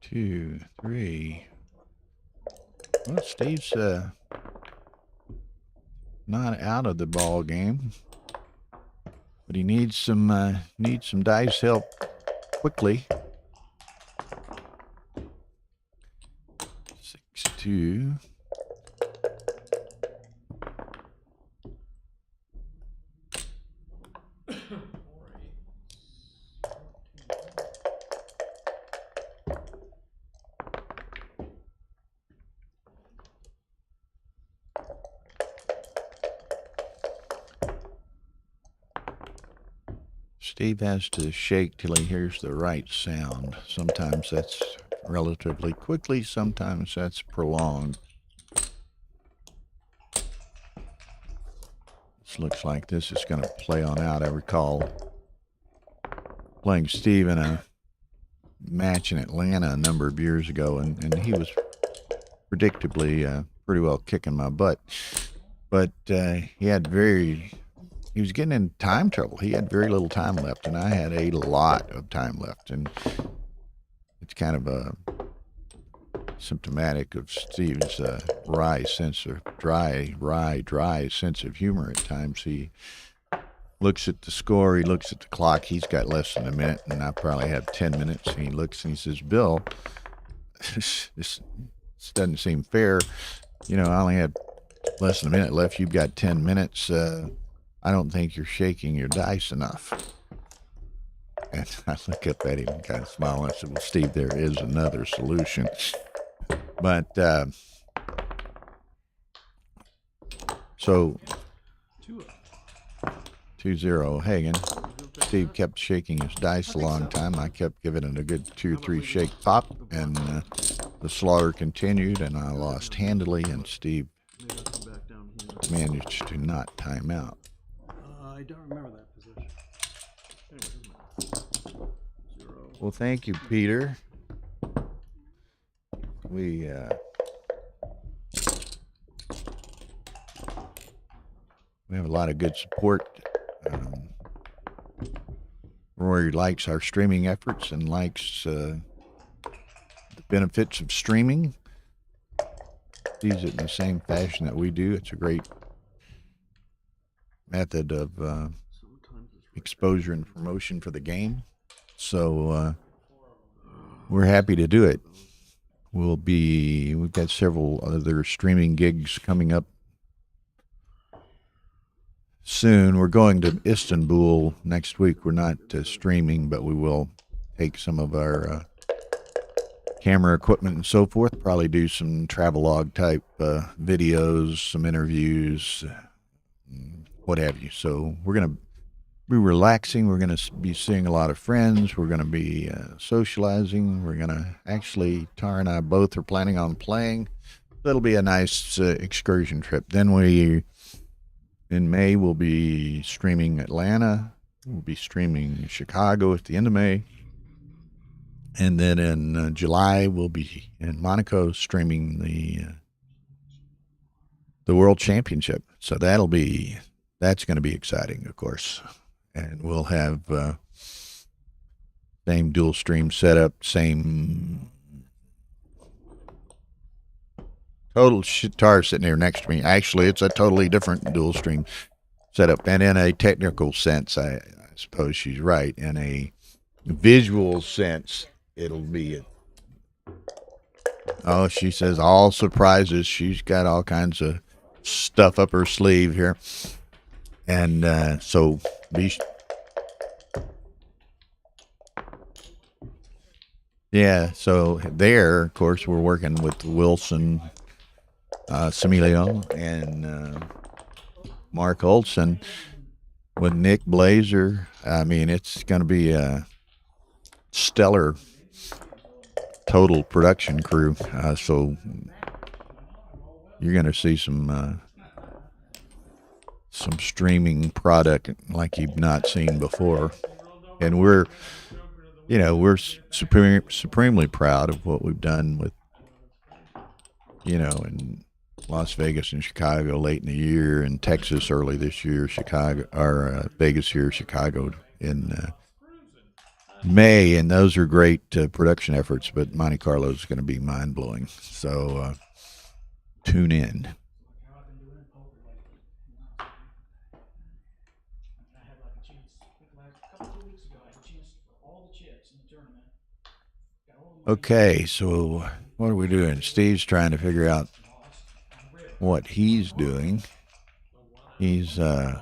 Two, 3. Well, Steve's not out of the ball game, but he needs some dice help quickly. 6-2. Steve has to shake till he hears the right sound. Sometimes that's relatively quickly, sometimes that's prolonged. This looks like this is going to play on out. I recall playing Steve in a match in Atlanta a number of years ago, and he was predictably pretty well kicking my butt. But he was getting in time trouble. He had very little time left, and I had a lot of time left. And it's kind of symptomatic of Steve's dry sense of humor at times. He looks at the score, he looks at the clock. He's got less than a minute, and I probably have 10 minutes. And he looks and he says, "Bill, this doesn't seem fair. I only had less than a minute left. You've got 10 minutes. I don't think you're shaking your dice enough." And I look up at him and kind of smile, and I said, "Well, Steve, there is another solution." But so 2-0 Hagen. Steve kept shaking his dice a long time. I kept giving it a good 2 or 3 shake pop, and the slaughter continued, and I lost handily, and Steve managed to not time out. I don't remember that position. Well, thank you, Peter. We have a lot of good support. Rory likes our streaming efforts and likes the benefits of streaming. Sees it in the same fashion that we do. It's a great method of exposure and promotion for the game. So we're happy to do it. We've got several other streaming gigs coming up soon. We're going to Istanbul next week. We're not streaming, but we will take some of our camera equipment and so forth, probably do some travelogue type videos, some interviews, what have you. So we're going to be relaxing. We're going to be seeing a lot of friends. We're going to be socializing. We're going to actually, Tara and I both are planning on playing. That'll be a nice excursion trip. Then in May, we'll be streaming Atlanta. We'll be streaming Chicago at the end of May. And then in July, we'll be in Monaco streaming the World Championship. So that's going to be exciting, of course. And we'll have same dual stream setup, same total. Tara's sitting here next to me. Actually, it's a totally different dual stream setup. And in a technical sense, I suppose she's right. In a visual sense, it'll be she says all surprises. She's got all kinds of stuff up her sleeve here. And so there, of course, we're working with Wilson Similio and Mark Olson with Nick Blazer. I mean, it's going to be a stellar total production crew. So you're going to see some streaming product like you've not seen before. And we're supremely proud of what we've done with, in Las Vegas and Chicago late in the year, and Texas early this year, Vegas here, Chicago in May, and those are great production efforts, but Monte Carlo is going to be mind-blowing. So tune in. Okay, so what are we doing? Steve's trying to figure out what he's doing. He's, as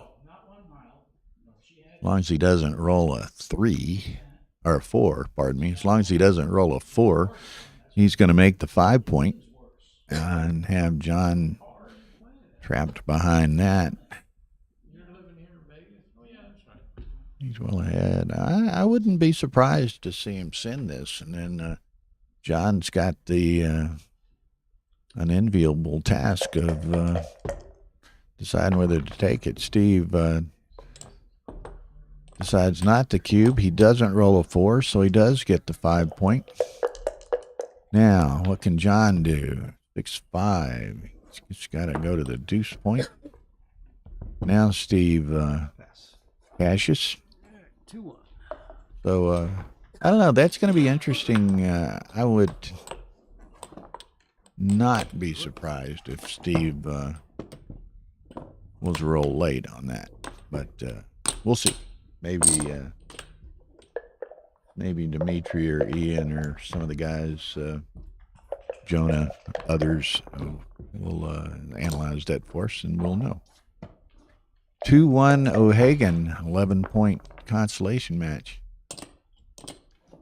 long as he doesn't roll a 3, or a 4, pardon me, as long as he doesn't roll a 4, he's going to make the 5 point and have John trapped behind that. He's well ahead. I wouldn't be surprised to see him send this, and then John's got the unenviable task of deciding whether to take it. Steve decides not to cube. He doesn't roll a 4, so he does get the 5 point. Now, what can John do? 6-5. He's got to go to the deuce point. Now Steve cashes. 2-1. So, I don't know. That's going to be interesting. I would not be surprised if Steve was roll late on that. But we'll see. Maybe Dimitri or Ian or some of the guys, Jonah, others will analyze that for us, and we'll know. 2-1 O'Hagan, 11-point consolation match.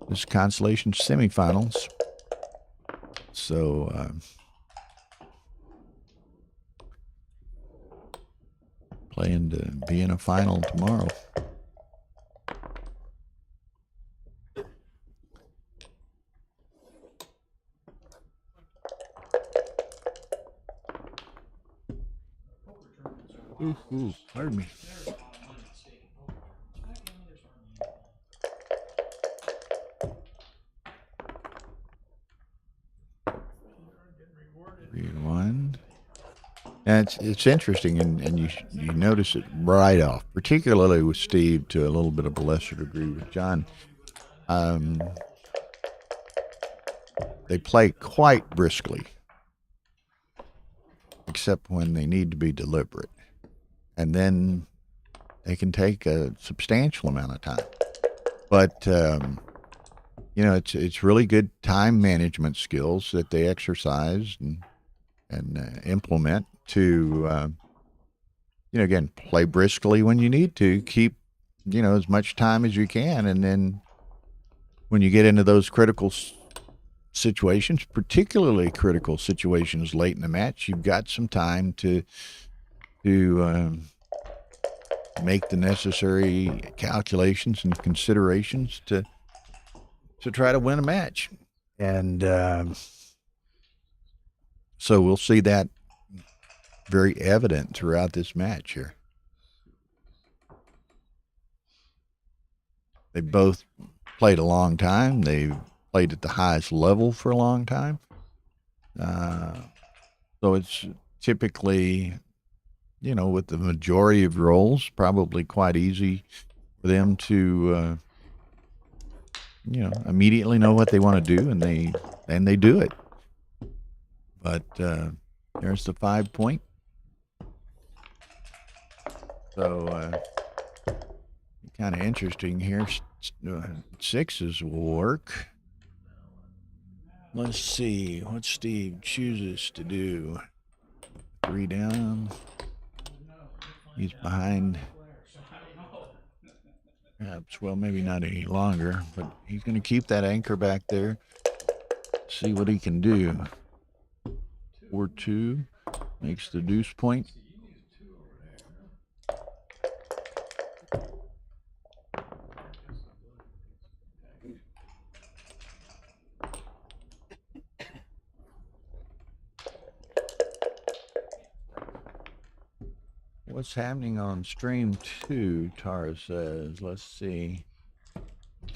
This is consolation semifinals. So playing to be in a final tomorrow. Ooh, pardon me. And it's interesting, and you notice it right off, particularly with Steve, to a little bit of a lesser degree with John. They play quite briskly, except when they need to be deliberate. And then they can take a substantial amount of time. But you know, it's really good time management skills that they exercise and implement to you know, again, play briskly when you need to, keep, you know, as much time as you can, and then when you get into those critical situations, particularly critical situations late in the match, you've got some time to make the necessary calculations and considerations to try to win a match. And so we'll see that very evident throughout this match here. They both played a long time. They've played at the highest level for a long time. So it's typically, you know, with the majority of roles, probably quite easy for them to, you know, immediately know what they want to do, and they do it. But there's the 5 point. So kind of interesting here. Sixes will work. Let's see what Steve chooses to do. 3 down. He's behind. Perhaps, well, maybe not any longer, but he's going to keep that anchor back there. See what he can do. 4-2 makes the deuce point. What's happening on stream 2, Tara says. Let's see.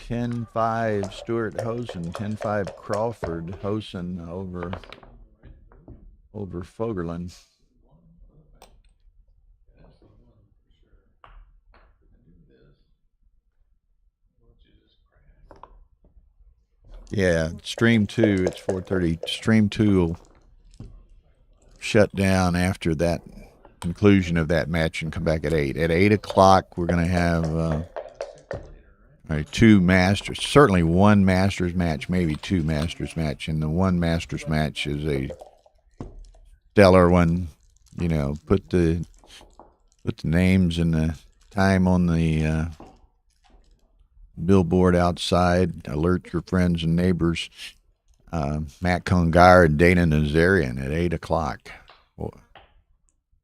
10-5 Stuart Hosen, 10-5 Crawford Hosen over Fogerlin. Yeah, stream 2, it's 4:30. Stream 2 will shut down after that conclusion of that match and come back at 8. At 8 o'clock, we're going to have 2 Masters, certainly 1 Masters match, maybe 2 Masters match. And the 1 Masters match is a stellar one. You know, put the names and the time on the billboard outside. Alert your friends and neighbors. Matt Congar and Dana Nazarian at 8 o'clock.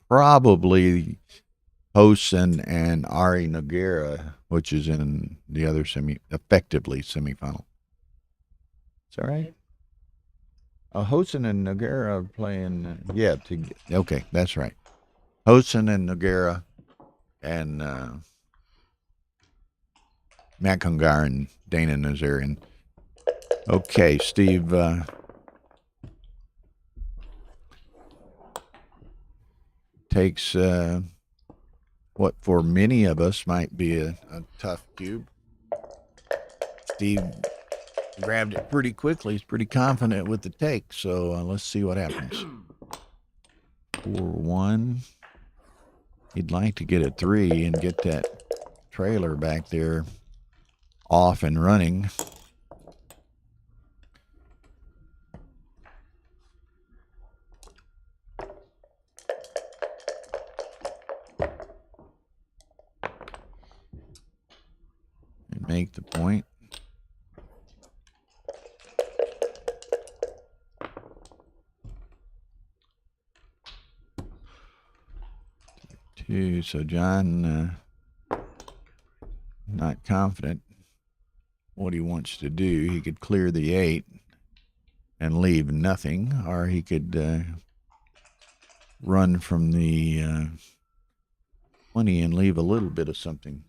Probably Hosen and Ari Noguera, which is in the other effectively semifinal. Is that right? Hosen and Noguera are playing. Okay, that's right. Hosen and Noguera and Matt Congar and Dana Nazarian. Okay, Steve. Takes what for many of us might be a tough cube. Steve grabbed it pretty quickly. He's pretty confident with the take, so let's see what happens. 4-1. He'd like to get a 3 and get that trailer back there off and running. Make the point. Two. So John not confident what he wants to do. He could clear the 8 and leave nothing, or he could run from the 20 and leave a little bit of something.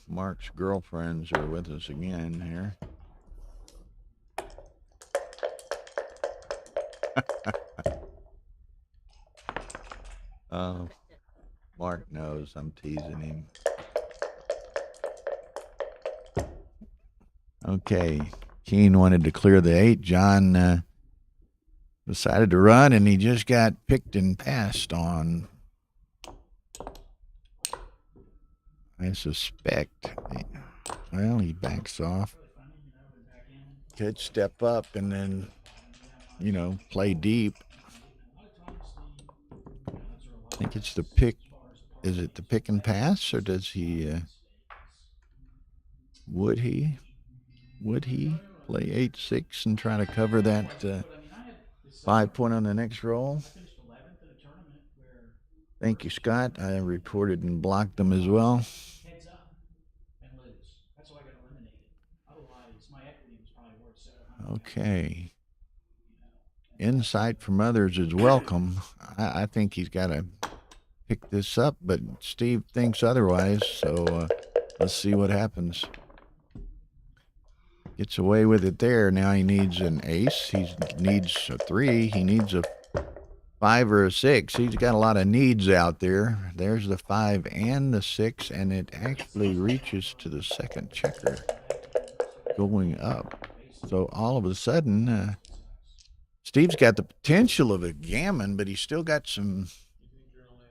Mark's girlfriends are with us again here. Mark knows I'm teasing him. Okay, Keen wanted to clear the 8. John decided to run, and he just got picked and passed on. I suspect. Well, he backs off. Could step up and then, play deep. I think it's the pick. Is it the pick and pass, or does he? Would he play 8-6 and try to cover that 5 point on the next roll? Thank you, Scott. I reported and blocked them as well. Okay. Insight from others is welcome. I think he's got to pick this up, but Steve thinks otherwise, so let's see what happens. Gets away with it there. Now he needs an ace. He needs a 3. He needs a 5 or a 6. He's got a lot of needs out there. There's the 5 and the 6, and it actually reaches to the second checker going up. So all of a sudden, Steve's got the potential of a gammon, but he's still got some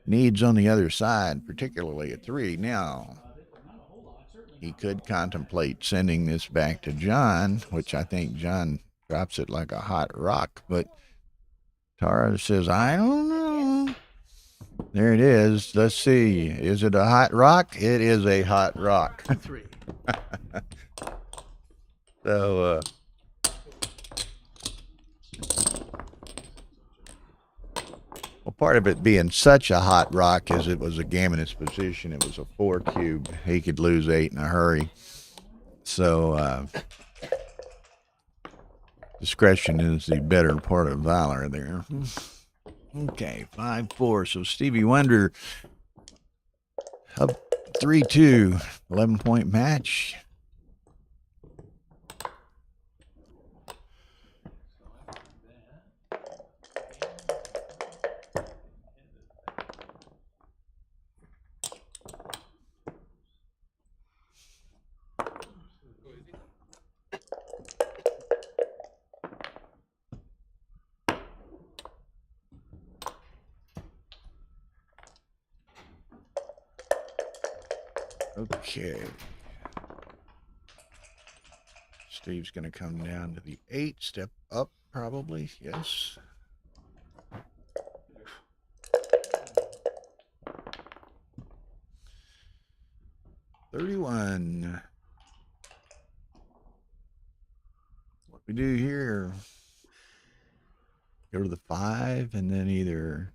needs on the other side, particularly a 3. Now, he could contemplate sending this back to John, which I think John drops it like a hot rock, but Tara says, I don't know. There it is. Let's see. Is it a hot rock? It is a hot rock. 3. So, well, part of it being such a hot rock is it was a gammonous position. It was a 4 cube. He could lose 8 in a hurry. So, discretion is the better part of valor there. Okay, 5-4. So Stevie Wonder up 3-2, 11-point match. Okay. Steve's going to come down to the 8, step up probably, yes. $31. What we do here, go to the 5 and then either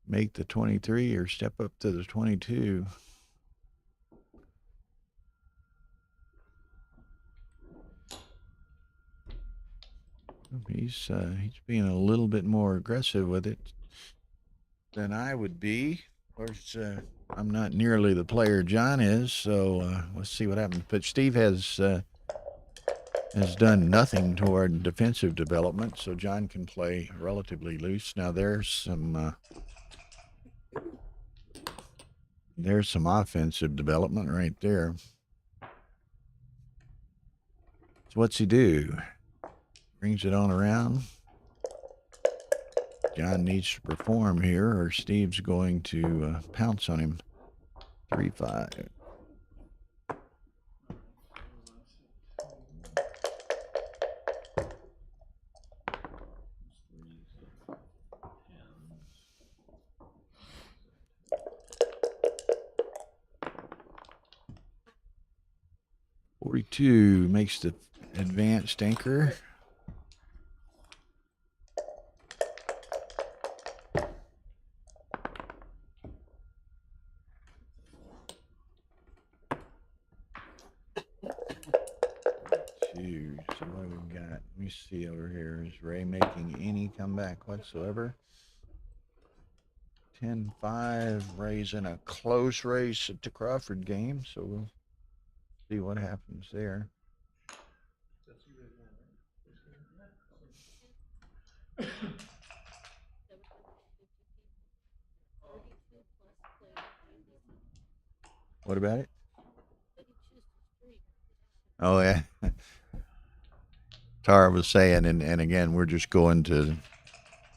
make the 23 or step up to the 22. He's being a little bit more aggressive with it than I would be. Of course, I'm not nearly the player John is, so let's see what happens. But Steve has done nothing toward defensive development, so John can play relatively loose. Now there's some offensive development right there. So what's he do? Brings it on around. John needs to perform here, or Steve's going to pounce on him. 3-5. $42 makes the advanced anchor. So what have we got? Let me see over here. Is Ray making any comeback whatsoever? 10-5. Ray's in a close race at the Crawford game, so we'll see what happens there. What about it? Oh, yeah. Tara was saying, and again, we're just going to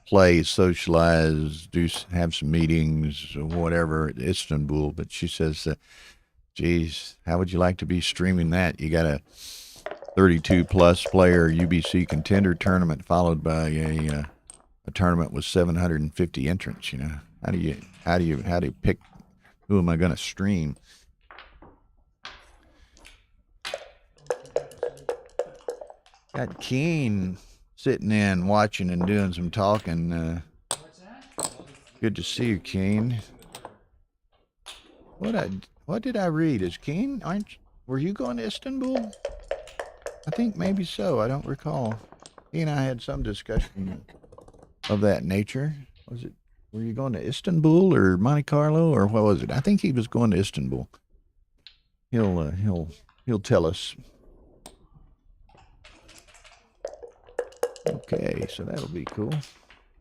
play, socialize, have some meetings or whatever at Istanbul. But she says, geez, how would you like to be streaming that? You got a 32-plus player UBC contender tournament followed by a tournament with 750 entrants. You know, how do you pick who am I going to stream? Got Keen sitting in, watching and doing some talking. Good to see you, Keen. What did I read? Is Keen? Were you going to Istanbul? I think maybe so. I don't recall. He and I had some discussion of that nature. Were you going to Istanbul or Monte Carlo or what was it? I think he was going to Istanbul. He'll tell us. Okay, so that'll be cool.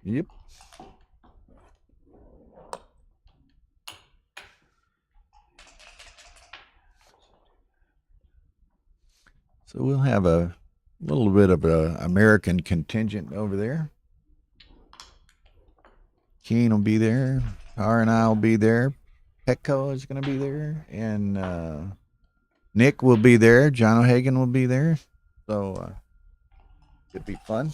Yep. So we'll have a little bit of an American contingent over there. Keen will be there. R and I will be there. Petco is going to be there. And Nick will be there. John O'Hagan will be there. So it'll be fun.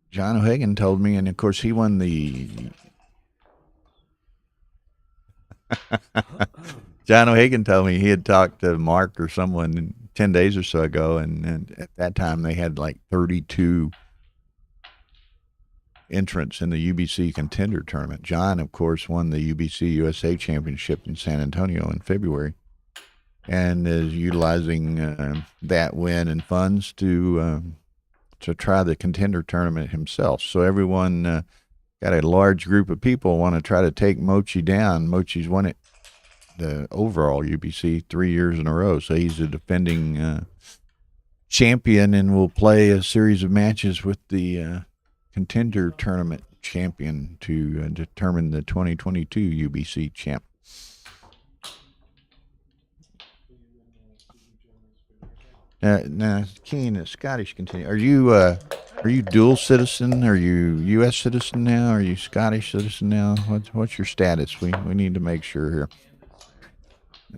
John O'Hagan told me, and of course he won the John O'Hagan told me he had talked to Mark or someone 10 days or so ago, and at that time they had like 32 entrants in the UBC contender tournament. John, of course, won the UBC USA Championship in San Antonio in February and is utilizing that win and funds to try the contender tournament himself. So everyone got a large group of people want to try to take Mochi down. Mochi's won it, the overall UBC 3 years in a row. So he's a defending champion and will play a series of matches with the contender tournament champion to determine the 2022 UBC champ. Now, Keen, a Scottish contingent. Are you dual citizen? Are you U.S. citizen now? Are you Scottish citizen now? What's your status? We need to make sure here.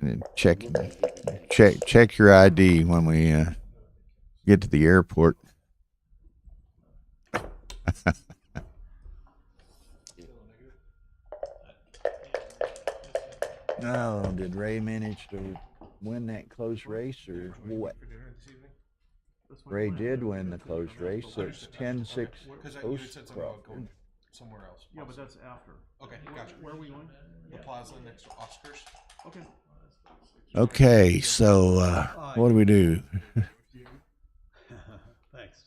And check your ID when we get to the airport. Oh, did Ray manage to win that close race or what? Ray did win the close race, so it's 10-6 post Crawford. Somewhere else. Yeah, but that's after. Okay, gotcha. Where are we going? The plaza next to Oscars. Okay. Okay, so what do we do? Thanks.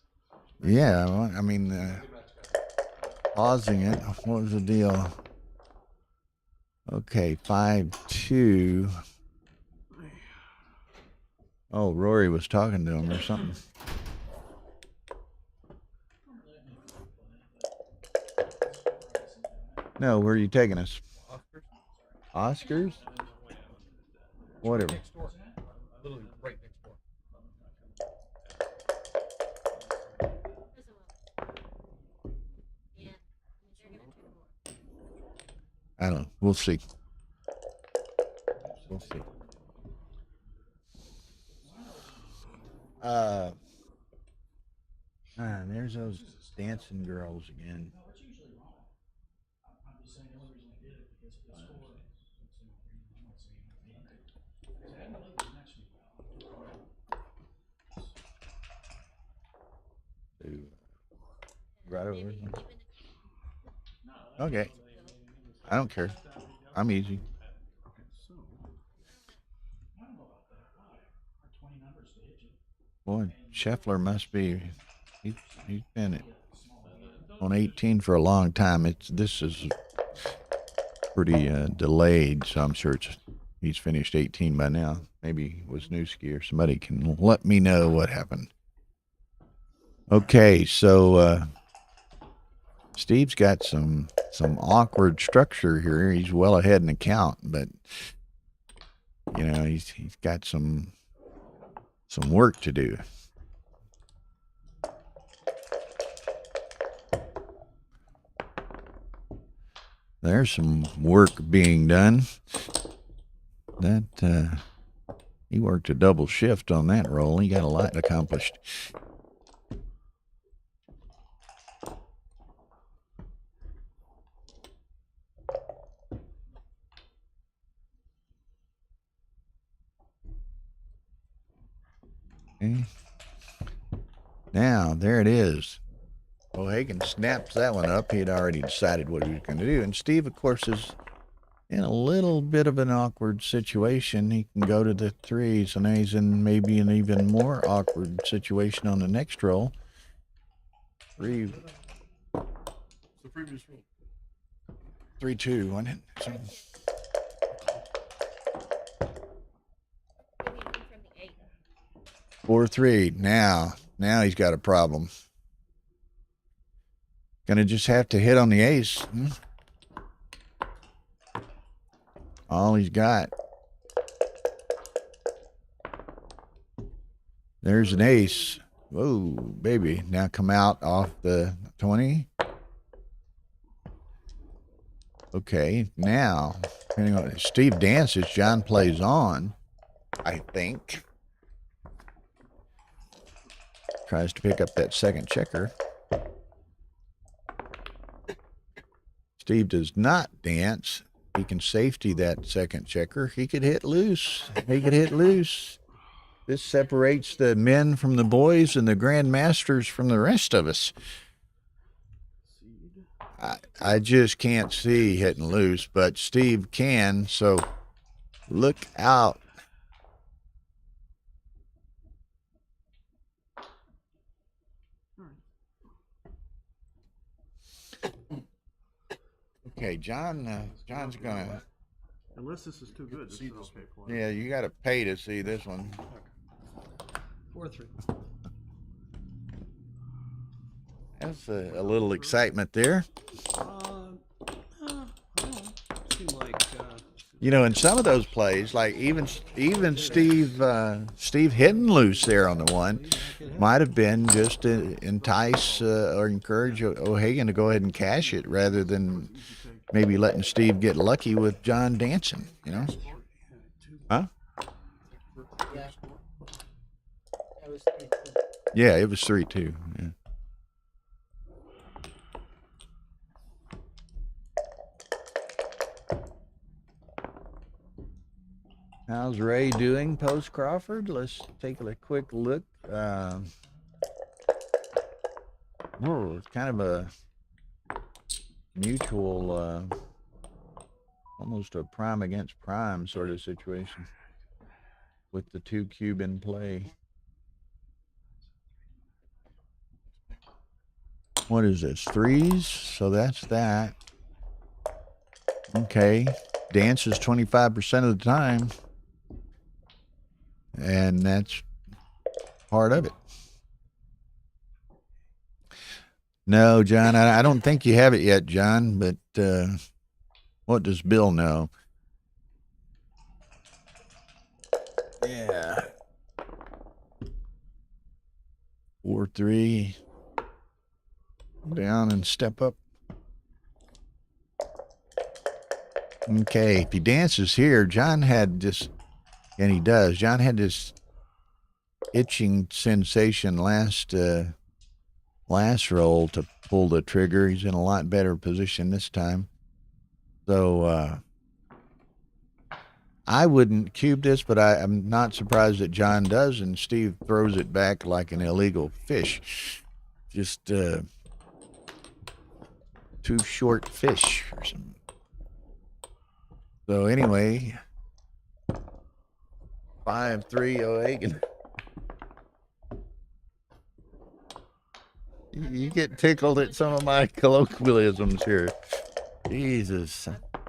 Yeah, well, I mean, pausing it. What was the deal? Okay, 5-2. Oh, Rory was talking to him or something. No, where are you taking us? Oscars? Whatever. Next door. Literally right next door. I don't know. We'll see. We'll see. There's those dancing girls again. Right over. Okay. I don't care. I'm easy. Boy, Scheffler must be. He's been on 18 for a long time. This is pretty delayed, so I'm sure he's finished 18 by now. Maybe it was Newski or somebody can let me know what happened. Okay, so Steve's got some awkward structure here. He's well ahead in the count, but you know, he's got some work to do. There's some work being done. That he worked a double shift on that roll. He got a lot accomplished. Okay. Now, there it is. O'Hagan snaps that one up. He had already decided what he was going to do. And Steve, of course, is in a little bit of an awkward situation. He can go to the 3, so now he's in maybe an even more awkward situation on the next roll. 3. The previous roll. 3-2, wasn't it? So, From the 8. 4-3. Now he's got a problem. Gonna just have to hit on the ace. All he's got. There's an ace. Whoa, baby. Now come out off the 20. Okay, now, depending on Steve dances, John plays on, I think. Tries to pick up that second checker. Steve does not dance. He can safety that second checker. He could hit loose. This separates the men from the boys and the grandmasters from the rest of us. I just can't see hitting loose, but Steve can, so look out. Okay, John's gonna. Unless this is too good, this is okay for you. Yeah, you got to pay to see this one. 4-3. That's a little excitement there. Seem like You know, in some of those plays, like even Steve hitting loose there on the one, might have been just to entice or encourage O'Hagan to go ahead and cash it rather than maybe letting Steve get lucky with John dancing. You know? Huh? Yeah, it was 3-2. Yeah. How's Ray doing post Crawford? Let's take a quick look. It's kind of a mutual, almost a prime against prime sort of situation with the 2 cube in play. What is this? 3s? So that's that. Okay. Dances 25% of the time. And that's part of it. No, John, I don't think you have it yet, John, but what does Bill know? Yeah. 4-3. Down and step up. Okay, if he dances here, John had this, and he does. John had this itching sensation last roll to pull the trigger. He's in a lot better position this time. So I wouldn't cube this, but I'm not surprised that John does, and Steve throws it back like an illegal fish. Just too short fish or something. So anyway, 5-3 O'Hagan. You get tickled at some of my colloquialisms here. Jesus,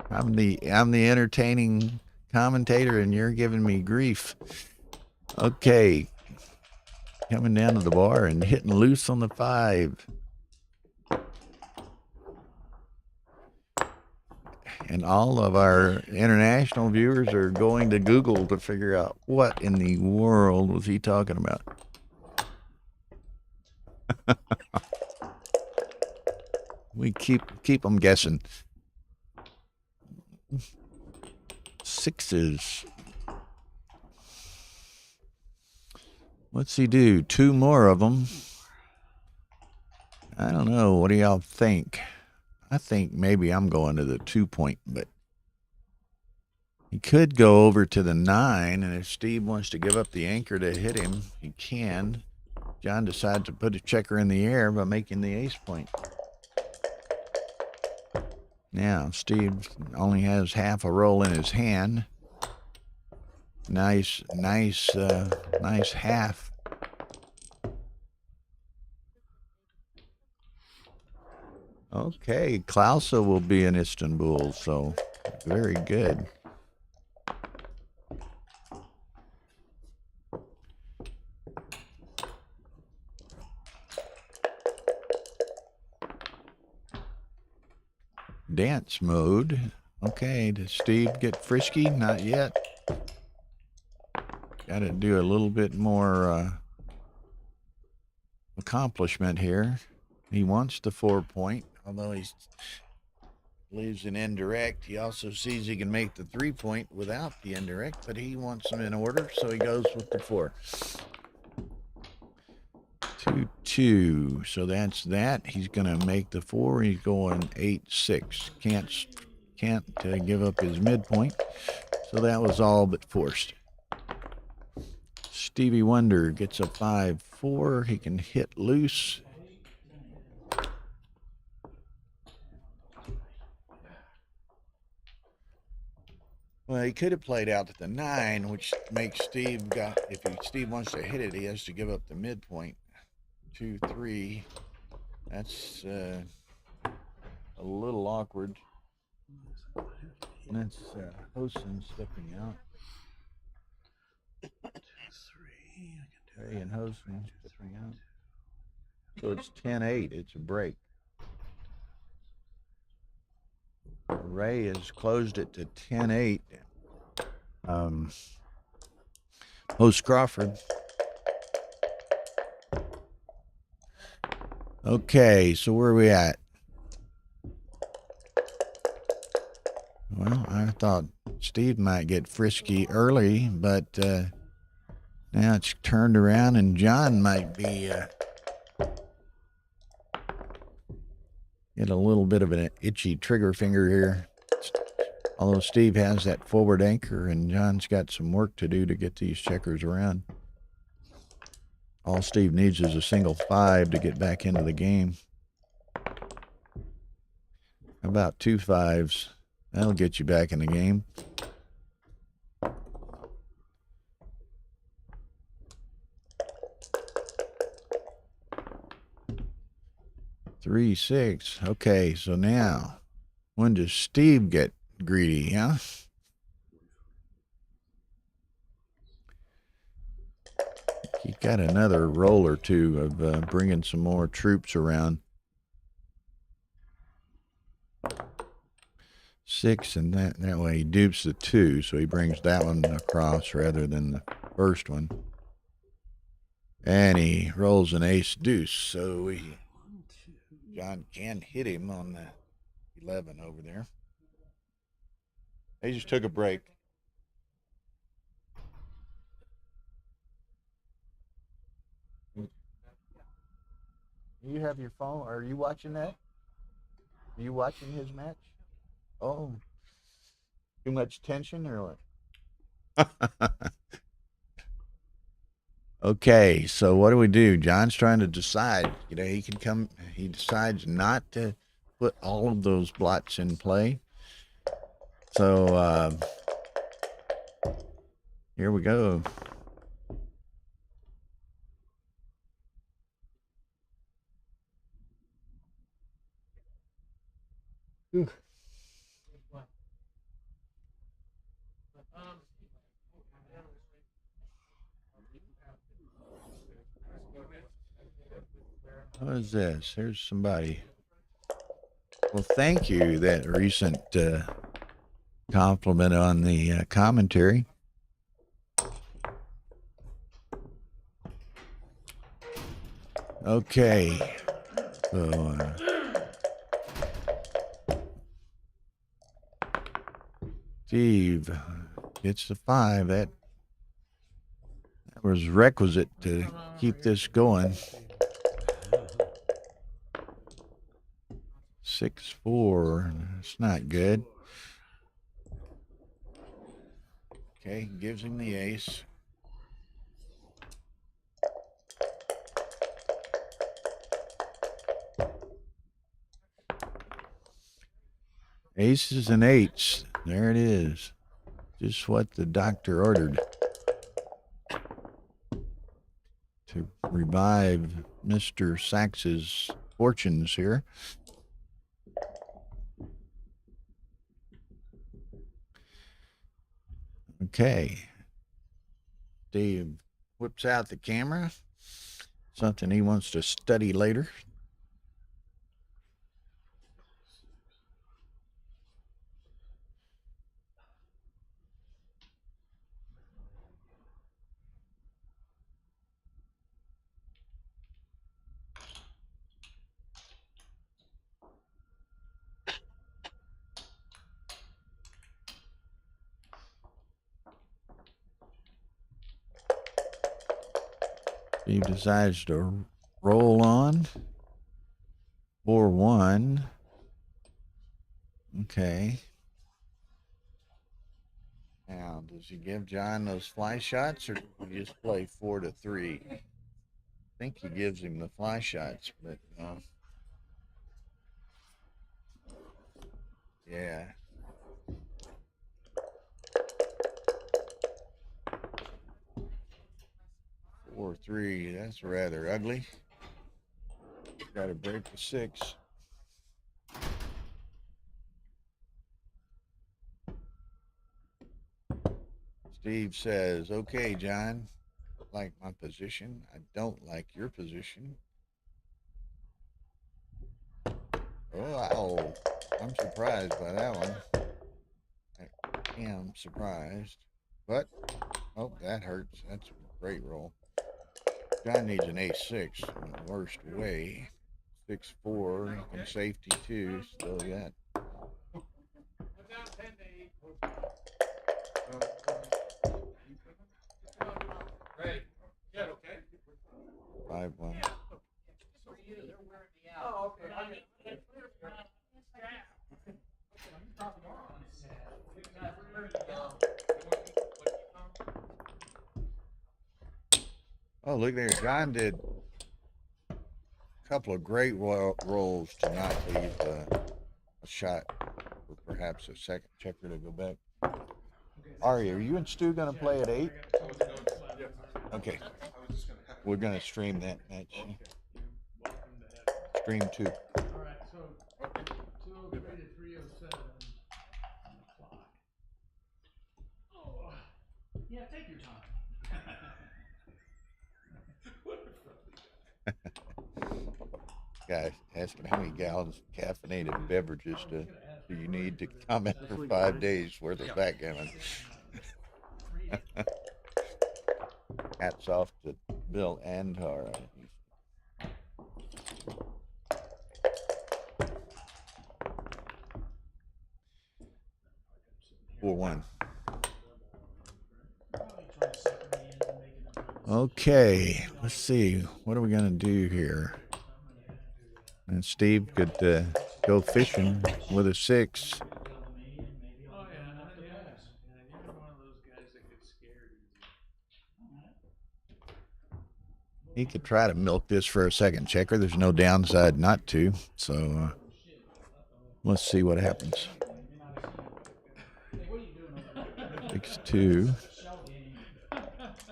I'm the entertaining commentator, and you're giving me grief. Okay, coming down to the bar and hitting loose on the 5. and all of our international viewers are going to Google to figure out what in the world was he talking about. We keep them guessing. Sixes. What's he do? Two more of them. I don't know. What do y'all think? I think maybe I'm going to the 2 point, but he could go over to the 9, and if Steve wants to give up the anchor to hit him, he can. John decides to put a checker in the air by making the ace point. Now, Steve only has half a roll in his hand. Nice half. Okay, Klausa will be in Istanbul, so very good. Dance mode. Okay, does Steve get frisky? Not yet. Got to do a little bit more accomplishment here. He wants the 4 point, although he leaves an indirect. He also sees he can make the 3 point without the indirect, but he wants them in order, so he goes with the 4. 2-2. So that's that. He's going to make the 4. He's going 8-6. Can't give up his midpoint. So that was all but forced. Stevie Wonder gets a 5-4. He can hit loose. Well, he could have played out at the 9, which makes Steve Steve wants to hit it, he has to give up the midpoint. 2-3. That's a little awkward. And that's Hosen stepping out. 2-3. And Hosen stepping out. So it's 10-8. It's a break. Ray has closed it to 10-8. Host Crawford. Okay, so where are we at? Well, I thought Steve might get frisky early, but now it's turned around and John might be get a little bit of an itchy trigger finger here. Although Steve has that forward anchor and John's got some work to do to get these checkers around. All Steve needs is a single 5 to get back into the game. How about 2 5s? That'll get you back in the game. Three, 6. Okay, so now, when does Steve get greedy, huh? He got another roll or two of bringing some more troops around. 6, and that way he dupes the 2, so he brings that one across rather than the first one. And he rolls an ace deuce, so John can hit him on the 11 over there. They just took a break. You have your phone? Are you watching that? Are you watching his match? Oh, too much tension or what? Okay, so what do we do? John's trying to decide. You know, he decides not to put all of those blots in play. So here we go. Ooh. What is this? Here's somebody. Well, thank you, that recent compliment on the commentary. Okay. So, Steve gets the 5. That was requisite to keep this going. 6-4. It's not good. Okay, gives him the ace. Aces and 8s. There it is. Just what the doctor ordered to revive Mr. Sachs's fortunes here. Okay. Dave whips out the camera. Something he wants to study later. Steve decides to roll on. 4-1. Okay. Now, does he give John those fly shots, or do he just play 4-3? I think he gives him the fly shots, but yeah. Four, 3, that's rather ugly. Got to break the 6. Steve says, okay, John, I like my position. I don't like your position. Oh, I'm surprised by that one. I am surprised. But, oh, that hurts. That's a great roll. John needs an ace 6 in the worst way. 6-4, he can safety 2, still got. Right. Yeah, okay. 5-1. Oh, okay. Oh, look there. John did a couple of great rolls to not leave a shot for perhaps a second checker to go back. Ari, are you and Stu going to play at 8? Okay. We're going to stream that match. Stream 2. All right, so 203 to 307 on the clock. Oh, yeah, take your time. Guy asking how many gallons of caffeinated beverages do you need to come after 5 days worth of backgammon. Hats off to Bill and Tara. 4-1. Okay, let's see. What are we going to do here? And Steve could go fishing with a 6. He could try to milk this for a second checker. There's no downside not to. So let's see what happens. 6-2.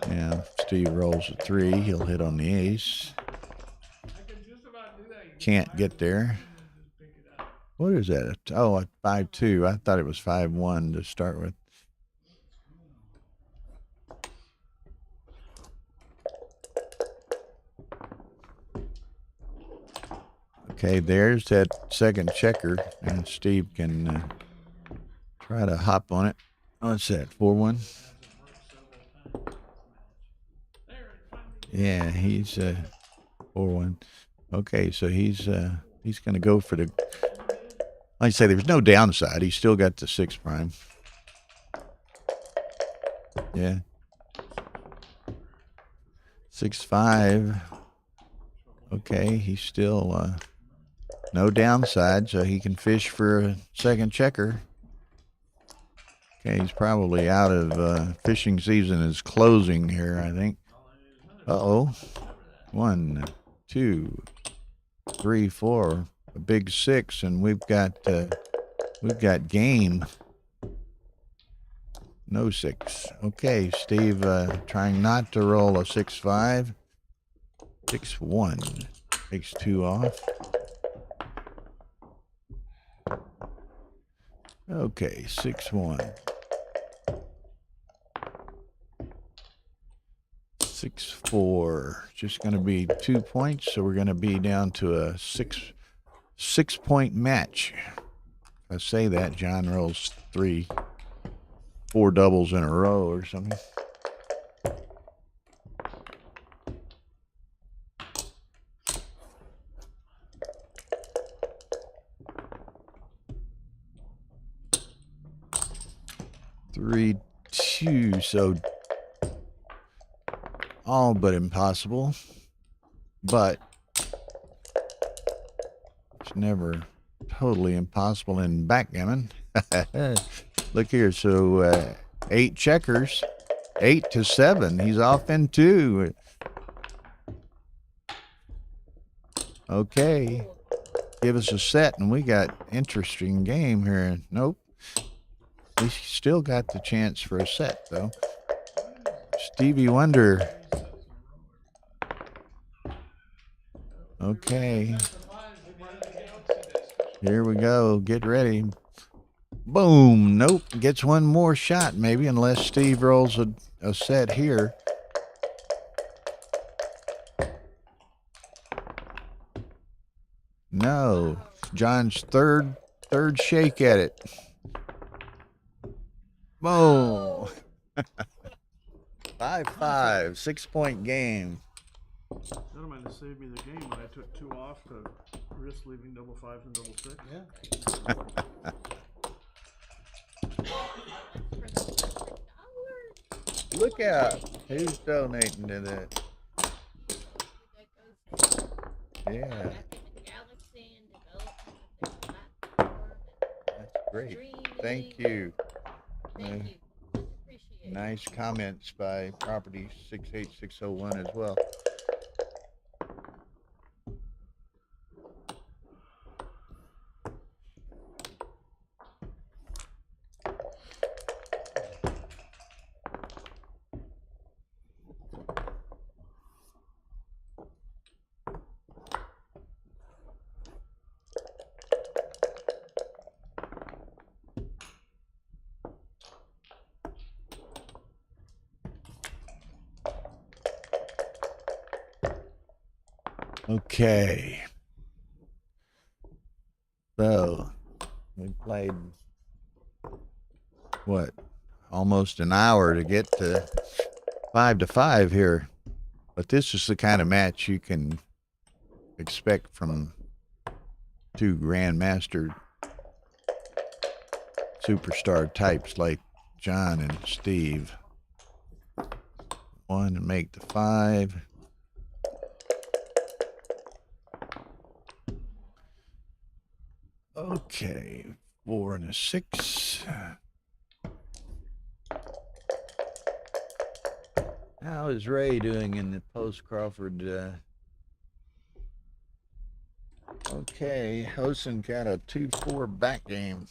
Yeah, Steve rolls a 3. He'll hit on the ace. Can't get there. What is that? Oh, a 5-2. I thought it was 5-1 to start with. Okay, there's that second checker, and Steve can Try to hop on it. What's that? 4-1. Yeah, he's 4-1. Okay, so he's going to go for the. Like I say, there's no downside. He's still got the 6 prime. Yeah. 6-5. Okay, he's still no downside, so he can fish for a second checker. Okay, he's probably out of fishing season is closing here, I think. Uh-oh. 1, 2, 3, 4. A big 6, and we've got game. No 6. Okay, Steve trying not to roll a 6-5. 6-1. Takes 2 off. Okay, 6-1. 6-4. Just going to be 2 points, so we're going to be down to a 6-point match. If I say that, John rolls 4 doubles in a row or something. Three, 2, so all but impossible, but it's never totally impossible in backgammon. Look here, so 8 checkers, 8 to 7. He's off in 2. Okay, give us a set, and we got interesting game here. Nope. We still got the chance for a set, though. Stevie Wonder. Okay. Here we go. Get ready. Boom. Nope. Gets one more shot, maybe, unless Steve rolls a set here. No. John's third shake at it. Boom. 5-5, 6-point game. That might have saved me the game when I took 2 off to risk leaving double 5s and double 6. Look out. Who's donating to that? Yeah. That's great. Thank you. Nice comments by Property 68601 as well. Okay. So we played what? Almost an hour to get to 5-5 here. But this is the kind of match you can expect from 2 grandmaster superstar types like John and Steve. 1 to make the 5. Okay, 4 and a 6. How is Ray doing in the post-Crawford? Okay, Hosen got a 2-4 back game.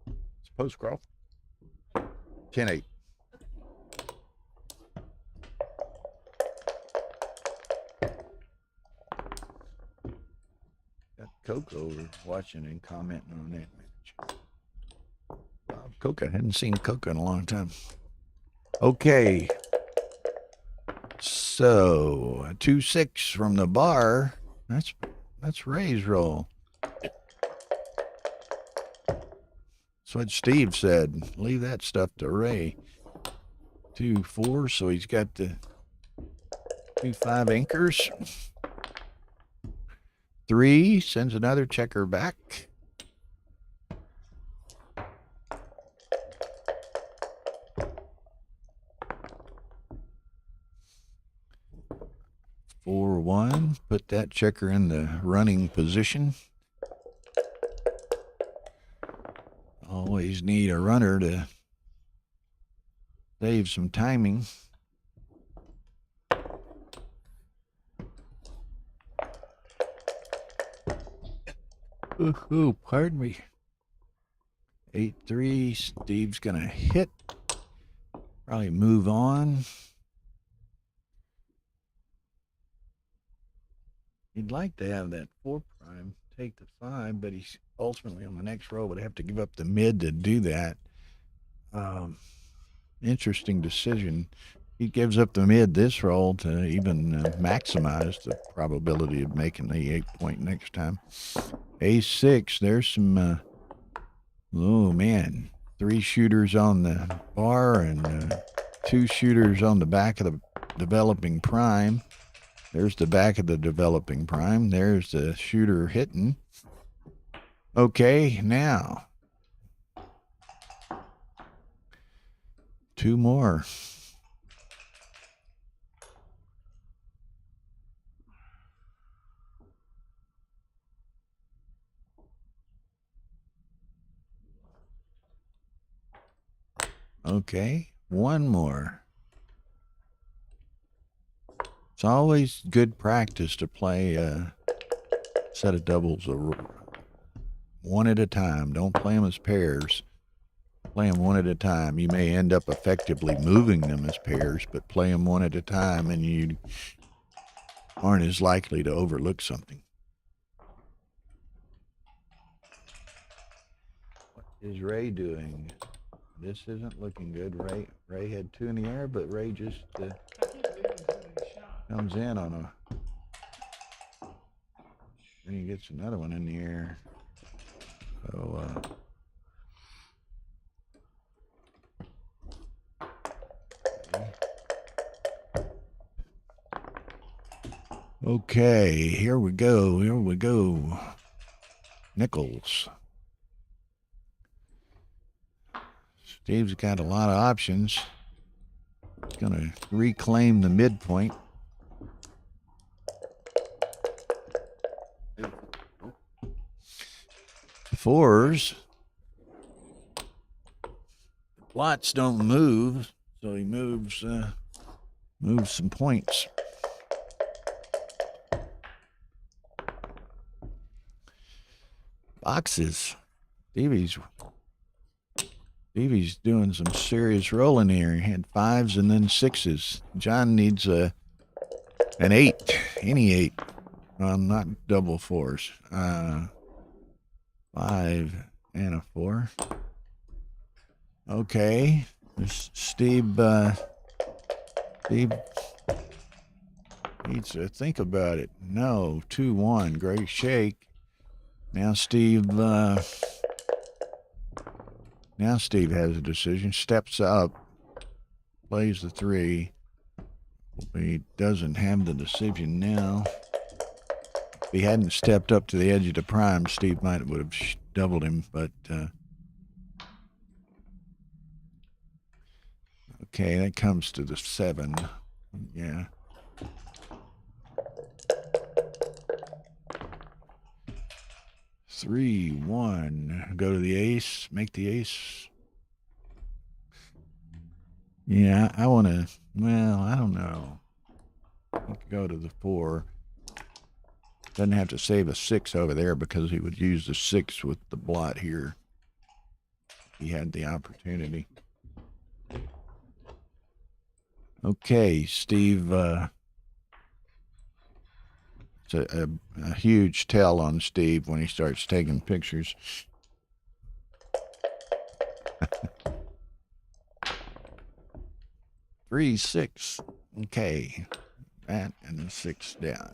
It's post-Crawford. 10-8. Coco watching and commenting on that match. Wow, Coco, hadn't seen Coco in a long time. Okay. So 2-6 from the bar. That's That's Ray's roll. That's what Steve said. Leave that stuff to Ray. 2 4, so he's got the 2 5 anchors. 3 sends another checker back. Four, 1, put that checker in the running position. Always need a runner to save some timing. Ooh, pardon me. 8-3, Steve's gonna hit. Probably move on. He'd like to have that 4 prime, take the 5, but he's ultimately on the next row would have to give up the mid to do that. Interesting decision. He gives up the mid this roll to even maximize the probability of making the 8 point next time. A6, there's some, oh man, 3 shooters on the bar and 2 shooters on the back of the developing prime. There's the back of the developing prime. There's the shooter hitting. Okay, now 2 more. Okay, 1 more. It's always good practice to play a set of doubles one at a time. Don't play them as pairs. Play them one at a time. You may end up effectively moving them as pairs, but play them one at a time and you aren't as likely to overlook something. What is Ray doing? This isn't looking good. Ray had 2 in the air, but Ray just comes in on a... Then he gets another one in the air. So, okay, here we go. Here we go. Nickels. Steve's got a lot of options. He's going to reclaim the midpoint. Fours. Lots don't move, so he moves some points. Boxes. Stevie's doing some serious rolling here. He had 5s and then 6s. John needs an 8, any 8. Not double 4s. 5 and a 4. Okay. Steve needs to think about it. No, 2-1. Great shake. Now Steve has a decision. Steps up, plays the 3. He doesn't have the decision now. If he hadn't stepped up to the edge of the prime, Steve would have doubled him, but okay, that comes to the 7. Yeah. Three, 1. Go to the ace. Make the ace. Yeah, I want to. Well, I don't know. Go to the 4. Doesn't have to save a 6 over there because he would use the 6 with the blot here. He had the opportunity. Okay, Steve. It's a huge tell on Steve when he starts taking pictures. Three, 6. Okay. That and the 6 down.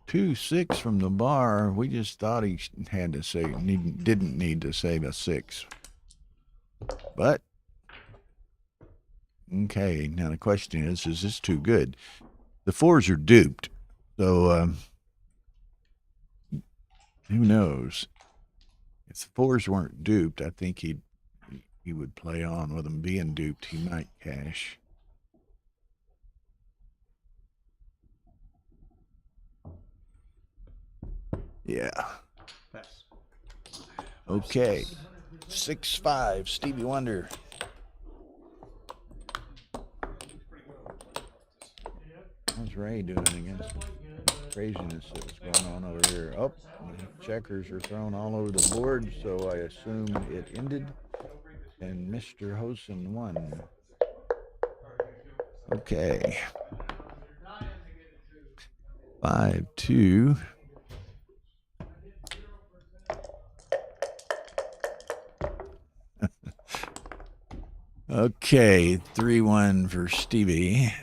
2-6 from the bar. We just thought he had to say didn't need to save a 6. But okay, now the question is this too good? The 4s are duped, so who knows? If the 4s weren't duped, I think he would play on. With them being duped, he might cash. Yeah. Pass. Okay. 6-5, Stevie Wonder. How's Ray doing against the craziness that was going on over here? Oh, checkers are thrown all over the board, so I assume it ended, and Mr. Hosen won. Okay. 5-2. Okay, 3-1 for Stevie.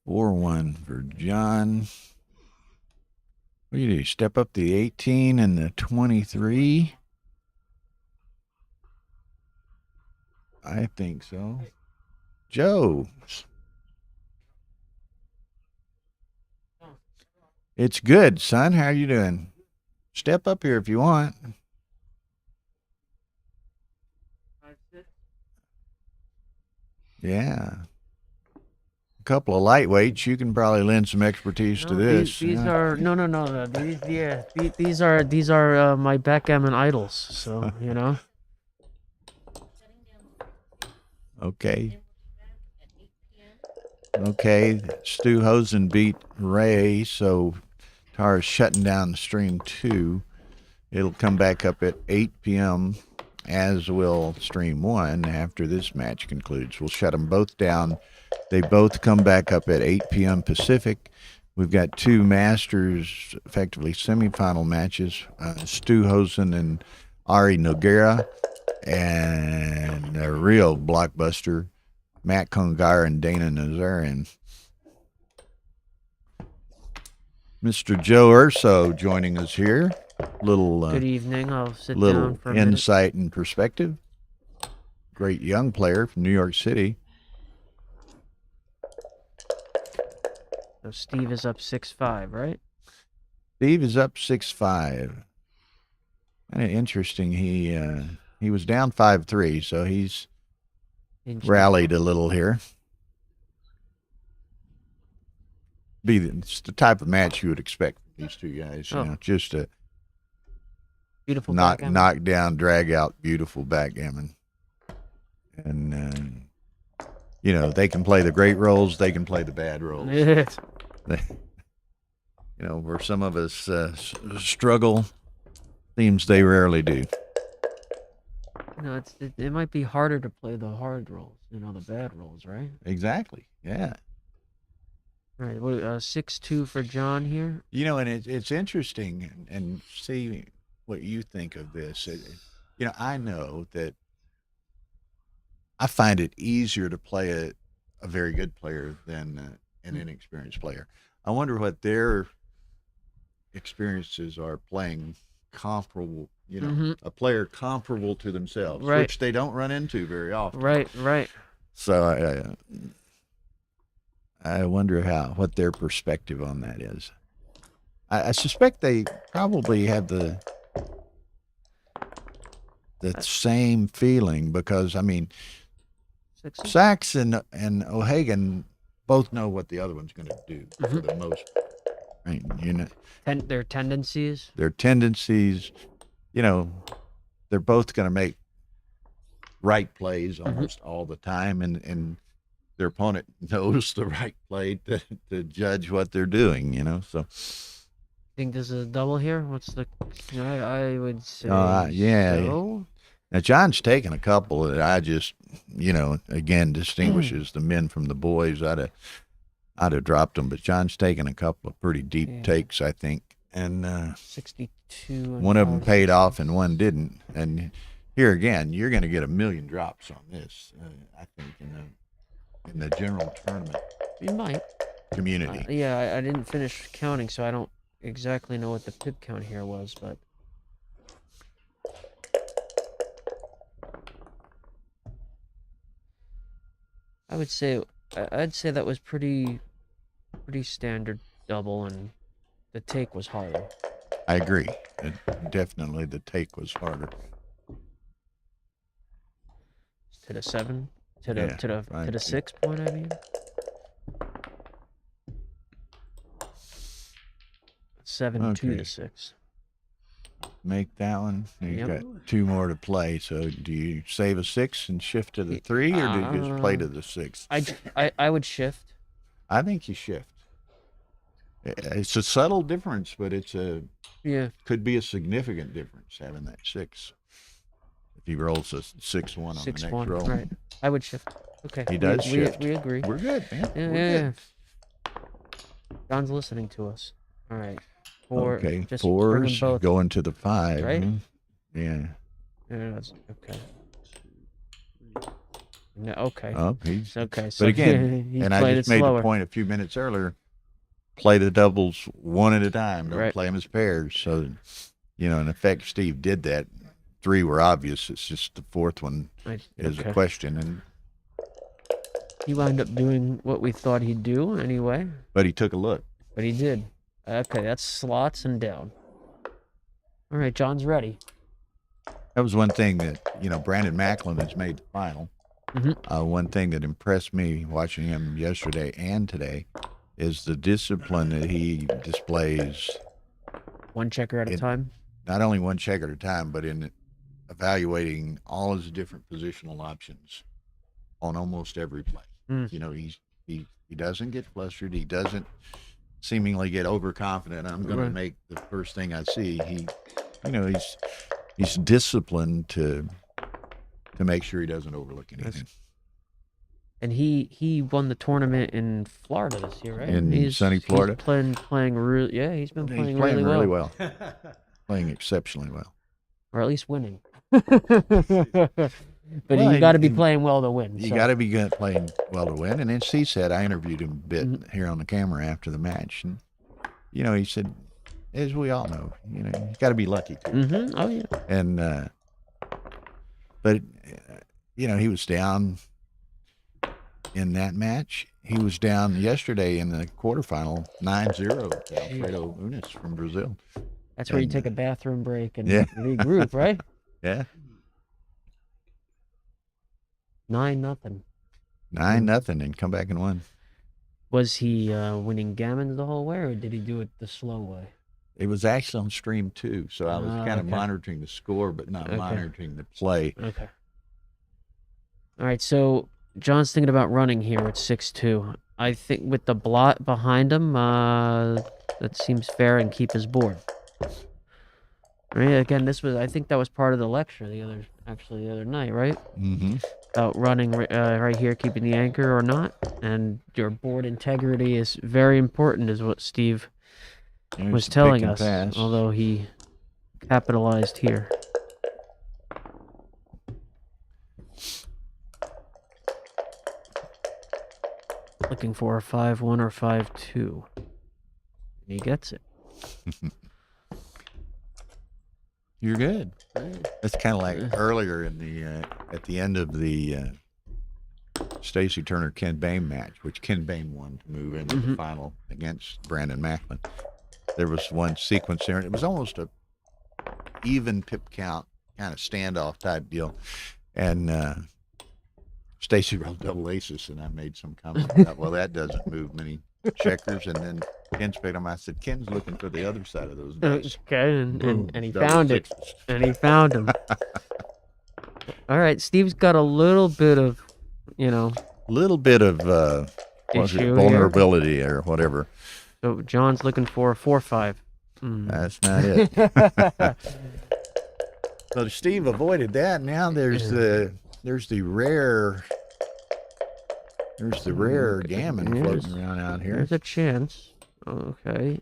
$4-1 for John. What do you do? Step up the 18 and the 23? I think so. Joe. It's good, son. How you doing? Step up here if you want. Yeah. A couple of lightweights. You can probably lend some expertise to this. These are no. These are my backgammon idols. So you know. Okay. Okay. Stu Hosen beat Ray, so Tara's shutting down stream 2. It'll come back up at 8 p.m., as will stream 1 after this match concludes. We'll shut them both down. They both come back up at 8 p.m. Pacific. We've got 2 Masters, effectively semifinal matches, Stu Hosen and Ari Nogueira, and a real blockbuster, Matt Congar and Dana Nazarian. Mr. Joe Urso joining us here. Good evening. I'll sit down for a minute. Insight and perspective. Great young player from New York City. So Steve is up 6-5, right? Steve is up 6-5. Kind of interesting. He was down 5-3, so he's rallied a little here. It's the type of match you would expect from these two guys. You know, just a beautiful knock down, drag out, beautiful backgammon. And you know, they can play the great roles, they can play the bad roles. Yeah. You know, where some of us struggle, seems they rarely do. You know, it might be harder to play the hard roles, you know, the bad roles, right? Exactly. Yeah. All right. What 6-2 for John here? You know, and it's interesting, and see what you think of this. You know, I know that I find it easier to play a very good player than an inexperienced player. I wonder what their experiences are playing comparable, you know, a player comparable to themselves, right, which they don't run into very often. Right. So I wonder what their perspective on that is. I suspect they probably have the same feeling, because I mean, Sachs and O'Hagan both know what the other one's going to do for the most part. Right? You know, their tendencies. You know, they're both going to make right plays almost all the time, and their opponent knows the right play to judge what they're doing. You know, so. Think this is a double here? What's the? I would say. Yeah. So. Now John's taken a couple that I just, you know, again distinguishes the men from the boys. I'd have dropped them, but John's taken a couple of pretty deep takes, I think, and 62. One of them paid off and one didn't. And here again, you're going to get 1 million drops on this, I think. in the general tournament You might. community. Yeah, I didn't finish counting, so I don't exactly know what the pip count here was, but I would say I'd say that was pretty standard double, and the take was harder. I agree. Definitely the take was harder. To the 7, to the Yeah, to the right. to the 6 point. I mean, 7 to Okay. the 6. Make that one. You've Yep. got 2 more to play. So do you save a 6 and shift to the 3, or do you just play to the 6? I would shift. I think you shift. It's a subtle difference, but could be a significant difference having that 6. If he rolls a 6-1 on the next 6-1, roll. right? I would shift. Okay. He does shift. We agree. We're good, man. Yeah, We're yeah, good. John's listening to us. All right. 4. Okay, Just bring 4s them both. going to the 5. Right? Yeah. Yeah, that's okay. No, okay. Oh, he's okay. So But again, he's and I played just it made slower. the point a few minutes earlier, play the doubles one at a time. Don't Right. play them as pairs. So, in effect, Steve did that. 3 were obvious. It's just the 4th one is okay. a question. And He wound up doing what we thought he'd do anyway. But he took a look. But he did. Okay, that's slots and down. All right, John's ready. That was one thing that, Brandon Macklin has made the final. Mm-hmm. One thing that impressed me watching him yesterday and today is the discipline that he displays. One checker at a time? Not only one check at a time, but in evaluating all his different positional options on almost every play. He doesn't get flustered. He doesn't seemingly get overconfident. I'm going to make the first thing I see. He's disciplined to make sure he doesn't overlook anything. And he won the tournament in Florida this year, right? In sunny Florida. He's playing really. Yeah, he's been playing really well. Playing exceptionally well. Or at least winning. But you got to be playing well to win. You got to be playing well to win. And as he said, I interviewed him a bit here on the camera after the match, and he said, as we all know, you got to be lucky too. Mm-hmm. Oh yeah. And but he was down in that match. He was down yesterday in the quarterfinal 9-0 to Alfredo Unis from Brazil. That's where you take a bathroom break and Yeah. regroup, right? Yeah. 9-0. 9-0 and come back and win. Was he winning gammons the whole way, or did he do it the slow way? It was actually on stream too, so I was kind of okay. monitoring the score, but not Okay. monitoring the play. Okay. All right, so John's thinking about running here at 6-2. I think with the blot behind him, that seems fair, and keep his board. All right, again, I think that was part of the lecture the other night, right? Mm-hmm. About running right here, keeping the anchor or not, and your board integrity is very important, is what Steve was telling us. Pass. Although he capitalized here. Looking for a 5-1 or 5-2. He gets it. You're good. It's kind of like earlier in the at the end of the Stacy Turner Ken Bain match, which Ken Bain won to move into the final against Brandon Macklin. There was one sequence there, and it was almost a even pip count kind of standoff type deal, and Stacy rolled double aces, and I made some comment about, well, that doesn't move many checkers, and then Ken picked him. I said, Ken's looking for the other side of those dice. Okay, and he double found it. sixes. And he found him. All right, Steve's got a little bit of, Little bit of Issue here. vulnerability or whatever. So John's looking for a 4-5. That's not it. So Steve avoided that. Now there's the rare gammon floating around out here. There's a chance. Okay.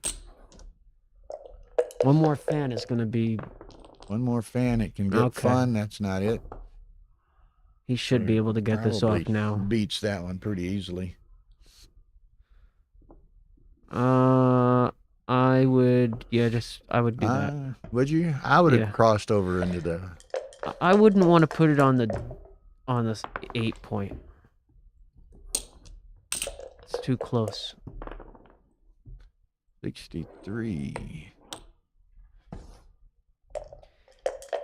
One more fan is going to be. One more fan. It can get fun. That's not it. He should be able to get this Probably off now. Beats that one pretty easily. I would, I would do that. Would you? I would have crossed over into the. I wouldn't want to put it on this 8 point. It's too close. 63.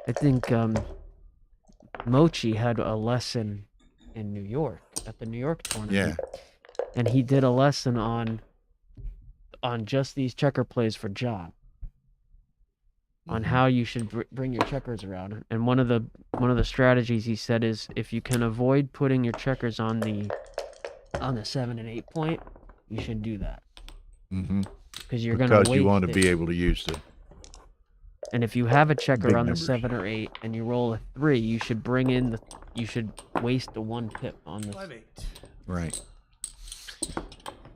I think Mochi had a lesson in New York at the New York tournament. Yeah. And he did a lesson on just these checker plays for John. On how you should bring your checkers around. And one of the strategies he said is if you can avoid putting your checkers on the 7 and 8 point, you should do that. Mm-hmm. Because you're going to Because you want to be able to use the. And if you have a checker big on numbers. the 7 or 8 and you roll a 3, you should you should waste the 1 pip on this. 5-8. Right.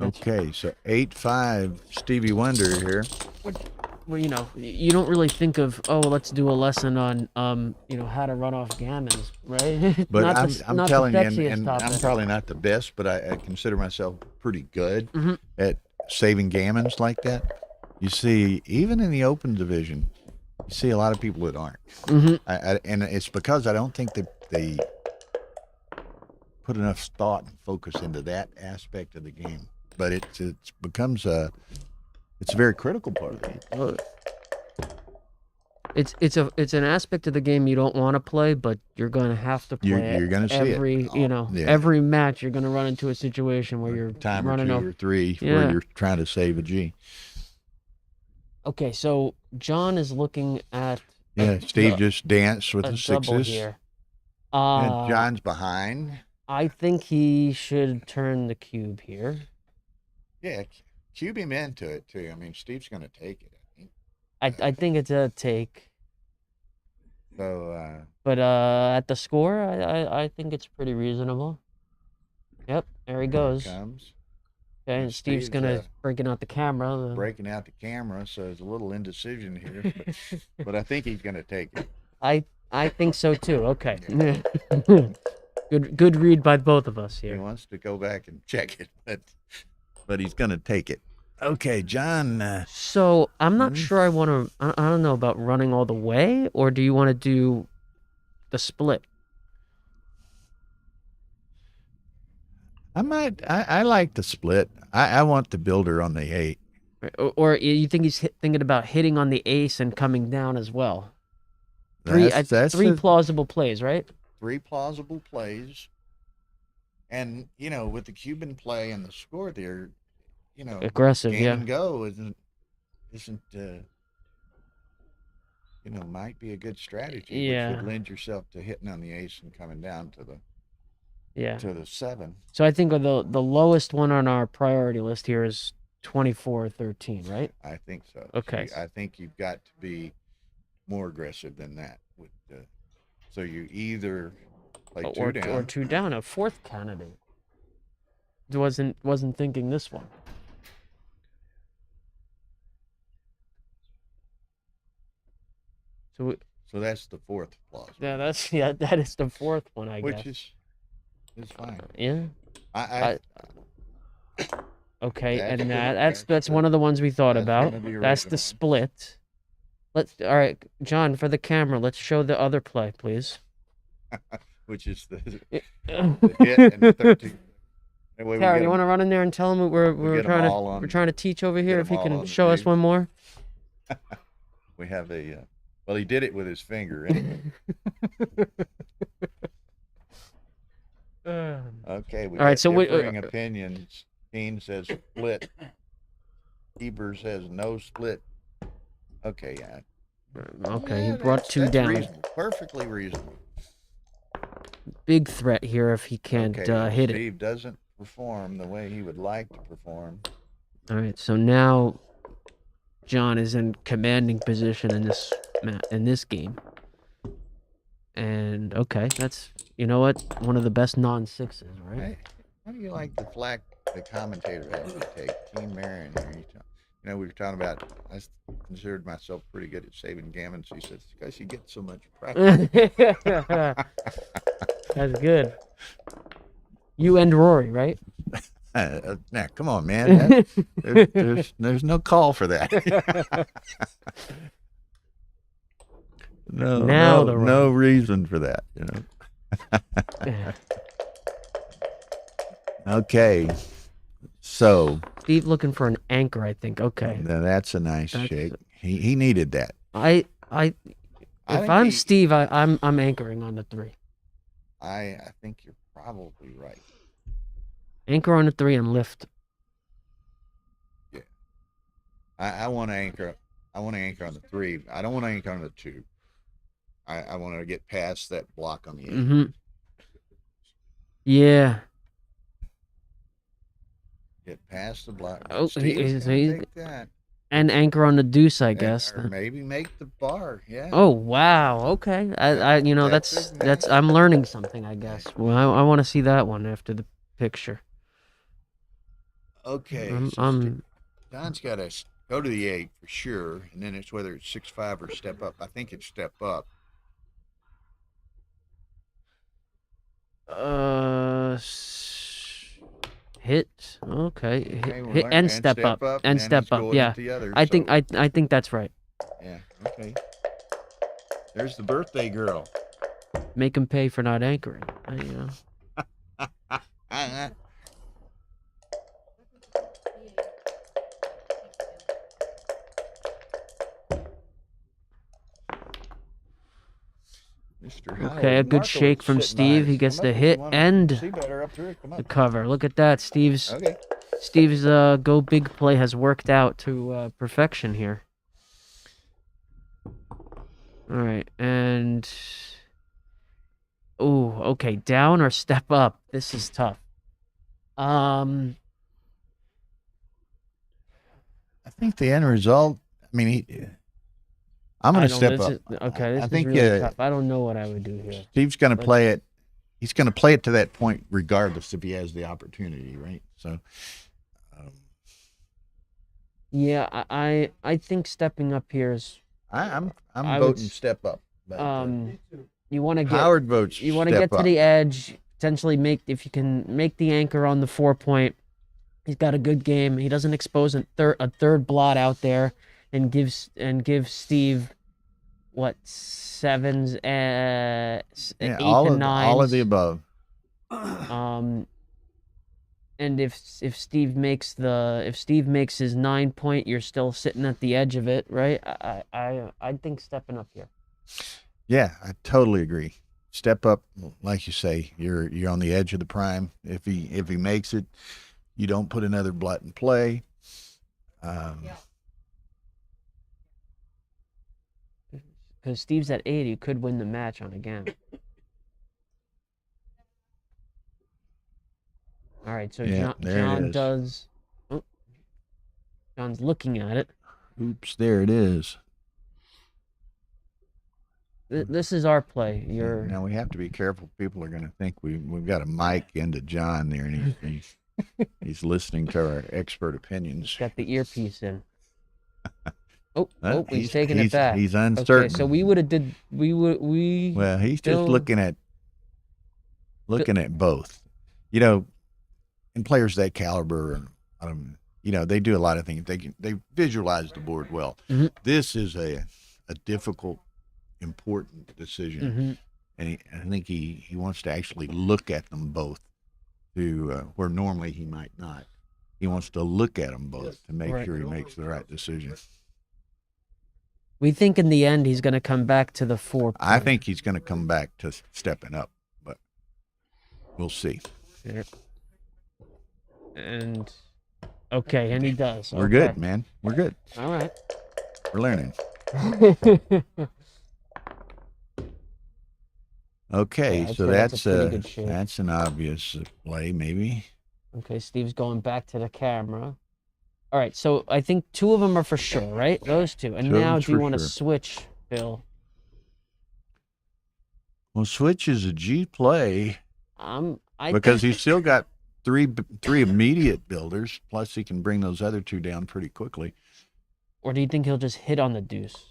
Okay, so 8-5 Stevie Wonder here. Well, you don't really think of, let's do a lesson on, how to run off gammons, right? But Not I'm not telling you, the sexiest and I'm topic. probably not the best, but I consider myself pretty good Mhm. at saving gammons like that. You see, even in the open division, you see a lot of people that aren't. Mhm. And it's because I don't think they put enough thought and focus into that aspect of the game. But it becomes it's a very critical part of it. Well, it's an aspect of the game you don't want to play, but you're going to have to play You're going to see every, it. every match. You're going to run into a situation where you're Time or running 2 off. or 3 Yeah. where you're trying to save a G. Okay, so John is looking at Yeah, Steve just danced with a the double sixes. here. And John's behind. I think he should turn the cube here. Yeah, cube him into it too. I mean, Steve's going to take it. I think it's a take. So, But at the score, I think it's pretty reasonable. Yep, there he goes. Here it comes. Okay, and Steve's gonna breaking out the camera. Breaking out the camera, so there's a little indecision here. But I think he's going to take it. I think so too. Okay. Good read by both of us He here. wants to go back and check it, but he's going to take it. Okay, John. So I'm not sure I want to. I don't know about running all the way, or do you want to do the split? I like the split. I want the builder on the 8. Or you think he's thinking about hitting on the ace and coming down as well? Three plausible plays, right? 3 plausible plays. And, with the Cuban play and the score there, Aggressive, game yeah. and go isn't might be a good strategy. Yeah. Which would lend yourself to hitting on the ace and coming down to the 7. So I think the lowest one on our priority list here is 24-13, right? I think so. Okay. I think you've got to be more aggressive than that. So you either play 2 down. Or 2 down, a 4th candidate. Wasn't thinking this one. So that's the 4th plausible. Yeah, that is the 4th one, I guess. Which is fine. Yeah. I okay, That's and good. that's one of the ones we thought That's about. one of the That's the original ones. split. All right, John, for the camera, let's show the other play, please. which is the hit and the 13. That way we Tara, get you want to run in there and tell him we're get 'em all on- we're trying to teach over here? get If he 'em all can on the show us page. one more. We have well, he did it with his finger anyway. Okay, we All right, got so differing opinions. Keen says split. Eber says no split. Okay, yeah. Okay, he Yeah, brought that's- 2 that's down. reasonable, perfectly reasonable. Big threat here if he can't Okay, hit it. Steve doesn't perform the way he would like to perform. All right, so now John is in commanding position in this game. And okay, that's one of the best non-6s, right? Hey, how do you like the flack the commentator has to take? Team Marion here. You know, we were talking about, I considered myself pretty good at saving gammons. He says, because you get so much practice. That's good. You and Rory, right? Now, come on, man. There's no call for that. No reason for that, you know. Okay. So Steve looking for an anchor, I think. Okay. Now that's a nice shake. He needed that. If I'm Steve, I'm anchoring on the 3. I think you're probably right. Anchor on the 3 and lift. Yeah. I want to anchor. I want to anchor on the 3. I don't want to anchor on the 2. I want to get past that block on the 8. Mm-hmm. Yeah. Get past the block. Oh, Steve's gonna take that. And anchor on the deuce, I guess. Or maybe make the bar. Yeah. Oh wow. Okay. That's I'm learning something, I guess. Well, I want to see that one after the picture. Okay. Don's got to go to the 8 for sure, and then it's whether it's 6-5 or step up. I think it's step up. Hit. Okay. Hit and step up. And step up. Yeah. I think that's right. Yeah. Okay. There's the birthday girl. Make him pay for not anchoring. You know. Okay, a good shake from Steve. He gets the hit and the cover. Look at that. Steve's go big play has worked out to perfection here. All right, and okay, down or step up. This is tough. I think the end result. I mean, I'm going to step up. I think is really tough. I don't know what I would do here. Steve's going to play it. He's going to play it to that point, regardless if he has the opportunity, right? So, yeah, I think stepping up here is. I'm voting step up. But, you want to get Howard votes. You want to get to the edge. Potentially if you can make the anchor on the 4-point. He's got a good game. He doesn't expose a third blot out there. And give Steve what 7s, 8 and 9s. All of the above. And if Steve makes his 9-point, you're still sitting at the edge of it, right? I think stepping up here. Yeah, I totally agree. Step up, like you say. You're on the edge of the prime. If he makes it, you don't put another blot in play. Because Steve's at 8, he could win the match on a gammon. All right, so John does. Oh, John's looking at it. Oops, there it is. This is our play. Now we have to be careful. People are going to think we've got a mic into John there, and he's listening to our expert opinions. Got the earpiece in. He's taking it back. He's uncertain. Okay, so Well, he's just looking at both. You know, and players that caliber, they do a lot of things. They visualize the board well. Mm-hmm. This is a difficult, important decision, and I think he wants to actually look at them both, to where normally he might not. He wants to look at them both to make sure he makes the right decision. We think in the end he's going to come back to the 4. I think he's going to come back to stepping up, but we'll see. Yep. And and he does. We're good, man. We're good. All right. We're learning. Okay, Yeah, so that's an obvious play, maybe. Okay, Steve's going back to the camera. All right, so I think 2 of them are for sure, right? Those 2. And now do you want to switch, Bill? Well, switch is a G play. Because he's still got three immediate builders, plus he can bring those other 2 down pretty quickly. Or do you think he'll just hit on the deuce?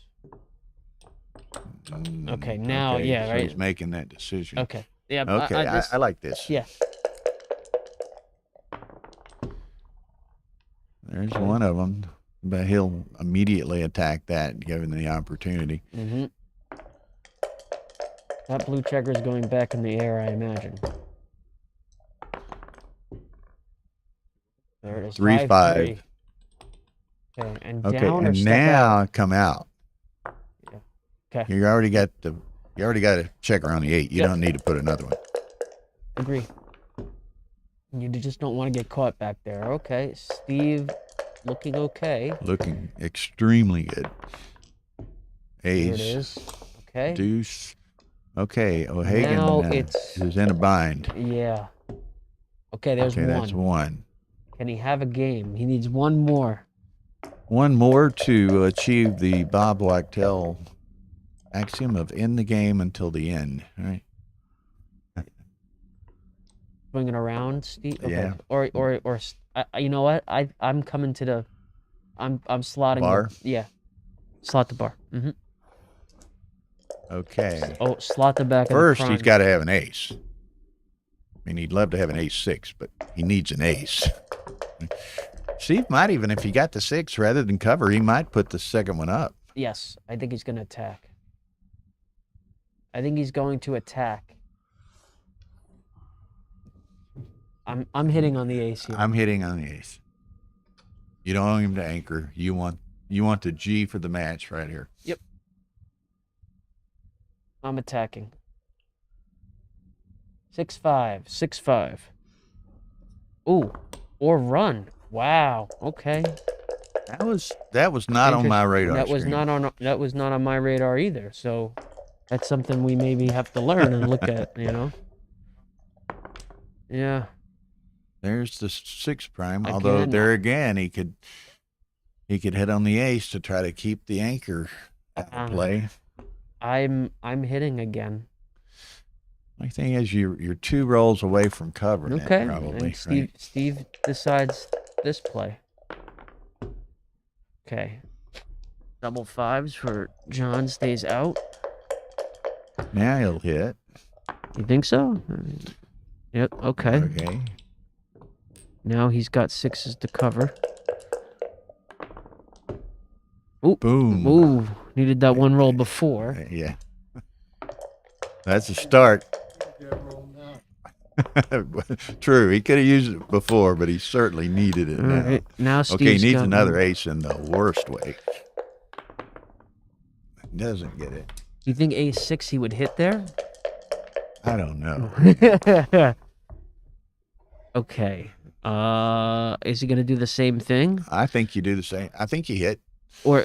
Okay, now, Okay, yeah, so right. he's making that decision. Okay. Yeah. Okay, this- I like this. Yeah. There's one of them, but he'll immediately attack that, given the opportunity. Mm-hmm. That blue checker is going back in the air, I imagine. There it is. 3-5. 5-3. Okay, and Okay, down or and step now out? come out. Yeah. Okay. You already got a checker on the 8. You Yep. don't need to put another one. Agree. You just don't want to get caught back there. Okay, Steve, looking okay. Looking extremely good. Ace. Here it is. Okay. Deuce. Okay, O'Hagan Now is in a bind. Yeah. Okay, there's Okay, one. that's one. Can he have a game? He needs one more. One more to achieve the Bob Wachtel axiom of end the game until the end. All right. Swinging around, Steve. Okay. Yeah. Or you know what? I'm coming to the. I'm slotting Bar? Yeah. Slot the bar. Mm-hmm. Okay. Oh, slot the back. First, of the he's got to have an ace. I mean, he'd love to have an ace-6, but he needs an ace. Steve might even, if he got the 6 rather than cover, he might put the second one up. Yes, I think he's going to attack. I think he's going to attack. I'm hitting on the ace here. I'm hitting on the ace. You don't want him to anchor. You want the G for the match right here. Yep. I'm attacking. 6-5, 6-5. Ooh, or run. Wow. Okay. That was not on my radar. That was not on my radar either. So that's something we maybe have to learn and look at, you know. Yeah. There's the 6 prime. Again, Although there again, he could hit on the ace to try to keep the anchor at play. I'm hitting again. My thing is, you're 2 rolls away from covering Okay. it, probably. And Steve decides this play. Okay. Double 5s for John stays out. Now he'll hit. You think so? Yep. Okay. Okay. Now he's got 6s to cover. Ooh. Boom. Ooh. Needed that one roll before. Yeah. That's a start. True. He could have used it before, but he certainly needed it now. Right. Now Okay, he Steve's needs got another one. ace in the worst way. Doesn't get it. You think ace-6 he would hit there? I don't know. Okay. Is he gonna do the same thing? I think you do the same. I think you hit. Or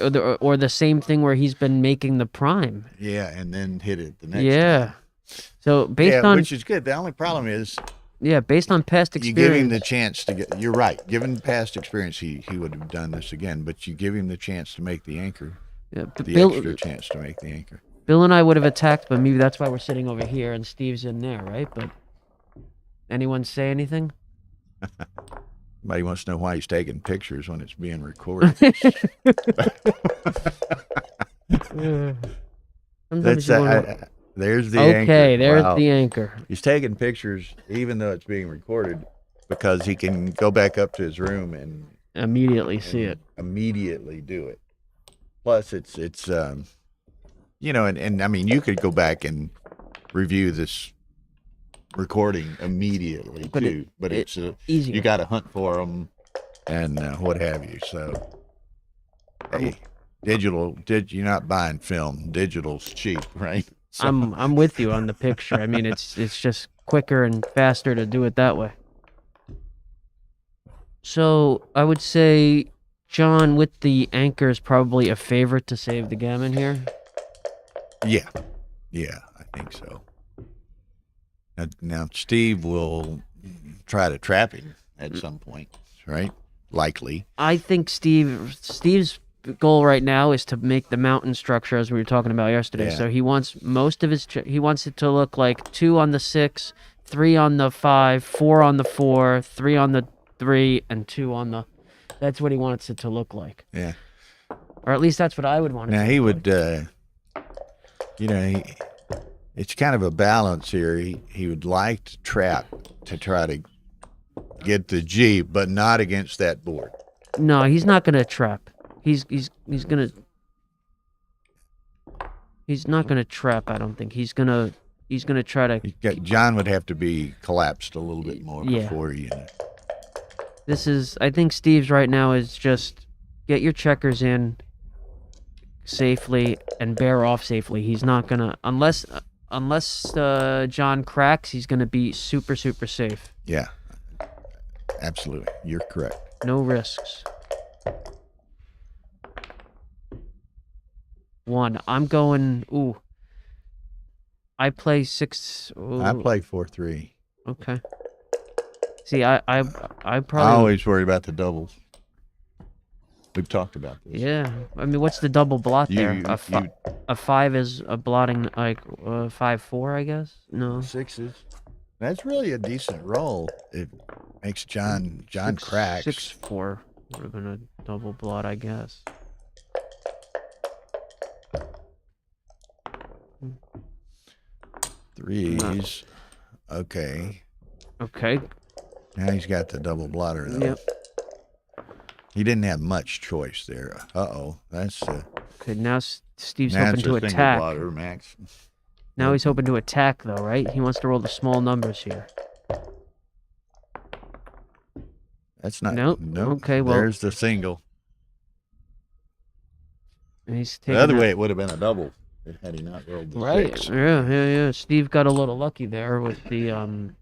the same thing where he's been making the prime. Yeah, and then hit it the next Yeah. time. So based on which is good. The only problem is based on past you experience. give him the chance to get. You're right. Given past experience, he would have done this again. But you give him the chance to make the anchor. Yeah, The extra chance to make the anchor. Bill and I would have attacked, but maybe that's why we're sitting over here and Steve's in there, right? But anyone say anything? Somebody wants to know why he's taking pictures when it's being recorded. Sometimes That's you wanna- there's the anchor. Okay, there's Wow. the anchor. He's taking pictures even though it's being recorded because he can go back up to his room and Immediately see it. Immediately do it. Plus, it's you know, and I mean, you could go back and review this recording immediately But too. But it's easier. you got to hunt for them and what have you. So, hey, you're not buying film. Digital's cheap, right? So, I'm with you on the picture. I mean, it's just quicker and faster to do it that way. So I would say, John, with the anchor is probably a favorite to save the gammon here. yeah, I think so. Now Steve will try to trap him at some point, right? Likely. I think Steve's goal right now is to make the mountain structure as we were talking about yesterday. Yeah. So he wants most of he wants it to look like 2 on the 6, 3 on the 5, 4 on the 4, 3 on the 3, and 2 on the. That's what he wants it to look like. Yeah. Or at least that's what I would want to Now do. he would, you know, it's kind of a balance here. He would like to trap to try to get the G, but not against that board. No, he's not gonna trap. He's not gonna trap. I don't think he's gonna try to. John would have to be collapsed a little bit more Yeah. before you. This is. I think Steve's right now is just get your checkers in safely and bear off safely. He's not gonna unless John cracks. He's gonna be super safe. Yeah, absolutely. You're correct. No risks. 1. I'm going. Ooh. I play 6. Ooh. I play 4-3. Okay. See, I I probably. always worry about the doubles. We've talked about this. Yeah. I mean, what's the double blot there? A 5 is a blotting like 5-4, I guess. No. 6s. That's really a decent roll. It makes John cracks. 6-4 would have been a double blot, I guess. Threes. Okay. Okay. Now he's got the double blotter though. Yep. He didn't have much choice there. That's Okay, now Steve's now hoping it's to a single attack. blotter, Max. Now he's hoping to attack, though, right? He wants to roll the small numbers here. That's not. Nope. Okay, well. There's the single. He's The taking other that- way, it would have been a double had he not rolled the Right. 6. Yeah. Steve got a little lucky there with the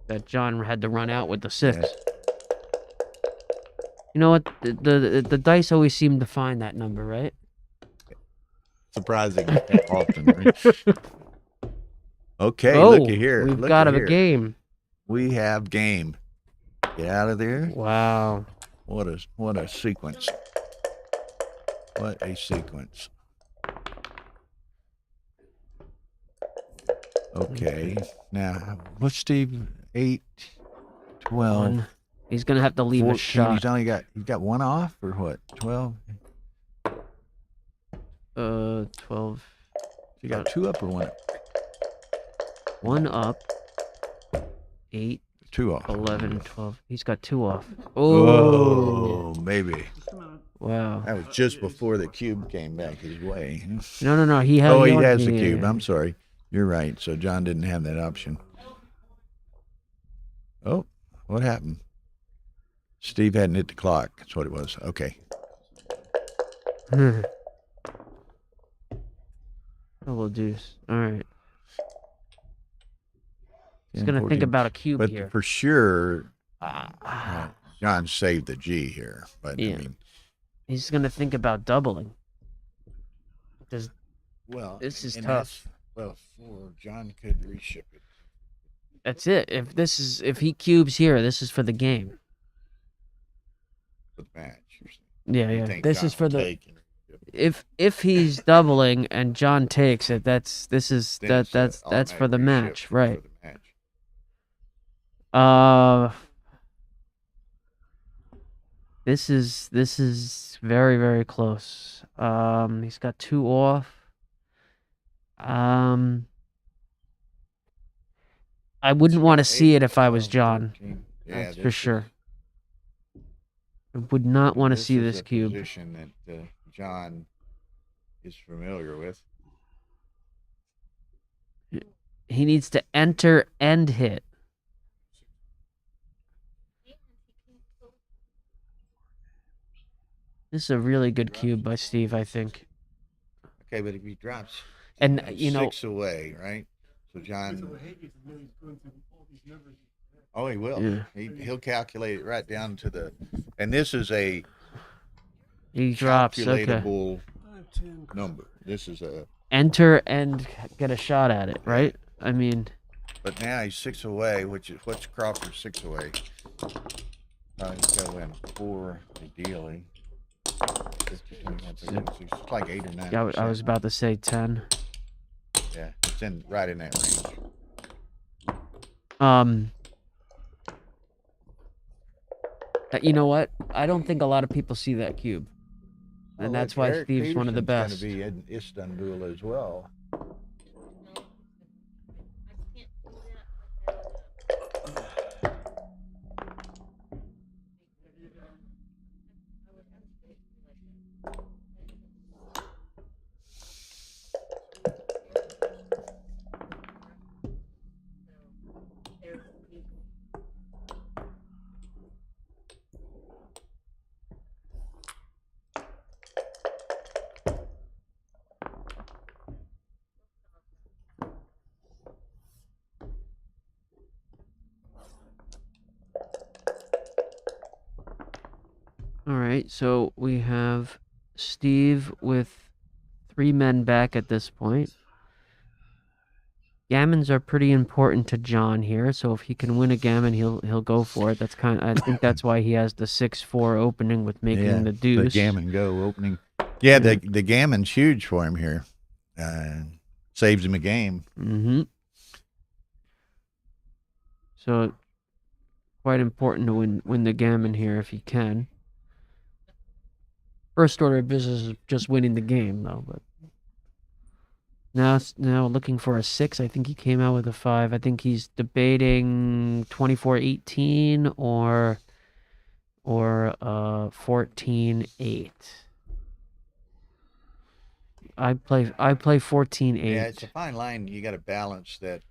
that John had to run out with the 6. Yeah. You know what? The dice always seem to find that number, right? Surprising often. Right? Okay, Oh, looky here. we've looky got a here. game. We have game. Get out of there. Wow. What a sequence. What a sequence. Okay. Now, what's Steve? 8, 12. 1. He's gonna have to leave 14. a shot. He's got 1 off or what? 12. 12. You got 2 up or 1 up? 1 up. 8. 2 off. 11, 12. He's got 2 off. Oh, maybe. Wow. That was just before the cube came back his way. No. He has. Oh, he has the cube. I'm sorry. You're right. So John didn't have that option. Oh, what happened? Steve hadn't hit the clock. That's what it was. Okay. Double deuce. All right. He's 10, gonna think 14. about a cube But here. for sure, John saved the G here. But Yeah. I mean, He's gonna think about doubling. This is and tough. Well, John could reship it. That's it. If he cubes here, this is for the game. For the match. Yeah. You think This John is for will the. take it. If he's doubling and John takes it, that's Then it's a for the automatic match, reship right? For the match. This is very, very close. He's got 2 off. I wouldn't want to see it if I was John. 13. Yeah, That's for this sure. is- I would not want to see is this a cube. Position that John is familiar with. He needs to enter and hit. This is a really good cube by Steve, I think. Okay, but if he drops, And, John's you know- 6 away, right? So John. Oh, he will. Yeah. He'll calculate it right down to the. And this is a He drops. Okay. calculatable number. This is a. Enter and get a shot at it, right? I mean, But now he's 6 away, which is what's Crawford 6 away. He's got to win 4 ideally. 52, it's like 8 or 9. I was about to say 10. Yeah, it's right in that range. You know what? I don't think a lot of people see that cube. And Oh, that's look, why Eric Steve's one of the Peterson's best. going to be in Istanbul as well. All right, so we have Steve with 3 men back at this point. Gammons are pretty important to John here, so if he can win a gammon, he'll go for it. That's I think that's why he has the 6-4 opening with making the deuce. The gammon go opening. Yeah, the gammon's huge for him here. Saves him a game. Mm-hmm. So quite important to win the gammon here if he can. First order of business is just winning the game, though. But now looking for a 6. I think he came out with a 5. I think he's debating 24-18 or 14-8. I play 14-8. Yeah, it's a fine line. You got to balance that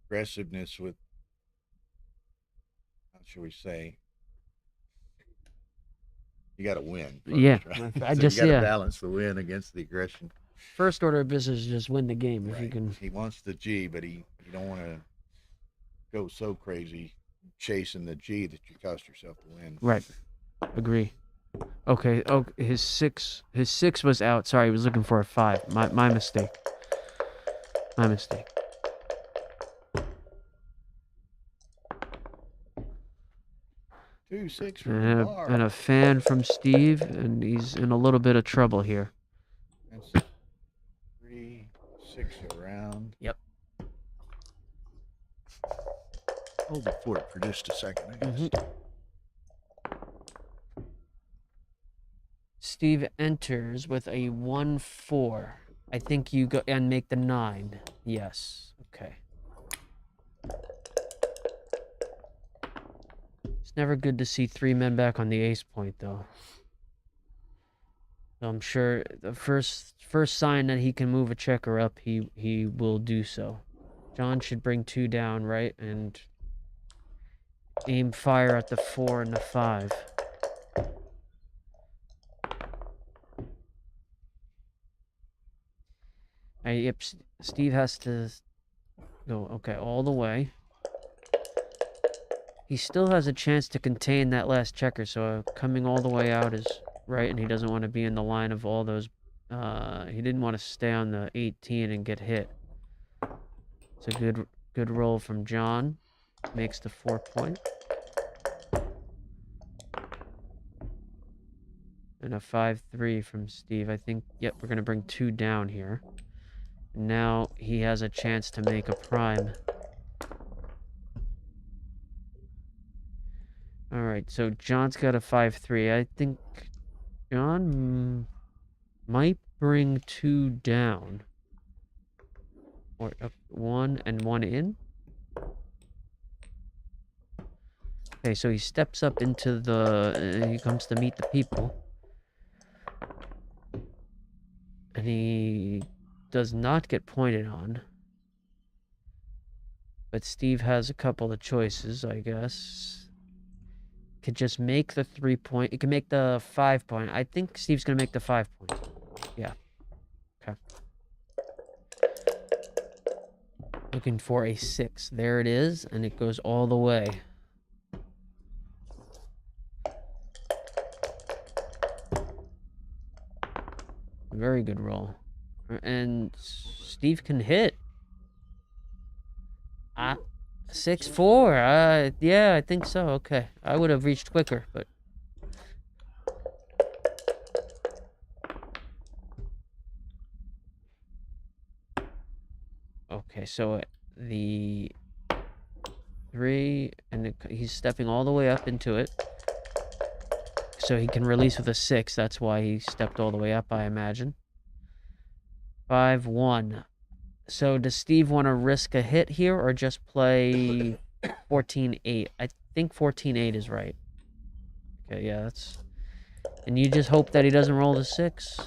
aggressiveness with, how should we say? You got to win. First, yeah, right? I So just you got to balance the win against the aggression. First order of business is just win the game if you can. He wants the G, but you don't want to go so crazy chasing the G that you cost yourself the win. Right. Agree. Okay. Oh, his 6 was out. Sorry, he was looking for a 5. My mistake. My mistake. Two 6 and a fan from Steve, and he's in a little bit of trouble here. That's 3, 6 around. Yep. Hold the fort for just a second. I guess. Steve enters with a 1-4. I think you go and make the 9. Yes. Okay. It's never good to see 3 men back on the ace point, though. So I'm sure the first sign that he can move a checker up, he will do so. John should bring 2 down, right, and aim fire at the 4 and the 5. Yep, Steve has to go, okay, all the way. He still has a chance to contain that last checker, so coming all the way out is right, and he doesn't want to be in the line of all those. He didn't want to stay on the 18 and get hit. It's a good roll from John. Makes the 4 point. And a 5-3 from Steve. I think, yep, we're going to bring 2 down here. Now he has a chance to make a prime. Alright, so John's got a 5-3. I think John might bring 2 down. Or 1 and 1 in. Okay, so he steps up into the... he comes to meet the people. And he does not get pointed on. But Steve has a couple of choices, I guess. Could just make the 3 point. It can make the 5 point. I think Steve's gonna make the 5 point. Yeah. Okay. Looking for a 6. There it is, and it goes all the way. Very good roll. And Steve can hit. 6-4. Yeah, I think so. Okay. I would have reached quicker, but... Okay, so the 3, and he's stepping all the way up into it. So he can release with a 6. That's why he stepped all the way up, I imagine. 5-1. So does Steve want to risk a hit here or just play 14-8? I think 14-8 is right. Okay, yeah, that's... And you just hope that he doesn't roll the 6.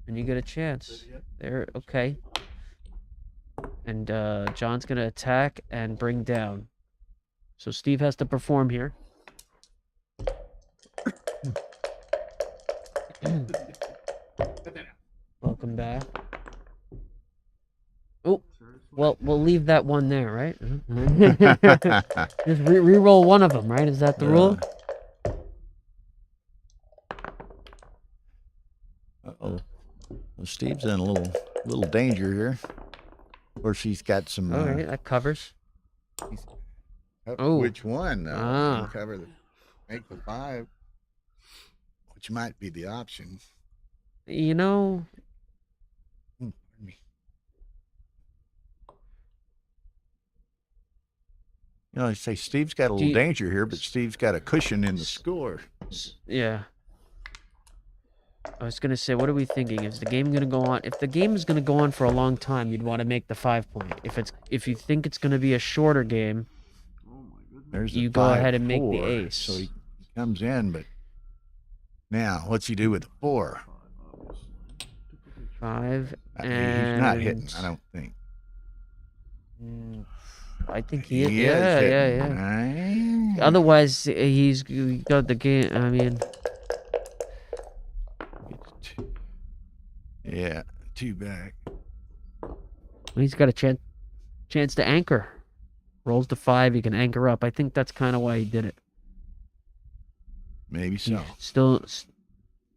And you get a chance. There, okay. And John's going to attack and bring down. So Steve has to perform here. Welcome back. Oh, well, we'll leave that one there, right? Just re-roll one of them, right? Is that the rule? Uh-oh. Well, Steve's in a little danger here. Of course, he's got some... All right, that covers. Oh. Which one, though? Ah. Cover the... Make the 5. Which might be the option. You know... You know, I say Steve's got a little danger here, but Steve's got a cushion in the score. Yeah. I was going to say, what are we thinking? Is the game going to go on? If the game is going to go on for a long time, you'd want to make the 5 point. If you think it's going to be a shorter game, you go ahead and make the ace. So he comes in, but now what's he do with the 4? 5 and... He's not hitting, I don't think. I think he is. Yeah. Otherwise, he's got the game. I mean, yeah, 2 back. He's got a chance to anchor. Rolls the 5, he can anchor up. I think that's kind of why he did it. Maybe so. Still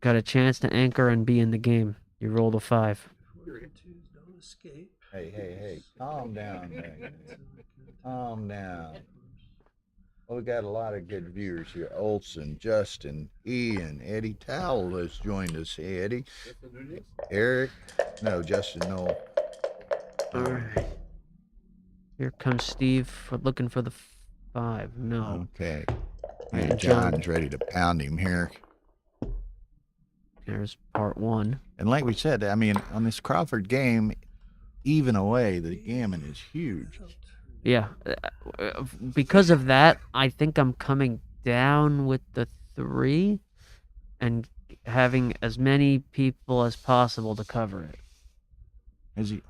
got a chance to anchor and be in the game. You roll the 5. Hey, calm down, man. Calm down. Well, we got a lot of good viewers here. Olson, Justin, Ian, Eddie Towell has joined us. Hey, Eddie. Eric. No, Justin, no. All right. Here comes Steve looking for the 5. No. Okay. And John's ready to pound him here. There's part 1. And like we said, I mean, on this Crawford game, even away, the gammon is huge. Yeah. Because of that, I think I'm coming down with the 3 and having as many people as possible to cover it.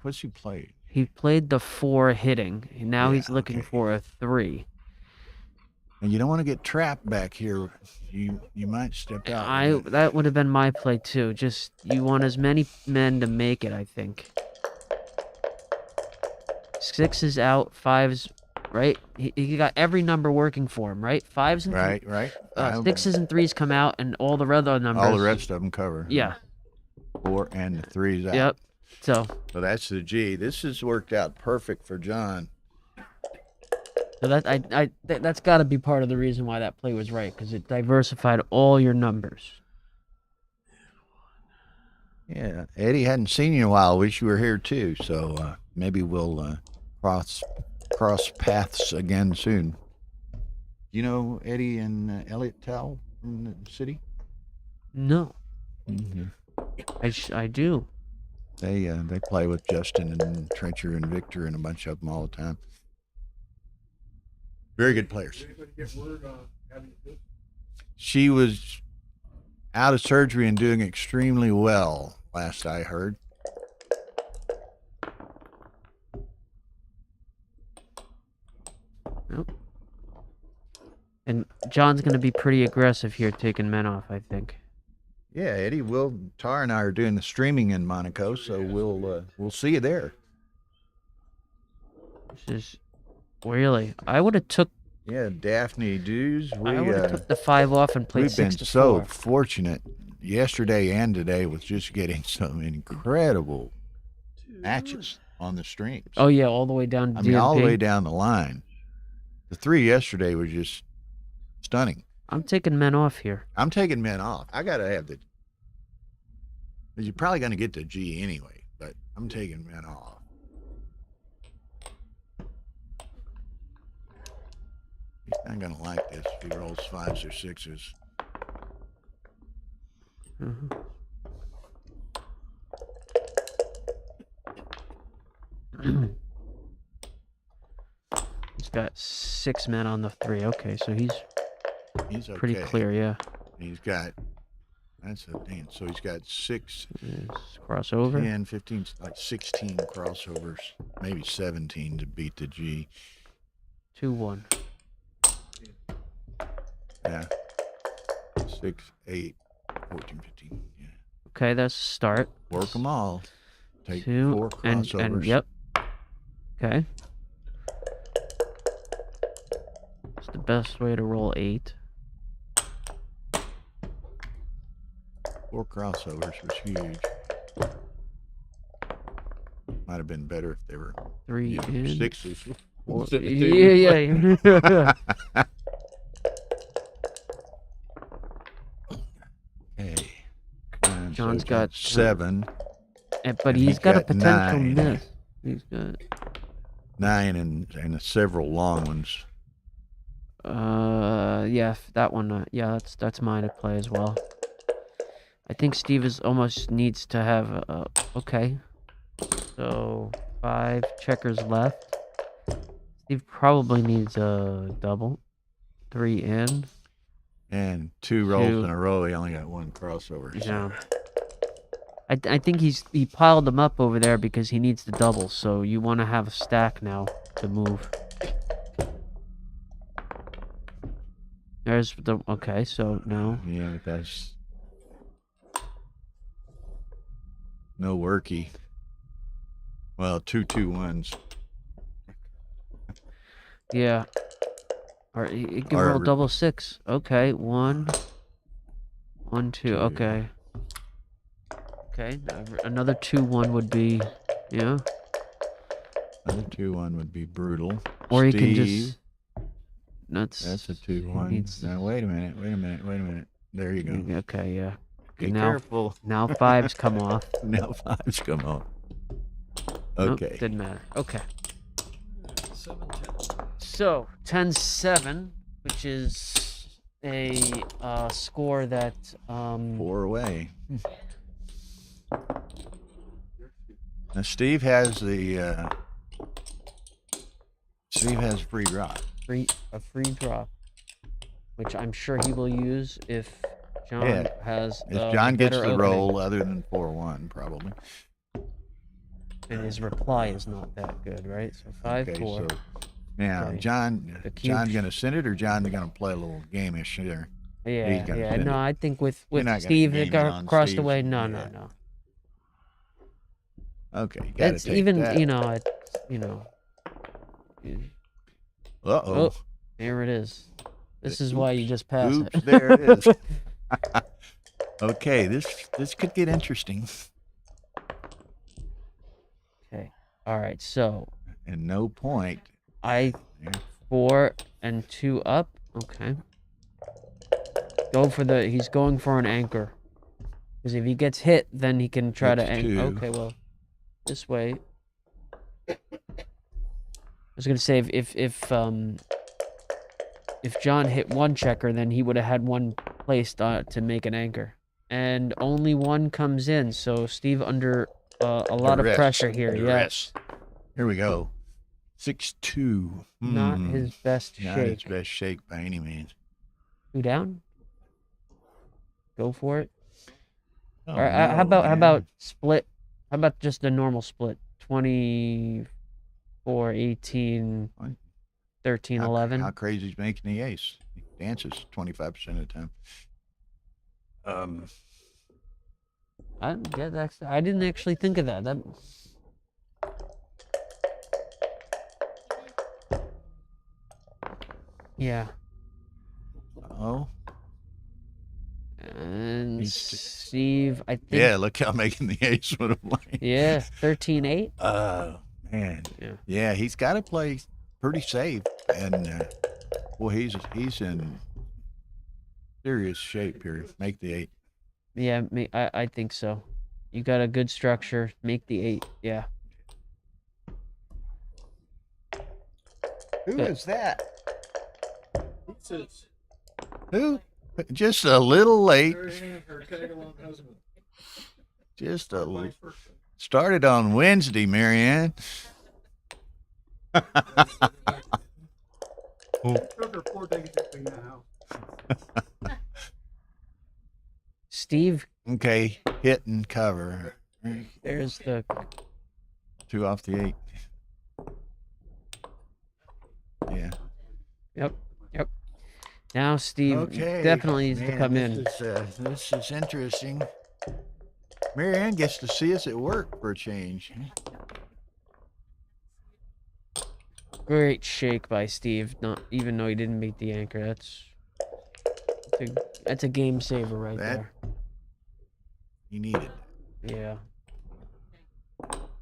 What's he played? He played the 4 hitting. Now he's looking for a 3. And you don't want to get trapped back here. You might step out. That would have been my play too. Just you want as many men to make it, I think. 6 is out, 5's right. He got every number working for him, right? 5's and right. 6's and 3's come out, and all the other numbers. All the rest of them cover. Yeah. 4 and the 3's out. Yep. So that's the G. This has worked out perfect for John. So that's got to be part of the reason why that play was right, because it diversified all your numbers. Yeah, Eddie, hadn't seen you in a while. Wish you were here too. So maybe we'll cross paths again soon. You know Eddie and Elliot Towell from the city? No. Mm-hmm. I do. They play with Justin and Trencher and Victor and a bunch of them all the time. Very good players. Did anybody get word on having this? She was out of surgery and doing extremely well, last I heard. Nope. And John's going to be pretty aggressive here, taking men off, I think. Yeah, Eddie, Tar and I are doing the streaming in Monaco, so we'll see you there. This is really. I would have took. Yeah, Daphne Dews. I would have took the 5 off and played 6 to 4. We've been so fortunate yesterday and today with just getting some incredible matches on the streams. Oh yeah, all the way down to I mean, all the way down the line. The 3 yesterday were just stunning. I'm taking men off here. I'm taking men off. I gotta have the. You're probably gonna get the G anyway, but I'm taking men off. He's not gonna like this if he rolls 5s or 6s. He's got 6 men on the 3. Okay, so he's He's okay. pretty clear, yeah. He's got, that's a damn. So he's got 6, crossover. 10, 15, like 16 crossovers, maybe 17 to beat the G. 2-1. Yeah. 6, 8, 14, 15. Yeah. Okay, that's a start. Work them all. Take 2 4 crossovers. and yep. Okay. It's the best way to roll 8. 4 crossovers was huge. Might have been better if they were 3 in. 6s. 4. Yeah. Okay. John's got 7. But and he's got a potential 9. miss. He's got 9 and several long ones. yeah, that one. Yeah, that's mine to play as well. I think Steve is almost needs to have. Okay, so 5 checkers left. Steve probably needs a double. 3 in. And 2 rolls in a row. He only got 1 crossover. Yeah. I think he piled them up over there because he needs the double. So you want to have a stack now to move. There's the okay. So no. Yeah, but that's no worky. Well, 2 2-1s. Yeah. Or you can roll double 6. Okay, 1, 1, 2. Okay. Okay, another 2-1 would be, yeah. Another 2-1 would be brutal. Or you can Steve, just. That's a 2-1. Now wait a minute. There you go. Okay, yeah. Be now, careful. Now 5's come off. Now 5's come off. Nope, Okay. didn't matter. Okay. 7, 10. So 10-7, which is a score that 4 away. Now Steve has the free drop. A free drop, which I'm sure he will use if John has. If John gets better the opening. roll, other than 4-1, probably. And his reply is not that good, right? So 5-4. Okay, so now Okay. John's gonna send it, or John's gonna play a little game-ish there. Yeah, gonna yeah. send No, it. I think with You're not gonna Steve, game it it got on crossed Steve's- away. No, yeah. no. Okay, you gotta It's take even, that. Oh, here it is. This is why you just pass Oops, it. there it is. Okay, this could get interesting. Okay. All right. So. And no point. 4 and 2 up. Okay. He's going for an anchor. Because if he gets hit, then he can try to anchor. 2. Okay, well, this way. I was gonna say if John hit 1 checker, then he would have had 1 placed to make an anchor, and only 1 comes in. So Steve under a lot of pressure here. Yes. Here we go. 6-2. Not his best Not shake. his best shake by any means. 2 down. Go for it. Oh, All right, no, how man. about split? How about just a normal split? 24, 18, 13, 11. How crazy is making the ace? He dances 25% of the time. I didn't actually think of that. Yeah. Oh. And Steve, I think. Yeah, look how making the ace would have played. Yeah, 13-8. Oh, man. Yeah. Yeah, he's got to play pretty safe. And, well, he's in serious shape here. Make the 8. Yeah, I think so. You got a good structure. Make the 8. Yeah. Who is that? Who says? Who? Just a little late. Her tag-along husband. Just a Or little. vice versa. Started on Wednesday, Marianne. Took her 4 days to clean the house. Steve, Okay, hit and cover. there's the 2 off the 8. Yeah. Yep. Now Steve Okay. definitely needs to Man, come in. This is interesting. Marianne gets to see us at work for a change. Great shake by Steve. Not even though he didn't beat the anchor. That's a game saver right there. He needed. Yeah.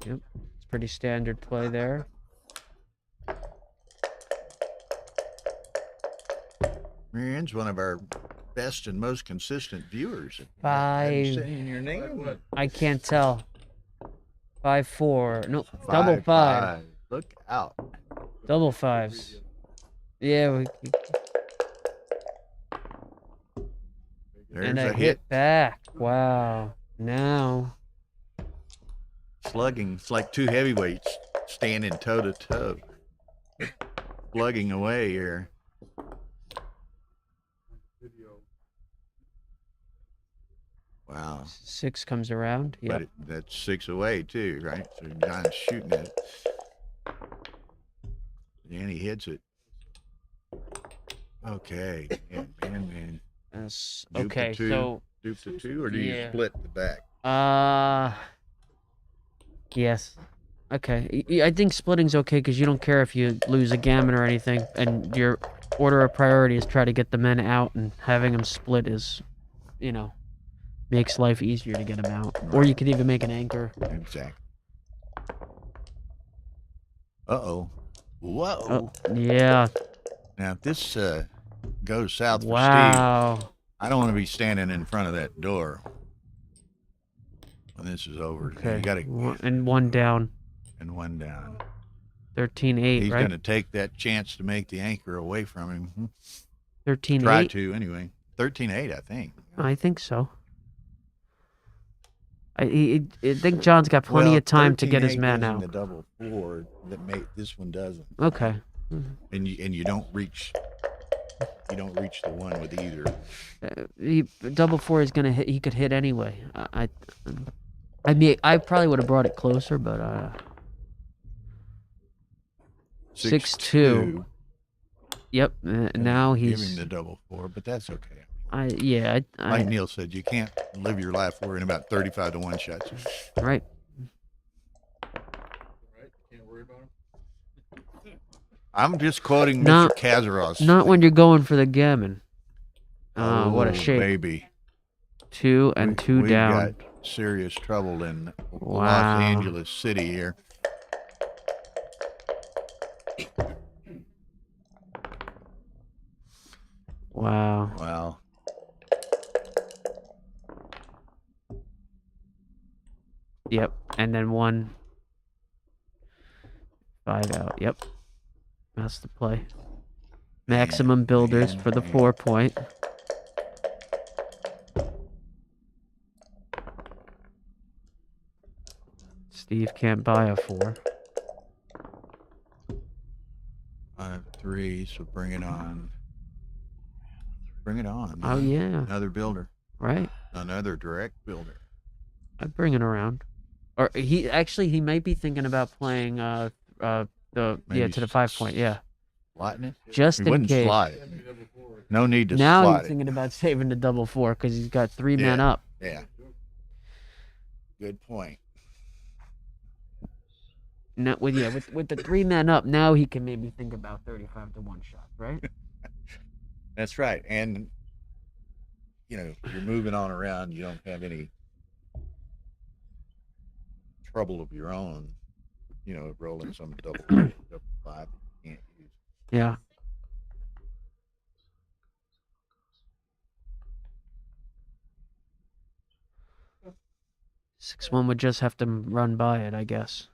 Yep. It's pretty standard play there. Marianne's one of our best and most consistent viewers. Five. I'm saying your name. I can't tell. 5-4. No, double 5. 5. Look out. Double 5s. Yeah. There's And a a hit. hit back. Wow. Now. Slugging. It's like 2 heavyweights standing toe to toe. Slugging away here. Wow. 6 comes around. But Yep. that's 6 away too, right? So John's shooting it. And he hits it. Okay. Yeah, man. That's Dupe okay. the 2. So. Dupe the 2, or do you Yeah. split the back? Yes. Okay. I think splitting's okay because you don't care if you lose a gammon or anything, and your order of priority is try to get the men out, and having them split is, makes life easier to get them out. Or you could even make an anchor. Exactly. Uh-oh. Whoa. Oh, yeah. Now, if this goes south for Steve, Wow. I don't want to be standing in front of that door when this is over. Okay. You got to And 1 down. and 1 down. 13-8, He's right? going to take that chance to make the anchor away from him. 13-8. Try to, anyway. 13-8, I think. I think so. I think John's got plenty of time to get his 13-8 man gives him out. the double 4 that this one doesn't. Okay. And you don't reach. You don't reach the 1 with either. Double 4 is gonna hit. He could hit anyway. I mean, I probably would have brought it closer, but 6-2. Yep. Now Give he's. him the double 4, but that's okay. Like Neil said, you can't live your life worrying about 35 to 1 shots. Right. Can't worry about him. I'm just quoting Not- Mr. Kazaros. Not when you're going for the gammon. What a shake. Baby. 2 and 2 We've down. got serious trouble in Wow. Los Angeles City here. Wow. Wow. Yep. And then 1. 5 out. Yep. That's the play. Maximum builders for the 4 point. Steve can't buy a 4. 5-3, so bring it on. Bring it on. Oh, yeah. Another builder. Right. Another direct builder. I'd bring it around. Or he might be thinking about playing to the 5 point. Yeah. Slotting it? Just He in wouldn't case. slot it. No need to Now slot he's it. thinking about saving the double 4 because he's got 3 men Yeah. up. Yeah. Good point. Now, with the 3 men up, now he can maybe think about 35 to 1 shot, right? That's right. And, you're moving on around. You don't have any trouble of your own, rolling some double 5 that you can't use. Yeah. Six one would just have to run by it, I guess.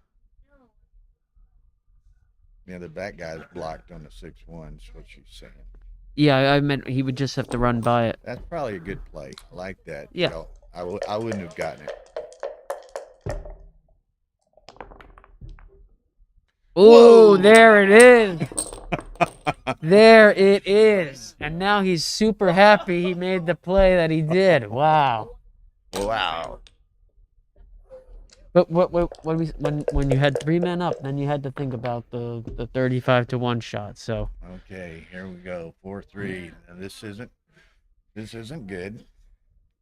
Yeah, the back guy's blocked on the 6-1, is what she's saying. Yeah, I meant he would just have to run by it. That's probably a good play. I like that. Yeah. You know, I wouldn't have gotten it. Oh, there it is. There it is. And now he's super happy he made the play that he did. Wow. Wow. But when you had 3 men up, then you had to think about the 35-1 shot. So Okay, here we go. 4-3. Now this isn't good.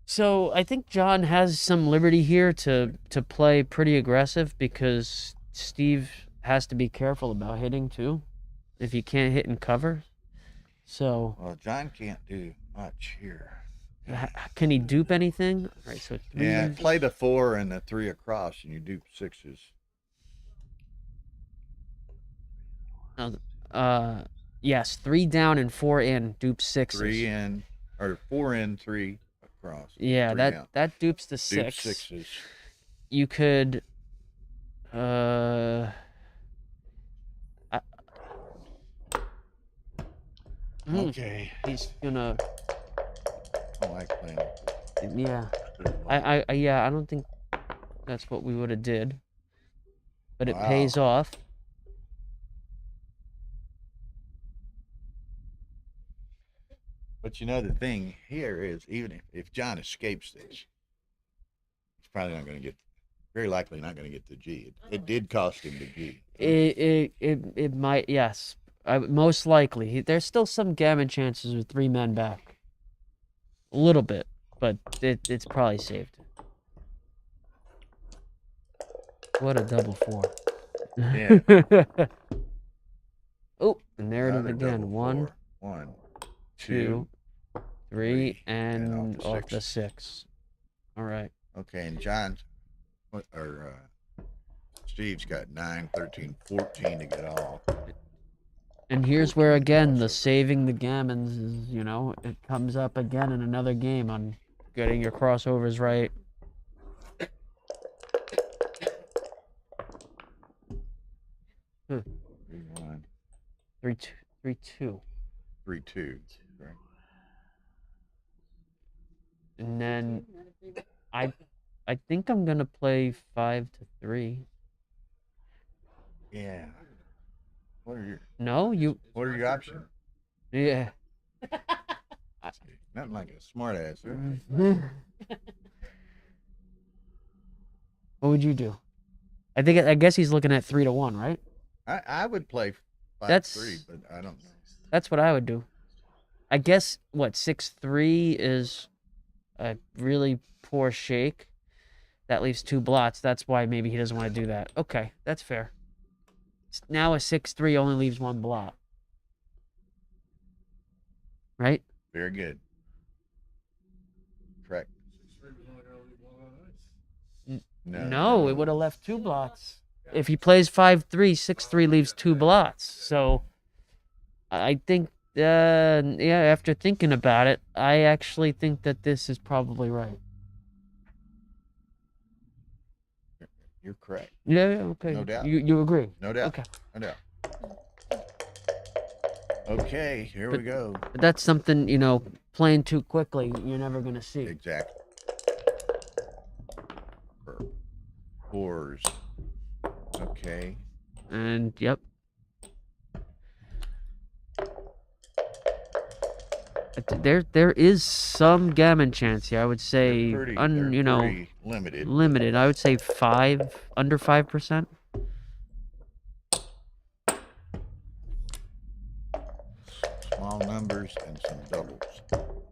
So I think John has some liberty here to play pretty aggressive because Steve has to be careful about hitting too, if he can't hit and cover. So Well, John can't do much here. can he dupe anything? All right, so 3. Yeah, play the 4 and the 3 across, and you dupe 6s. Yes, 3 down and 4 in, dupe 6s. 3 in, or 4 in, 3 across. Yeah, 3 out. that dupes the Dupe 6. 6s. You could Okay. He's gonna. I like playing. Yeah. I don't think that's what we would have did. But it pays off. But you know, the thing here is, even if John escapes this, he's probably not going to get, very likely not going to get the G. It did cost him the G. It might, yes. Most likely. There's still some gammon chances with 3 men back. A little bit, but it's probably saved. What a double 4. Yeah. Oh, and there it is Another again. double 1, 4. 2, 3, and off off the the 6. All right. Okay, and John's, Steve's got 9, 13, 14 to get off. And here's where, again, the saving the gammons is, it comes up again in another game on getting your crossovers right. Hmm. 3-1. 3-2. 3-2. Right. And then I think I'm gonna play 5-3. Yeah. What are your What are your options? Yeah. Nothing like a smart ass. What would you do? I guess he's looking at 3-1, right? I would play 5-3, That's- but I don't know. That's what I would do. I guess 6-3 is a really poor shake. That leaves 2 blots. That's why maybe he doesn't want to do that. Okay, that's fair. Now a 6-3 only leaves 1 blot. Right? Very good. Correct. No, it would have left 2 blots. If he plays 5-3, 6-3 leaves 2 blots. So I think, after thinking about it, I actually think that this is probably right. You're correct. Yeah, okay. No doubt. You agree? No doubt. Okay. No doubt. Okay, here we go. But that's something, playing too quickly, you're never going to see. Exactly. 4s. Okay. And, yep. There is some gammon chance here. I would say, They're pretty limited. Limited. I would say under 5%. Small numbers and some doubles.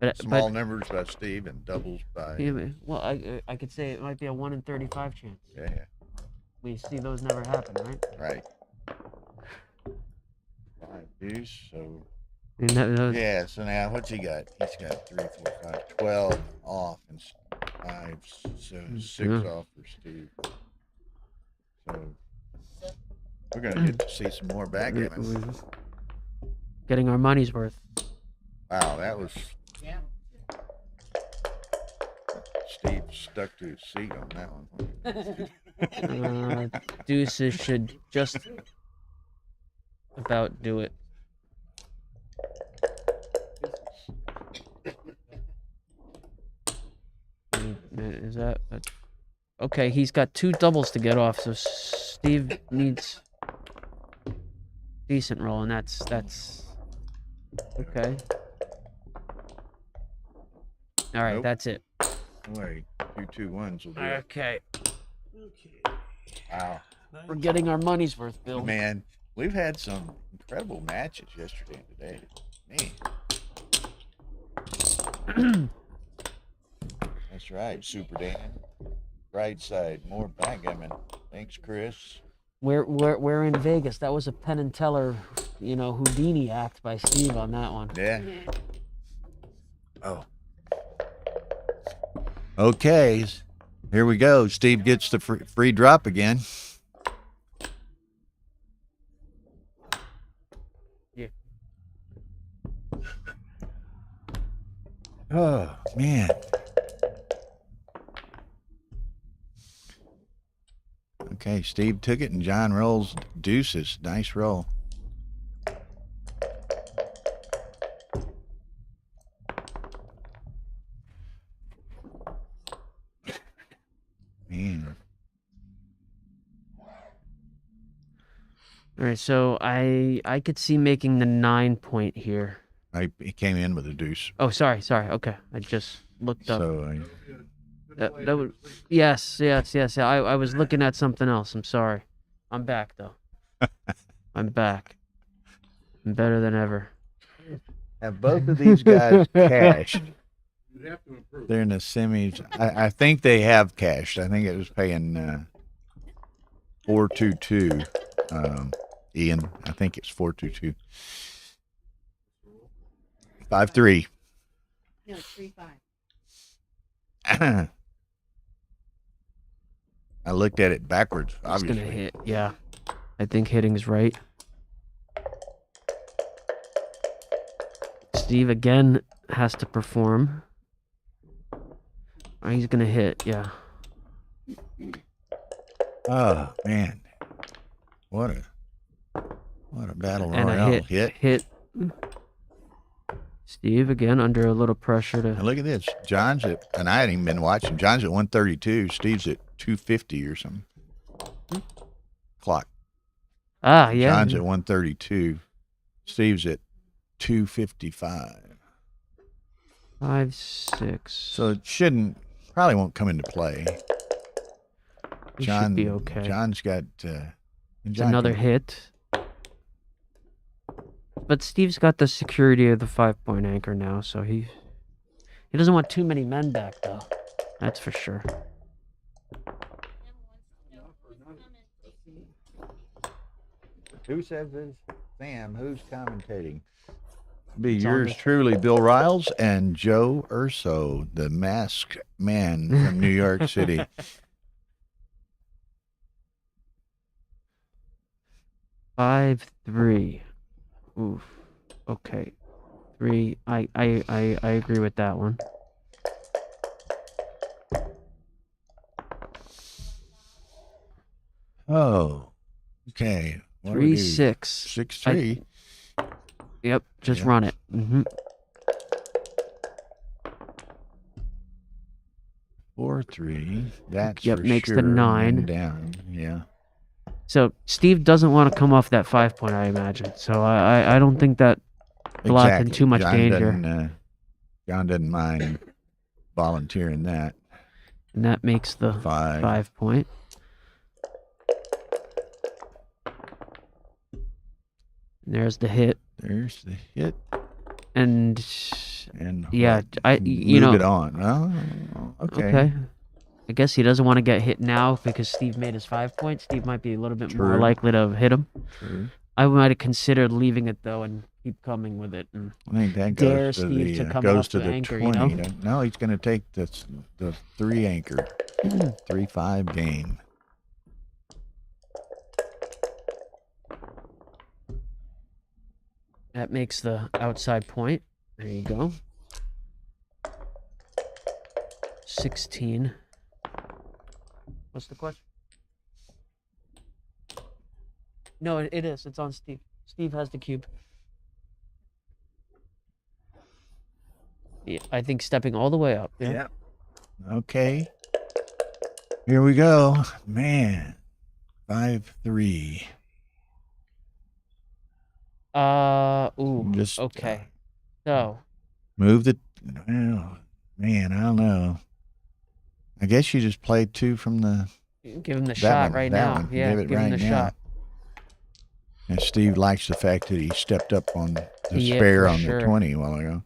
But Small numbers by Steve and doubles by. Yeah, well, I could say it might be a 1 in 35 chance. Yeah. We see those never happen, right? Right. 5 deuce, so. And Yeah, so now what's he got? He's got 3, 4, 5, 12 off and 5, so 6 off for Steve. So we're gonna get to see some more backgammon. Getting our money's worth. Wow, that was. Steve stuck to his seat on that one. Deuces should just about do it. Is that okay? He's got 2 doubles to get off, so Steve needs decent roll, and that's okay. All right, Nope. that's it. Wait, 2 2-1s will do it. Okay, Okay. Wow. we're getting our money's worth, Bill. Man, we've had some incredible matches yesterday and today. Man. That's right, Super Dan. Right side, more backgammon. Thanks, Chris. We're in Vegas. That was a Penn and Teller, Houdini act by Steve on that one. Yeah. Oh. Okay, here we go. Steve gets the free drop again. Yeah. Oh, man. Okay, Steve took it and John rolls deuces. Nice roll. Man. All right, so I could see making the 9 point here. He came in with a deuce. Oh, sorry. Okay, I just looked up. So That would, yes. I was looking at something else. I'm sorry. I'm back though. I'm back. I'm better than ever. have both of these guys cashed. You have to improve. They're in the semis. I think they have cashed. I think it was paying 422. Ian, I think it's 422. 5-3. No, 3-5. I looked at it backwards. It's Obviously, gonna hit. Yeah, I think hitting's right. Steve again has to perform. Oh, he's gonna hit. Yeah. Oh man, what a battle And royale a hit. Steve again under a little pressure to. And look at this. John's at, and I hadn't even been watching. John's at 132. Steve's at 250 or something. Clock. Ah, yeah. John's at 132. Steve's at 255. 5, 6. So it probably won't come into play. He should be okay. John's got. It's another hit. But Steve's got the security of the 5-point anchor now, so he doesn't want too many men back though. That's for sure. Who says this? Sam, who's commentating? Be It's yours truly, Bill Riles and Joe Urso, the masked man from New York City. Five, 3. Oof. Okay. 3. I agree with that one. Oh. Okay. What do we 3, do? 6. 6-3. Yep. Just Yeah. run it. Mm-hmm. 4-3. That's Yep, for makes the sure. 9. And down. Yeah. So Steve doesn't want to come off that 5-point, I imagine. So I don't think that blocked in too much danger. John doesn't mind volunteering that. And that makes the 5-point. There's the hit. There's the hit. And yeah, move it on. Oh, okay. I guess he doesn't want to get hit now because Steve made his 5 points. Steve might be a little bit more True. likely to hit him. True. I might have considered leaving it though and keep coming with it. And I think that dare goes to Steve the to come goes off to the the anchor, 20. you know? No, he's going to take the 3 anchor. 3-5 game. That makes the outside point. There you go. 16. What's the question? No, it is. It's on Steve. Steve has the cube. Yeah, I think stepping all the way up. Yeah. Okay. Here we go. Man. 5-3. Ooh. Just Okay. So. Move the. Well, man, I don't know. I guess you just played 2 from the. Give him the that shot one, right that now. one. Yeah, Give it give right him the now. shot. And Steve likes the fact that he stepped up on the Yeah, spare for on sure. the 20 a while ago.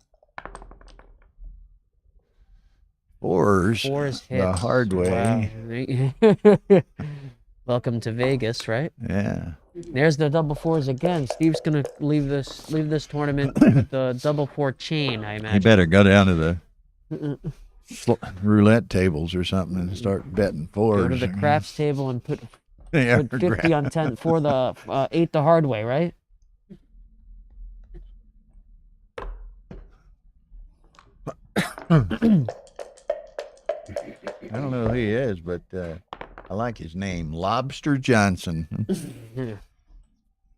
4s. 4s hits. The hard way. Wow. Welcome to Vegas, right? Yeah. There's the double 4s again. Steve's gonna leave this tournament with the double 4 chain, I imagine. He better go down to the roulette tables or something and start betting 4s. Go to the craps table and put Yeah, 50 on 10 for the 8 the hard way, right? I don't know who he is, but I like his name, Lobster Johnson.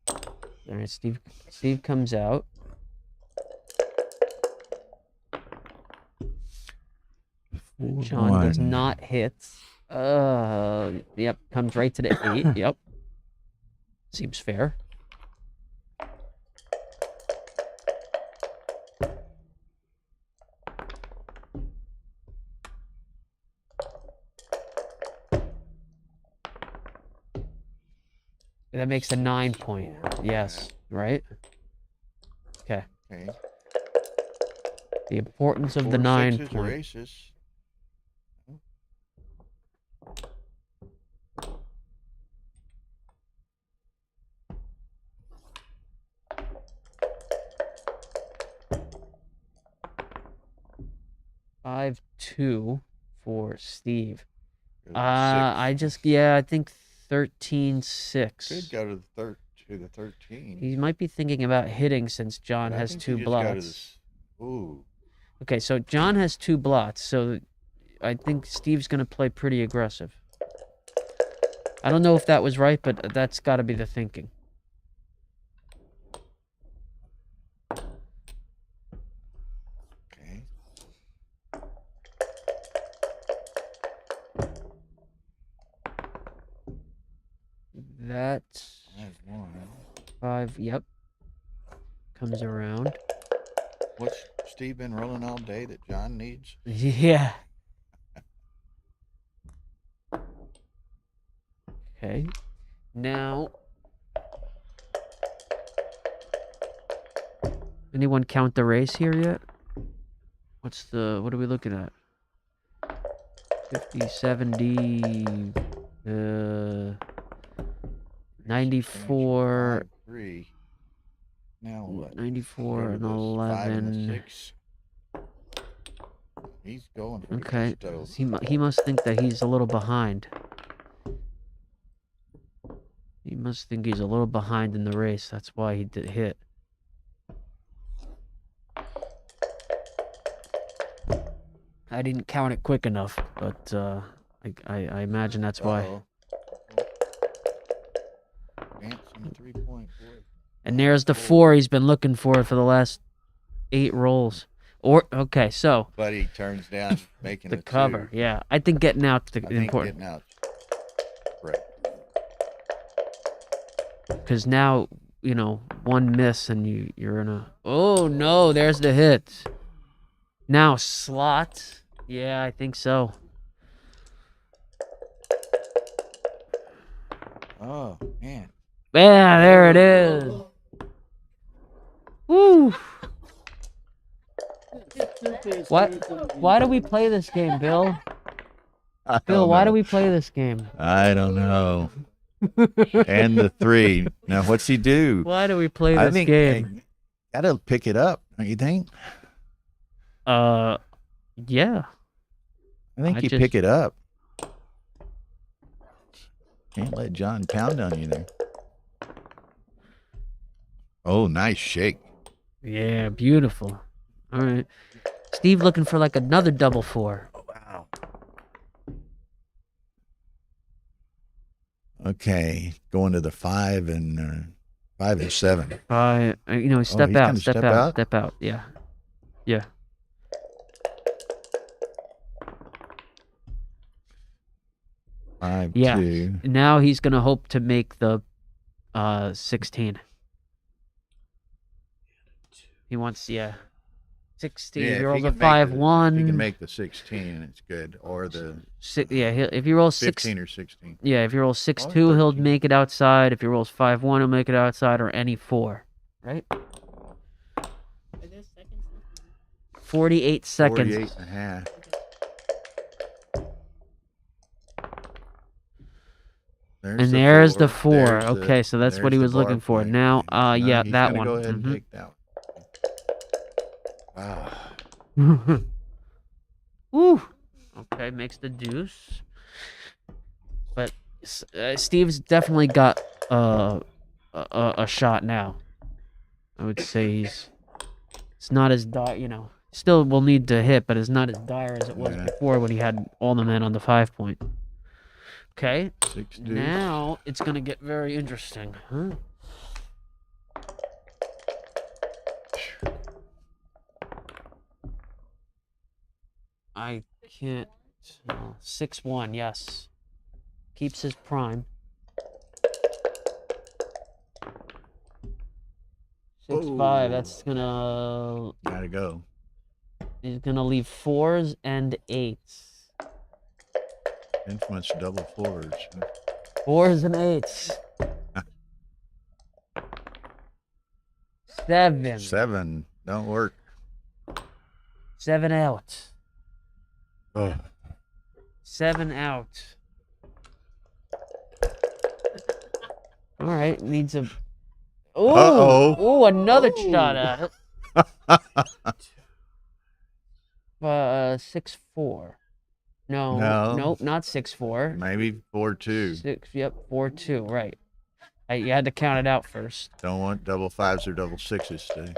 All right, Steve comes out. John does not hit. Yep, comes right to the 8. Yep. Seems fair. That makes a 9 point. Yes, right? Okay. Okay. The importance of the 4 9 6s or point. aces. 5-2 for Steve. Go to the I think 13-6. Could go to the 13. He might be thinking about hitting since John I has think 2 you just go to blots. this- Ooh. Okay, so John has 2 blots, so I think Steve's going to play pretty aggressive. I don't know if that was right, but that's got to be the thinking. Okay. That's 5, yep. Comes around. What's Steve been rolling all day that John needs? Yeah. Okay. Now, anyone count the race here yet? What are we looking at? 50, 70, 94. 3. Now what? 94 Go to and this 5 and the 11. 6. He's going for Okay. gusto. He must think that he's a little behind. He must think he's a little behind in the race. That's why he did hit. I didn't count it quick enough, but I imagine that's why. Advancing 3-point board. And there's the 4 he's been looking for the last 8 rolls. Okay, so But he turns down making the the cover. 2. Yeah, I think getting out's the I think important. getting out. Right. Because now, one miss and you're in a... Oh, no, there's the hit. Now, slot. Yeah, I think so. Oh, man. Yeah, there it is. Woo! Why do we play this game, Bill? Bill, why do we play this game? I don't know. And the 3. Now, what's he do? Why do we play I this think game? Gotta pick it up, don't you think? Yeah. I think you pick it up. Can't let John pound on you there. Oh, nice shake. Yeah, beautiful. All right. Steve looking for like another double 4. Oh, wow. Okay, going to the 5 and 7. Step out. he's gonna Step step out. out? Step out. Yeah. Yeah. Yeah. 5-2. Now he's gonna hope to make the 16. He wants 16. Yeah, if he if rolls he a can make 5-1. He can make the 16. It's good, or the if he rolls 15 or 16. Yeah, if he rolls 6-2, 13. he'll make it outside. If he rolls 5-1, he'll make it outside, or any 4. Right? 48 seconds. 48 and a half. There's the 4. Okay, so that's what he was looking for. point. Now, yeah, he's that gonna one. Go ahead and Mhm. take that one. Wow. Woo. Okay, makes the deuce. But Steve's definitely got a shot now. I would say it's not as dire, still will need to hit, but it's not as dire as it was before when he had all the men on the 5 point. Okay. 6 deuce. Now it's going to get very interesting. Huh? I can't. 6-1, yes. Keeps his prime. 6-5, that's gonna. Gotta go. He's gonna leave 4s and 8s. Influence double 4s. 4s and 8s. 7. 7. Don't work. 7 out. Oh. 7 out. All right, needs a. Uh-oh. Oh, another shot at it. 6-4. No, nope, not 6-4. Maybe 4-2. 4-2. Right. You had to count it out first. Don't want double 5s or double 6s to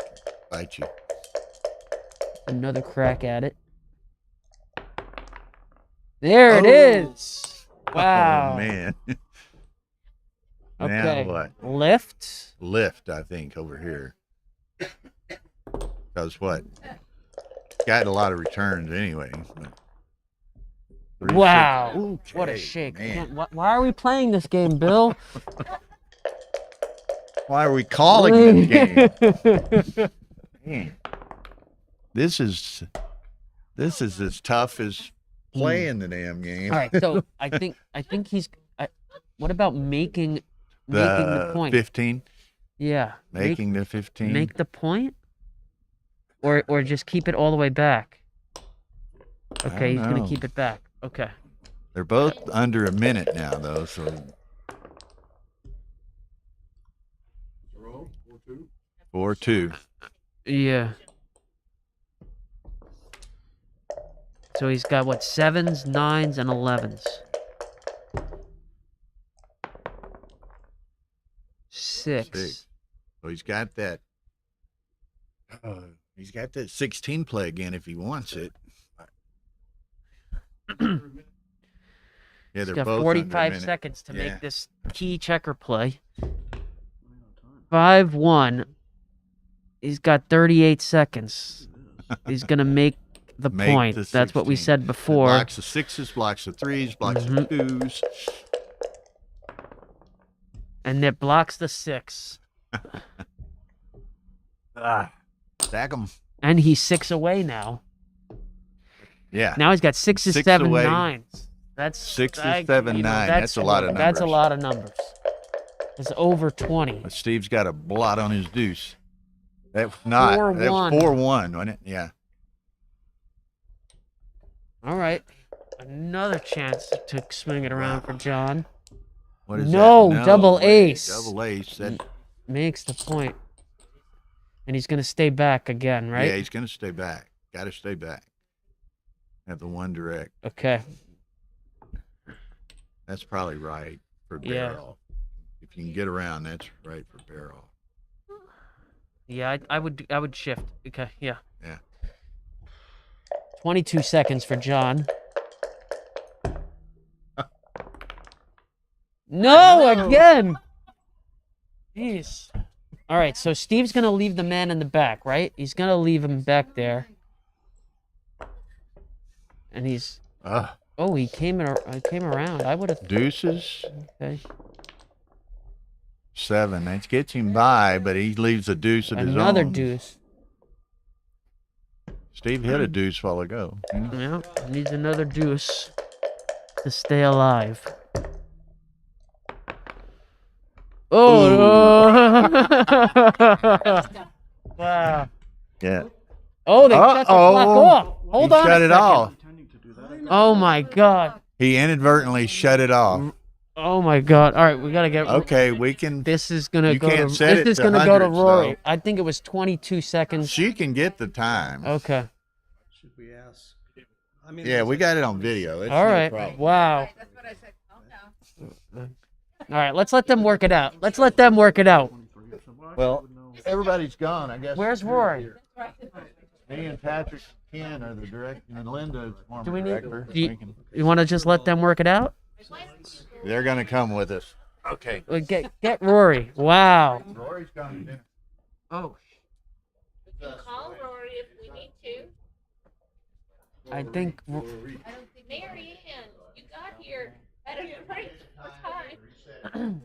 bite you. Another crack at it. There it is. Wow. Oh, man. Okay. Now what? Lift. Lift, I think, over here. Because what? Got a lot of returns anyway. But Wow. Okay, What a shake. man. Why are we playing this game, Bill? Why are we calling this game? Man. This is as tough as playing the damn game. All right, so I think he's. What about making the point? 15. Yeah. Making the 15. Make the point, or just keep it all the way back. Okay, he's gonna keep it back. Okay. They're both under a minute now, though. So 4-2. Yeah. So he's got what, 7s, 9s, and 11s. 6. So he's got that. He's got that 16 play again if he wants it. Yeah, He's they're got both 45 seconds to make this key checker play. 5-1. He's got 38 seconds. He's gonna make the point. That's what we said before. Blocks the 6s, blocks the 3s, blocks the 2s. And it blocks the 6. Stack them. And he's 6 away now. Yeah. Now he's got 6s, 6 7s, away. 9s. That's 6s, 7, 9. That's a lot of numbers. That's a lot of numbers. It's over 20. But Steve's got a blot on his deuce. That's not. 4-1. That was 4-1, wasn't it? Yeah. All right. Another chance to swing it around for John. What is no, that? double ace. Double ace. That, makes the point. And he's going to stay back again, right? Yeah, he's going to stay back. Got to stay back. Have the one direct. Okay. That's probably right for barrel. If you can get around, that's right for barrel. Yeah, I would shift. Okay, yeah. Yeah. 22 seconds for John. No, again. Jeez. All right, so Steve's going to leave the man in the back, right? He's going to leave him back there. And he's... Oh, he came around. I would have. Deuces. Okay. 7. That gets him by, but he leaves a deuce of his own. Another deuce. Steve hit a deuce while ago. Yeah, needs another deuce to stay alive. Oh! Wow. Yeah. Oh, they shut the clock off. Hold on. Shut it off. Oh my God. He inadvertently shut it off. Oh my God. All right, we gotta get. Okay, we can. This is gonna You go can't to. set This it is to gonna go to hundreds, Rory. though. I think it was 22 seconds. She can get the time. Okay. Should we ask? I mean, Yeah, we got it on video. It's All no right. problem. Wow. All right, let's let them work it out. Let's let them work it out. Well, everybody's gone, I guess. Where's Rory? Me and Patrick Ken are the director, and Linda is former Do we need? director. You want to just let them work it out? They're going to come with us. Okay. Well, get Rory. Wow. Rory's gone to dinner. Oh. Call Rory if we need to. I think. Mary Ann, you got here at a great time.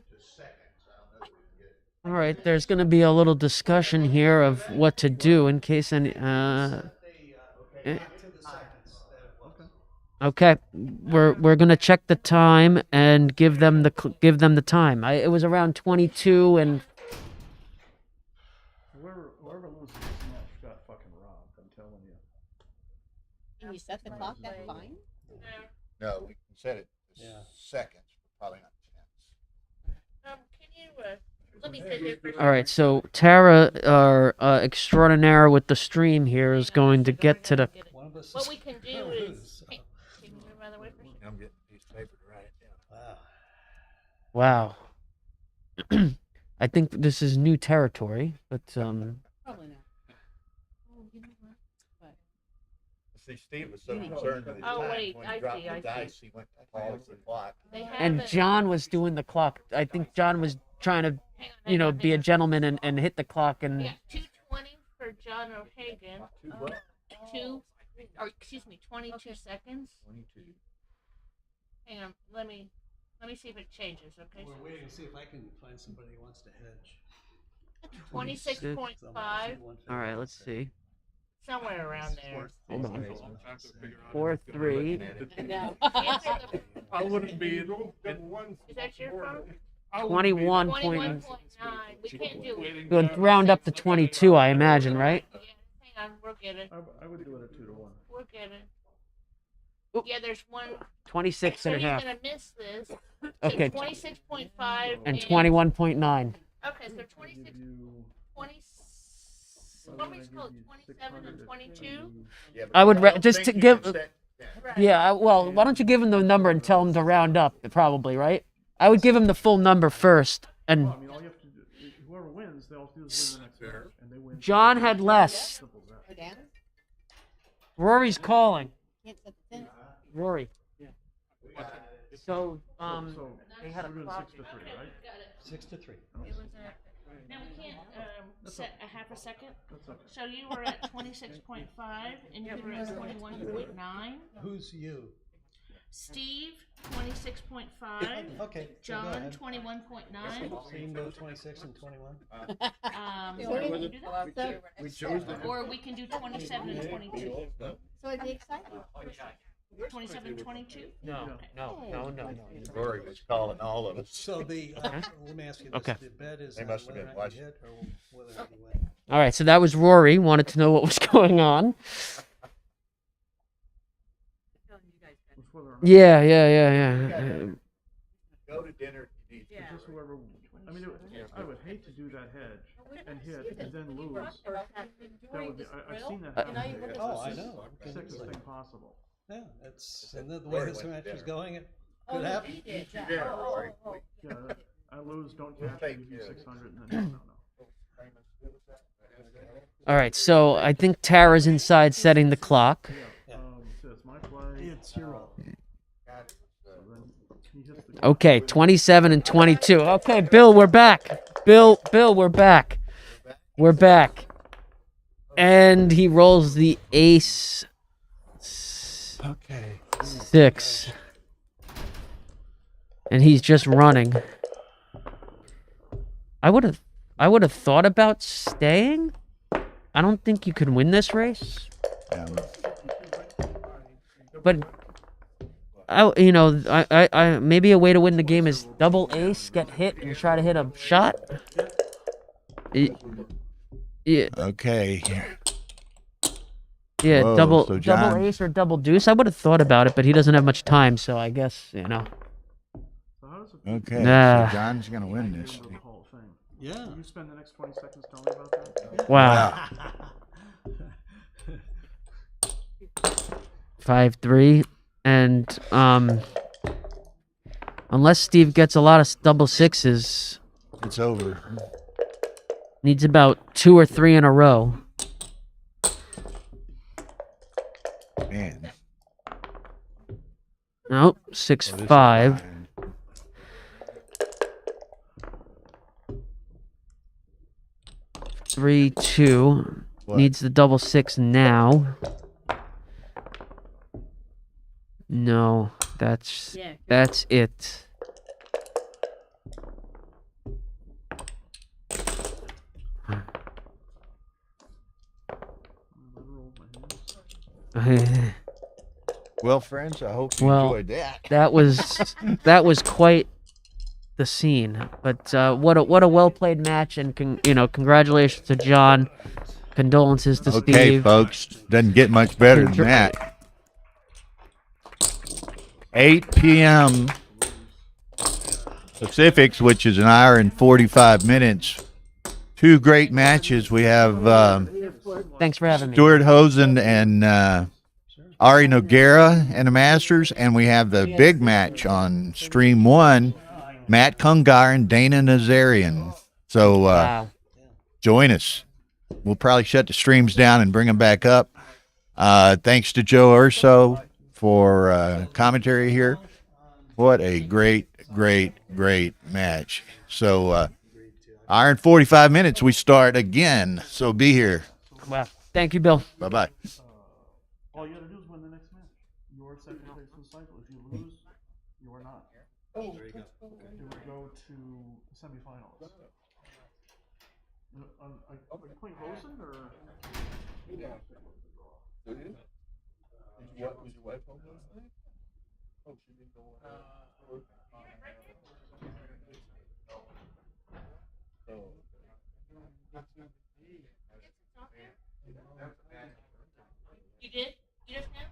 All right, there's going to be a little discussion here of what to do in case any. Okay, we're going to check the time and give them the time. It was around 22 and. Whoever loses this match got fucking robbed. I'm telling you. Can you set the clock that fine? No, we can set it to seconds, probably not tenths. Can you let me sit here for a All right, so Tara, our extraordinaire with the stream here, is going to get to the. What we can do is. Hey, can you move out of the way for a second? I'm getting a piece of paper to write it down. Wow. I think this is new territory, but Probably not. See, Steve was so concerned with his Oh, time. wait, When he I dropped see, the I dice, see. he went to pause the clock. They and haven't- John was doing the clock. I think John was trying to, be a gentleman and hit the clock and. Yeah, 2:20 for John O'Hagan. 22 seconds. 22. Hang on, let me see if it changes. Okay. We're waiting to see if I can find somebody who wants to hedge. 26.5. All right, let's see. Somewhere around there. Hold on. 4-3. I wouldn't be. Is that your phone? 21 21.9. We can't do it. We'll round up to 22, I imagine, right? Yeah, hang on, we'll get it. I would do it at 2-1. We'll get it. Yeah, there's one. 26 and a So half. he's gonna miss this. So Okay. 26.5 And 21.9. Okay, so 26, 20. What are we supposed? 27 and 22. I would just to give. Yeah, well, why don't you give him the number and tell him to round up? Probably, right? I would give him the full number first, and. Well, I mean, all you have to do, whoever wins, they all do is win the next match, and they win. John had less. Go down? Rory's calling. Can't set the ten. Rory. So, So they had a we're doing clock. 6-3, right? 6-3. It was now we can't set a half a second. That's okay. So you were at 26.5 and you were at 21.9. Who's you? Steve 26.5. Okay. so go John ahead. 21.9. So you can go 26 and 21. So we can do that. We chose the. Or we can do 27 and 22. So I'd be excited. 27 and 22. No. Rory was calling all of us. So the let me ask you this: Okay. the bet is They on must have whether been or not you watching. hit or whether or not you win. All right, so that was Rory. Wanted to know what was going on. Yeah. Go to dinner if you need to. It's just whoever. I mean, I would hate to do that hedge and hit and then lose. That would be. I've seen that happen. Oh, I know. Sickest thing possible. Yeah, it's and the way this match is going, it could happen. Yeah, Rory. Yeah, I lose, don't cash, I give you 600, and then no. All right, so I think Tara's inside setting the clock. So it's my play. It's your roll. So then he hits the Okay, 27 and 22. Okay, Bill, we're back. Bill, we're back. We're back. And he rolls the ace. Okay. 6. And he's just running. I would have thought about staying. I don't think you could win this race. But I maybe a way to win the game is double ace, get hit, and try to hit a shot. Yeah. Okay. Yeah, Whoa, double so John- ace or double deuce. I would have thought about it, but he doesn't have much time, so I guess, Okay, Nah. so John's gonna win this. The whole thing. Yeah. Can you spend the next 20 seconds telling me about that? Wow. 5-3, and unless Steve gets a lot of double sixes, It's over. needs about 2 or 3 in a row. Man. Nope, 6-5. 3-2. What? Needs the double 6 now. No, that's it. Well, friends, I hope you Well, enjoyed that. that was quite the scene. But what a well played match, and congratulations to John. Condolences to Okay, Steve. folks, doesn't get much better than that. 8 p.m. Pacifics, which is an hour and 45 minutes. 2 great matches. We have Thanks for having me. Stuart Hosen and Ari Noguera in the Masters, and we have the big match on Stream 1, Matt Kungar and Dana Nazarian. So Wow. join us. We'll probably shut the streams down and bring them back up. Thanks to Joe Urso for commentary here. What a great match. So hour and 45 minutes, we start again. So be here. Wow. Thank you, Bill. Bye-bye. All you gotta do is win the next match. You're second place in the cycle. If you lose, you are not. Oh, there you go. It would go to semifinals. Point Rosen or? Yeah. Do you? Was your wife home last night? Oh, she didn't go. You did? You just now?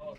Okay.